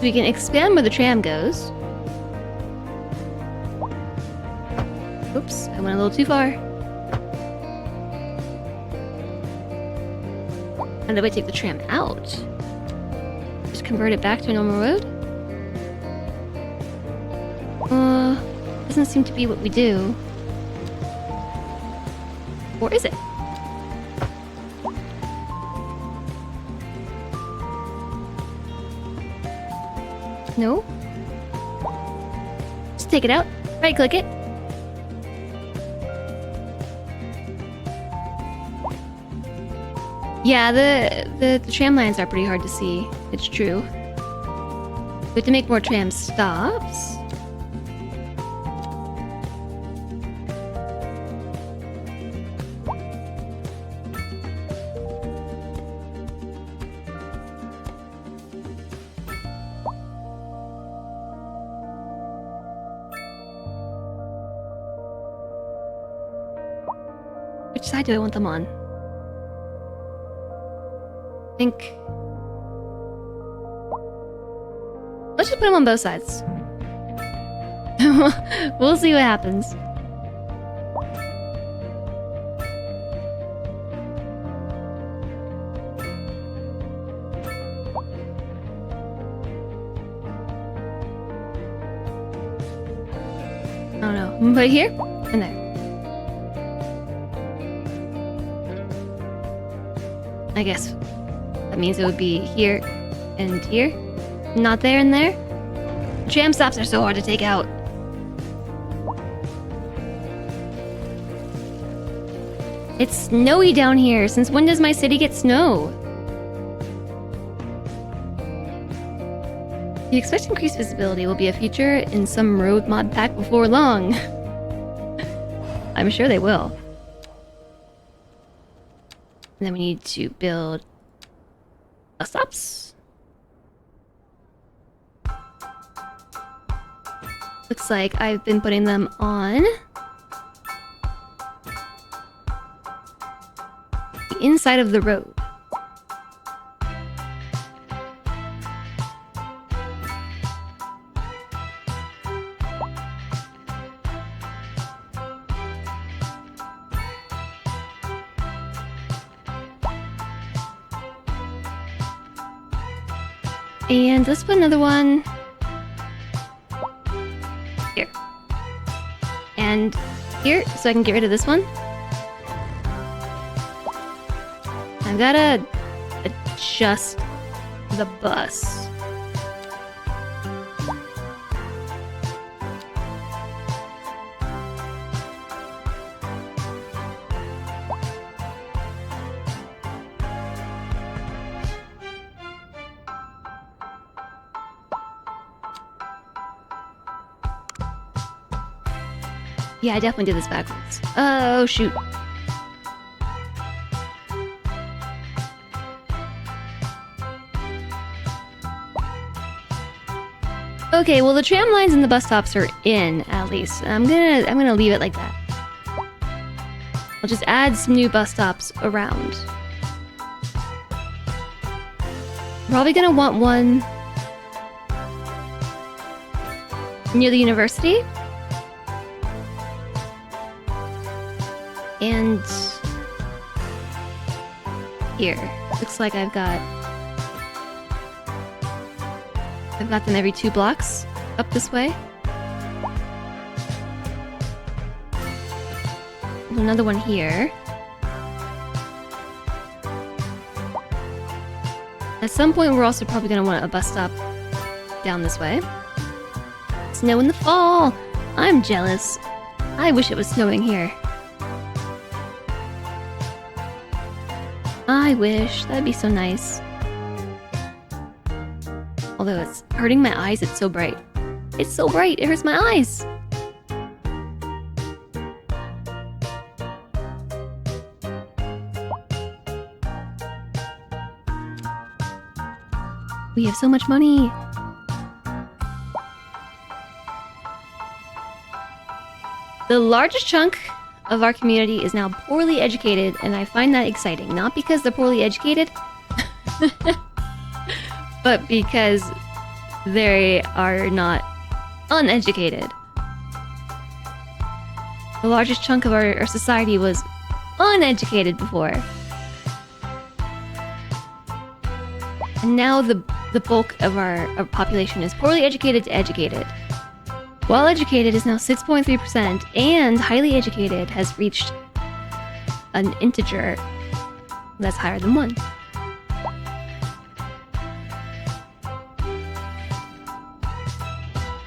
We can expand where the tram goes. Oops, I went a little too far. How do I take the tram out? Just convert it back to a normal road? Doesn't seem to be what we do. Or is it? No? Just take it out. Right click it. Yeah, the tram lines are pretty hard to see. It's true. We have to make more tram stops. Which side do I want them on? I think... Let's just put them on both sides. We'll see what happens. I don't know. I'm gonna put it here and there. I guess that means it would be here and here. Not there and there. Tram stops are so hard to take out. It's snowy down here. Since when does my city get snow? You expect increased visibility will be a feature in some road mod pack before long. I'm sure they will. And then we need to build bus stops. Looks like I've been putting them on the inside of the road. And let's put another one here. And here, so I can get rid of this one. I've gotta adjust the bus. Yeah, I definitely did this backwards. Oh, shoot. Okay, well the tram lines and the bus stops are in, at least. I'm gonna leave it like that. I'll just add some new bus stops around. Probably gonna want one near the university. And here. Looks like I've got them every 2 blocks up this way. Another one here. At some point we're also probably gonna want a bus stop down this way. Snow in the fall! I'm jealous. I wish it was snowing here. I wish. That'd be so nice. Although it's hurting my eyes, it's so bright. It's so bright, it hurts my eyes! We have so much money. The largest chunk of our community is now poorly educated, and I find that exciting. Not because they're poorly educated, but because they are not uneducated. The largest chunk of our society was uneducated before. And now the bulk of our population is poorly educated to educated. Well educated is now 6.3%, and highly educated has reached an integer that's higher than 1.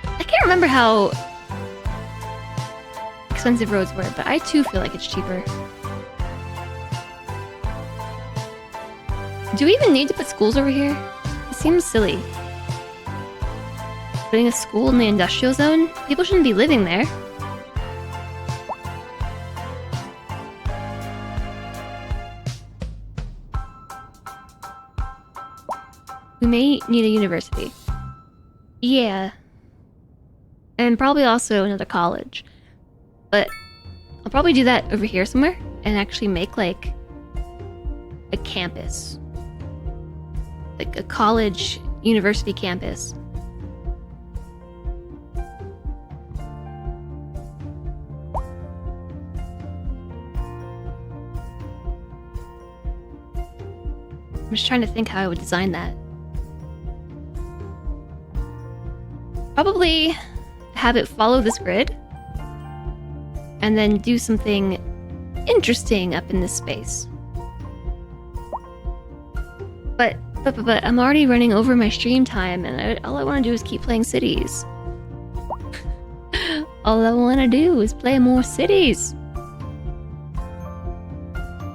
I can't remember how expensive roads were, but I too feel like it's cheaper. Do we even need to put schools over here? It seems silly. Putting a school in the industrial zone? People shouldn't be living there. We may need a university. Yeah. And probably also another college. But I'll probably do that over here somewhere and actually make like a campus. Like a college university campus. I'm just trying to think how I would design that. Probably have it follow this grid and then do something interesting up in this space. But I'm already running over my stream time, and all I want to do is keep playing cities. All I want to do is play more cities.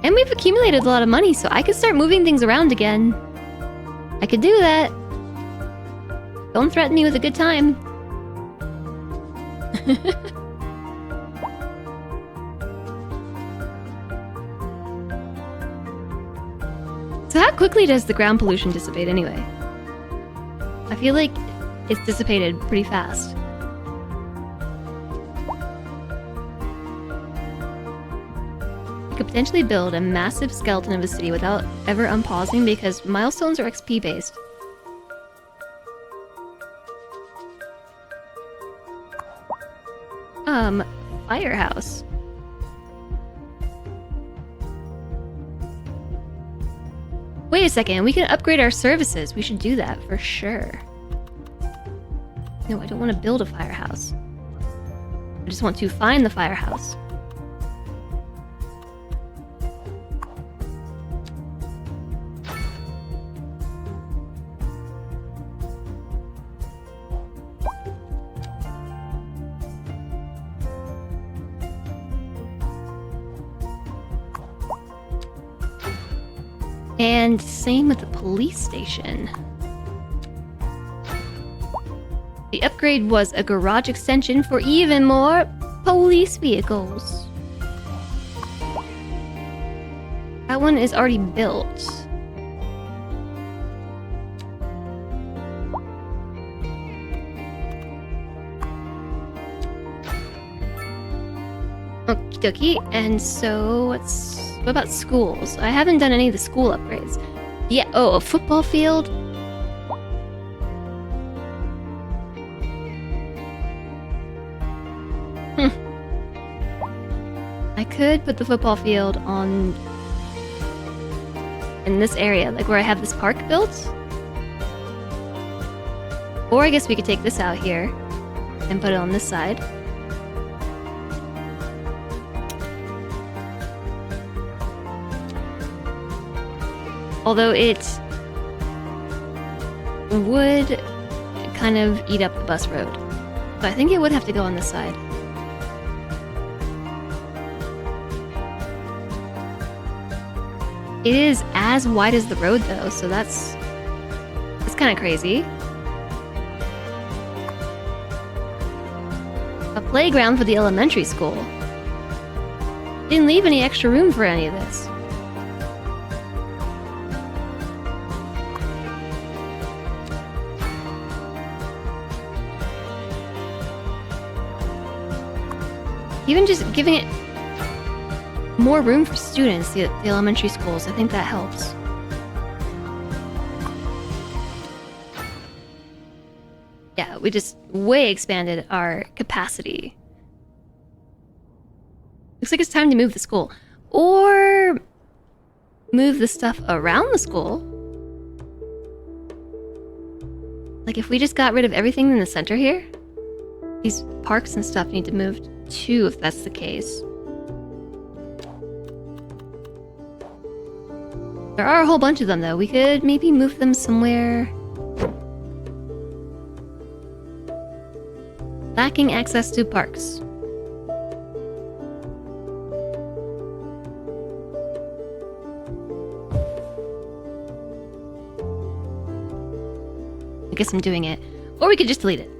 And we've accumulated a lot of money, so I could start moving things around again. I could do that. Don't threaten me with a good time. So how quickly does the ground pollution dissipate anyway? I feel like it's dissipated pretty fast. I could potentially build a massive skeleton of a city without ever unpausing because milestones are XP based. Firehouse. Wait a second, we can upgrade our services. We should do that for sure. No, I don't want to build a firehouse. I just want to find the firehouse. And same with the police station. The upgrade was a garage extension for even more police vehicles. That one is already built. Okie dokie, and so what about schools? I haven't done any of the school upgrades. Yeah, oh, a football field? I could put the football field on... in this area, like where I have this park built. Or I guess we could take this out here and put it on this side. Although it would kind of eat up the bus road. So I think it would have to go on this side. It is as wide as the road though, so that's kind of crazy. A playground for the elementary school. Didn't leave any extra room for any of this. Even just giving it more room for students, the elementary schools, I think that helps. Yeah, we just way expanded our capacity. Looks like it's time to move the school. Or move the stuff around the school. Like if we just got rid of everything in the center here, these parks and stuff need to move too, if that's the case. There are a whole bunch of them though. We could maybe move them somewhere. Lacking access to parks. I guess I'm doing it. Or we could just delete it.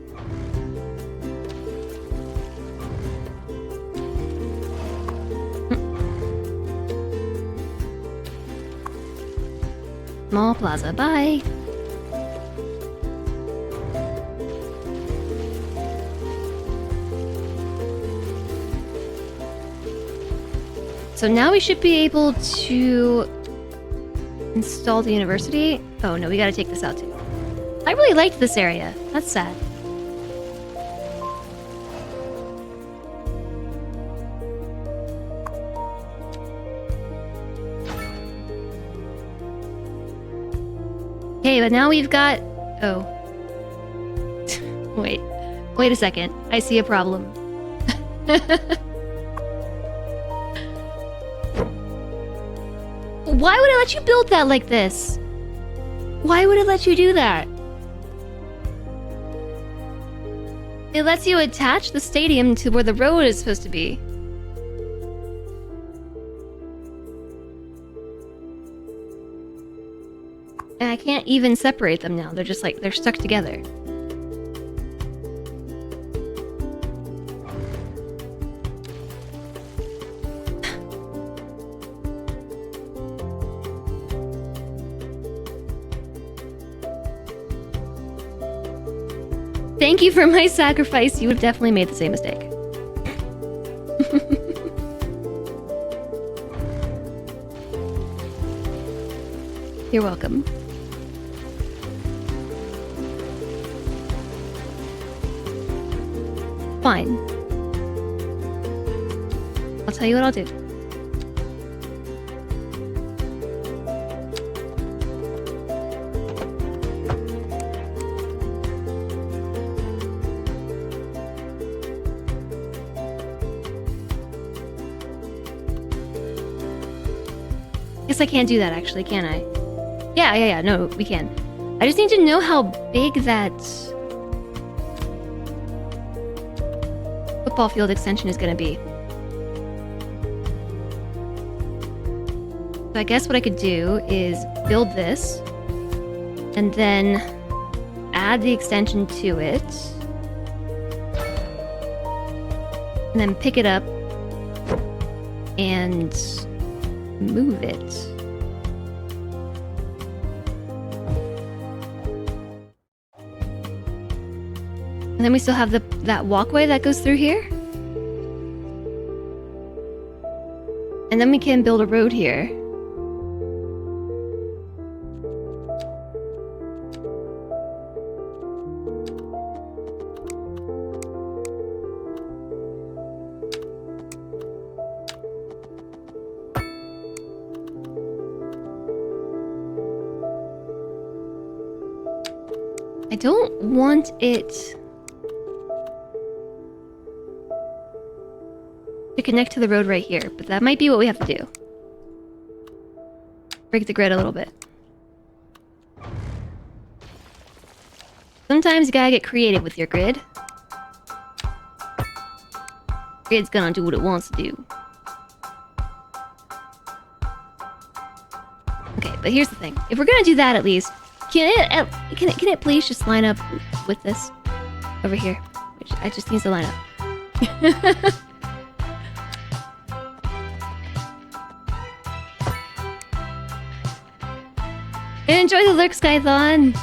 Mall Plaza, bye. So now we should be able to install the university. Oh no, we gotta take this out too. I really liked this area. That's sad. Okay, but now we've got... Oh. Wait a second. I see a problem. Why would I let you build that like this? Why would it let you do that? It lets you attach the stadium to where the road is supposed to be. And I can't even separate them now. They're just like, they're stuck together. Thank you for my sacrifice. You would have definitely made the same mistake. You're welcome. Fine. I'll tell you what I'll do. Guess I can't do that actually, can I? Yeah, no, we can. I just need to know how big that football field extension is gonna be. So I guess what I could do is build this and then add the extension to it and then pick it up and move it. And then we still have that walkway that goes through here. And then we can build a road here. I don't want it to connect to the road right here, but that might be what we have to do. Break the grid a little bit. Sometimes you gotta get creative with your grid. Grid's gonna do what it wants to do. Okay, but here's the thing. If we're gonna do that at least, can it please just line up with this over here? Which I just needs to line up. Enjoy the lurk, Skython!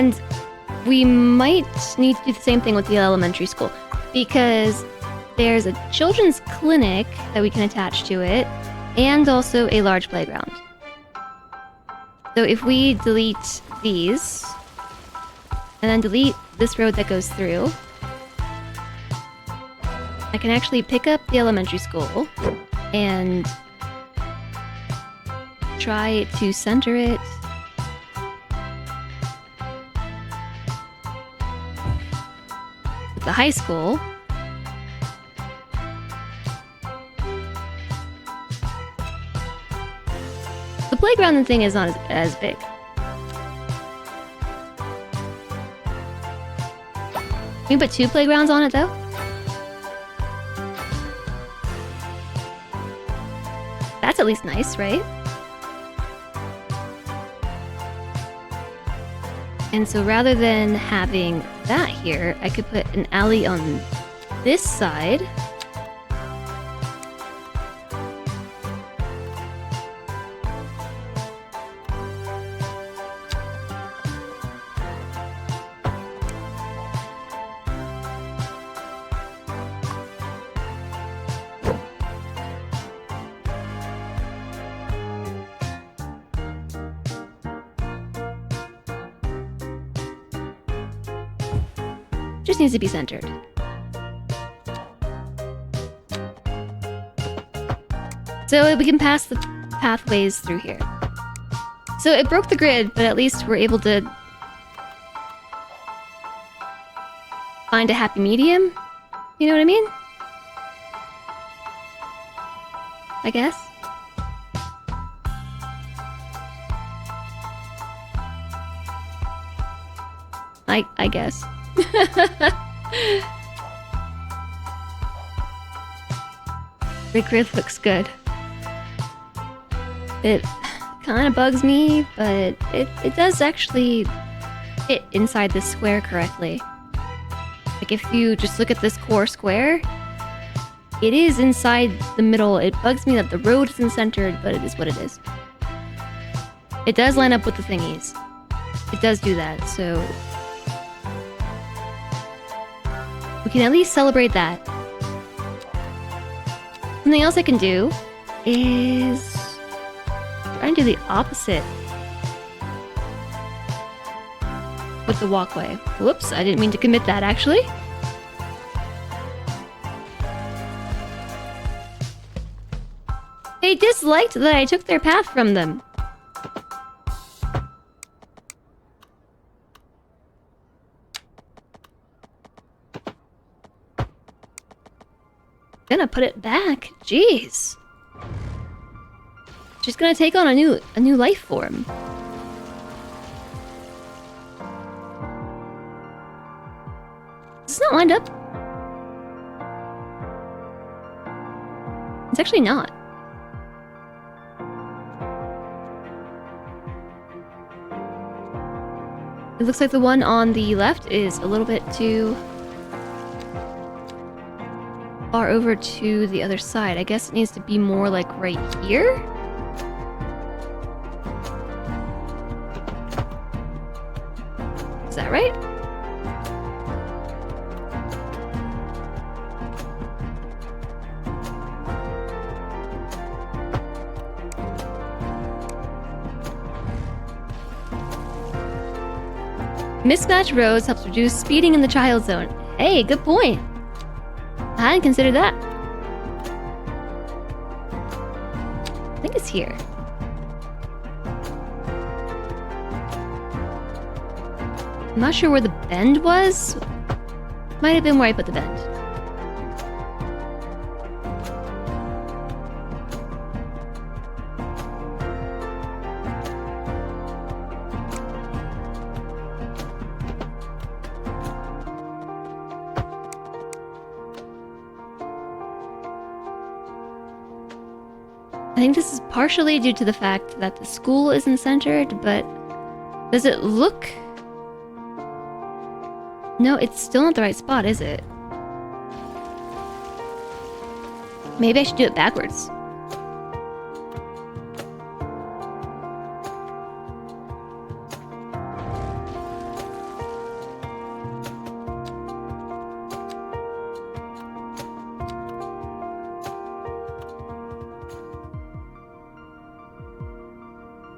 And we might need to do the same thing with the elementary school, because there's a children's clinic that we can attach to it, and also a large playground. So if we delete these, and then delete this road that goes through, I can actually pick up the elementary school and try to center it. With the high school. The playground thing is not as big. Can we put 2 playgrounds on it, though? That's at least nice, right? And so rather than having that here, I could put an alley on this side. Just needs to be centered. So we can pass the pathways through here. So it broke the grid, but at least we're able to find a happy medium. You know what I mean? I guess. I guess. The grid looks good. It kind of bugs me, but it does actually fit inside this square correctly. Like if you just look at this core square, it is inside the middle. It bugs me that the road isn't centered, but it is what it is. It does line up with the thingies. It does do that, so we can at least celebrate that. Something else I can do is try and do the opposite with the walkway. Whoops, I didn't mean to commit that actually. They disliked that I took their path from them. Gonna put it back. Jeez. She's gonna take on a new life form. It's not lined up. It's actually not. It looks like the one on the left is a little bit too far over to the other side. I guess it needs to be more like right here? Is that right? Mismatched roads helps reduce speeding in the child zone. Hey, good point. I hadn't considered that. I think it's here. I'm not sure where the bend was. Might have been where I put the bend. I think this is partially due to the fact that the school isn't centered, but does it look... No, it's still not the right spot, is it? Maybe I should do it backwards.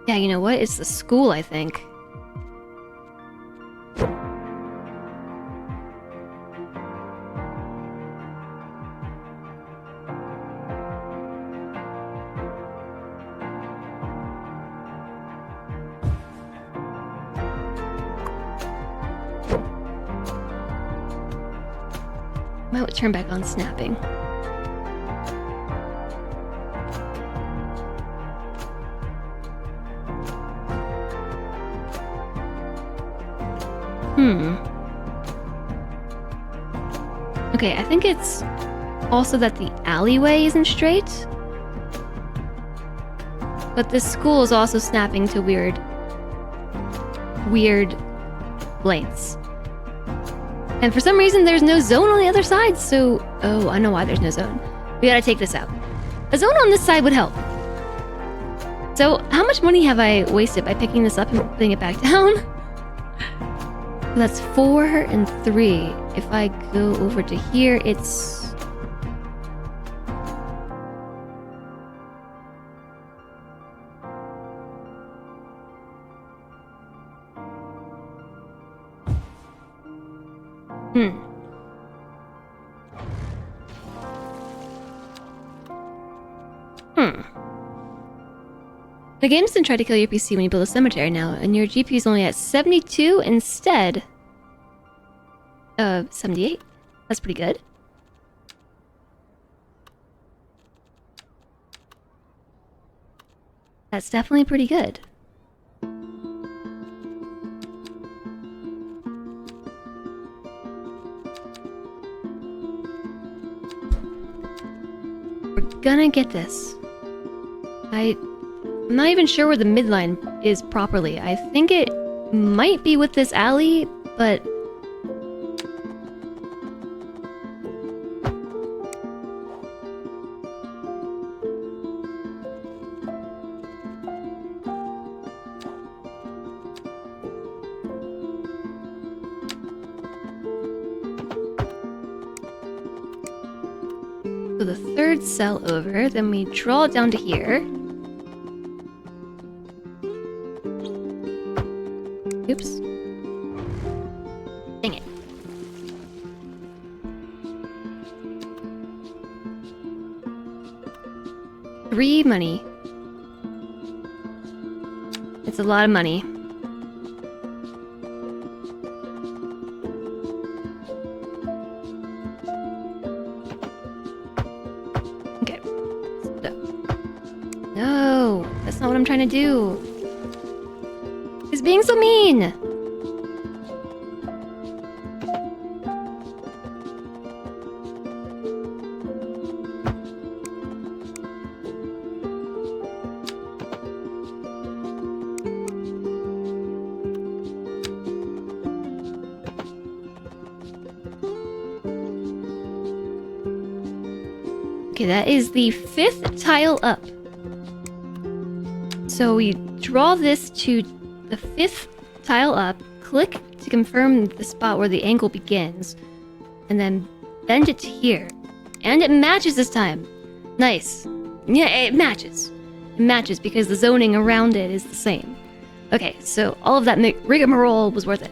Yeah, you know what? It's the school, I think. Might turn back on snapping. Okay, I think it's also that the alleyway isn't straight. But this school is also snapping to weird lengths. And for some reason, there's no zone on the other side, so... Oh, I know why there's no zone. We gotta take this out. A zone on this side would help. So, how much money have I wasted by picking this up and putting it back down? That's 4 and 3. If I go over to here, it's... The game's gonna try to kill your PC when you build a cemetery now, and your GPU is only at 72 instead of 78. That's pretty good. That's definitely pretty good. We're gonna get this. I'm not even sure where the midline is properly. I think it might be with this alley, but... So the third cell over, then we draw it down to here. Oops. Dang it. $3 money. It's a lot of money. Okay. No, that's not what I'm trying to do. He's being so mean! Okay, that is the 5th tile up. So we draw this to the 5th tile up, click to confirm the spot where the angle begins, and then bend it to here. And it matches this time. Nice. Yeah, it matches. It matches because the zoning around it is the same. Okay, so all of that rigmarole was worth it.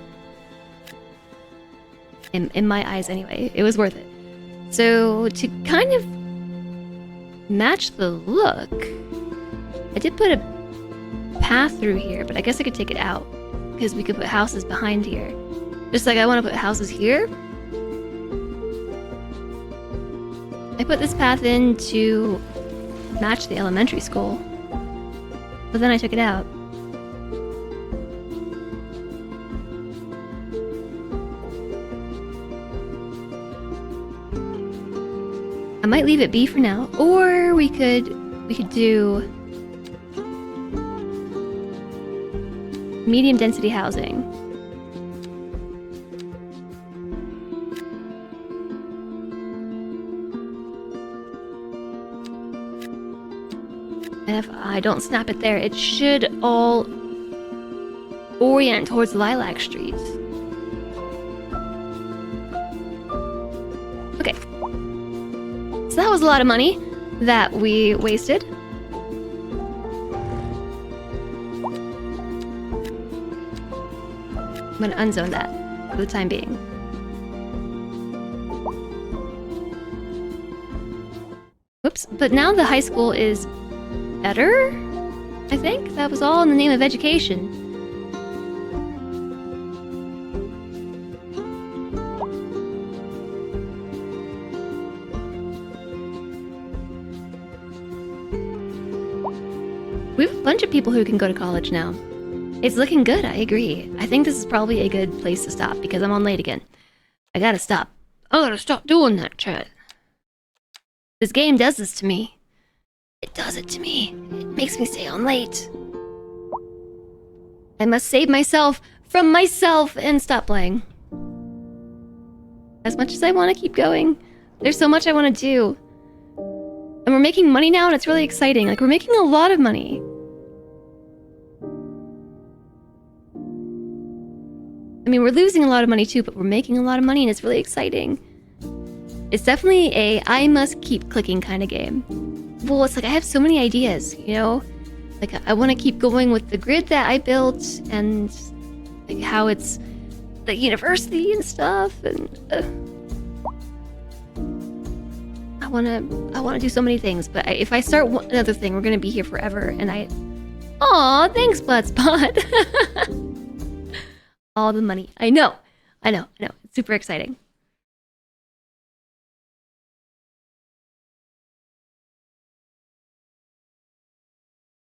In my eyes anyway, it was worth it. So to kind of match the look, I did put a path through here, but I guess I could take it out because we could put houses behind here. Just like I want to put houses here. I put this path in to match the elementary school, but then I took it out. I might leave it be for now, or we could do medium density housing. And if I don't snap it there, it should all orient towards Lilac Street. Okay. So that was a lot of money that we wasted. I'm gonna unzone that for the time being. Whoops, but now the high school is better? I think that was all in the name of education. We have a bunch of people who can go to college now. It's looking good, I agree. I think this is probably a good place to stop because I'm on late again. I gotta stop. I gotta stop doing that, chat. This game does this to me. It does it to me. It makes me stay on late. I must save myself from myself and stop playing. As much as I want to keep going, there's so much I want to do. And we're making money now and it's really exciting. Like, we're making a lot of money. I mean, we're losing a lot of money too, but we're making a lot of money and it's really exciting. It's definitely a I must keep clicking kind of game. Well, it's like I have so many ideas, you know? Like, I want to keep going with the grid that I built and like how it's the university and stuff, and I want to do so many things, but if I start another thing, we're going to be here forever, and Aw, thanks, Bloodspot. All the money. I know. It's super exciting.